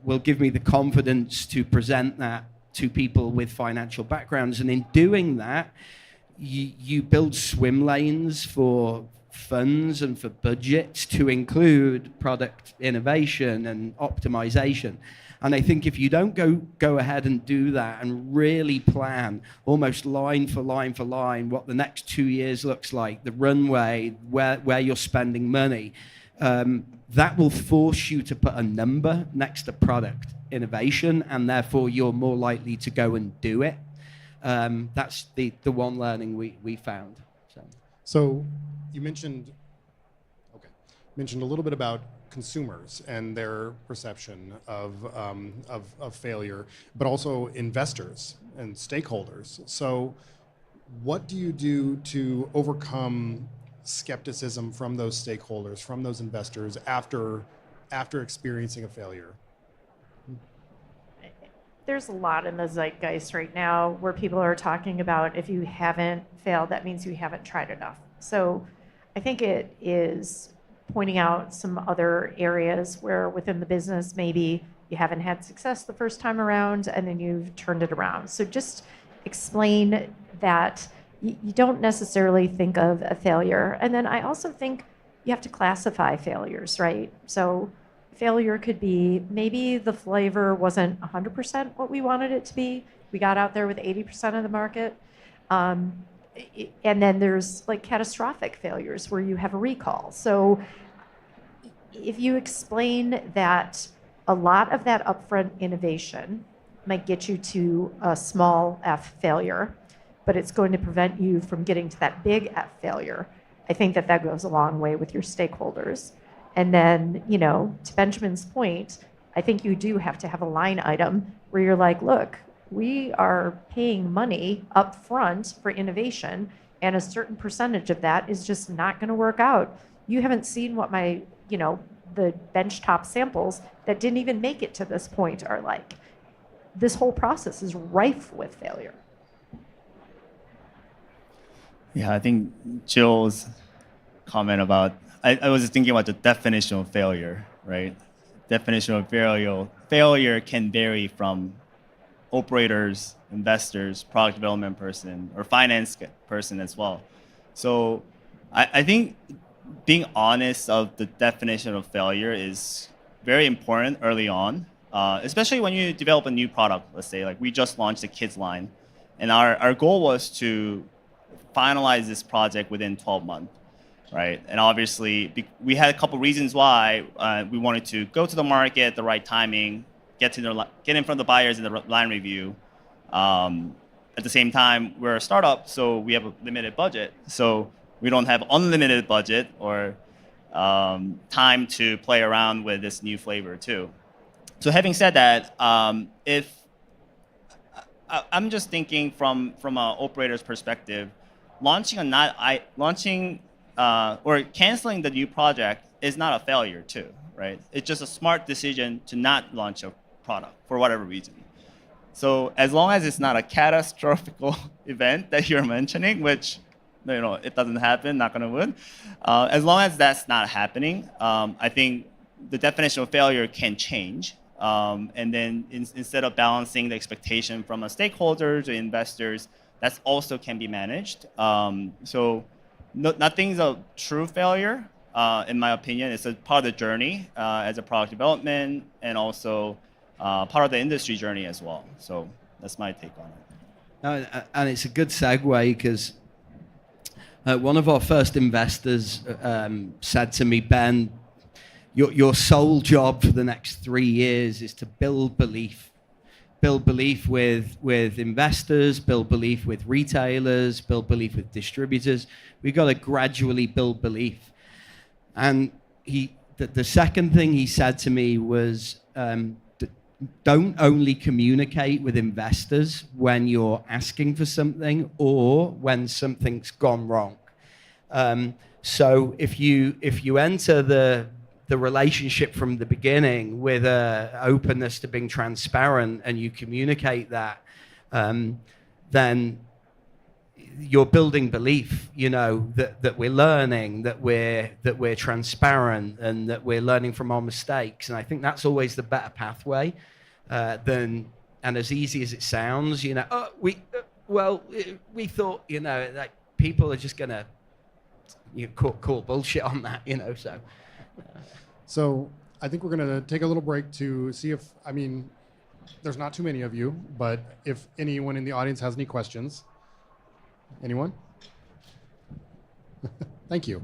will give me the confidence to present that to people with financial backgrounds. And in doing that, you build swim lanes for funds and for budgets to include product innovation and optimization. And I think if you don't go ahead and do that and really plan almost line for line for line what the next 2 years looks like, the runway, where you're spending money, that will force you to put a number next to product innovation, and therefore you're more likely to go and do it. That's the one learning we found. So you mentioned a little bit about consumers and their perception of failure, but also investors and stakeholders. So what do you do to overcome skepticism from those stakeholders, from those investors after experiencing a failure? There's a lot in the zeitgeist right now where people are talking about if you haven't failed, that means you haven't tried enough. So I think it is pointing out some other areas where within the business maybe you haven't had success the first time around and then you've turned it around. So just explain that you don't necessarily think of a failure. And then I also think you have to classify failures, right? So failure could be maybe the flavor wasn't 100% what we wanted it to be. We got out there with 80% of the market. And then there's like catastrophic failures where you have a recall. So if you explain that a lot of that upfront innovation might get you to a small F failure, but it's going to prevent you from getting to that big F failure, I think that goes a long way with your stakeholders. And then, you know, to Benjamin's point, I think you do have to have a line item where you're like, look, we are paying money up front for innovation, and a certain percentage of that is just not going to work out. You haven't seen what my, you know, the benchtop samples that didn't even make it to this point are like. This whole process is rife with failure. Yeah, I think Jill's comment about, I was thinking about the definition of failure, right? Definition of failure can vary from operators, investors, product development person, or finance person as well. So I think being honest of the definition of failure is very important early on, especially when you develop a new product. Let's say like we just launched the kids line, and our goal was to finalize this project within 12 months, right? And obviously we had a couple reasons why we wanted to go to the market at the right timing, get in front of the buyers in the line review. At the same time, we're a startup, so we have a limited budget. So we don't have unlimited budget or time to play around with this new flavor too. So having said that, if I'm just thinking from an operator's perspective, launching or canceling the new project is not a failure too, right? It's just a smart decision to not launch a product for whatever reason. So as long as it's not a catastrophic event that you're mentioning, which it doesn't happen, knock on wood. As long as that's not happening, I think the definition of failure can change. And then instead of balancing the expectation from a stakeholders or investors, that also can be managed. So nothing's a true failure, in my opinion. It's a part of the journey as a product development and also part of the industry journey as well. So that's my take on it. And it's a good segue because one of our first investors said to me, Ben, your sole job for the next 3 years is to build belief. Build belief with investors, build belief with retailers, build belief with distributors. We've got to gradually build belief. And the second thing he said to me was, don't only communicate with investors when you're asking for something or when something's gone wrong. So if you enter the relationship from the beginning with openness to being transparent and you communicate that, then you're building belief, that we're learning, that we're transparent, and that we're learning from our mistakes. And I think that's always the better pathway and as easy as it sounds, we thought, like people are just gonna call bullshit on that, so. So I think we're going to take a little break to see if, there's not too many of you, but if anyone in the audience has any questions. Anyone? Thank you.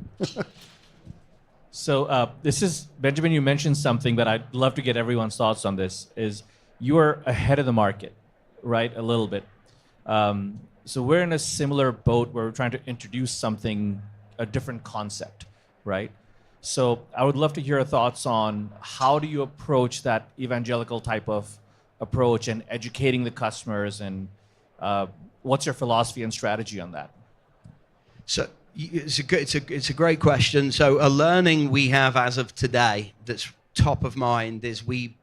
So this is, Benjamin, you mentioned something, but I'd love to get everyone's thoughts on this, is you are ahead of the market, right, a little bit. So we're in a similar boat where we're trying to introduce something, a different concept, right? So I would love to hear your thoughts on how do you approach that evangelical type of approach and educating the customers, and what's your philosophy and strategy on that? So it's a great question. So a learning we have as of today that's top of mind is we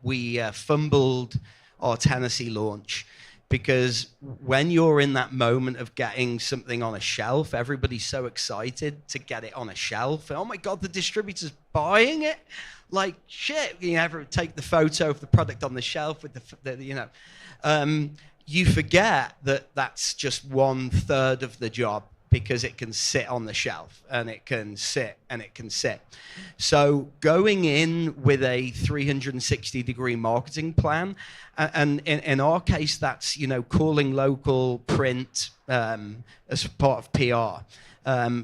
fumbled our Tennessee launch. Because when you're in that moment of getting something on a shelf, everybody's so excited to get it on a shelf. Oh my God, the distributor's buying it? Like, shit, you ever take the photo of the product on the shelf with you forget that that's just 1/3 of the job, because it can sit on the shelf and it can sit and it can sit. So going in with a 360-degree marketing plan, and in our case, that's, calling local print as part of PR,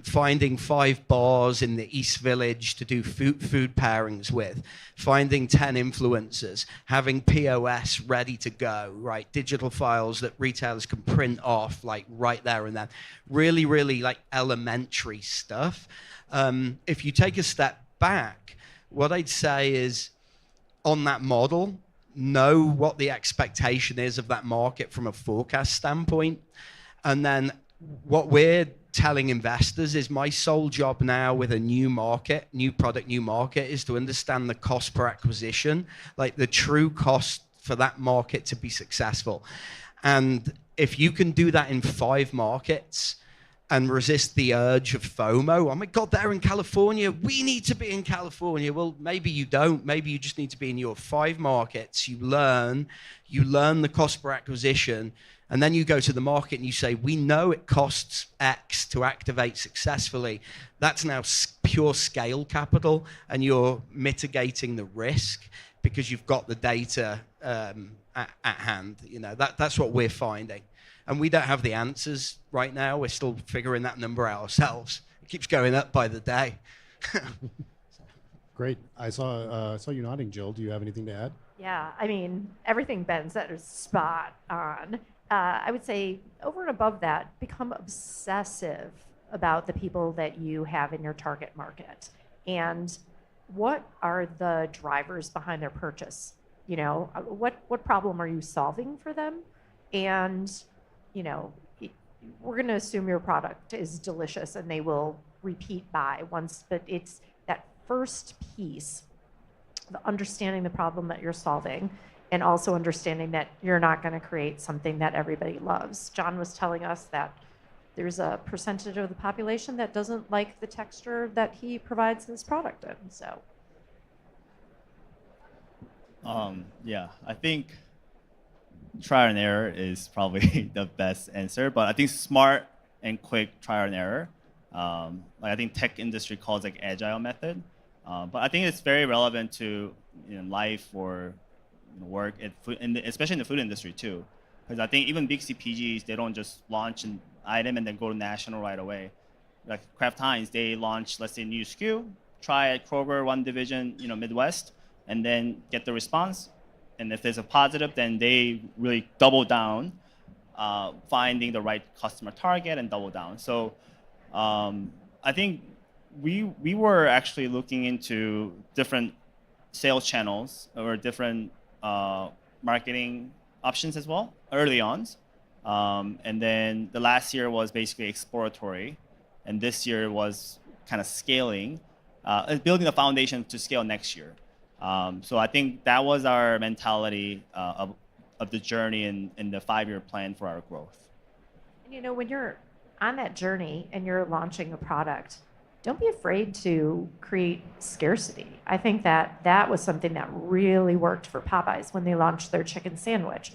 finding 5 bars in the East Village to do food pairings with, finding 10 influencers, having POS ready to go, right? Digital files that retailers can print off, like right there and then. Really, really like elementary stuff. If you take a step back, what I'd say is, on that model, know what the expectation is of that market from a forecast standpoint. And then what we're telling investors is my sole job now with a new market, new product, new market, is to understand the cost per acquisition, like the true cost for that market to be successful. And if you can do that in 5 markets and resist the urge of FOMO, oh my God, they're in California, we need to be in California. Well, maybe you don't. Maybe you just need to be in your 5 markets. You learn the cost per acquisition, and then you go to the market and you say, we know it costs X to activate successfully. That's now pure scale capital, and you're mitigating the risk because you've got the data at hand. That's what we're finding. And we don't have the answers right now. We're still figuring that number out ourselves. It keeps going up by the day. Great. I saw you nodding, Jill. Do you have anything to add? Yeah, everything Ben said is spot on. I would say over and above that, become obsessive about the people that you have in your target market. And what are the drivers behind their purchase? What problem are you solving for them? And we're going to assume your product is delicious and they will repeat buy once, but it's that first piece, the understanding the problem that you're solving, and also understanding that you're not going to create something that everybody loves. John was telling us that there's a percentage of the population that doesn't like the texture that he provides this product in. So. Yeah, I think trial and error is probably the best answer, but I think smart and quick trial and error. Like I think tech industry calls like agile method, but I think it's very relevant to life or work, especially in the food industry too. Because I think even big CPGs, they don't just launch an item and then go to national right away. Like Kraft Heinz, they launch, let's say, new SKU, try at Kroger, one division, Midwest, and then get the response. And if there's a positive, then they really double down, finding the right customer target and double down. So I think we were actually looking into different sales channels or different marketing options as well early on. And then the last year was basically exploratory. And this year was kind of scaling, building a foundation to scale next year. So I think that was our mentality of the journey in the 5-year plan for our growth. And when you're on that journey and you're launching a product, don't be afraid to create scarcity. I think that was something that really worked for Popeyes when they launched their chicken sandwich.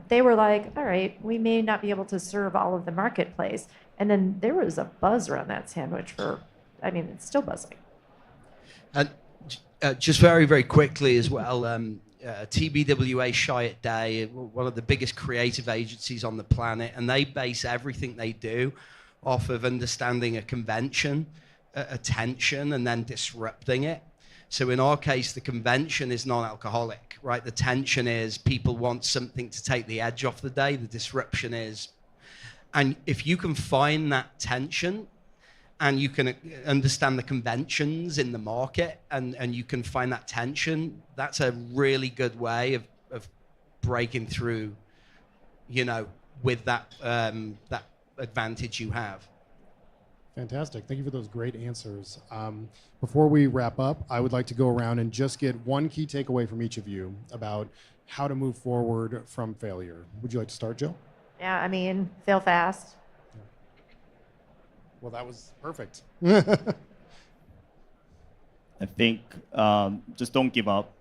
They were like, all right, we may not be able to serve all of the marketplace. And then there was a buzz around that sandwich it's still buzzing. And just very, very quickly as well, TBWA Chiat Day, one of the biggest creative agencies on the planet, and they base everything they do off of understanding a convention, a tension, and then disrupting it. So in our case, the convention is non-alcoholic, right? The tension is people want something to take the edge off the day. The disruption is, and if you can find that tension and you can understand the conventions in the market and you can find that tension, that's a really good way of breaking through, with that that advantage you have. Fantastic. Thank you for those great answers. Before we wrap up, I would like to go around and just get one key takeaway from each of you about how to move forward from failure. Would you like to start, Jill? Yeah, fail fast. Well, that was perfect. I think just don't give up.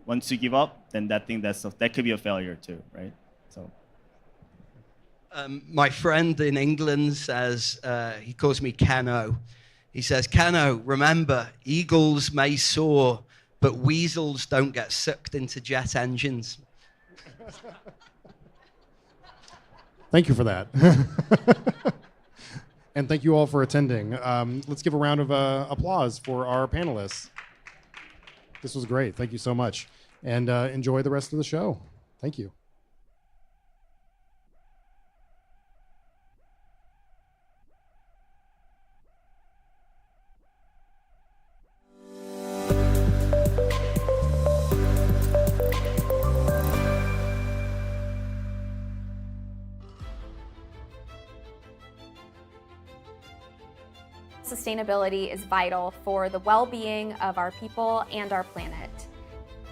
Once you give up, then that could be a failure too, right? So. My friend in England says, he calls me Cano. He says, Cano, remember, eagles may soar, but weasels don't get sucked into jet engines. Thank you for that. And thank you all for attending. Let's give a round of applause for our panelists. This was great. Thank you so much. And enjoy the rest of the show. Thank you. Sustainability is vital for the well-being of our people and our planet.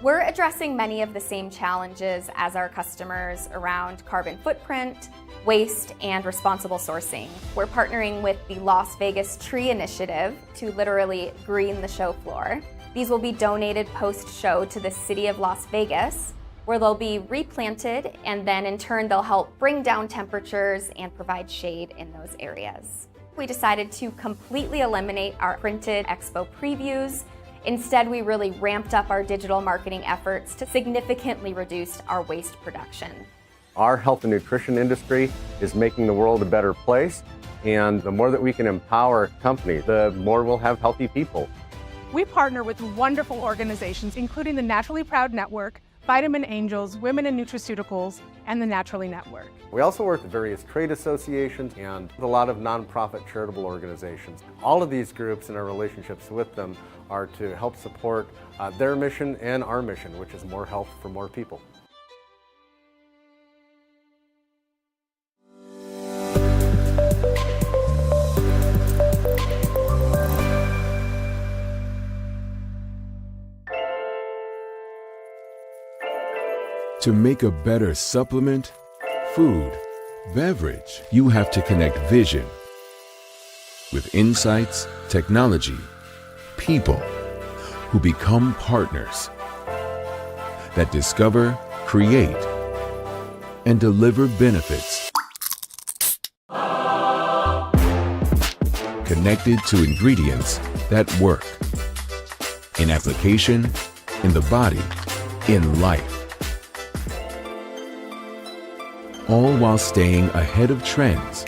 We're addressing many of the same challenges as our customers around carbon footprint, waste, and responsible sourcing. We're partnering with the Las Vegas Tree Initiative to literally green the show floor. These will be donated post-show to the city of Las Vegas, where they'll be replanted, and then in turn they'll help bring down temperatures and provide shade in those areas. We decided to completely eliminate our printed expo previews. Instead, we really ramped up our digital marketing efforts to significantly reduce our waste production. Our health and nutrition industry is making the world a better place, and the more that we can empower companies, the more we'll have healthy people. We partner with wonderful organizations, including the Naturally Proud Network, Vitamin Angels, Women in Nutraceuticals, and the Naturally Network. We also work with various trade associations and a lot of nonprofit charitable organizations. All of these groups and our relationships with them are to help support their mission and our mission, which is more health for more people. To make a better supplement, food, Beverage, you have to connect vision with insights, technology, people who become partners that discover, create, and deliver benefits. Connected to ingredients that work in application, in the body, in life. All while staying ahead of trends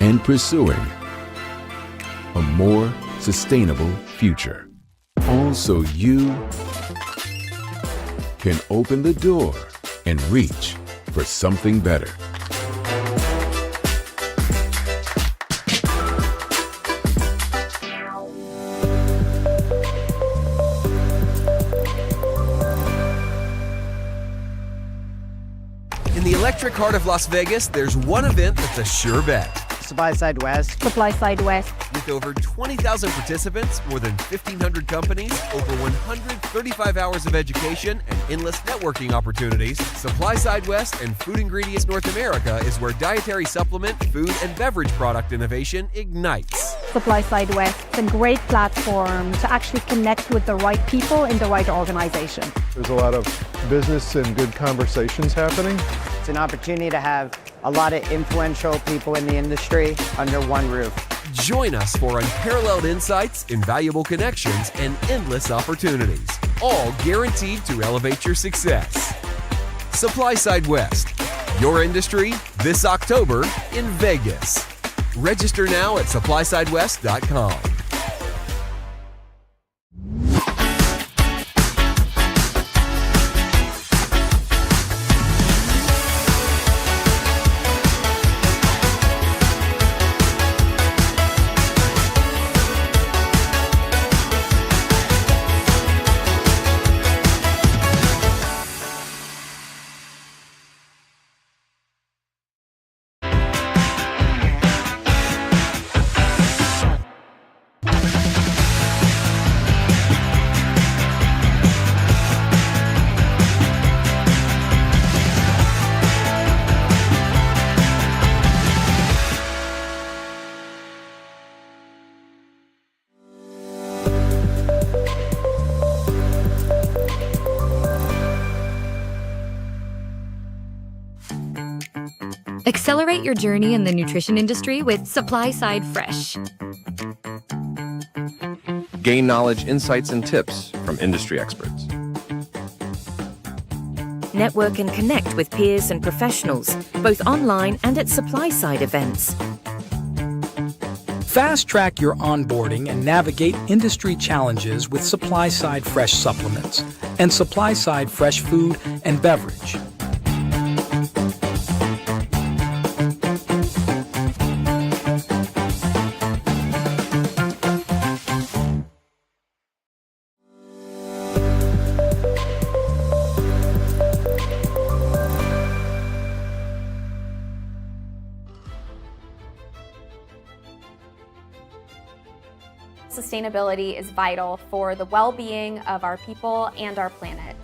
and pursuing a more sustainable future. All so you can open the door and reach for something better. In the electric heart of Las Vegas, there's one event that's a sure bet. Supply Side West. Supply Side West. With over 20,000 participants, more than 1,500 companies, over 135 hours of education, and endless networking opportunities, Supply Side West and Food Ingredients North America is where dietary supplement, food, and beverage product innovation ignites. Supply Side West. It's a great platform to actually connect with the right people in the right organization. There's a lot of business and good conversations happening. It's an opportunity to have a lot of influential people in the industry under one roof. Join us for unparalleled insights, invaluable connections, and endless opportunities, all guaranteed to elevate your success. Supply Side West, your industry this October in Vegas. Register now at supplysidewest.com. Accelerate your journey in the nutrition industry with Supply Side Fresh. Gain knowledge, insights, and tips from industry experts. Network and connect with peers and professionals, both online and at supply-side events. Fast-track your onboarding and navigate industry challenges with supply-side fresh supplements and supply-side fresh food and beverage. Sustainability is vital for the well-being of our people and our planet.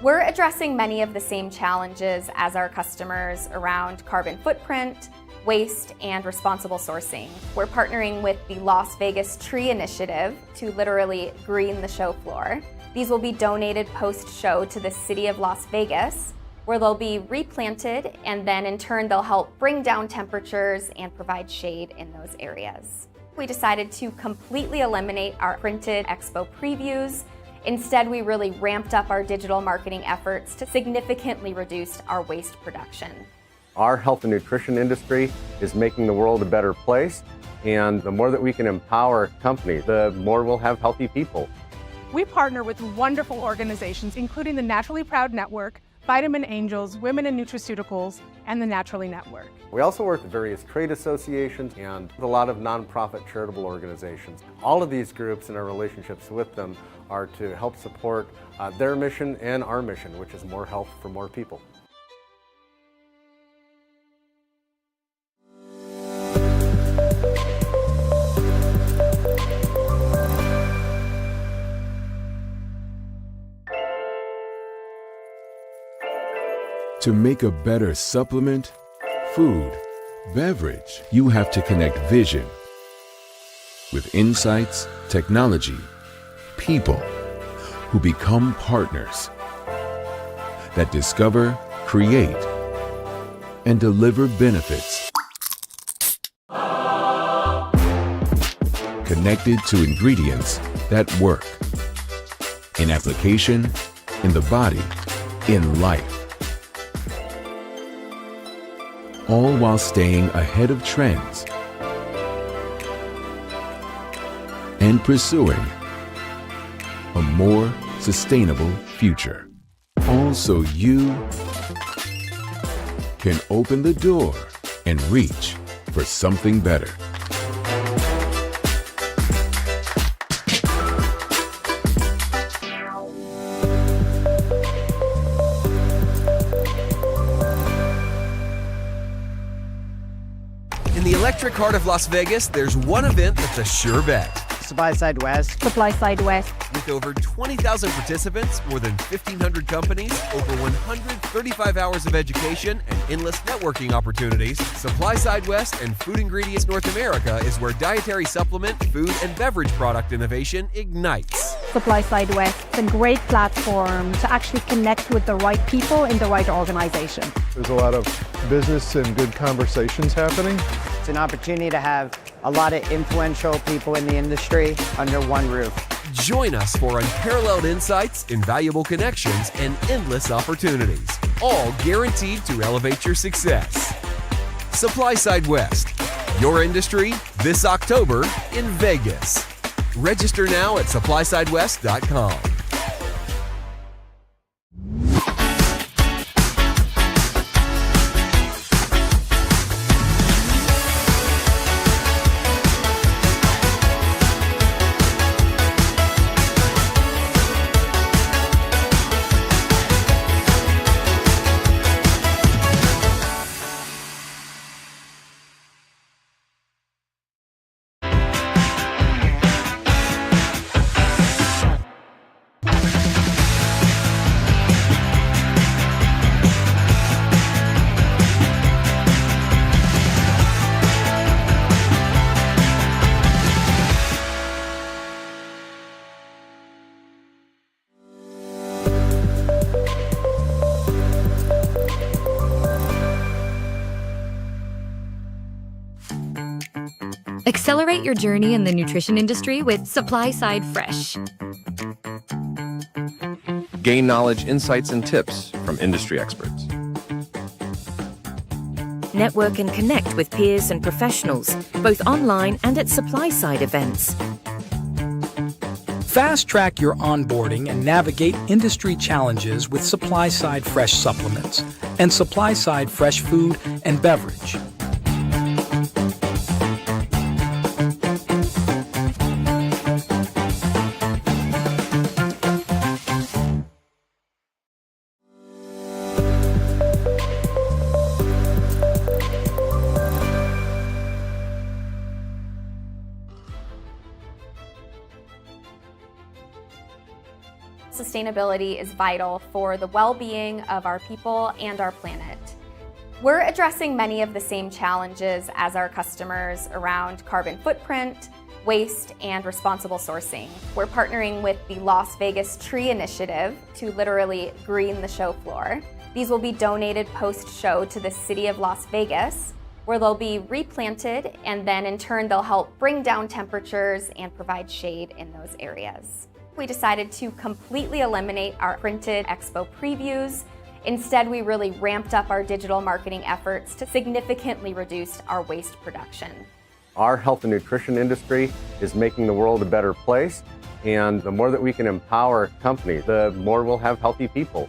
We're addressing many of the same challenges as our customers around carbon footprint, waste, and responsible sourcing. We're partnering with the Las Vegas Tree Initiative to literally green the show floor. These will be donated post-show to the city of Las Vegas, where they'll be replanted, and then in turn they'll help bring down temperatures and provide shade in those areas. We decided to completely eliminate our printed expo previews. Instead, we really ramped up our digital marketing efforts to significantly reduce our waste production. Our health and nutrition industry is making the world a better place, and the more that we can empower companies, the more we'll have healthy people. We partner with wonderful organizations, including the Naturally Proud Network, Vitamin Angels, Women in Nutraceuticals, and the Naturally Network. We also work with various trade associations and a lot of nonprofit charitable organizations. All of these groups and our relationships with them are to help support their mission and our mission, which is more health for more people. To make a better supplement, food, beverage, you have to connect vision with insights, technology, people who become partners that discover, create, and deliver benefits. Connected to ingredients that work in application, in the body, in life. All while staying ahead of trends and pursuing a more sustainable future. All so you can open the door and reach for something better. In the electric heart of Las Vegas, there's one event that's a sure bet. Supply Side West. Supply Side West. With over 20,000 participants, more than 1,500 companies, over 135 hours of education, and endless networking opportunities, Supply Side West and Food Ingredients North America is where dietary supplement, food, and beverage product innovation ignites. Supply Side West. It's a great platform to actually connect with the right people in the right organization. There's a lot of business and good conversations happening. It's an opportunity to have a lot of influential people in the industry under one roof. Join us for unparalleled insights, invaluable connections, and endless opportunities, all guaranteed to elevate your success. Supply Side West, your industry this October in Vegas. Register now at supplysidewest.com. Accelerate your journey in the nutrition industry with Supply Side Fresh. Gain knowledge, insights, and tips from industry experts. Network and connect with peers and professionals, both online and at supply-side events. Fast track your onboarding and navigate industry challenges with supply-side fresh supplements and supply-side fresh food and beverage. Sustainability is vital for the well-being of our people and our planet. We're addressing many of the same challenges as our customers around carbon footprint, waste, and responsible sourcing. We're partnering with the Las Vegas Tree Initiative to literally green the show floor. These will be donated post-show to the city of Las Vegas, where they'll be replanted, and then in turn they'll help bring down temperatures and provide shade in those areas. We decided to completely eliminate our printed expo previews. Instead, we really ramped up our digital marketing efforts to significantly reduce our waste production. Our health and nutrition industry is making the world a better place, and the more that we can empower companies, the more we'll have healthy people.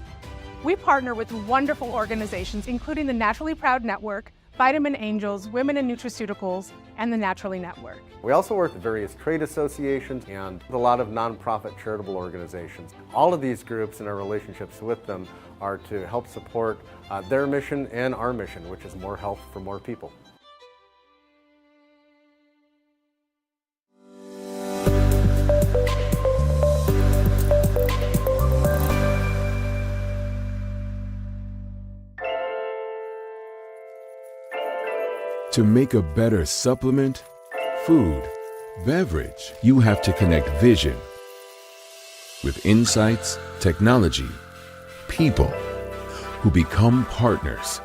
We partner with wonderful organizations, including the Naturally Proud Network, Vitamin Angels, Women in Nutraceuticals, and the Naturally Network. We also work with various trade associations and a lot of nonprofit charitable organizations. All of these groups and our relationships with them are to help support their mission and our mission, which is more health for more people. To make a better supplement, food, beverage, you have to connect vision with insights, technology, people who become partners.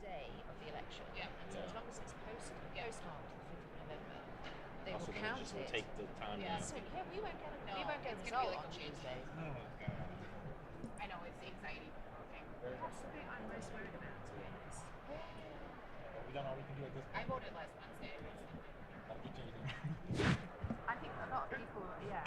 Day of the election. Yeah. So as long as it's postmarked the 5th of November, they will count it. Take the time. Yeah. So yeah, we won't get a result on Tuesday. Oh god. I know it's the anxiety. Okay. That's the bit I'm most worried about, to be honest. We don't know we can do it this I voted last Wednesday. I think a lot of people, yeah.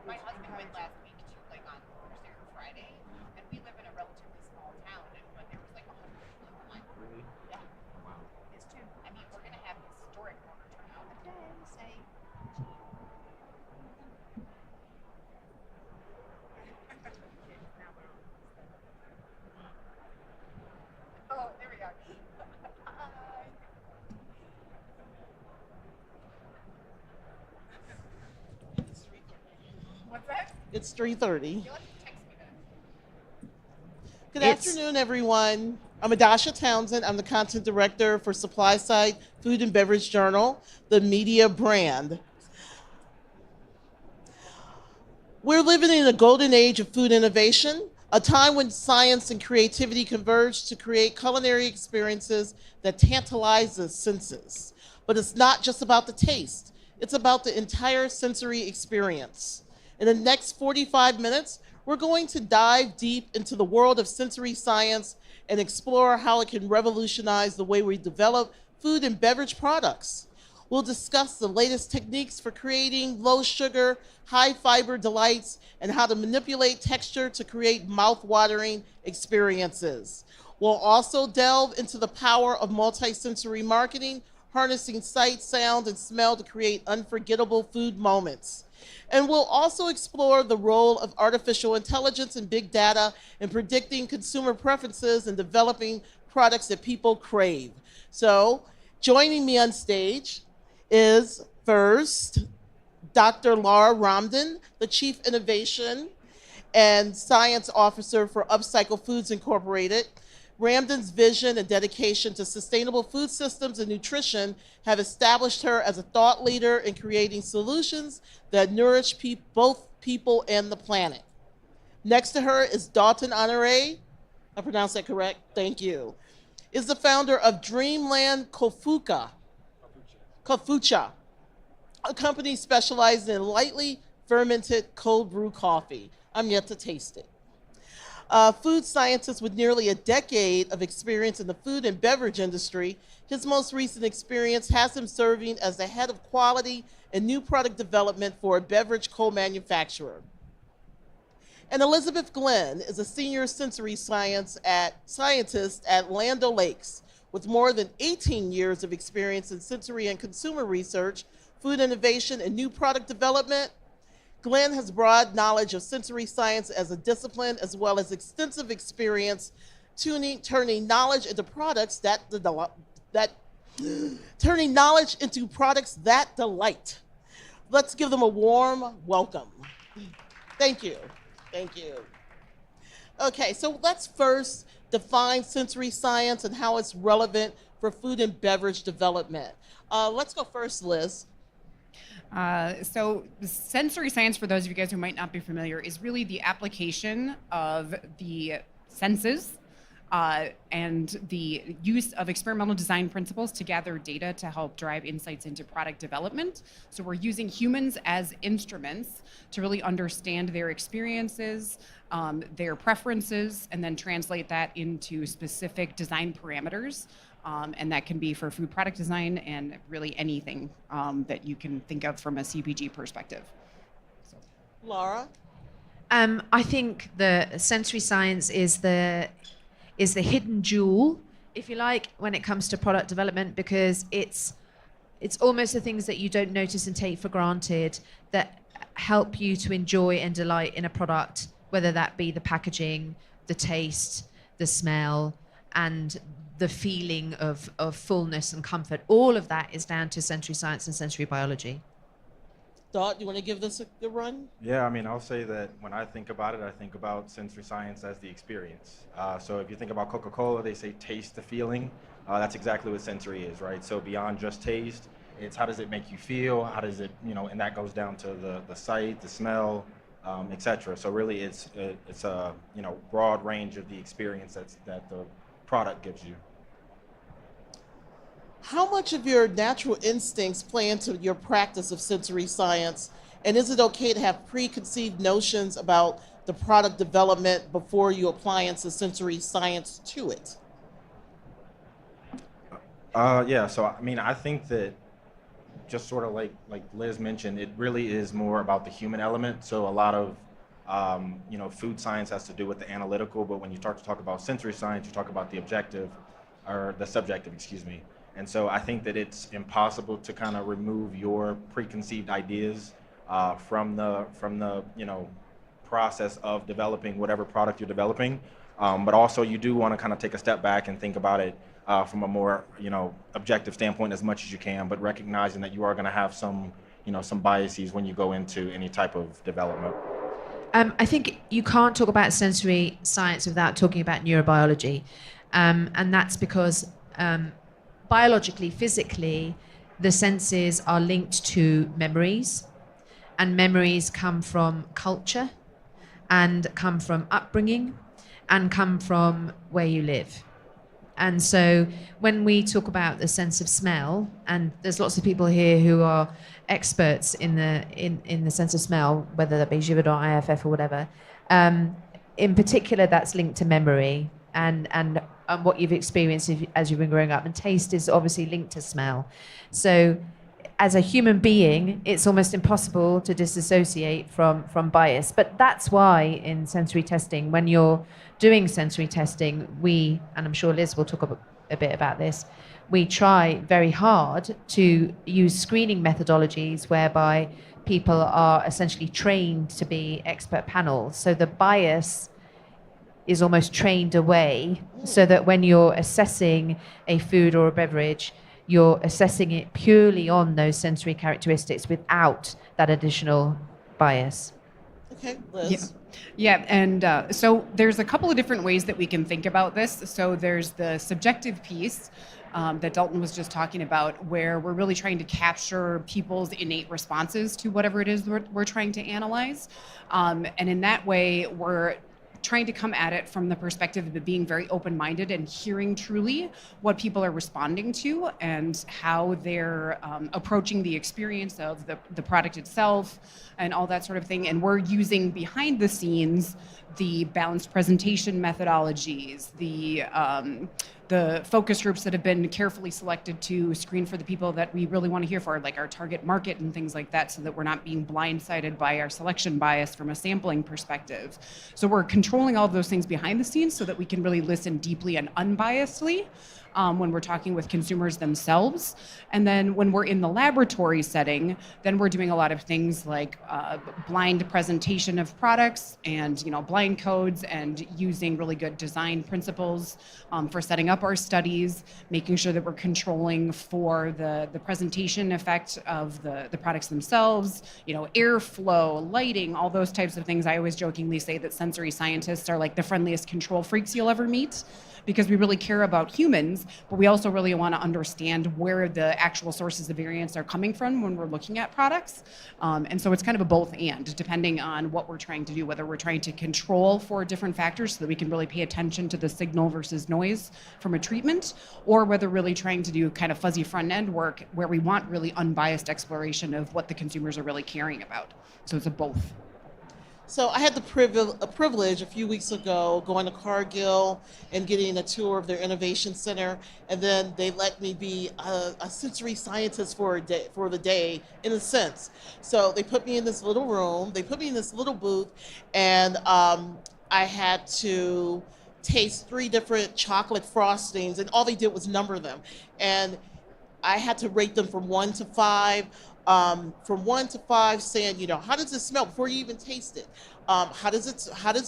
My husband went last week to like on Thursday or Friday, and we live in a relatively small town, and when there was like 100 people in line. Really? Yeah. Wow. It's true. I mean, we're gonna have historic voter turnout. Okay, say. Oh, there we are. What's that? It's 3:30. You'll have to text me that. Good afternoon, everyone. I'm Adasha Townsend. I'm the content director for Supply Side Food and Beverage Journal, the media brand. We're living in a golden age of food innovation, a time when science and creativity converge to create culinary experiences that tantalize the senses. But it's not just about the taste. It's about the entire sensory experience. In the next 45 minutes, we're going to dive deep into the world of sensory science and explore how it can revolutionize the way we develop food and beverage products. We'll discuss the latest techniques for creating low sugar, high fiber delights and how to manipulate texture to create mouth-watering experiences. We'll also delve into the power of multisensory marketing, harnessing sight, sound, and smell to create unforgettable food moments. And we'll also explore the role of artificial intelligence and big data in predicting consumer preferences and developing products that people crave. So, joining me on stage is first Dr. Laura Ramden, the Chief Innovation and Science Officer for Upcycle Foods Incorporated. Ramden's vision and dedication to sustainable food systems and nutrition have established her as a thought leader in creating solutions that nourish both people and the planet. Next to her is Dalton Honore. I pronounced that correct? Thank you. Is the founder of Dreamland Kombucha, a company specializing in lightly fermented cold brew coffee. I'm yet to taste it. Food scientist with nearly a decade of experience in the food and beverage industry, his most recent experience has him serving as the head of quality and new product development for a beverage co-manufacturer. And Elizabeth Glenn is a senior sensory scientist at Land O'Lakes with more than 18 years of experience in sensory and consumer research, food innovation, and new product development. Glenn has broad knowledge of sensory science as a discipline, as well as extensive experience turning knowledge into products that delight. Let's give them a warm welcome. Thank you. Thank you. Okay, so let's first define sensory science and how it's relevant for food and beverage development. Let's go first, Liz. So sensory science, for those of you guys who might not be familiar, is really the application of the senses and the use of experimental design principles to gather data to help drive insights into product development. So we're using humans as instruments to really understand their experiences, their preferences, and then translate that into specific design parameters. And that can be for food product design and really anything that you can think of from a CPG perspective. Laura? I think the sensory science is the hidden jewel, if you like, when it comes to product development, because it's almost the things that you don't notice and take for granted that help you to enjoy and delight in a product, whether that be the packaging, the taste, the smell, and the feeling of fullness and comfort. All of that is down to sensory science and sensory biology. Dot, you want to give this a run? Yeah, I mean, I'll say that when I think about it, I think about sensory science as the experience. So if you think about Coca-Cola, they say taste the feeling. That's exactly what sensory is, right? So beyond just taste, it's how does it make you feel? How does it, and that goes down to the sight, the smell, etc. So really it's a, broad range of the experience that the product gives you. How much of your natural instincts play into your practice of sensory science? And is it okay to have preconceived notions about the product development before you apply sensory science to it? Yeah, so I mean, I think that just sort of like Liz mentioned, it really is more about the human element. So a lot of food science has to do with the analytical, but when you start to talk about sensory science, you talk about the objective, or the subjective, excuse me. And so I think that it's impossible to kind of remove your preconceived ideas from the process of developing whatever product you're developing. But also you do want to kind of take a step back and think about it from a more objective standpoint as much as you can, but recognizing that you are going to have some biases when you go into any type of development. I think you can't talk about sensory science without talking about neurobiology. And that's because biologically, physically, the senses are linked to memories, and memories come from culture and come from upbringing and come from where you live. And so when we talk about the sense of smell, and there's lots of people here who are experts in the sense of smell, whether that be Givaudan, IFF or whatever, in particular that's linked to memory and what you've experienced as you've been growing up. And taste is obviously linked to smell. So as a human being, it's almost impossible to disassociate from bias. But that's why in sensory testing, when you're doing sensory testing, and I'm sure Liz will talk a bit about this, we try very hard to use screening methodologies whereby people are essentially trained to be expert panels. So the bias is almost trained away so that when you're assessing a food or a beverage, you're assessing it purely on those sensory characteristics without that additional bias. Okay, Liz. Yeah, and so there's a couple of different ways that we can think about this. So there's the subjective piece that Dalton was just talking about, where we're really trying to capture people's innate responses to whatever it is we're trying to analyze. And in that way, we're trying to come at it from the perspective of being very open-minded and hearing truly what people are responding to and how they're approaching the experience of the product itself and all that sort of thing. And we're using behind the scenes the balanced presentation methodologies, the focus groups that have been carefully selected to screen for the people that we really want to hear for, like our target market and things like that, so that we're not being blindsided by our selection bias from a sampling perspective. So we're controlling all of those things behind the scenes so that we can really listen deeply and unbiasedly when we're talking with consumers themselves. And then when we're in the laboratory setting, then we're doing a lot of things like blind presentation of products and blind codes, and using really good design principles for setting up our studies, making sure that we're controlling for the presentation effect of the products themselves, airflow, lighting, all those types of things. I always jokingly say that sensory scientists are like the friendliest control freaks you'll ever meet, because we really care about humans, but we also really want to understand where the actual sources of variance are coming from when we're looking at products. And so it's kind of a both and, depending on what we're trying to do, whether we're trying to control for different factors so that we can really pay attention to the signal versus noise from a treatment, or whether really trying to do kind of fuzzy front end work where we want really unbiased exploration of what the consumers are really caring about. So it's a both. So I had the privilege a few weeks ago going to Cargill and getting a tour of their innovation center, and then they let me be a sensory scientist for the day, in a sense. So they put me in this little room, they put me in this little booth, and I had to taste 3 different chocolate frostings, and all they did was number them. And I had to rate them from 1 to 5. From 1 to 5, saying, how does it smell before you even taste it? How does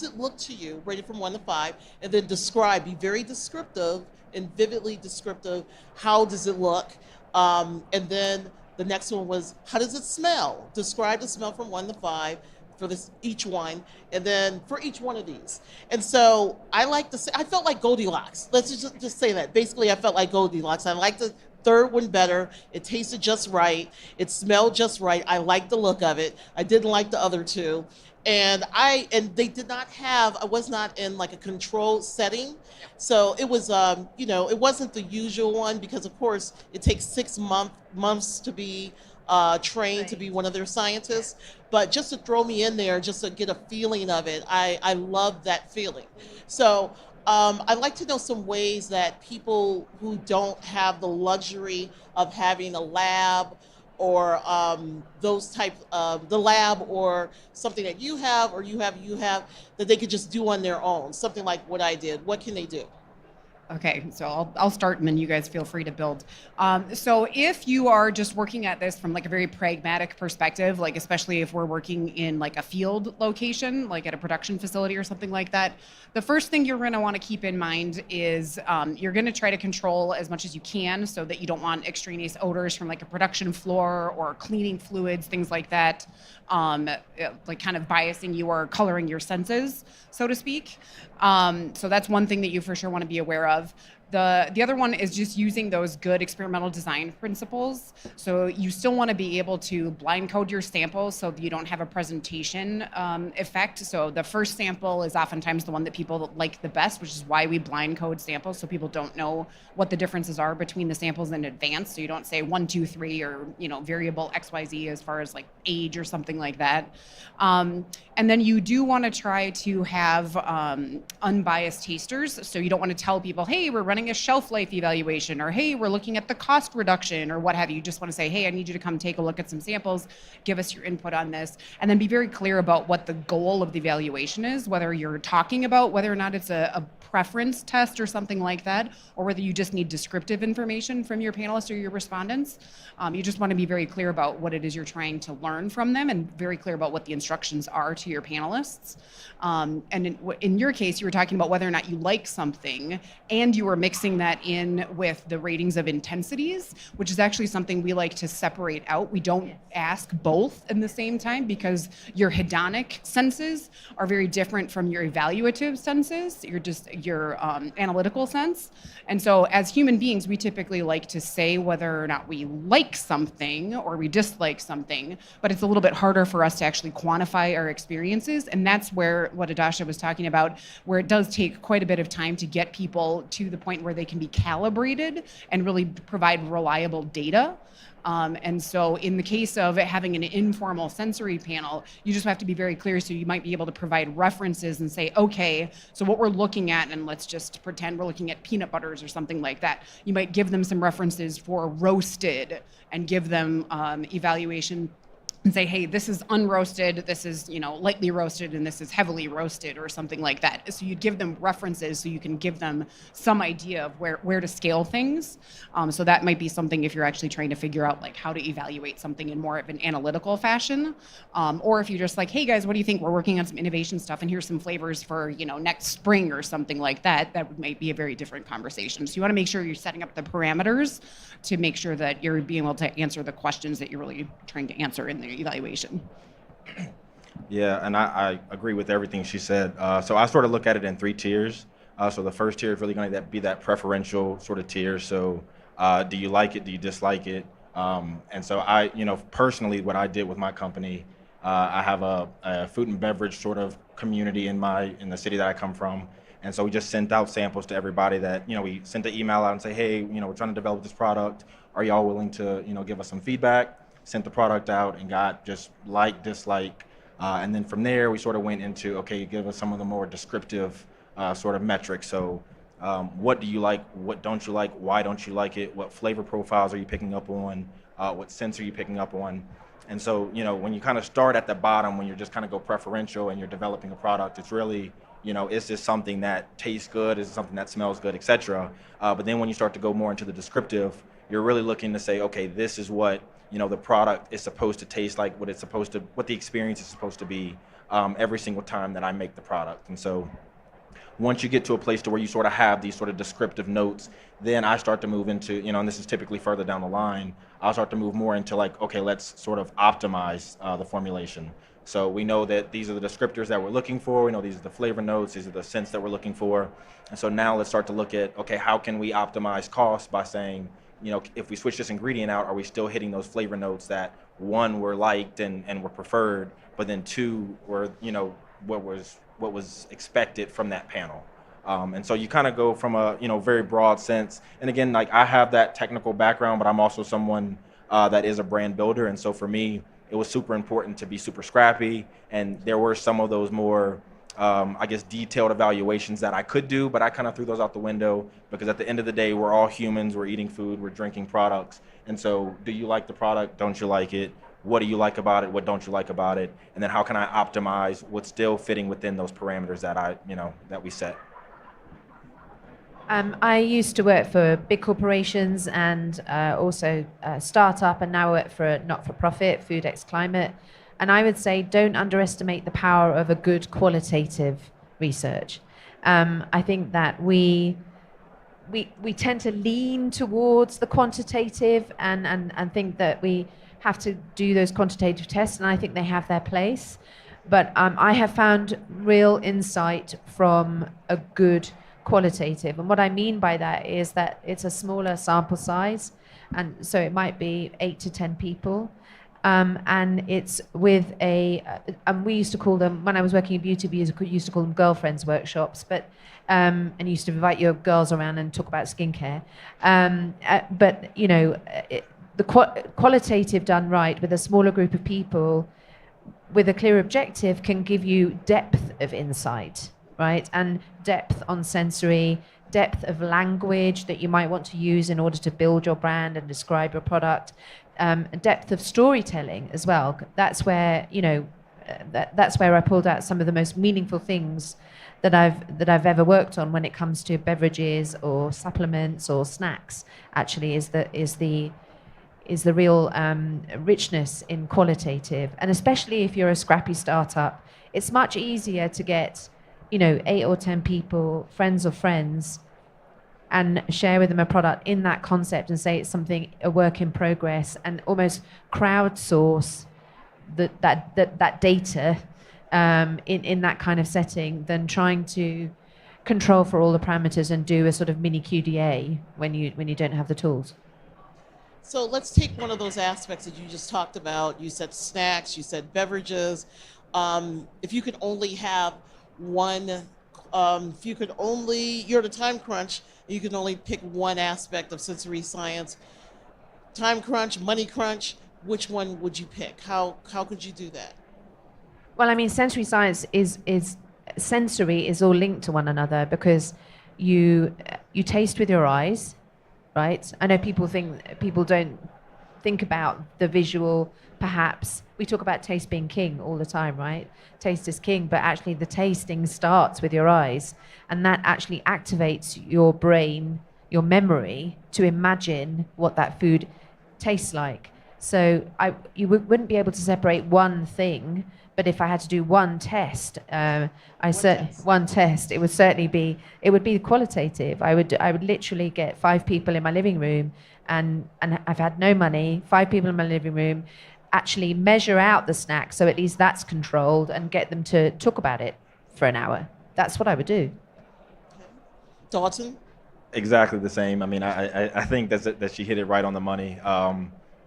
it look to you? Rated from 1 to 5, and then describe. Be very descriptive and vividly descriptive. How does it look? And then the next one was, how does it smell? Describe the smell from 1 to 5 for each one, and then for each one of these. And so I like to say, I felt like Goldilocks. Let's just say that. Basically, I felt like Goldilocks. I liked the third one better. It tasted just right. It smelled just right. I liked the look of it. I didn't like the other 2. And they did not have, I was not in like a controlled setting. So it was, it wasn't the usual one, because of course it takes 6 months to be trained to be one of their scientists. But just to throw me in there, just to get a feeling of it, I love that feeling. So I'd like to know some ways that people who don't have the luxury of having a lab or those types of the lab, or something that you have that they could just do on their own, something like what I did. What can they do? Okay, so I'll start and then you guys feel free to build. So if you are just working at this from like a very pragmatic perspective, like especially if we're working in like a field location, like at a production facility or something like that, the first thing you're gonna wanna keep in mind is you're gonna try to control as much as you can so that you don't want extraneous odors from like a production floor or cleaning fluids, things like that, like kind of biasing you or coloring your senses, so to speak. So that's one thing that you for sure want to be aware of. The other one is just using those good experimental design principles. So you still want to be able to blind code your samples so that you don't have a presentation effect. So the first sample is oftentimes the one that people like the best, which is why we blind code samples, so people don't know what the differences are between the samples in advance. So you don't say 1, 2, 3 or variable XYZ as far as like age or something like that. And then you do want to try to have unbiased tasters. So you don't want to tell people, hey, we're running a shelf life evaluation, or hey, we're looking at the cost reduction, or what have you. You just want to say, hey, I need you to come take a look at some samples, give us your input on this, and then be very clear about what the goal of the evaluation is, whether you're talking about whether or not it's a preference test or something like that, or whether you just need descriptive information from your panelists or your respondents. You just want to be very clear about what it is you're trying to learn from them, and very clear about what the instructions are to your panelists. And in your case, you were talking about whether or not you like something, and you were mixing that in with the ratings of intensities, which is actually something we like to separate out. We don't ask both in the same time because your hedonic senses are very different from your evaluative senses, your analytical sense. And so as human beings, we typically like to say whether or not we like something or we dislike something, but it's a little bit harder for us to actually quantify our experiences. And that's where what Adasha was talking about, where it does take quite a bit of time to get people to the point where they can be calibrated and really provide reliable data. And so in the case of having an informal sensory panel, you just have to be very clear. So you might be able to provide references and say, okay, so what we're looking at, and let's just pretend we're looking at peanut butters or something like that. You might give them some references for roasted and give them evaluation and say, hey, this is unroasted, this is, lightly roasted, and this is heavily roasted or something like that. So you'd give them references so you can give them some idea of where to scale things. So that might be something if you're actually trying to figure out like how to evaluate something in more of an analytical fashion. Or if you're just like, hey guys, what do you think? We're working on some innovation stuff and here's some flavors for, next spring or something like that. That might be a very different conversation. So you want to make sure you're setting up the parameters to make sure that you're being able to answer the questions that you're really trying to answer in the evaluation. Yeah, and I agree with everything she said. So I sort of look at it in 3 tiers. So the first tier is really going to be that preferential sort of tier. So do you like it? Do you dislike it? And so I, personally, what I did with my company, I have a food and beverage sort of community in the city that I come from. And so we just sent out samples to everybody that, we sent an email out and say, hey, we're trying to develop this product. Are y'all willing to, give us some feedback? Sent the product out and got just like, dislike. And then from there, we sort of went into, okay, give us some of the more descriptive sort of metrics. So what do you like? What don't you like? Why don't you like it? What flavor profiles are you picking up on? What scents are you picking up on? And so, when you kind of start at the bottom, when you're just kind of go preferential and you're developing a product, it's really, is this something that tastes good? Is it something that smells good, et cetera? But then when you start to go more into the descriptive, you're really looking to say, okay, this is what, the product is supposed to taste like, what the experience is supposed to be every single time that I make the product. And so once you get to a place to where you sort of have these sort of descriptive notes, then I start to move into, and this is typically further down the line, I'll start to move more into like, okay, let's sort of optimize the formulation. So we know that these are the descriptors that we're looking for. We know these are the flavor notes. These are the scents that we're looking for. And so now let's start to look at, okay, how can we optimize costs by saying, if we switch this ingredient out, are we still hitting those flavor notes that 1 were liked and were preferred, but then 2 were, what was expected from that panel. And so you kind of go from a, very broad sense. And again, like I have that technical background, but I'm also someone that is a brand builder. And so for me, it was super important to be super scrappy. And there were some of those more, detailed evaluations that I could do, but I kind of threw those out the window because at the end of the day, we're all humans, we're eating food, we're drinking products. And so do you like the product? Don't you like it? What do you like about it? What don't you like about it? And then how can I optimize what's still fitting within those parameters that that we set? I used to work for big corporations and also a startup, and now work for a not-for-profit, Food X Climate. And I would say don't underestimate the power of a good qualitative research. I think that we tend to lean towards the quantitative and think that we have to do those quantitative tests, and I think they have their place. But I have found real insight from a good qualitative. And what I mean by that is that it's a smaller sample size, and so it might be 8 to 10 people. And it's with and we used to call them, when I was working in beauty, we used to call them girlfriends workshops, but and you used to invite your girls around and talk about skincare. But the qualitative done right with a smaller group of people with a clear objective can give you depth of insight, right? And depth on sensory, depth of language that you might want to use in order to build your brand and describe your product. Depth of storytelling as well. That's where that's where I pulled out some of the most meaningful things that I've ever worked on when it comes to beverages or supplements or snacks. Actually, is the real richness in qualitative, and especially if you're a scrappy startup, it's much easier to get 8 or 10 people, friends of friends, and share with them a product in that concept and say it's something, a work in progress, and almost crowdsource that data in that kind of setting than trying to control for all the parameters and do a sort of mini QDA when you don't have the tools. So let's take one of those aspects that you just talked about. You said snacks, you said beverages. If you could only have one, if you could only, you're at a time crunch, you can only pick one aspect of sensory science. Time crunch, money crunch, which one would you pick? How could you do that? Well, I mean, sensory science sensory is all linked to one another because you taste with your eyes, right? I know people don't think about the visual. Perhaps we talk about taste being king all the time, right? Taste is king, but actually the tasting starts with your eyes, and that actually activates your brain, your memory, to imagine what that food tastes like. So you wouldn't be able to separate one thing, but if I had to do one test, it would certainly be qualitative. I would literally get 5 people in my living room, and I've had no money, 5 people in my living room, actually measure out the snack, so at least that's controlled, and get them to talk about it for an hour. That's what I would do. Dalton? Exactly the same. I mean, I think that she hit it right on the money.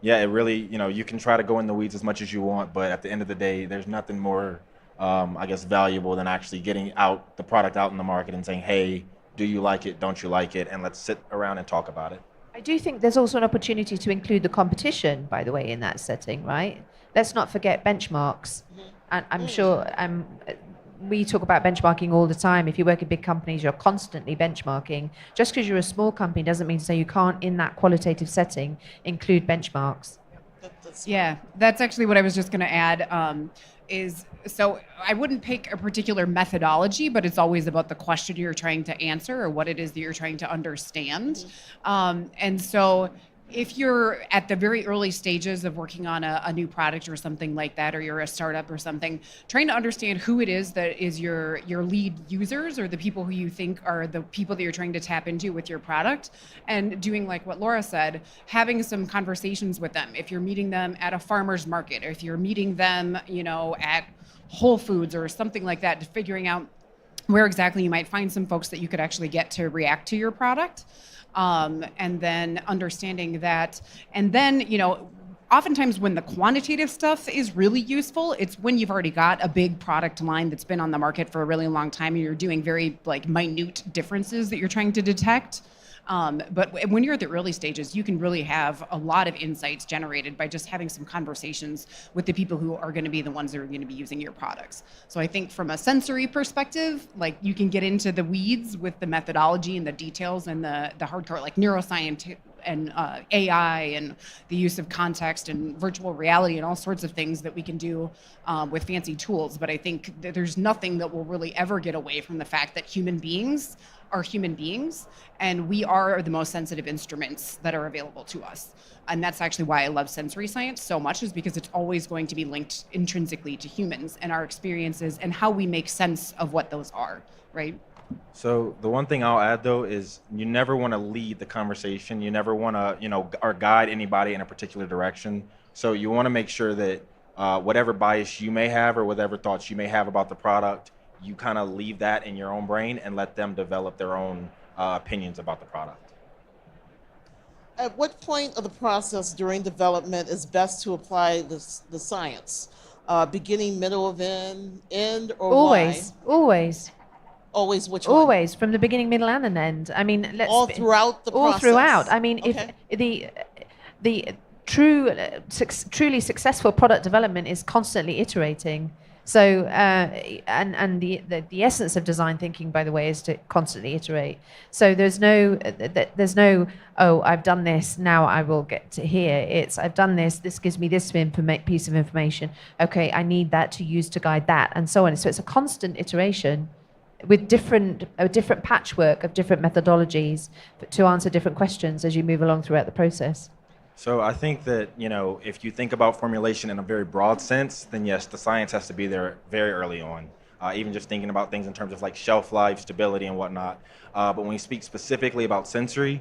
Yeah, it really, you can try to go in the weeds as much as you want, but at the end of the day, there's nothing more, I guess, valuable than actually getting the product out in the market and saying, hey, do you like it? Don't you like it? And let's sit around and talk about it. I do think there's also an opportunity to include the competition, by the way, in that setting, right? Let's not forget benchmarks. And I'm sure we talk about benchmarking all the time. If you work in big companies, you're constantly benchmarking. Just because you're a small company doesn't mean to say you can't, in that qualitative setting, include benchmarks. Yeah, that's actually what I was just going to add. So I wouldn't pick a particular methodology, but it's always about the question you're trying to answer or what it is that you're trying to understand. And so if you're at the very early stages of working on a new product or something like that, or you're a startup or something, trying to understand who it is that is your lead users, or the people who you think are the people that you're trying to tap into with your product, and doing like what Laura said, having some conversations with them. If you're meeting them at a farmer's market, or if you're meeting them, at Whole Foods or something like that, figuring out where exactly you might find some folks that you could actually get to react to your product. And then understanding that, and then, oftentimes when the quantitative stuff is really useful, it's when you've already got a big product line that's been on the market for a really long time and you're doing very minute differences that you're trying to detect. But when you're at the early stages, you can really have a lot of insights generated by just having some conversations with the people who are going to be the ones that are going to be using your products. So I think from a sensory perspective, you can get into the weeds with the methodology and the details and the hardcore, like neuroscience and AI and the use of context and virtual reality and all sorts of things that we can do with fancy tools. But I think that there's nothing that will really ever get away from the fact that human beings are human beings, and we are the most sensitive instruments that are available to us. And that's actually why I love sensory science so much, is because it's always going to be linked intrinsically to humans and our experiences and how we make sense of what those are, right? So the one thing I'll add, though, is you never want to lead the conversation. You never want to, or guide anybody in a particular direction. So you want to make sure that whatever bias you may have or whatever thoughts you may have about the product, you kind of leave that in your own brain and let them develop their own opinions about the product. At what point of the process during development is best to apply the science? Beginning, middle, of end, or Always. Always which one? Always, from the beginning, middle, and an end. I mean, all throughout the process? All throughout. I mean, Okay. if the truly successful product development is constantly iterating. So, and the essence of design thinking, by the way, is to constantly iterate. So there's no, oh, I've done this, now I will get to here. It's, I've done this gives me this piece of information. Okay, I need that to use to guide that, and so on. So it's a constant iteration with a different patchwork of different methodologies to answer different questions as you move along throughout the process. So I think that, if you think about formulation in a very broad sense, then yes, the science has to be there very early on. even just thinking about things in terms of like shelf life, stability, and whatnot. But when we speak specifically about sensory,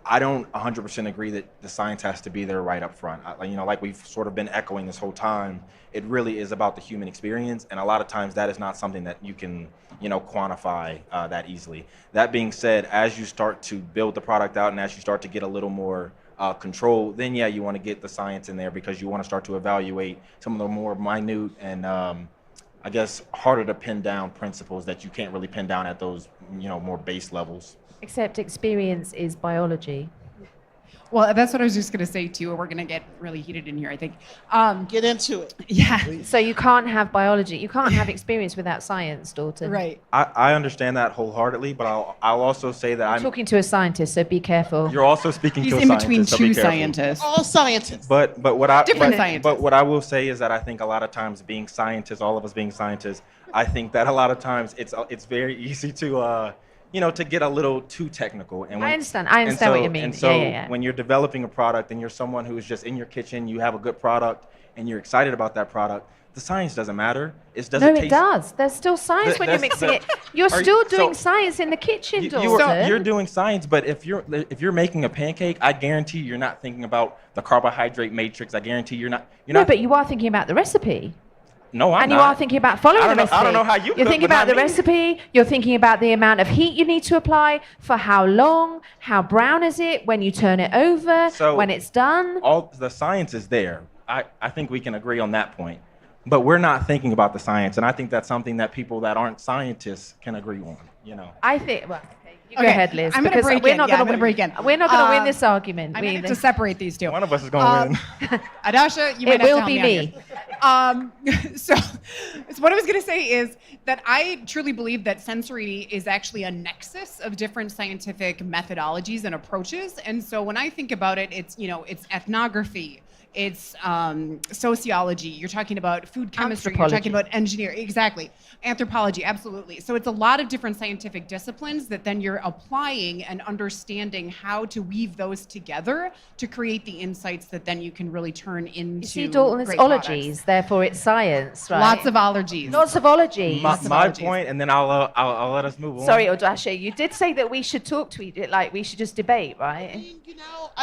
I don't 100% agree that the science has to be there right up front. Like we've sort of been echoing this whole time, it really is about the human experience, and a lot of times that is not something that you can, quantify that easily. That being said, as you start to build the product out and as you start to get a little more control, then yeah, you want to get the science in there because you want to start to evaluate some of the more minute and I guess harder to pin down principles that you can't really pin down at those, more base levels. Except experience is biology. Well, that's what I was just going to say too. We're going to get really heated in here, I think. Get into it. Yeah. So you can't have biology. You can't have experience without science, Dalton. Right. I understand that wholeheartedly, but I'll also say that I'm talking to a scientist, so be careful. You're also speaking He's to a in scientist. between so two be careful. scientists. All scientists. But what I will say is that I think a lot of times being scientists, all of us being scientists, I think that a lot of times it's very easy to to get a little too technical. And when, I understand what you mean. And so yeah. when you're developing a product and you're someone who's just in your kitchen, you have a good product and you're excited about that product, the science doesn't matter. It does. There's still science when you're mixing it. You're still doing science in the kitchen, Dalton. You're doing science, but if you're making a pancake, I guarantee you're not thinking about the carbohydrate matrix. I guarantee you're not. No, but you are thinking about the recipe. No, I'm not. And you are thinking about following the recipe. I don't know how You're thinking about the recipe. You're thinking about the amount of heat you need to apply, for how long, how brown is it, when you turn it over, when it's done. All the science is there. I think we can agree on that point. But we're not thinking about the science, and I think that's something that people that aren't scientists can agree on. I think. Well, you go ahead, Liz. I'm going to break in. I'm going to break in. We're not going to win this argument. I'm going to separate these two. One of us is going to win. Adasha, you might have to help be me. So what I was going to say is that I truly believe that sensory is actually a nexus of different scientific methodologies and approaches. And so when I think about it, it's ethnography. It's sociology. You're talking about food chemistry. You're talking about engineering. Exactly. Anthropology. Absolutely. So it's a lot of different scientific disciplines that then you're applying and understanding how to weave those together to create the insights that then you can really turn into. You see, Dalton, it's great ologies, products. therefore it's science, right? Lots of ologies. Lots of ologies. My point, and then I'll let us move on. Sorry, Odasha, you did say that we should talk to each other, like we should just debate, right?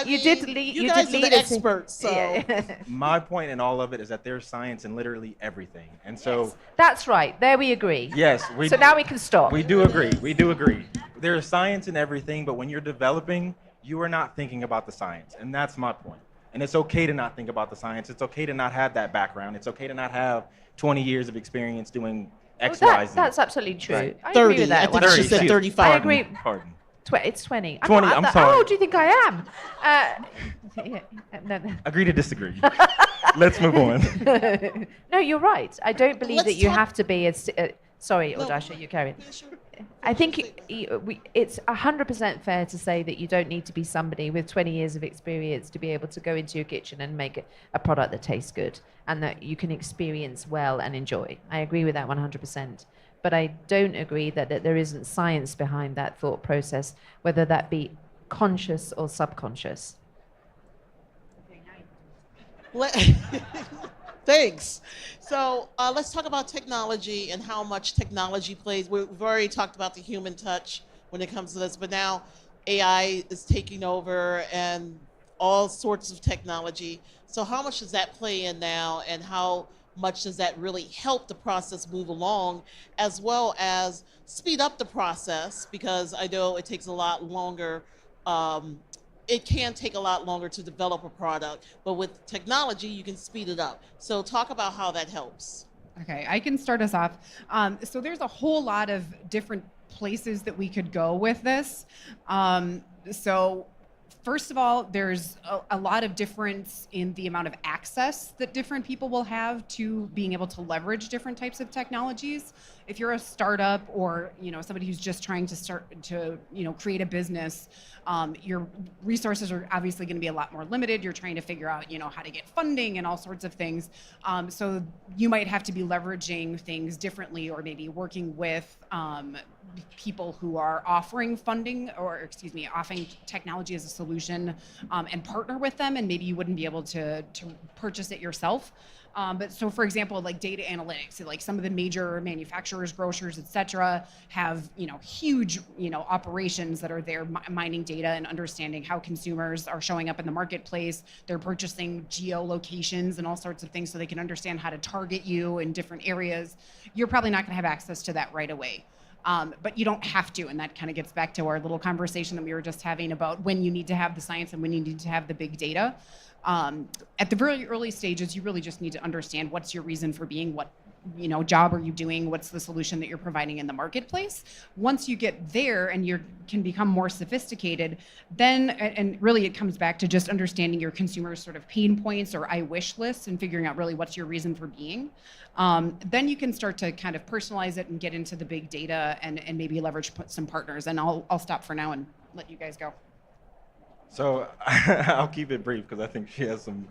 You did lead the us experts, so. Yeah. My point in all of it is that there's science in literally everything, and so yes, that's right. There we agree. Yes, so now we can stop. We do agree. We do agree. There is science in everything, but when you're developing, you are not thinking about the science, and that's my point. And it's okay to not think about the science. It's okay to not have that background. It's okay to not have 20 years of experience doing X, Y, Z. That's absolutely true. Right. I 30. agree with that. I think she said 35. I agree. Pardon. It's 20. 20, I'm sorry. How old do you think I am? No. Agree to disagree. Let's move on. No, you're right. I don't believe that you have to be as... sorry, Odasha, you carry it. I think it's 100% fair to say that you don't need to be somebody with 20 years of experience to be able to go into your kitchen and make a product that tastes good and that you can experience well and enjoy. I agree with that 100%. But I don't agree that there isn't science behind that thought process, whether that be conscious or subconscious. Thanks. So let's talk about technology and how much technology plays. We've already talked about the human touch when it comes to this, but now AI is taking over and all sorts of technology. So how much does that play in now, and how much does that really help the process move along, as well as speed up the process? Because I know it takes a lot longer. It can take a lot longer to develop a product, but with technology, you can speed it up. So talk about how that helps. Okay, I can start us off. So there's a whole lot of different places that we could go with this. So first of all, there's a lot of difference in the amount of access that different people will have to being able to leverage different types of technologies. If you're a startup or somebody who's just trying to start to create a business, your resources are obviously going to be a lot more limited. You're trying to figure out how to get funding and all sorts of things. So you might have to be leveraging things differently, or maybe working with people who are offering funding, or offering technology as a solution and partner with them, and maybe you wouldn't be able to purchase it yourself. But so, for example, like data analytics, so like some of the major manufacturers, grocers, et cetera, have, huge, operations that are there mining data and understanding how consumers are showing up in the marketplace. They're purchasing geolocations and all sorts of things so they can understand how to target you in different areas. You're probably not going to have access to that right away. But you don't have to, and that kind of gets back to our little conversation that we were just having about when you need to have the science and when you need to have the big data. At the very early stages, you really just need to understand what's your reason for being, what job are you doing, what's the solution that you're providing in the marketplace. Once you get there and you can become more sophisticated, then, and really it comes back to just understanding your consumers' sort of pain points or I wish lists and figuring out really what's your reason for being. Then you can start to kind of personalize it and get into the big data and maybe leverage some partners. And I'll stop for now and let you guys go. So I'll keep it brief because I think she has some.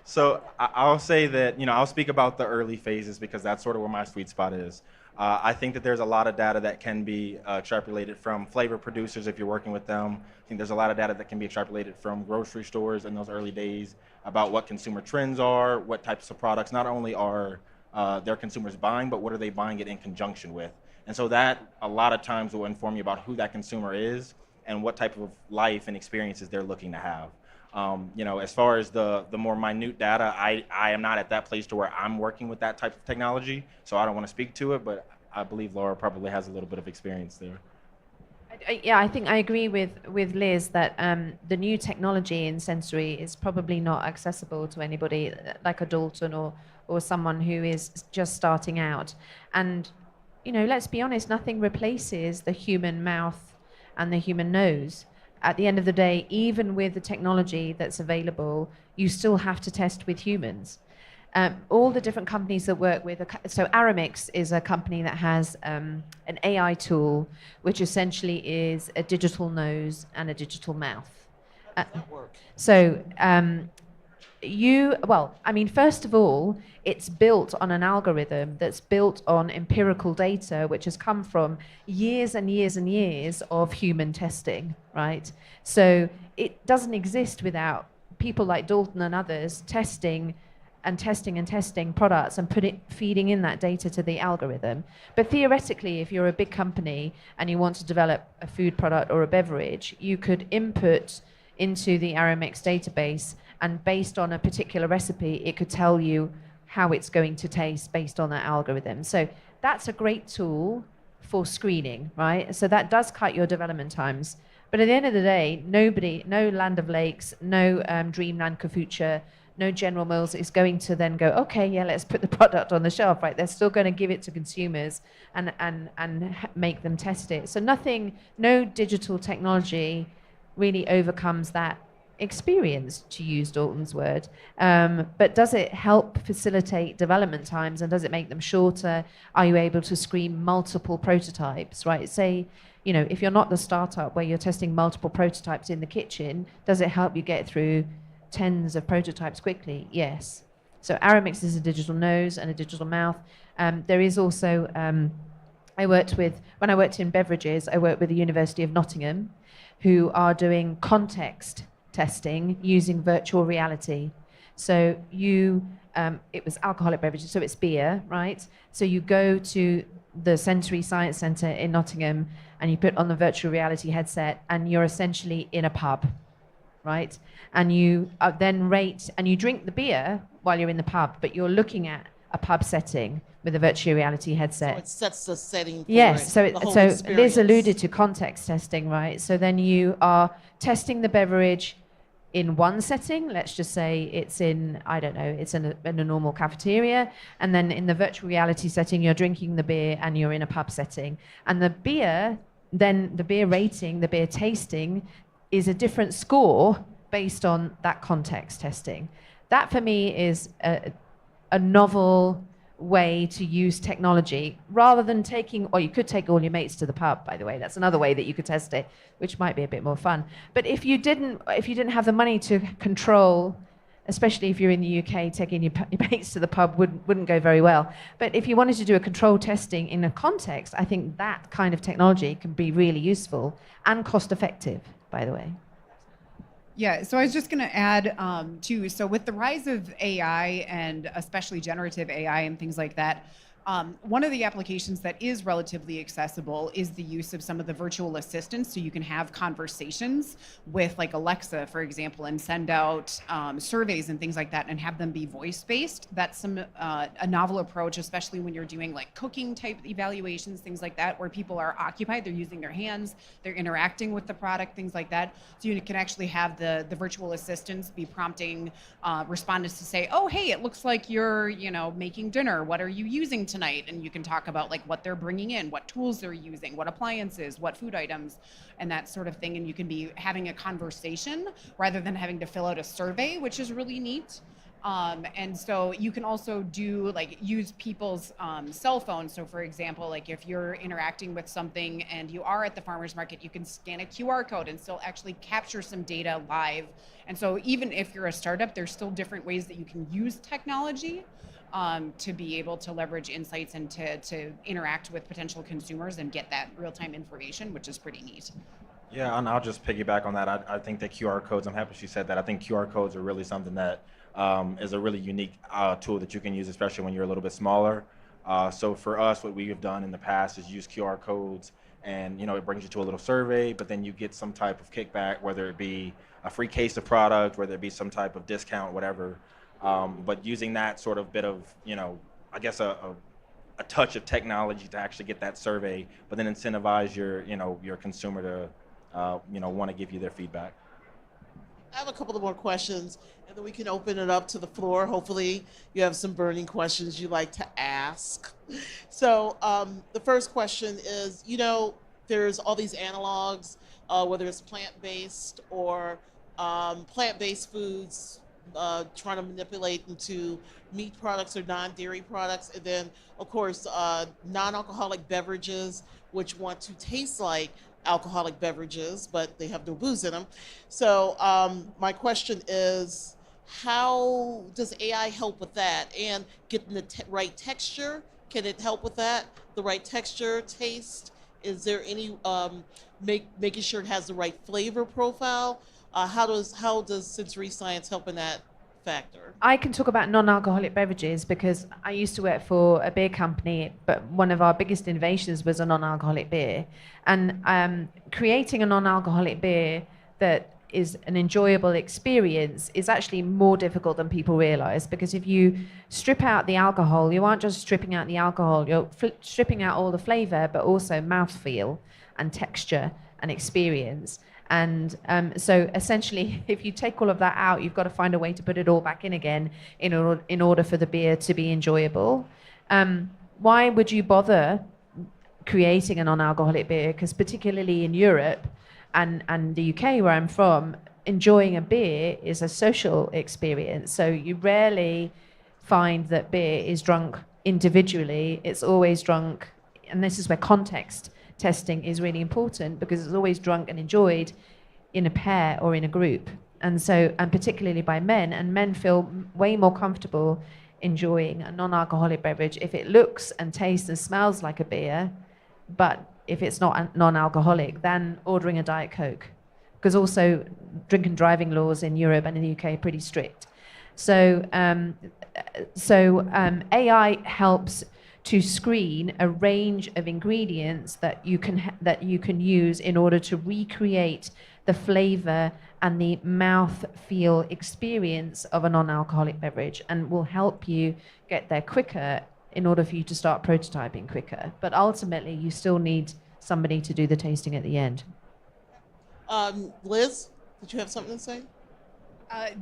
So I'll say that, I'll speak about the early phases because that's sort of where my sweet spot is. I think that there's a lot of data that can be extrapolated from flavor producers if you're working with them. I think there's a lot of data that can be extrapolated from grocery stores in those early days about what consumer trends are, what types of products not only are their consumers buying, but what are they buying it in conjunction with. And so that a lot of times will inform you about who that consumer is and what type of life and experiences they're looking to have. As far as the more minute data, I am not at that place to where I'm working with that type of technology, so I don't want to speak to it, but I believe Laura probably has a little bit of experience there. Yeah, I think I agree with Liz that the new technology in sensory is probably not accessible to anybody like a Dalton or someone who is just starting out. And, let's be honest, nothing replaces the human mouth and the human nose. At the end of the day, even with the technology that's available, you still have to test with humans. All the different companies that work with, so Aramix is a company that has an AI tool, which essentially is a digital nose and a digital mouth. First of all, it's built on an algorithm that's built on empirical data, which has come from years and years and years of human testing, right? So it doesn't exist without people like Dalton and others testing products and feeding in that data to the algorithm. But theoretically, if you're a big company and you want to develop a food product or a beverage, you could input into the Aramix database, and based on a particular recipe, it could tell you how it's going to taste based on that algorithm. So that's a great tool for screening, right? So that does cut your development times. But at the end of the day, no Land of Lakes, no Dreamland Kombucha, no General Mills is going to then go, okay, yeah, let's put the product on the shelf, right? They're still going to give it to consumers and make them test it. So no digital technology really overcomes that experience, to use Dalton's word. But does it help facilitate development times, and does it make them shorter? Are you able to screen multiple prototypes, right? Say, if you're not the startup where you're testing multiple prototypes in the kitchen, does it help you get through tens of prototypes quickly? Yes. So Aramix is a digital nose and a digital mouth. There is also, when I worked in beverages, I worked with the University of Nottingham, who are doing context testing using virtual reality. So it was alcoholic beverages, so it's beer, right? So you go to the Sensory Science Centre in Nottingham and you put on the virtual reality headset and you're essentially in a pub, right? And you then rate, and you drink the beer while you're in the pub, but you're looking at a pub setting with a virtual reality headset. So it sets the setting for yes, the whole so experience. Liz alluded to context testing, right? So then you are testing the beverage in one setting. Let's just say it's in, I don't know, it's in a normal cafeteria. And then in the virtual reality setting, you're drinking the beer and you're in a pub setting. And the beer rating, the beer tasting is a different score based on that context testing. That for me is a novel way to use technology rather than you could take all your mates to the pub, by the way. That's another way that you could test it, which might be a bit more fun. But if you didn't have the money to control especially if you're in the UK, taking your mates to the pub wouldn't go very well. But if you wanted to do a control testing in a context, I think that kind of technology can be really useful and cost effective, by the way. Yeah, so I was just going to add too, so with the rise of AI and especially generative AI and things like that, one of the applications that is relatively accessible is the use of some of the virtual assistants, so you can have conversations with like Alexa, for example, and send out surveys and things like that and have them be voice-based. That's a novel approach, especially when you're doing like cooking type evaluations, things like that, where people are occupied, they're using their hands, they're interacting with the product, things like that. So you can actually have the virtual assistants be prompting respondents to say, oh, hey, it looks like you're, making dinner. What are you using tonight? And you can talk about like what they're bringing in, what tools they're using, what appliances, what food items, and that sort of thing. And you can be having a conversation rather than having to fill out a survey, which is really neat. And so you can also use people's cell phones. So for example, like if you're interacting with something and you are at the farmer's market, you can scan a QR code and still actually capture some data live. And so even if you're a startup, there's still different ways that you can use technology to be able to leverage insights and to interact with potential consumers and get that real-time information, which is pretty neat. Yeah, and I'll just piggyback on that. I think that QR codes, I'm happy she said that. I think QR codes are really something that is a really unique tool that you can use, especially when you're a little bit smaller. So for us, what we have done in the past is use QR codes, and it brings you to a little survey, but then you get some type of kickback, whether it be a free case of product, whether it be some type of discount, whatever. But using that sort of bit of, I guess a touch of technology to actually get that survey, but then incentivize your consumer to, want to give you their feedback. I have a couple of more questions, and then we can open it up to the floor. Hopefully you have some burning questions you like to ask. So the first question is, there's all these analogs, whether it's plant-based or plant-based foods, trying to manipulate into meat products or non-dairy products, and then of course non-alcoholic beverages which want to taste like alcoholic beverages but they have no booze in them. So my question is, how does AI help with that, and getting the right texture? Can it help with that, the right texture, taste? Is there any making sure it has the right flavor profile? How does sensory science help in that factor? I can talk about non-alcoholic beverages because I used to work for a beer company, but one of our biggest innovations was a non-alcoholic beer. And creating a non-alcoholic beer that is an enjoyable experience is actually more difficult than people realize, because if you strip out the alcohol, you aren't just stripping out the alcohol, you're stripping out all the flavor, but also mouthfeel and texture and experience. And so essentially, if you take all of that out, you've got to find a way to put it all back in again in order for the beer to be enjoyable. Why would you bother creating a non-alcoholic beer? Because particularly in Europe and the UK, where I'm from, enjoying a beer is a social experience. So you rarely find that beer is drunk individually. It's always drunk, and this is where context testing is really important, because it's always drunk and enjoyed in a pair or in a group. And so, and particularly by men, and men feel way more comfortable enjoying a non-alcoholic beverage if it looks and tastes and smells like a beer, but if it's not non-alcoholic, than ordering a Diet Coke. Because also drink and driving laws in Europe and in the UK are pretty strict. So, AI helps to screen a range of ingredients that you can use in order to recreate the flavor and the mouth feel experience of a non-alcoholic beverage, and will help you get there quicker in order for you to start prototyping quicker. But ultimately, you still need somebody to do the tasting at the end. Liz, did you have something to say?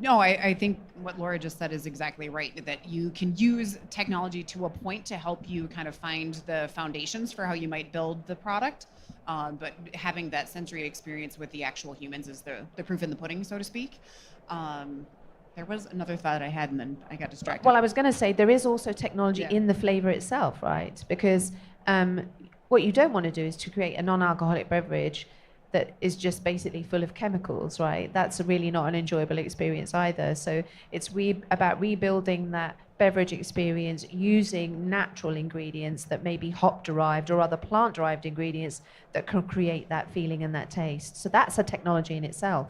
No, I think what Laura just said is exactly right, that you can use technology to a point to help you kind of find the foundations for how you might build the product. But having that sensory experience with the actual humans is the proof in the pudding, so to speak. There was another thought I had, and then I got distracted. Well, I was going to say there is also technology in the flavor itself, right? Because what you don't want to do is to create a non-alcoholic beverage that is just basically full of chemicals, right? That's really not an enjoyable experience either. So it's about rebuilding that beverage experience using natural ingredients that may be hop derived or other plant derived ingredients that can create that feeling and that taste. So that's a technology in itself.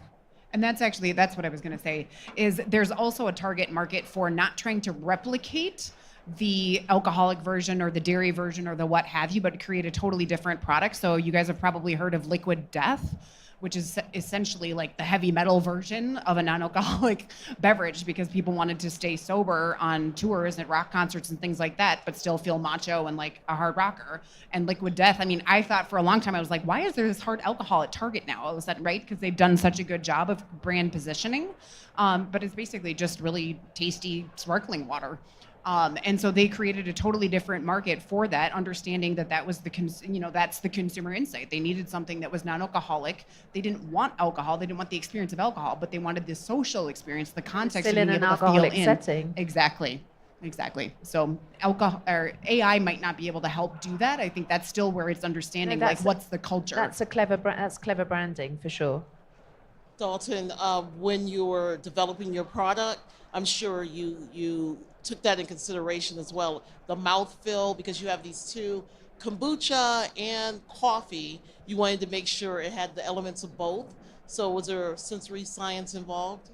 And that's what I was going to say, is there's also a target market for not trying to replicate the alcoholic version or the dairy version or the what have you, but create a totally different product. So you guys have probably heard of Liquid Death, which is essentially like the heavy metal version of a non-alcoholic beverage, because people wanted to stay sober on tours and rock concerts and things like that, but still feel macho and like a hard rocker. And Liquid Death, I mean, I thought for a long time, I was like, why is there this hard alcohol at Target now all of a sudden, right? Because they've done such a good job of brand positioning. But it's basically just really tasty sparkling water. And so they created a totally different market for that, understanding that that was that's the consumer insight. They needed something that was non-alcoholic. They didn't want alcohol. They didn't want the experience of alcohol, but they wanted the social experience, the context Still of being in an able to feel alcoholic in. setting. Exactly. So alcohol or AI might not be able to help do that. I think that's still where it's understanding what's the culture. That's clever branding for sure. Dalton, when you were developing your product, I'm sure you took that in consideration as well. The mouthfeel, because you have these two, kombucha and coffee, you wanted to make sure it had the elements of both. So was there sensory science involved?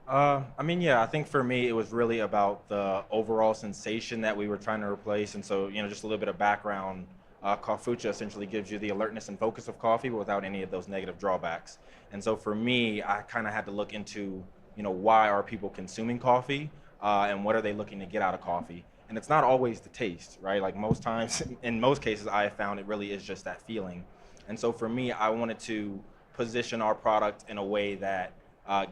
I think for me, it was really about the overall sensation that we were trying to replace. And so, just a little bit of background. Kombucha essentially gives you the alertness and focus of coffee, but without any of those negative drawbacks. And so for me, I kind of had to look into, why are people consuming coffee? And what are they looking to get out of coffee? And it's not always the taste, right? Like most times, in most cases, I have found it really is just that feeling. And so for me, I wanted to position our product in a way that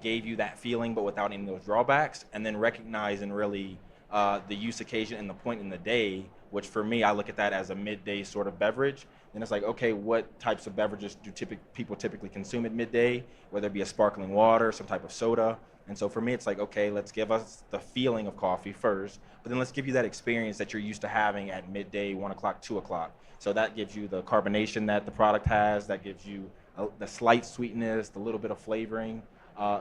gave you that feeling, but without any of those drawbacks, and then recognize and really the use occasion and the point in the day, which for me, I look at that as a midday sort of beverage. And it's like, okay, what types of beverages do people typically consume at midday, whether it be a sparkling water, some type of soda. And so for me, it's like, okay, let's give us the feeling of coffee first, but then let's give you that experience that you're used to having at midday, 1 o'clock, 2 o'clock. So that gives you the carbonation that the product has, that gives you the slight sweetness, the little bit of flavoring.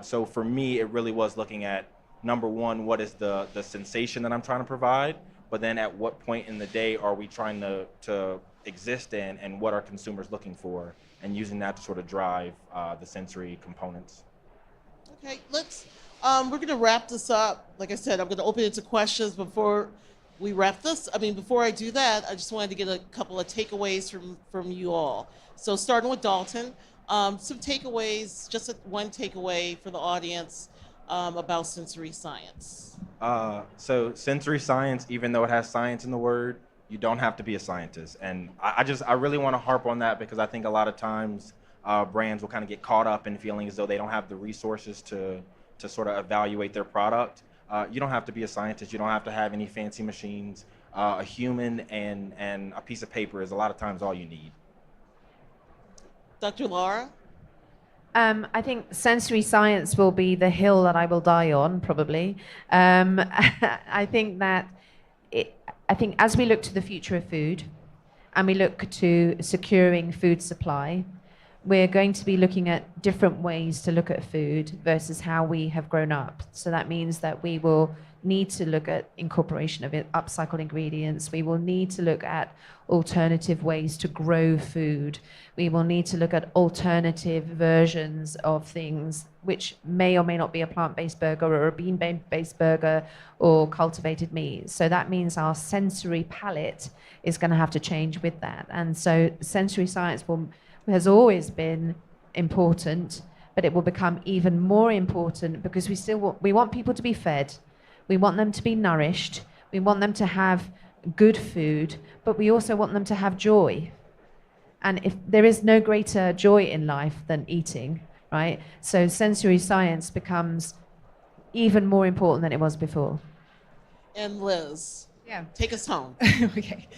So for me, it really was looking at, number one, what is the sensation that I'm trying to provide, but then at what point in the day are we trying to exist in, and what are consumers looking for, and using that to sort of drive the sensory components. Okay, we're going to wrap this up. Like I said, I'm going to open it to questions before we wrap this. Before I do that, I just wanted to get a couple of takeaways from you all. So starting with Dalton, some takeaways, just one takeaway for the audience about sensory science. So sensory science, even though it has science in the word, you don't have to be a scientist. And I really want to harp on that, because I think a lot of times brands will kind of get caught up in feeling as though they don't have the resources to sort of evaluate their product. You don't have to be a scientist. You don't have to have any fancy machines. A human and a piece of paper is a lot of times all you need. Dr. Laura? I think sensory science will be the hill that I will die on, probably. I think as we look to the future of food, and we look to securing food supply, we're going to be looking at different ways to look at food versus how we have grown up. So that means that we will need to look at incorporation of upcycled ingredients. We will need to look at alternative ways to grow food. We will need to look at alternative versions of things, which may or may not be a plant-based burger or a bean-based burger or cultivated meat. So that means our sensory palette is going to have to change with that. And so sensory science has always been important, but it will become even more important, because we want people to be fed. We want them to be nourished. We want them to have good food, but we also want them to have joy. And if there is no greater joy in life than eating, right? So sensory science becomes even more important than it was before. And Liz? Yeah. Take us home. Okay.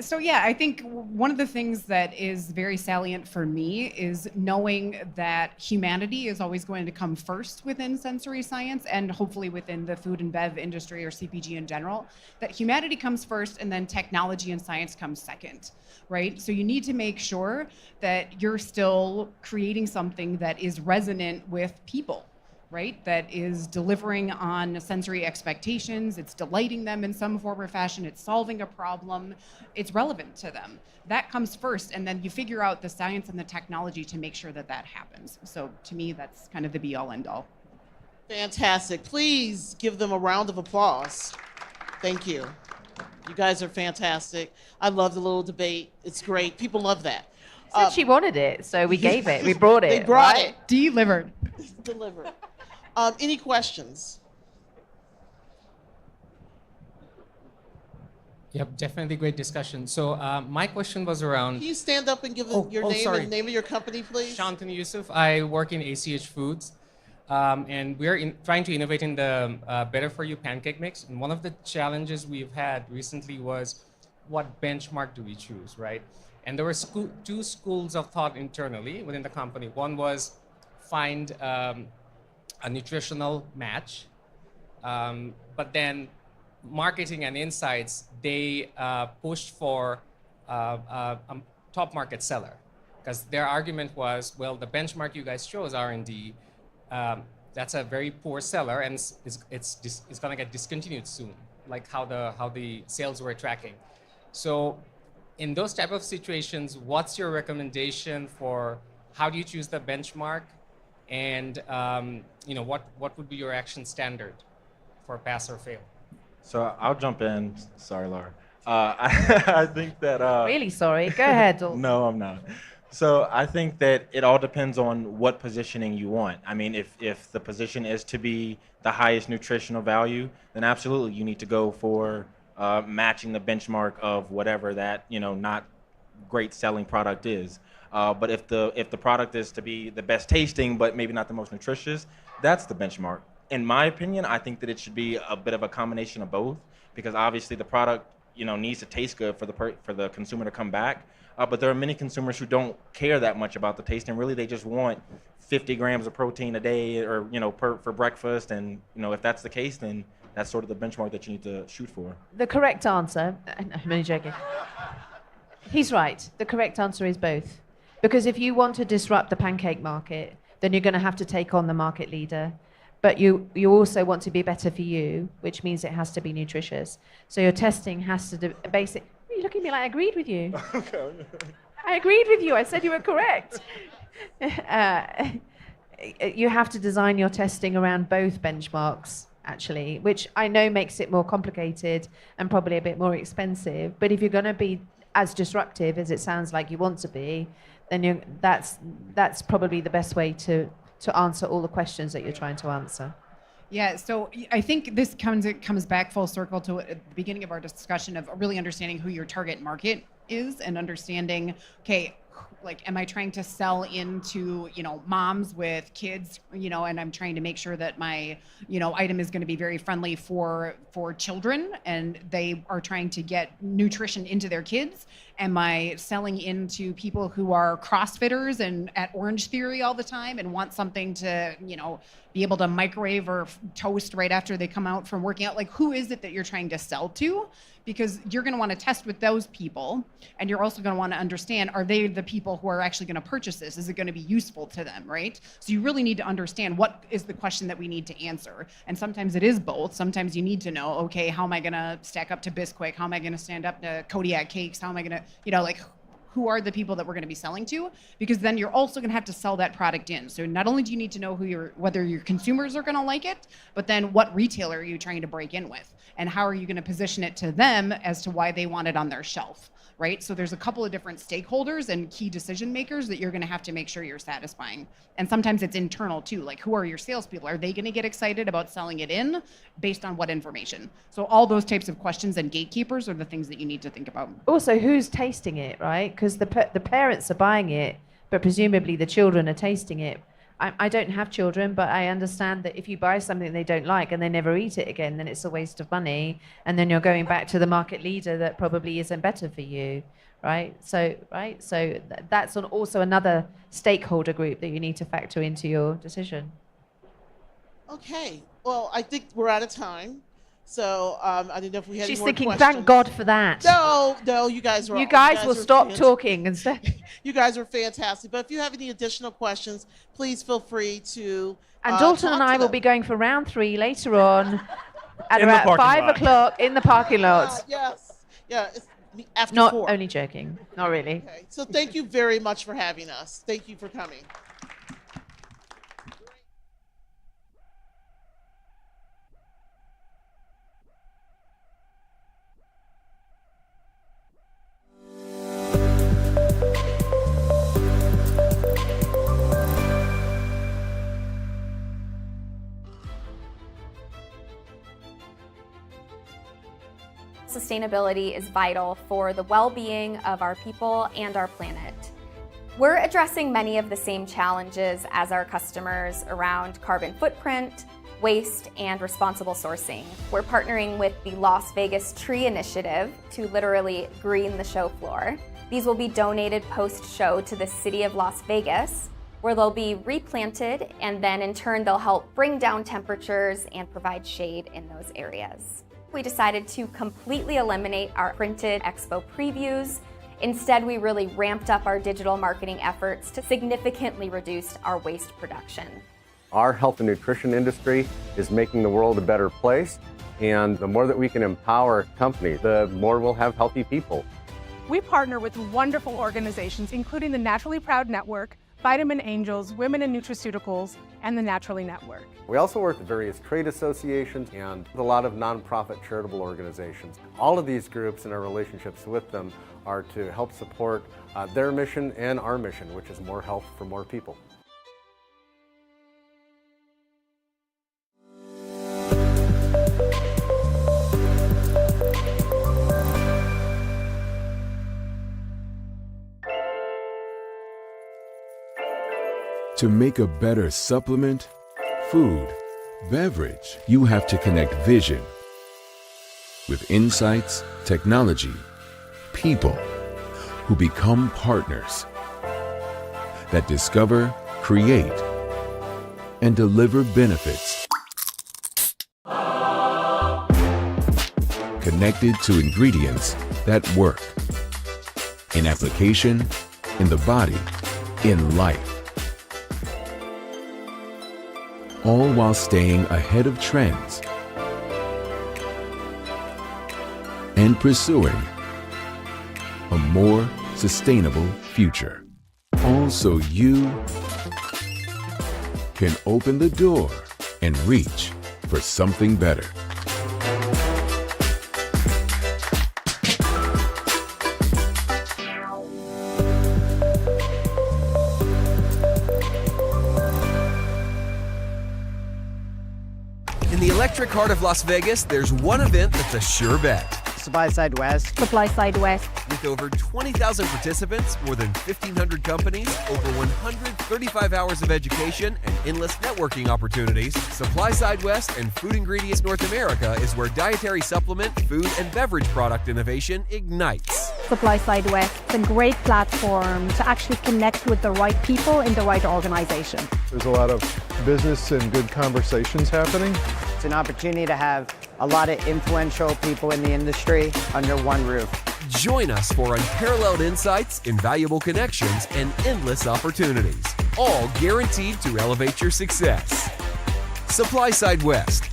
So yeah, I think one of the things that is very salient for me is knowing that humanity is always going to come first within sensory science and hopefully within the food and bev industry or CPG in general, that humanity comes first and then technology and science comes second, right? So you need to make sure that you're still creating something that is resonant with people, right? That is delivering on sensory expectations, it's delighting them in some form or fashion, it's solving a problem, it's relevant to them. That comes first, and then you figure out the science and the technology to make sure that that happens. So to me, that's kind of the be all end all. Fantastic. Please give them a round of applause. Thank you. You guys are fantastic. I love the little debate. It's great. People love that. Said she wanted it, so we gave it. We brought it. They brought right? it. Delivered. Delivered. Any questions? Yep, definitely great discussion. So my question was around... Can you stand up and give your name and name of your company, please? Shantanu Yusuf. I work in ACH Foods. And we're trying to innovate in the Better For You pancake mix. And one of the challenges we've had recently was what benchmark do we choose, right? And there were two schools of thought internally within the company. One was find a nutritional match, but then marketing and insights, they pushed for a top market seller, because their argument was, well, the benchmark you guys chose, R&D, that's a very poor seller, and it's going to get discontinued soon, like how the sales were tracking. So in those type of situations, what's your recommendation for how do you choose the benchmark? And what would be your action standard for pass or fail? So I'll jump in. Sorry, Laura. I think that... really sorry. Go ahead. No, I'm not. So I think that it all depends on what positioning you want. I mean, if the position is to be the highest nutritional value, then absolutely you need to go for matching the benchmark of whatever that, not great selling product is. But if the product is to be the best tasting, but maybe not the most nutritious, that's the benchmark. In my opinion, I think that it should be a bit of a combination of both, because obviously the product, needs to taste good for the consumer to come back. But there are many consumers who don't care that much about the taste, and really they just want 50 grams of protein a day, or for breakfast. And if that's the case, then that's sort of the benchmark that you need to shoot for. The correct answer. I'm only joking. He's right. The correct answer is both. Because if you want to disrupt the pancake market, then you're going to have to take on the market leader. But you also want to be better for you, which means it has to be nutritious. So your testing has to do basic. You look at me like I agreed with you. I agreed with you. I said you were correct. You have to design your testing around both benchmarks, actually, which I know makes it more complicated and probably a bit more expensive. But if you're going to be as disruptive as it sounds like you want to be, then that's probably the best way to answer all the questions that you're trying to answer. Yeah, so I think this comes back full circle to the beginning of our discussion of really understanding who your target market is and understanding, okay, like, am I trying to sell into, moms with kids, and I'm trying to make sure that my, item is going to be very friendly for children, and they are trying to get nutrition into their kids. Am I selling into people who are CrossFitters and at Orange Theory all the time and want something to, be able to microwave or toast right after they come out from working out? Like, who is it that you're trying to sell to? Because you're going to want to test with those people, and you're also going to want to understand, are they the people who are actually going to purchase this? Is it going to be useful to them, right? So you really need to understand what is the question that we need to answer. And sometimes it is both. Sometimes you need to know, okay, how am I going to stack up to Bisquick? How am I going to stand up to Kodiak Cakes? How am I going to, who are the people that we're going to be selling to? Because then you're also going to have to sell that product in. So not only do you need to know whether your consumers are going to like it, but then what retailer are you trying to break in with? And how are you going to position it to them as to why they want it on their shelf, right? So there's a couple of different stakeholders and key decision makers that you're going to have to make sure you're satisfying. And sometimes it's internal too, like who are your salespeople? Are they going to get excited about selling it in based on what information? So all those types of questions and gatekeepers are the things that you need to think about. Also, who's tasting it, right? Because the parents are buying it, but presumably the children are tasting it. I don't have children, but I understand that if you buy something they don't like and they never eat it again, then it's a waste of money. And then you're going back to the market leader that probably isn't better for you, right? So that's also another stakeholder group that you need to factor into your decision. Okay, well, I think we're out of time. So I didn't know if we had She's any more thinking, questions. thank God for that. No, you guys were. You guys will stop fantastic. talking instead. You guys are fantastic. But if you have any additional questions, please feel free to. And Dalton talk and to I will them. be going for round 3 later on at In the about parking 5 lot. o'clock in the parking lot. Yes. Yeah. It's after Not 4. only joking. Not really. Okay. So thank you very much for having us. Thank you for coming. Sustainability is vital for the well-being of our people and our planet. We're addressing many of the same challenges as our customers around carbon footprint, waste, and responsible sourcing. We're partnering with the Las Vegas Tree Initiative to literally green the show floor. These will be donated post-show to the city of Las Vegas, where they'll be replanted, and then in turn they'll help bring down temperatures and provide shade in those areas. We decided to completely eliminate our printed expo previews. Instead, we really ramped up our digital marketing efforts to significantly reduce our waste production. Our health and nutrition industry is making the world a better place, and the more that we can empower companies, the more we'll have healthy people. We partner with wonderful organizations, including the Naturally Proud Network, Vitamin Angels, Women in Nutraceuticals, and the Naturally Network. We also work with various trade associations and a lot of nonprofit charitable organizations. All of these groups and our relationships with them are to help support their mission and our mission, which is more health for more people. To make a better supplement, food, beverage, you have to connect vision with insights, technology, people who become partners that discover, create, and deliver benefits. Connected to ingredients that work in application, in the body, in life. All while staying ahead of trends and pursuing a more sustainable future. All so you can open the door and reach for something better. In the electric heart of Las Vegas, there's one event that's a sure bet. Supply Side West. Supply Side West. With over 20,000 participants, more than 1,500 companies, over 135 hours of education, and endless networking opportunities, Supply Side West and Food Ingredients North America is where dietary supplement, food, and beverage product innovation ignites. Supply Side West. It's a great platform to actually connect with the right people in the right organization. There's a lot of business and good conversations happening. It's an opportunity to have a lot of influential people in the industry under one roof. Join us for unparalleled insights, invaluable connections, and endless opportunities, all guaranteed to elevate your success. Supply Side West,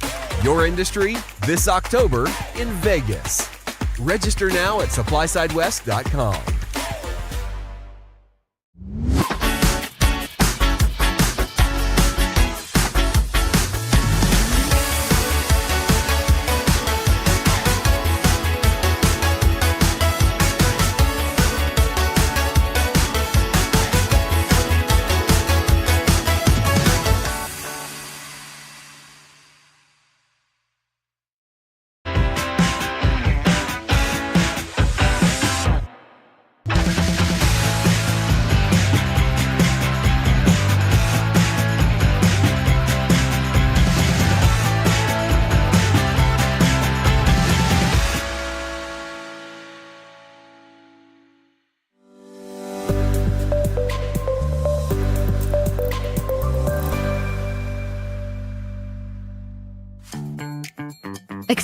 your industry this October in Vegas. Register now at supplysidewest.com.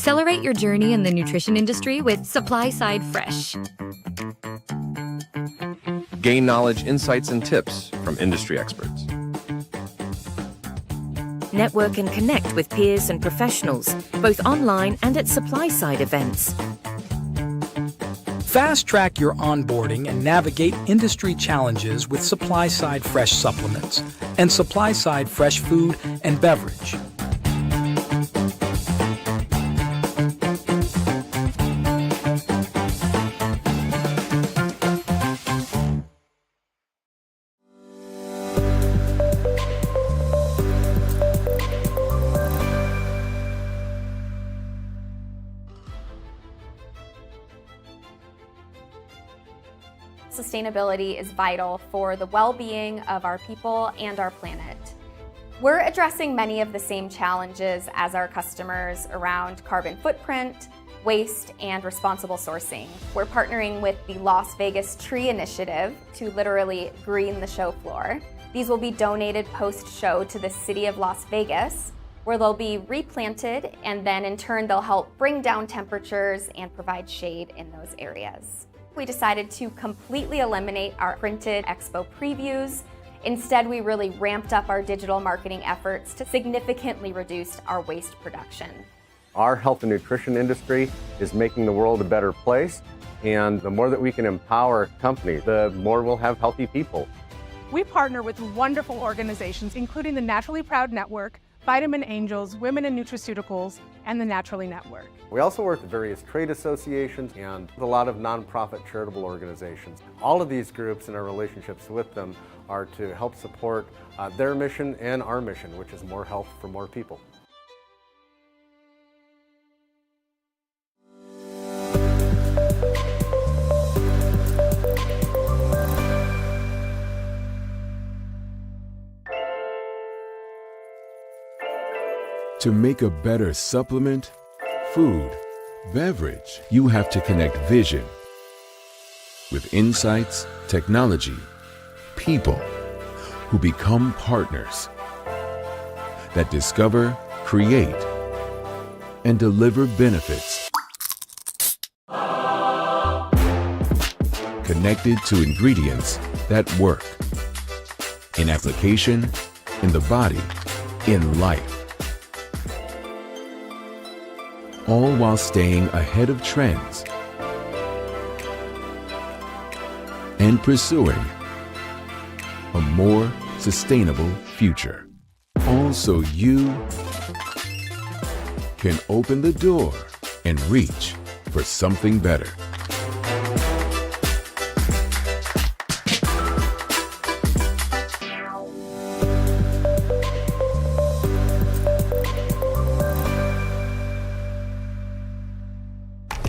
Accelerate your journey in the nutrition industry with Supply Side Fresh. Gain knowledge, insights, and tips from industry experts. Network and connect with peers and professionals, both online and at supply-side events. Fast-track your onboarding and navigate industry challenges with supply-side fresh supplements and supply-side fresh food and beverage. Sustainability is vital for the well-being of our people and our planet. We're addressing many of the same challenges as our customers around carbon footprint, waste, and responsible sourcing. We're partnering with the Las Vegas Tree Initiative to literally green the show floor. These will be donated post-show to the city of Las Vegas, where they'll be replanted, and then in turn they'll help bring down temperatures and provide shade in those areas. We decided to completely eliminate our printed expo previews. Instead, we really ramped up our digital marketing efforts to significantly reduce our waste production. Our health and nutrition industry is making the world a better place, and the more that we can empower companies, the more we'll have healthy people. We partner with wonderful organizations, including the Naturally Proud Network, Vitamin Angels, Women in Nutraceuticals, and the Naturally Network. We also work with various trade associations and a lot of nonprofit charitable organizations. All of these groups and our relationships with them are to help support their mission and our mission, which is more health for more people. To make a better supplement, food, beverage, you have to connect vision with insights, technology, people who become partners that discover, create, and deliver benefits. Connected to ingredients that work in application, in the body, in life. All while staying ahead of trends and pursuing a more sustainable future. All so you can open the door and reach for something better.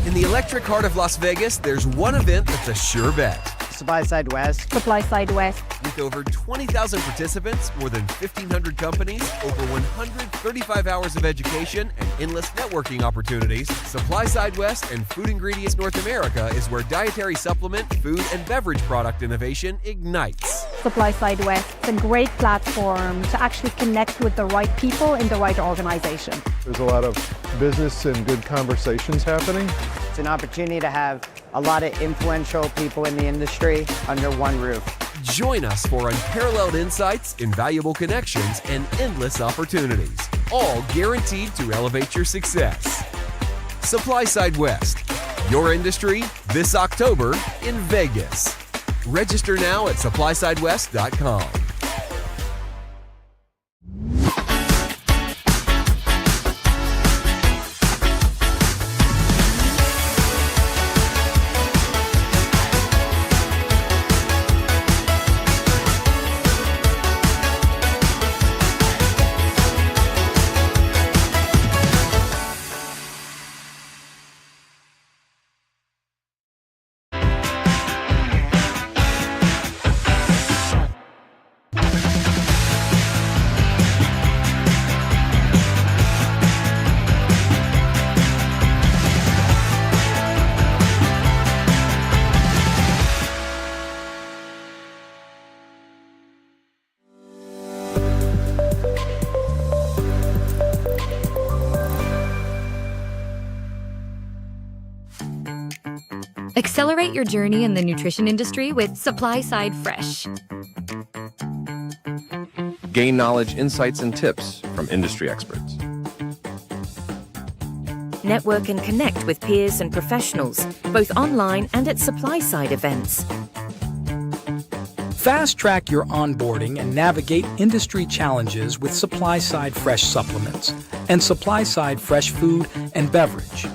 In the electric heart of Las Vegas, there's one event that's a sure bet. Supply Side West. Supply Side West. With over 20,000 participants, more than 1,500 companies, over 135 hours of education, and endless networking opportunities, Supply Side West and Food Ingredients North America is where dietary supplement, food, and beverage product innovation ignites. Supply Side West. It's a great platform to actually connect with the right people in the right organization. There's a lot of business and good conversations happening. It's an opportunity to have a lot of influential people in the industry under one roof. Join us for unparalleled insights, invaluable connections, and endless opportunities, all guaranteed to elevate your success. Supply Side West, your industry this October in Vegas. Register now at supplysidewest.com. Accelerate your journey in the nutrition industry with Supply Side Fresh. Gain knowledge, insights, and tips from industry experts. Network and connect with peers and professionals, both online and at supply-side events. Fast-track your onboarding and navigate industry challenges with supply-side fresh supplements and supply-side fresh food and beverage.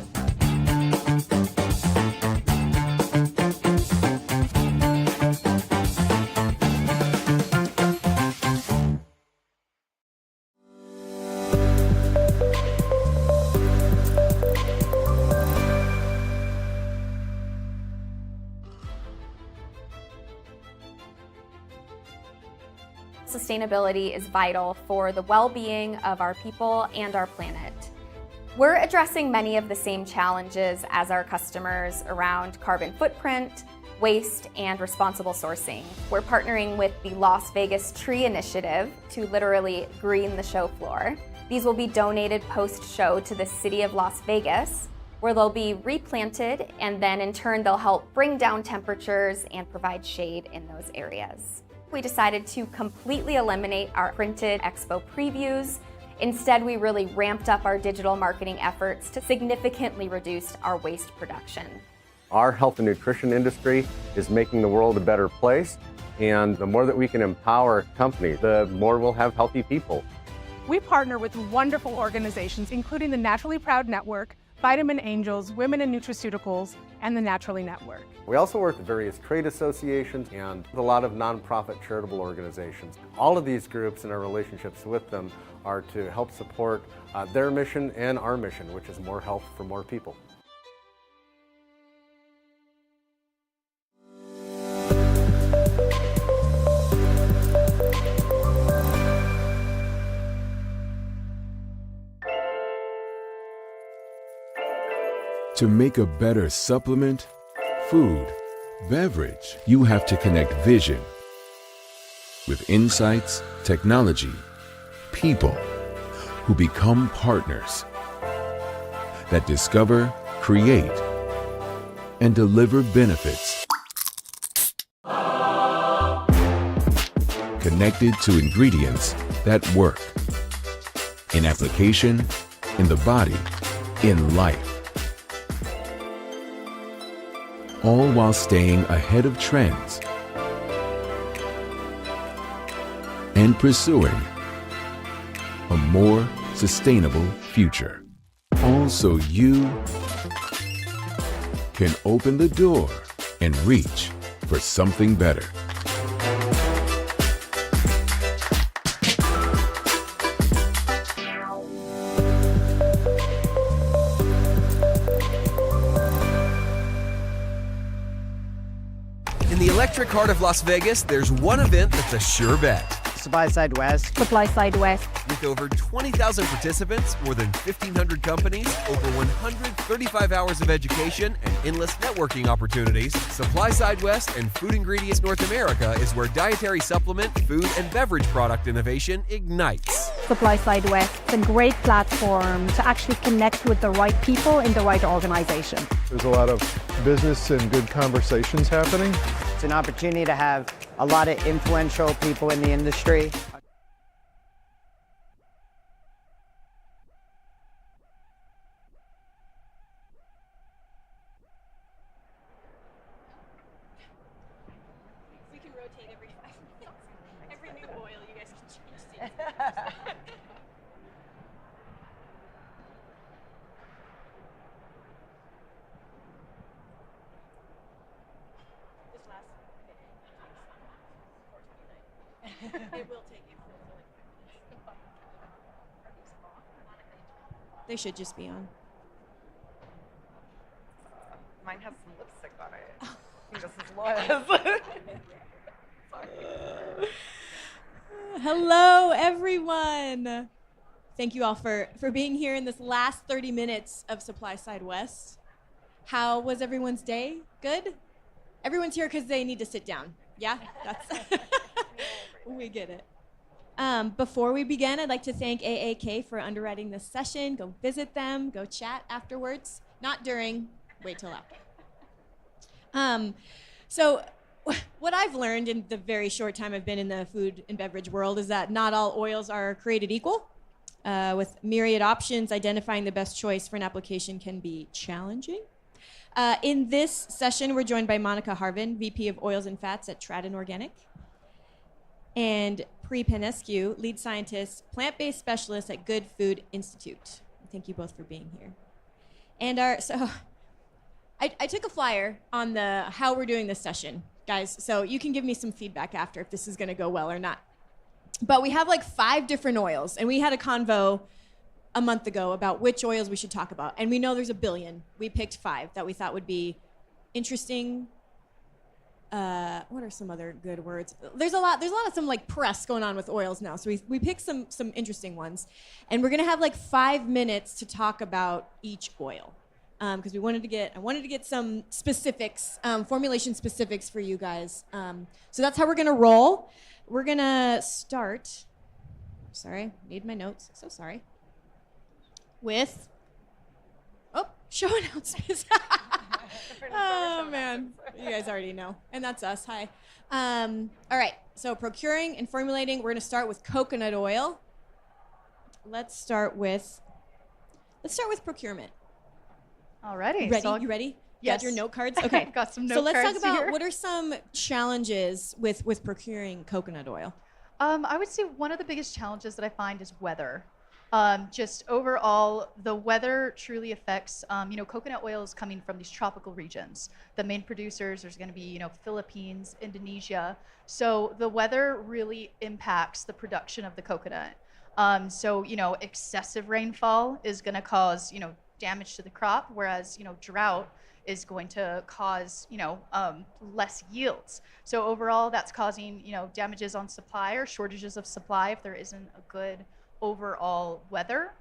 Sustainability is vital for the well-being of our people and our planet. We're addressing many of the same challenges as our customers around carbon footprint, waste, and responsible sourcing. We're partnering with the Las Vegas Tree Initiative to literally green the show floor. These will be donated post-show to the city of Las Vegas, where they'll be replanted, and then in turn they'll help bring down temperatures and provide shade in those areas. We decided to completely eliminate our printed expo previews. Instead, we really ramped up our digital marketing efforts to significantly reduce our waste production. Our health and nutrition industry is making the world a better place, and the more that we can empower companies, the more we'll have healthy people. We partner with wonderful organizations, including the Naturally Proud Network, Vitamin Angels, Women in Nutraceuticals, and the Naturally Network. We also work with various trade associations and a lot of nonprofit charitable organizations. All of these groups and our relationships with them are to help support their mission and our mission, which is more health for more people. To make a better supplement, food, beverage, you have to connect vision with insights, technology, people who become partners that discover, create, and deliver benefits. Connected to ingredients that work in application, in the body, in life. All while staying ahead of trends and pursuing a more sustainable future. All so you can open the door and reach for something better. In the electric heart of Las Vegas, there's one event that's a sure bet. Supply Side West. Supply Side West. With over 20,000 participants, more than 1,500 companies, over 135 hours of education, and endless networking opportunities, Supply Side West and Food Ingredients North America is where dietary supplement, food, and beverage product innovation ignites. Supply Side West is a great platform to actually connect with the right people in the right organization. There's a lot of business and good conversations happening. It's an opportunity to have a lot of influential people in the industry. We can rotate every 5 minutes. Every new oil, you guys can change seats. This last minute takes 4:29. It will take you for like 5 minutes. They should just be on. Mine has some lipstick on it. I think this is Laura's. Hello, everyone. Thank you all for being here in this last 30 minutes of Supply Side West. How was everyone's day? Good? Everyone's here because they need to sit down. Yeah? That's we get it. Before we begin, I'd like to thank AAK for underwriting this session. Go visit them. Go chat afterwards. Not during. Wait till after. So what I've learned in the very short time I've been in the food and beverage world is that not all oils are created equal. With myriad options, identifying the best choice for an application can be challenging. In this session, we're joined by Monica Harvin, VP of Oils and Fats at Tradden Organic, and Pri Panescu, lead scientist, plant-based specialist at Good Food Institute. Thank you both for being here. And I took a flyer on the how we're doing this session, guys, so you can give me some feedback after if this is gonna go well or not. But we have like 5 different oils, and we had a convo a month ago about which oils we should talk about. And we know there's a billion. We picked 5 that we thought would be interesting. What are some other good words? There's a lot of some like press going on with oils now. So we picked some interesting ones. And we're gonna have like 5 minutes to talk about each oil. Because I wanted to get some specifics, formulation specifics for you guys. So that's how we're gonna roll. We're gonna start, sorry, need my notes, so sorry. With, show announcements. Oh man, you guys already know. And that's us, hi. All right, so procuring and formulating, we're gonna start with coconut oil. Let's start with procurement. Alrighty. Ready, So you ready? Yes. Got your note cards? Okay. Got some note So let's cards talk about here. what are some challenges with procuring coconut oil? I would say one of the biggest challenges that I find is weather. Just overall, the weather truly affects, coconut oil is coming from these tropical regions. The main producers, there's going to be, Philippines, Indonesia. So the weather really impacts the production of the coconut. Excessive rainfall is going to cause, damage to the crop, whereas, drought is going to cause, less yields. So overall, that's causing, damages on supply or shortages of supply if there isn't a good overall weather.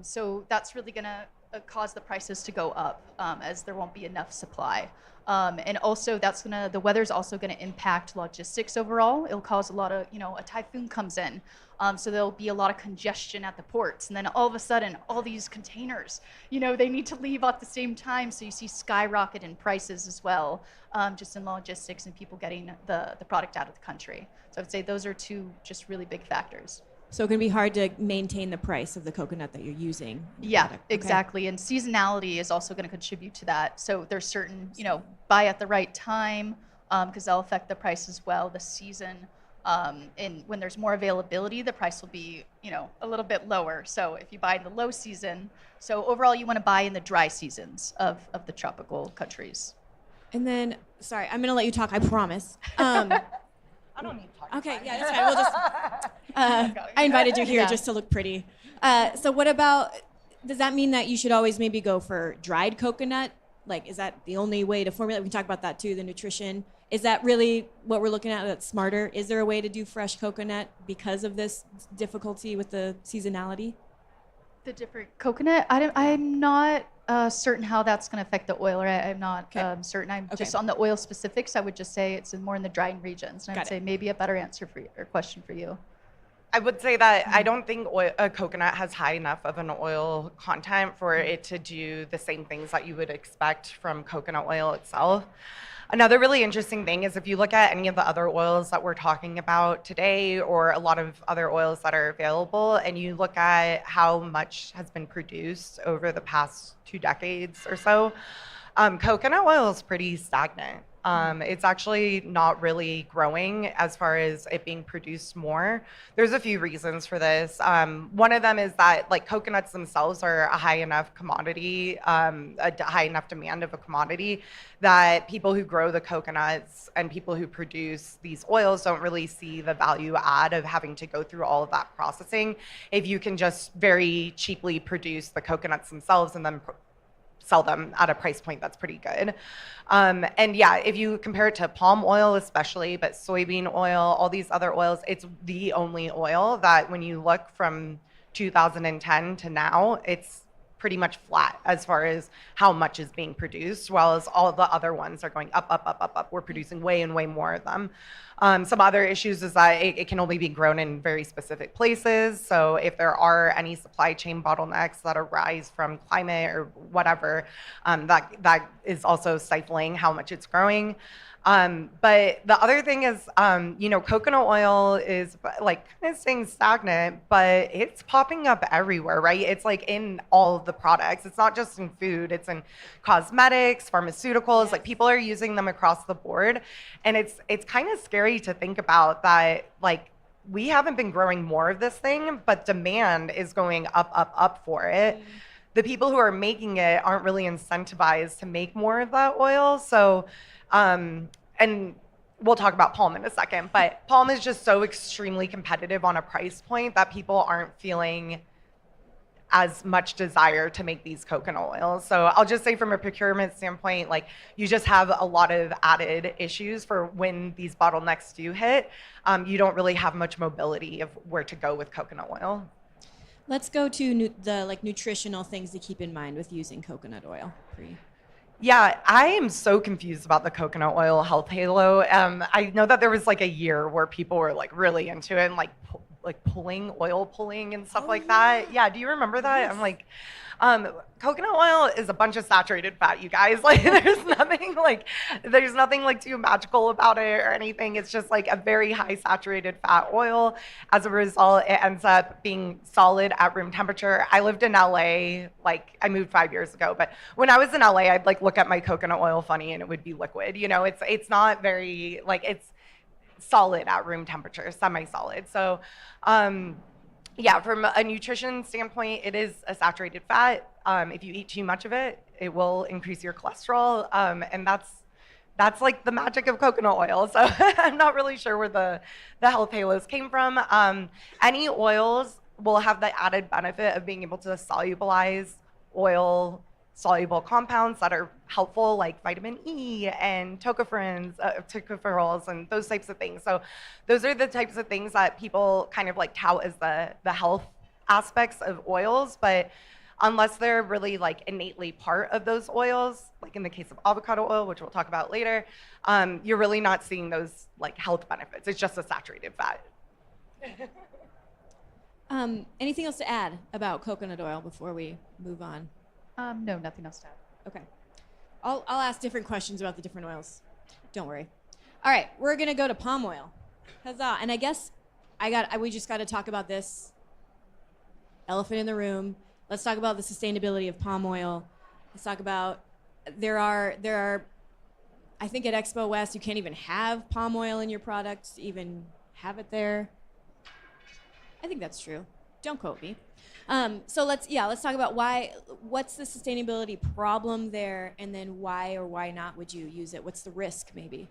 So that's really going to cause the prices to go up as there won't be enough supply. And also the weather's also going to impact logistics overall. It'll cause a lot of, a typhoon comes in. So there'll be a lot of congestion at the ports. And then all of a sudden, all these containers, they need to leave at the same time. So you see skyrocket in prices as well, just in logistics and people getting the product out of the country. So I would say those are 2 just really big factors. So it can be hard to maintain the price of the coconut that you're using. Yeah, product. Okay. exactly. And seasonality is also going to contribute to that. So there's certain, buy at the right time because that'll affect the price as well. The season, and when there's more availability, the price will be, a little bit lower. So if you buy in the low season, so overall you want to buy in the dry seasons of the tropical countries. And then, sorry, I'm going to let you talk, I promise. I don't need to talk. Okay, yeah, that's fine. We'll just. I invited you here just to look pretty. So what about? Does that mean that you should always maybe go for dried coconut? Like, is that the only way to formulate? We can talk about that too. The nutrition. Is that really what we're looking at? That's smarter. Is there a way to do fresh coconut because of this difficulty with the seasonality? The different coconut. I'm not certain how that's going to affect the oil. Right? I'm not certain. I'm just on the oil specifics. I would just say it's more in the drying regions. And I would say maybe a better answer for you, or question for you. I would say that I don't think coconut has high enough of an oil content for it to do the same things that you would expect from coconut oil itself. Another really interesting thing is if you look at any of the other oils that we're talking about today, or a lot of other oils that are available, and you look at how much has been produced over the past 2 decades or so, coconut oil is pretty stagnant. It's actually not really growing as far as it being produced more. There's a few reasons for this. One of them is that coconuts themselves are a high enough commodity, a high enough demand of a commodity that people who grow the coconuts and people who produce these oils don't really see the value add of having to go through all of that processing. If you can just very cheaply produce the coconuts themselves and then sell them at a price point that's pretty good. And yeah, if you compare it to palm oil especially, but soybean oil, all these other oils, it's the only oil that when you look from 2010 to now, it's pretty much flat as far as how much is being produced, while as all the other ones are going up, up, up, up, up. We're producing way and way more of them. Some other issues is that it can only be grown in very specific places. So if there are any supply chain bottlenecks that arise from climate or whatever, that is also stifling how much it's growing. But the other thing is, coconut oil is like kind of staying stagnant, but it's popping up everywhere, right? It's like in all of the products. It's not just in food, it's in cosmetics, pharmaceuticals, like people are using them across the board. And it's kind of scary to think about that, like, we haven't been growing more of this thing, but demand is going up, up, up for it. The people who are making it aren't really incentivized to make more of that oil. So, and we'll talk about palm in a second, but palm is just so extremely competitive on a price point that people aren't feeling as much desire to make these coconut oils. So I'll just say from a procurement standpoint, like you just have a lot of added issues for when these bottlenecks do hit. You don't really have much mobility of where to go with coconut oil. Let's go to the nutritional things to keep in mind with using coconut oil. Yeah, I am so confused about the coconut oil health halo. I know that there was like a year where people were like really into it and like oil pulling and stuff like that. Yeah, do you remember that? Yes. I'm like, coconut oil is a bunch of saturated fat, you guys. Like there's nothing like too magical about it or anything. It's just like a very high saturated fat oil. As a result, it ends up being solid at room temperature. I lived in LA, like I moved 5 years ago, but when I was in LA, I'd like look at my coconut oil funny and it would be liquid. You know, it's not very like it's solid at room temperature, semi-solid. So yeah, from a nutrition standpoint, it is a saturated fat. If you eat too much of it, it will increase your cholesterol. And that's like the magic of coconut oil. So I'm not really sure where the health halos came from. Any oils will have the added benefit of being able to solubilize oil soluble compounds that are helpful, like vitamin E and tocopherols and those types of things. So those are the types of things that people kind of like tout as the health aspects of oils, but unless they're really like innately part of those oils, like in the case of avocado oil, which we'll talk about later, you're really not seeing those like health benefits. It's just a saturated fat. Anything else to add about coconut oil before we move on? No, nothing else to add. Okay. I'll ask different questions about the different oils. Don't worry. All right, we're gonna go to palm oil. Huzzah! And I guess we just got to talk about this elephant in the room. Let's talk about the sustainability of palm oil. Let's talk about there are. I think at Expo West you can't even have palm oil in your products to even have it there. I think that's true. Don't quote me. So let's talk about what's the sustainability problem there, and then why or why not would you use it? What's the risk maybe?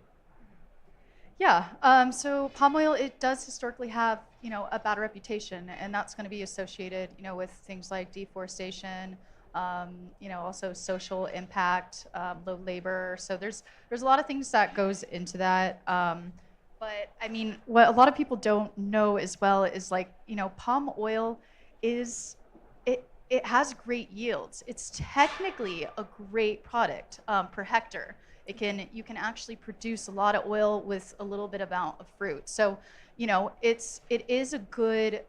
Yeah, so palm oil, it does historically have, a bad reputation, and that's going to be associated, with things like deforestation, also social impact, low labor. So there's a lot of things that goes into that. But I mean, what a lot of people don't know as well is like, palm oil it has great yields. It's technically a great product per hectare. You can actually produce a lot of oil with a little bit amount of fruit. So, it is a good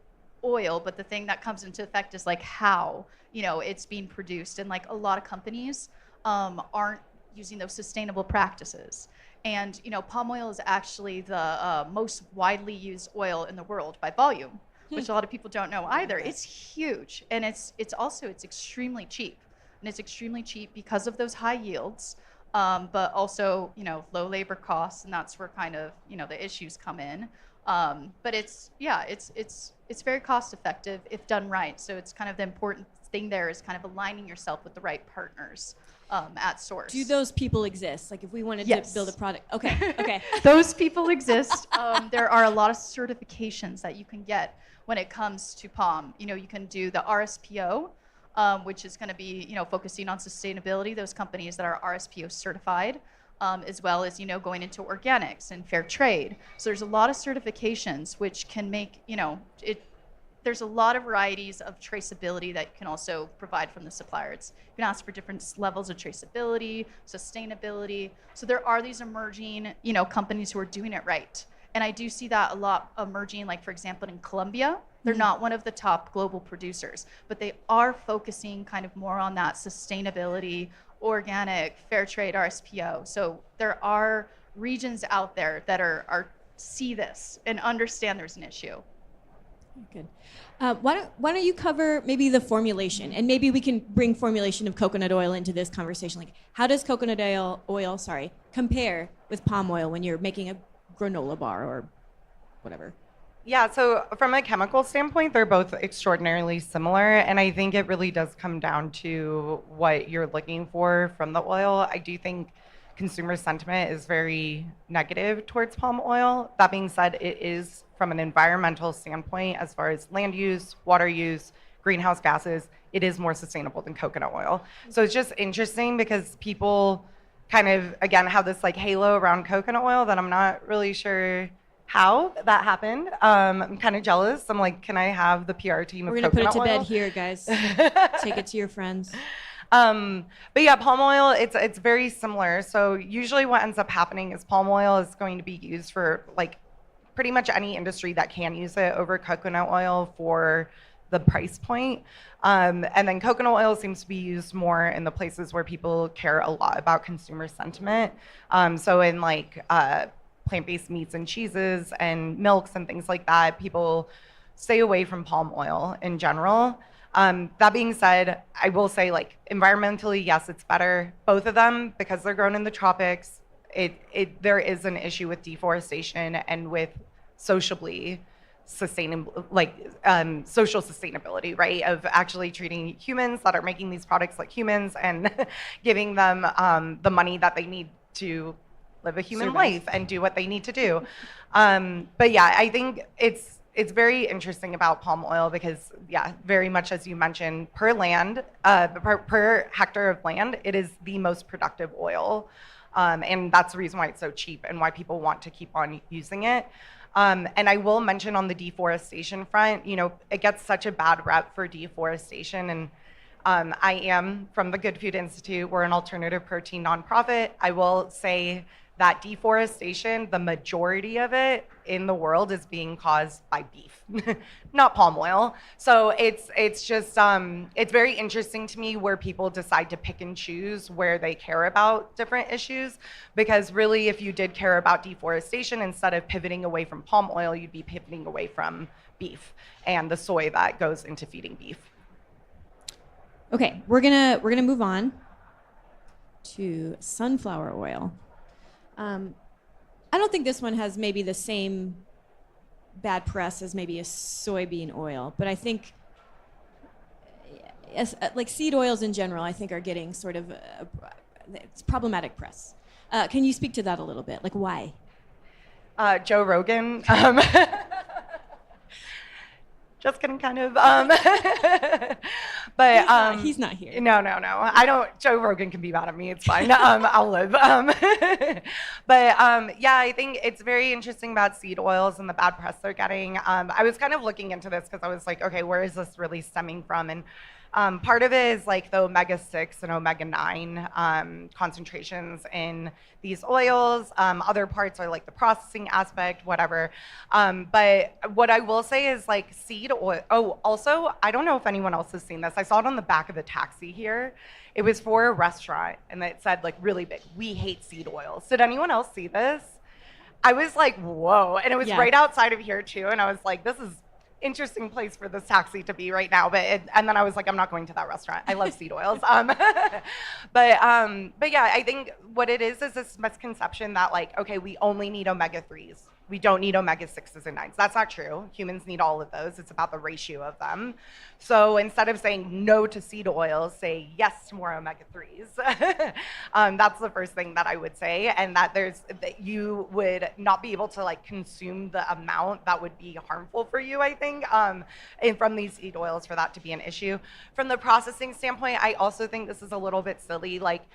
oil, but the thing that comes into effect is like how, it's being produced. And like a lot of companies aren't using those sustainable practices. And, palm oil is actually the most widely used oil in the world by volume, which a lot of people don't know either. It's huge, and it's extremely cheap. And it's extremely cheap because of those high yields, but also, low labor costs, and that's where kind of, the issues come in. But it's very cost effective if done right. So it's kind of the important thing there is kind of aligning yourself with the right partners at source. Do those people exist? Like if we wanted to build a product? Okay. Those people exist. There are a lot of certifications that you can get when it comes to palm. You can do the RSPO, which is going to be, focusing on sustainability, those companies that are RSPO certified, as well as, going into organics and fair trade. So there's a lot of certifications which can make, there's a lot of varieties of traceability that you can also provide from the suppliers. You can ask for different levels of traceability, sustainability. So there are these emerging, companies who are doing it right. And I do see that a lot emerging, like for example, in Colombia. They're not one of the top global producers, but they are focusing kind of more on that sustainability, organic, fair trade, RSPO. So there are regions out there that are see this and understand there's an issue. Good. Why don't you cover maybe the formulation, and maybe we can bring formulation of coconut oil into this conversation. Like, how does coconut oil compare with palm oil when you're making a granola bar or whatever? Yeah, so from a chemical standpoint, they're both extraordinarily similar, and I think it really does come down to what you're looking for from the oil. I do think consumer sentiment is very negative towards palm oil. That being said, it is, from an environmental standpoint, as far as land use, water use, greenhouse gases, it is more sustainable than coconut oil. So it's just interesting because people kind of, again, have this like halo around coconut oil that I'm not really sure how that happened. I'm kind of jealous. I'm like, can I have the PR team of coconut oil? We're gonna put it to bed here, guys. Take it to your friends. But yeah, palm oil, it's very similar. So usually what ends up happening is palm oil is going to be used for like pretty much any industry that can use it over coconut oil for the price point. And then coconut oil seems to be used more in the places where people care a lot about consumer sentiment. So in like plant-based meats and cheeses and milks and things like that, people stay away from palm oil in general. That being said, I will say, like, environmentally, yes, it's better. Both of them, because they're grown in the tropics, there is an issue with deforestation and with socially sustainable, social sustainability, right? Of actually treating humans that are making these products like humans and giving them the money that they need to live a human life and do what they need to do. But yeah, I think it's very interesting about palm oil because, yeah, very much as you mentioned, per hectare of land, it is the most productive oil. And that's the reason why it's so cheap and why people want to keep on using it. And I will mention on the deforestation front, it gets such a bad rep for deforestation. And I am from the Good Food Institute. We're an alternative protein nonprofit. I will say that deforestation, the majority of it in the world is being caused by beef, not palm oil. So it's just, it's very interesting to me where people decide to pick and choose where they care about different issues, because really if you did care about deforestation, instead of pivoting away from palm oil, you'd be pivoting away from beef and the soy that goes into feeding beef. Okay, we're gonna move on to sunflower oil. I don't think this one has maybe the same bad press as maybe a soybean oil, but I think like seed oils in general, I think are getting sort of it's problematic press. Can you speak to that a little bit? Like why? Joe Rogan. Just kidding, kind of. But he's not here. No. I don't. Joe Rogan can be mad at me. It's fine. I'll live. But yeah, I think it's very interesting about seed oils and the bad press they're getting. I was kind of looking into this because I was like, okay, where is this really stemming from? And part of it is like the omega-6 and omega-9 concentrations in these oils. Other parts are like the processing aspect, whatever. But what I will say is like seed oil. Oh, also, I don't know if anyone else has seen this. I saw it on the back of the taxi here. It was for a restaurant and it said like really big, "We hate seed oils." Did anyone else see this? I was like, whoa. And it was right outside of here too. And I was like, this is interesting place for this taxi to be right now, and then I was like, I'm not going to that restaurant. I love seed oils. But yeah, I think what it is this misconception that like, okay, we only need omega-3s. We don't need omega-6s and 9s. That's not true. Humans need all of those. It's about the ratio of them. So instead of saying no to seed oils, say yes to more omega-3s. That's the first thing that I would say, and that you would not be able to like consume the amount that would be harmful for you, I think, and from these seed oils for that to be an issue. From the processing standpoint, I also think this is a little bit silly. Like,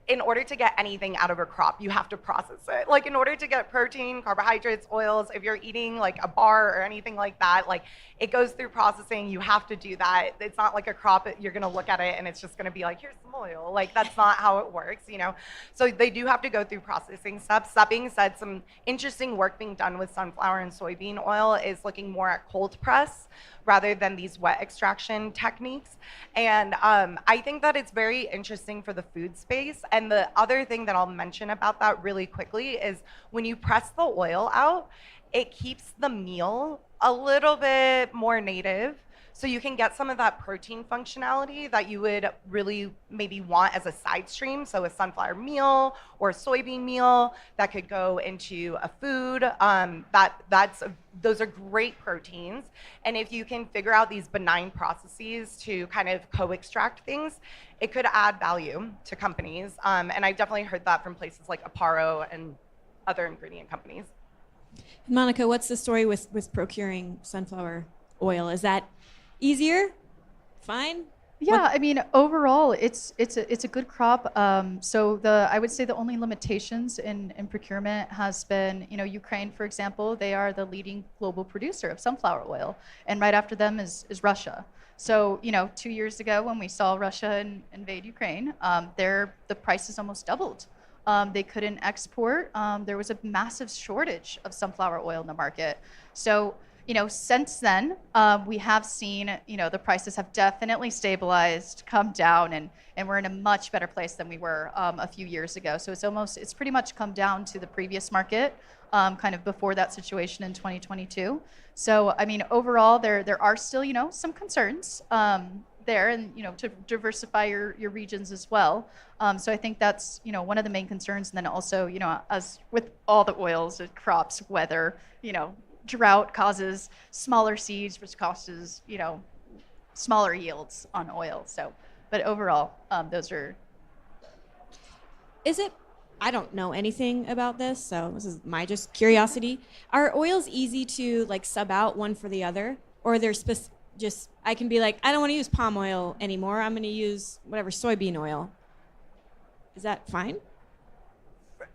in order to get anything out of a crop, you have to process it. Like in order to get protein, carbohydrates, oils, if you're eating like a bar or anything like that, like it goes through processing, you have to do that. It's not like a crop, you're gonna look at it and it's just gonna be like, here's some oil. Like that's not how it works, you know? So they do have to go through processing steps. That being said, some interesting work being done with sunflower and soybean oil is looking more at cold press rather than these wet extraction techniques. And I think that it's very interesting for the food space. And the other thing that I'll mention about that really quickly is when you press the oil out, it keeps the meal a little bit more native. So you can get some of that protein functionality that you would really maybe want as a side stream. So a sunflower meal or a soybean meal that could go into a food. Those are great proteins. And if you can figure out these benign processes to kind of co-extract things, it could add value to companies. And I've definitely heard that from places like Aparo and other ingredient companies. Monica, what's the story with procuring sunflower oil? Is that easier? Fine? Yeah, I mean, overall, it's a good crop. So I would say the only limitations in procurement has been, you know, Ukraine, for example, they are the leading global producer of sunflower oil, and right after them is Russia. So, you know, 2 years ago when we saw Russia invade Ukraine, the prices almost doubled. They couldn't export. There was a massive shortage of sunflower oil in the market. So, you know, since then, we have seen, you know, the prices have definitely stabilized, come down, and we're in a much better place than we were a few years ago. So it's pretty much come down to the previous market, kind of before that situation in 2022. So, I mean, overall, there are still, you know, some concerns there, and, you know, to diversify your regions as well. So I think that's, you know, one of the main concerns. And then also, you know, as with all the oils, crops, weather, you know, drought causes smaller seeds, which causes, you know, smaller yields on oil. So, but overall, those are. Is it? I don't know anything about this, so this is my just curiosity. Are oils easy to like sub out one for the other, or there's just I can be like, I don't want to use palm oil anymore. I'm going to use whatever soybean oil. Is that fine?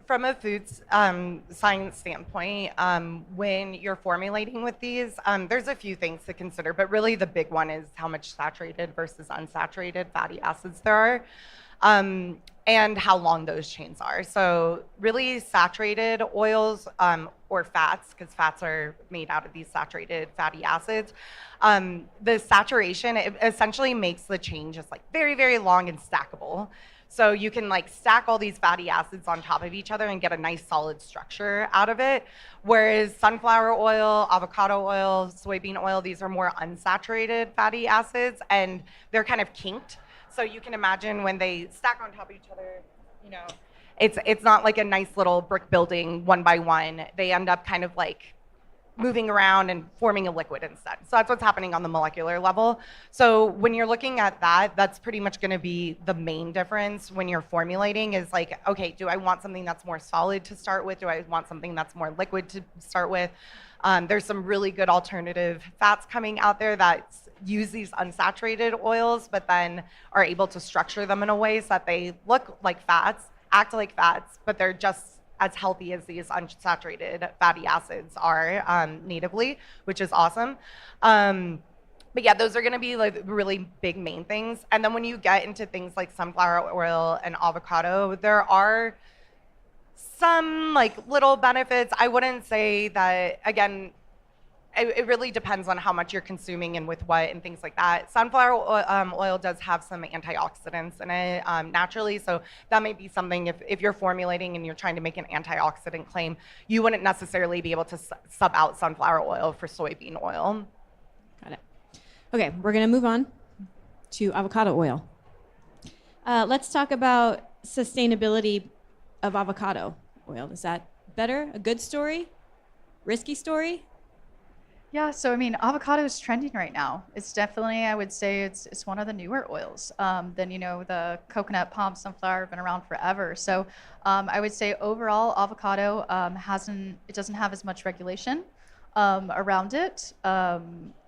From a food science standpoint, when you're formulating with these, there's a few things to consider, but really the big one is how much saturated versus unsaturated fatty acids there are, and how long those chains are. So really saturated oils or fats, because fats are made out of these saturated fatty acids, the saturation, it essentially makes the chain just like very, very long and stackable. So you can like stack all these fatty acids on top of each other and get a nice solid structure out of it. Whereas sunflower oil, avocado oil, soybean oil, these are more unsaturated fatty acids and they're kind of kinked. So you can imagine when they stack on top of each other, you know, it's not like a nice little brick building one by one. They end up kind of like moving around and forming a liquid instead. So that's what's happening on the molecular level. So when you're looking at that, that's pretty much going to be the main difference when you're formulating is like, okay, do I want something that's more solid to start with? Do I want something that's more liquid to start with? There's some really good alternative fats coming out there that use these unsaturated oils, but then are able to structure them in a way so that they look like fats, act like fats, but they're just as healthy as these unsaturated fatty acids are natively, which is awesome. But yeah, those are gonna be like really big main things. And then when you get into things like sunflower oil and avocado, there are some like little benefits. I wouldn't say that, again, it really depends on how much you're consuming and with what and things like that. Sunflower oil does have some antioxidants in it naturally, so that may be something if you're formulating and you're trying to make an antioxidant claim, you wouldn't necessarily be able to sub out sunflower oil for soybean oil. Got it. Okay, we're gonna move on to avocado oil. Let's talk about sustainability of avocado oil. Is that better? A good story? Risky story? Yeah, so I mean, avocado is trending right now. It's definitely, I would say, it's one of the newer oils. Then, you know, the coconut, palm, sunflower have been around forever. So I would say overall, avocado it doesn't have as much regulation around it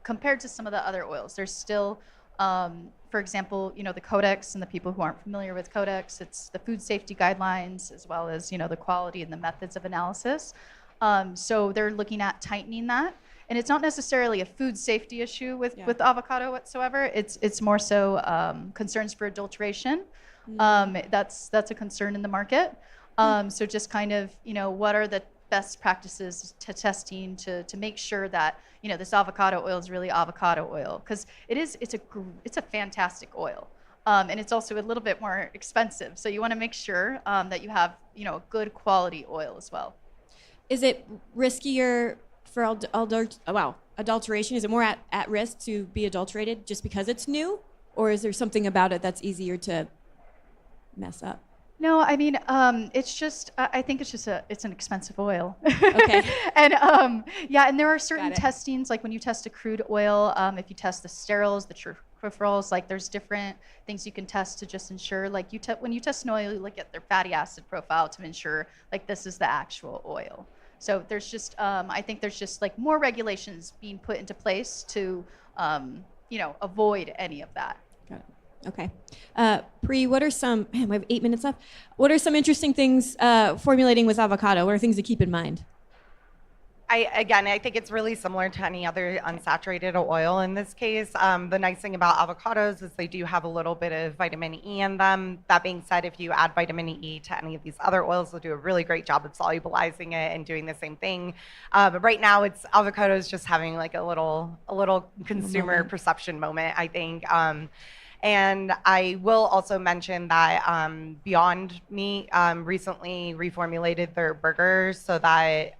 compared to some of the other oils. There's still For example, the Codex, and the people who aren't familiar with Codex, it's the food safety guidelines as well as the quality and the methods of analysis. So they're looking at tightening that. And it's not necessarily a food safety issue with avocado whatsoever. It's more so concerns for adulteration. That's a concern in the market. So just kind of, what are the best practices to testing to make sure that this avocado oil is really avocado oil, because it's a fantastic oil, and it's also a little bit more expensive. So you want to make sure that you have good quality oil as well. Is it riskier for adulteration? Is it more at risk to be adulterated just because it's new, or is there something about it that's easier to mess up? No, I mean, it's just, I think it's an expensive oil. Okay. And and there are certain testings, like when you test a crude oil, if you test the sterols, the trifurals, like there's different things you can test to just ensure, like when you test an oil, you look at their fatty acid profile to ensure like this is the actual oil. So there's just, I think there's just like more regulations being put into place to, avoid any of that. Got it. Okay. Pri, what are some, we have 8 minutes left. What are some interesting things formulating with avocado? What are things to keep in mind? I think it's really similar to any other unsaturated oil in this case. The nice thing about avocados is they do have a little bit of vitamin E in them. That being said, if you add vitamin E to any of these other oils, they'll do a really great job of solubilizing it and doing the same thing. But right now, it's avocados just having like a little consumer perception moment, I think. And I will also mention that Beyond Meat recently reformulated their burgers so that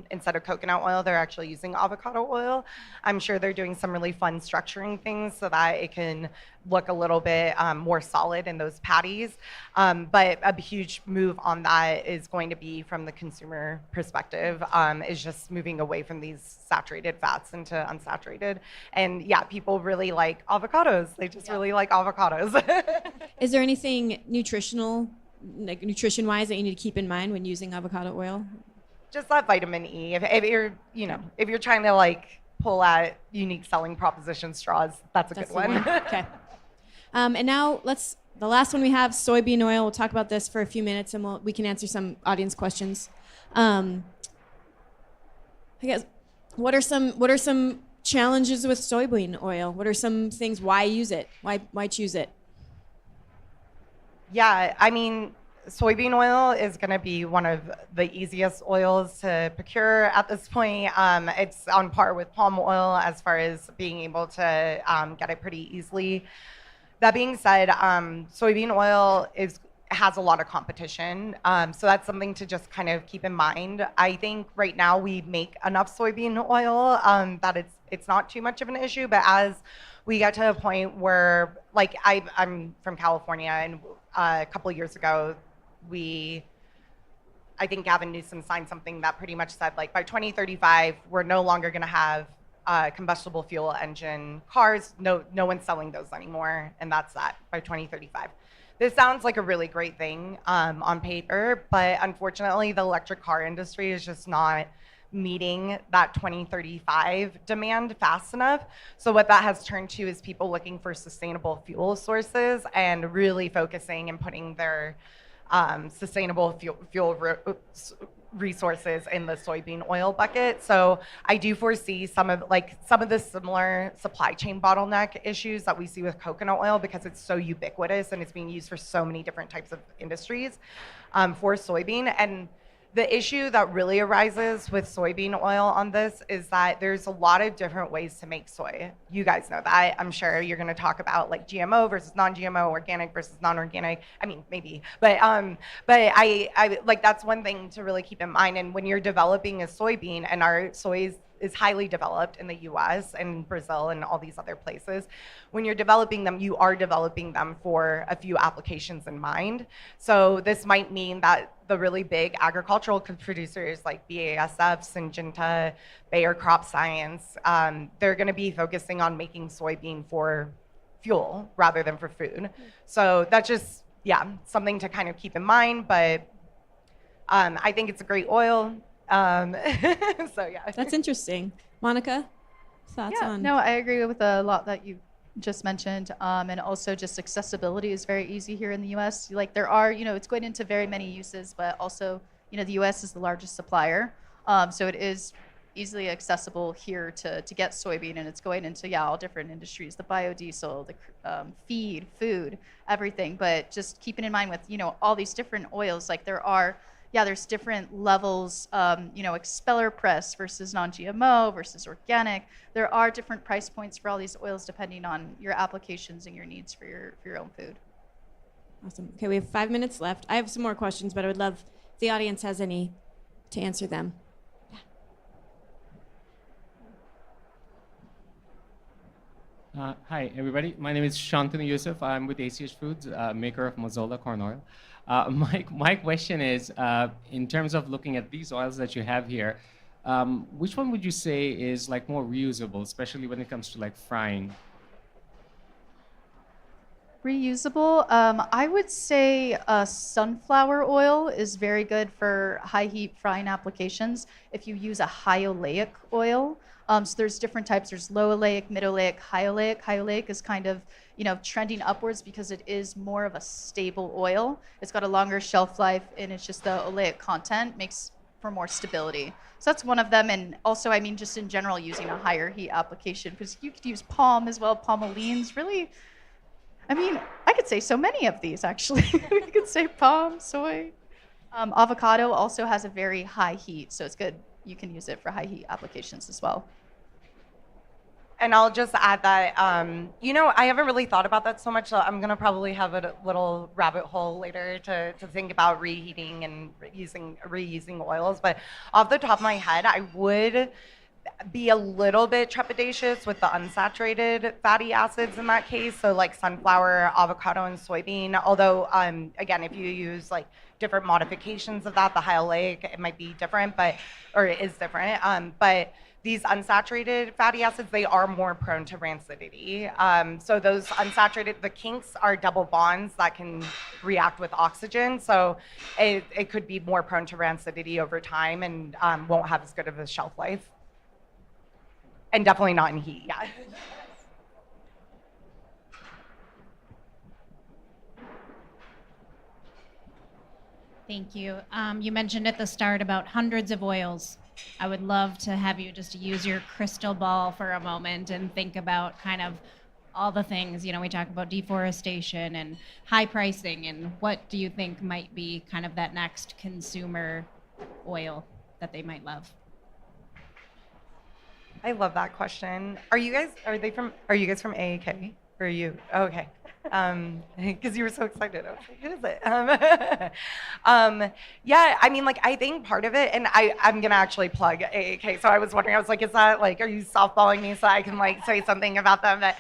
instead of coconut oil, they're actually using avocado oil. I'm sure they're doing some really fun structuring things so that it can look a little bit more solid in those patties. But a huge move on that is going to be from the consumer perspective, is just moving away from these saturated fats into unsaturated. And yeah, people really like avocados. They just really like avocados. Is there anything nutritional, like nutrition-wise, that you need to keep in mind when using avocado oil? Just that vitamin E. If you're trying to like pull at unique selling proposition straws, that's a good one. Okay. And now the last one we have, soybean oil. We'll talk about this for a few minutes, and we can answer some audience questions. I guess, what are some challenges with soybean oil? What are some things? Why use it? Why choose it? Yeah, I mean, soybean oil is going to be one of the easiest oils to procure at this point. It's on par with palm oil as far as being able to get it pretty easily. That being said, soybean oil has a lot of competition, so that's something to just kind of keep in mind. I think right now we make enough soybean oil that it's not too much of an issue, but as we get to a point where, like, I'm from California, and a couple of years ago, I think Gavin Newsom signed something that pretty much said, like, by 2035, we're no longer going to have combustible fuel engine cars. No one's selling those anymore, and that's that by 2035. This sounds like a really great thing on paper, but unfortunately, the electric car industry is just not meeting that 2035 demand fast enough. So what that has turned to is people looking for sustainable fuel sources and really focusing and putting their sustainable fuel resources in the soybean oil bucket. So I do foresee some of the similar supply chain bottleneck issues that we see with coconut oil, because it's so ubiquitous and it's being used for so many different types of industries, for soybean. And the issue that really arises with soybean oil on this is that there's a lot of different ways to make soy. You guys know that. I'm sure you're going to talk about like GMO versus non-GMO, organic versus non-organic. I mean, maybe, but I like, that's one thing to really keep in mind. And when you're developing a soybean, and our soy is highly developed in the US and Brazil and all these other places, when you're developing them, you are developing them for a few applications in mind. So this might mean that the really big agricultural producers like BASF, Syngenta, Bayer Crop Science, they're going to be focusing on making soybean for fuel rather than for food. So that's just, something to kind of keep in mind. But I think it's a great oil. So yeah. That's interesting. Monica, thoughts on? No, I agree with a lot that you just mentioned, and also just accessibility is very easy here in the U.S. Like there are, it's going into very many uses, but also, the U.S. is the largest supplier, so it is easily accessible here to get soybean, and it's going into all different industries, the biodiesel, the feed, food, everything. But just keeping in mind with all these different oils, like there's different levels, expeller press versus non-GMO versus organic. There are different price points for all these oils depending on your applications and your needs for your own food. Awesome. Okay, we have 5 minutes left. I have some more questions, but I would love if the audience has any to answer them. Hi, everybody. My name is Shantanu Yusuf. I'm with ACH Foods, maker of Mazola corn oil. My question is, in terms of looking at these oils that you have here, which one would you say is like more reusable, especially when it comes to like frying? Reusable, I would say sunflower oil is very good for high heat frying applications if you use a high oleic oil. So there's different types. There's low oleic, mid oleic, high oleic. High oleic is kind of, trending upwards because it is more of a stable oil. It's got a longer shelf life, and it's just the oleic content makes for more stability. So that's one of them. And also, just in general, using a higher heat application, because you could use palm as well. Palmoline's really, I could say so many of these, actually. You could say palm, soy. Avocado also has a very high heat, so it's good. You can use it for high heat applications as well. And I'll just add that, I haven't really thought about that so much. So I'm going to probably have a little rabbit hole later to think about reheating and reusing oils. But off the top of my head, I would be a little bit trepidatious with the unsaturated fatty acids in that case. So like sunflower, avocado, and soybean. Although, again, if you use like different modifications of that, the high oleic, it might be different, or it is different. But these unsaturated fatty acids, they are more prone to rancidity. So those unsaturated, the kinks are double bonds that can react with oxygen. So it could be more prone to rancidity over time and won't have as good of a shelf life. And definitely not in heat, yeah. Thank you. You mentioned at the start about hundreds of oils. I would love to have you just use your crystal ball for a moment and think about kind of all the things, we talk about deforestation and high pricing, and what do you think might be kind of that next consumer oil that they might love? I love that question. Are you guys from AAK? Or are you? Oh, okay. Because you were so excited. I was like, who is it? Yeah, I think part of it, and I'm going to actually plug AAK. So I was wondering, is that are you softballing me so I can say something about them? But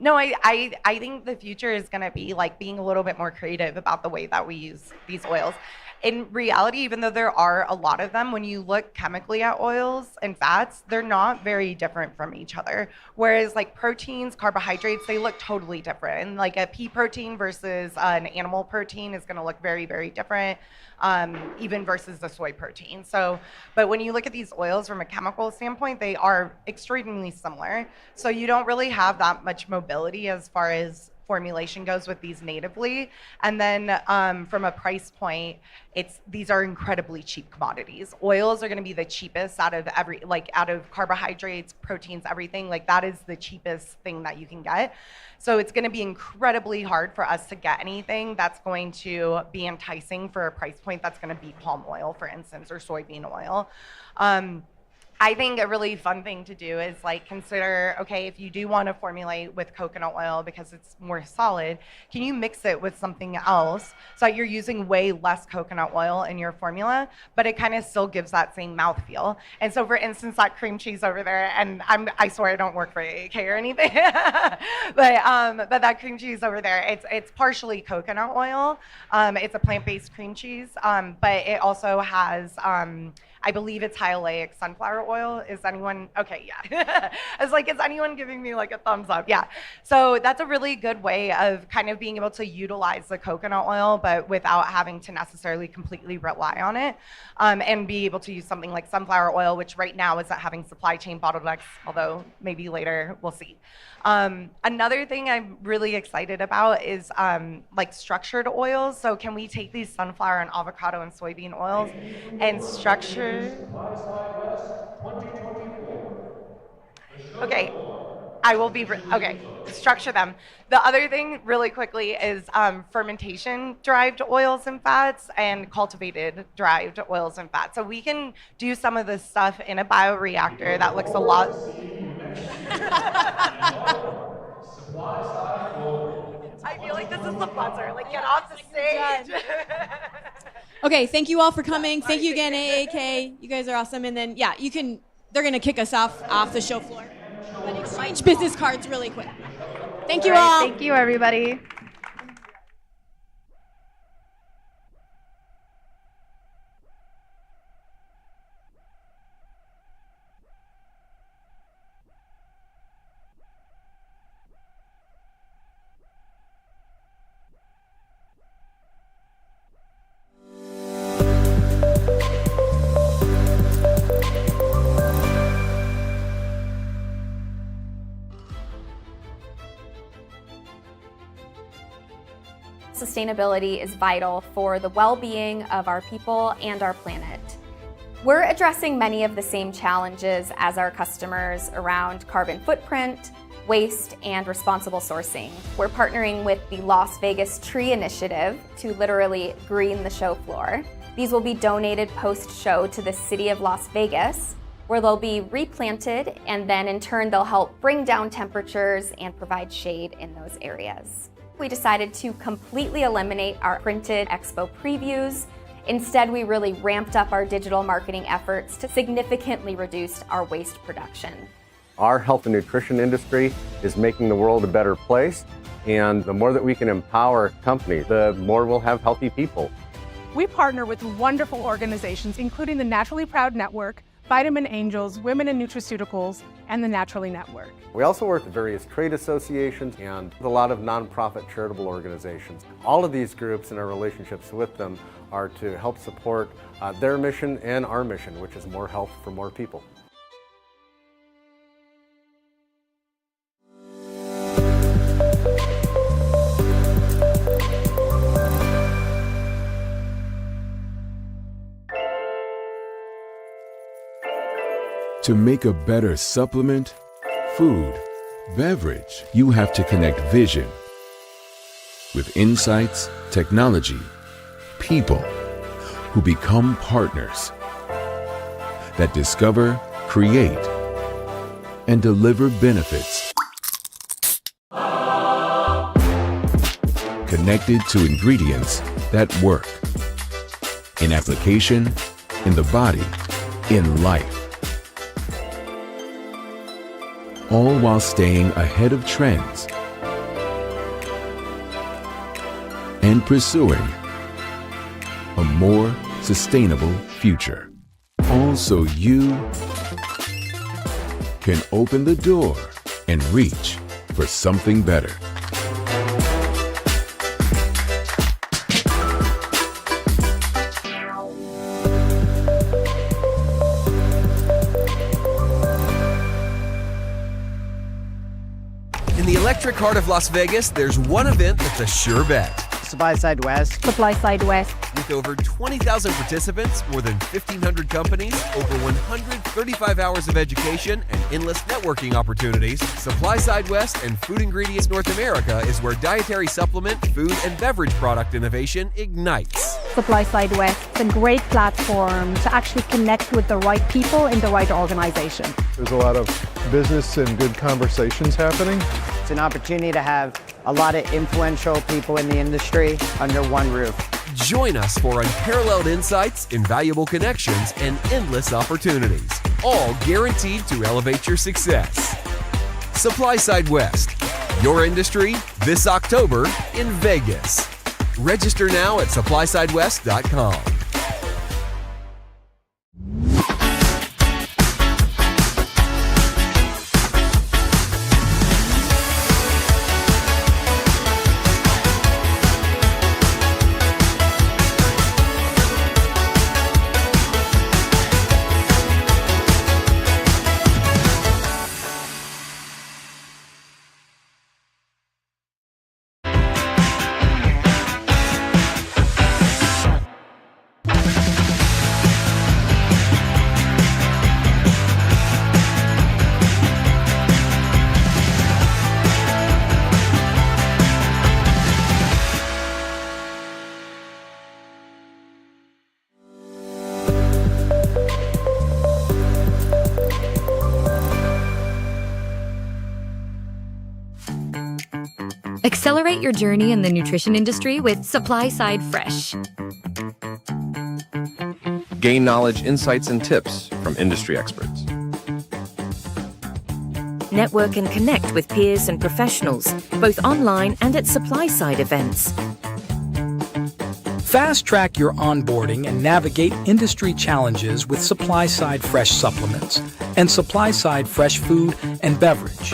no, I think the future is going to be being a little bit more creative about the way that we use these oils. In reality, even though there are a lot of them, when you look chemically at oils and fats, they're not very different from each other. Whereas proteins, carbohydrates, they look totally different. And a pea protein versus an animal protein is going to look very, very different, even versus the soy protein. But when you look at these oils from a chemical standpoint, they are extremely similar. So you don't really have that much mobility as far as formulation goes with these natively. And then from a price point, these are incredibly cheap commodities. Oils are going to be the cheapest out of out of carbohydrates, proteins, everything. That is the cheapest thing that you can get. So it's going to be incredibly hard for us to get anything that's going to be enticing for a price point that's going to be palm oil, for instance, or soybean oil. I think a really fun thing to do is consider, okay, if you do want to formulate with coconut oil because it's more solid, can you mix it with something else so that you're using way less coconut oil in your formula, but it kind of still gives that same mouthfeel. And so for instance, that cream cheese over there, and I swear I don't work for AAK or anything, but that cream cheese over there, it's partially coconut oil. It's a plant-based cream cheese, but it also has, I believe it's high oleic sunflower oil. oil? Is anyone, okay, yeah. I was like, is anyone giving me like a thumbs up? Yeah. So that's a really good way of kind of being able to utilize the coconut oil, but without having to necessarily completely rely on it, and be able to use something like sunflower oil, which right now isn't having supply chain bottlenecks, although maybe later we'll see. Another thing I'm really excited about is like structured oils. So can we take these sunflower and avocado and soybean oils and structure? Okay, I will be, okay, structure them. The other thing really quickly is fermentation derived oils and fats and cultivated derived oils and fats. So we can do some of this stuff in a bioreactor that looks a lot. I feel like this is the buzzer. Like, get off the stage. Okay, thank you all for coming. Thank you again, AAK. You guys are awesome. And then, yeah, they're going to kick us off the show floor. But exchange business cards really quick. Thank you all. Thank you, everybody. Sustainability is vital for the well-being of our people and our planet. We're addressing many of the same challenges as our customers around carbon footprint, waste, and responsible sourcing. We're partnering with the Las Vegas Tree Initiative to literally green the show floor. These will be donated post-show to the city of Las Vegas, where they'll be replanted, and then in turn they'll help bring down temperatures and provide shade in those areas. We decided to completely eliminate our printed expo previews. Instead, we really ramped up our digital marketing efforts to significantly reduce our waste production. Our health and nutrition industry is making the world a better place, and the more that we can empower companies, the more we'll have healthy people. We partner with wonderful organizations, including the Naturally Proud Network, Vitamin Angels, Women in Nutraceuticals, and the Naturally Network. We also work with various trade associations and a lot of nonprofit charitable organizations. All of these groups and our relationships with them are to help support their mission and our mission, which is more health for more people. To make a better supplement, food, beverage, you have to connect vision with insights, technology, people who become partners that discover, create, and deliver benefits. Connected to ingredients that work in application, in the body, in life. All while staying ahead of trends and pursuing a more sustainable future. All so you can open the door and reach for something better. In the electric heart of Las Vegas, there's one event that's a sure bet. Supply Side West. Supply Side West. With over 20,000 participants, more than 1,500 companies, over 135 hours of education, and endless networking opportunities, Supply Side West and Food Ingredients North America is where dietary supplement, food, and beverage product innovation ignites. Supply Side West is a great platform to actually connect with the right people in the right organization. There's a lot of business and good conversations happening. It's an opportunity to have a lot of influential people in the industry under one roof. Join us for unparalleled insights, invaluable connections, and endless opportunities, all guaranteed to elevate your success. Supply Side West, your industry this October in Vegas. Register now at supplysidewest.com. Accelerate your journey in the nutrition industry with Supply Side Fresh. Gain knowledge, insights, and tips from industry experts. Network and connect with peers and professionals, both online and at supply-side events. Fast track your onboarding and navigate industry challenges with Supply Side Fresh supplements and Supply Side Fresh food and beverage.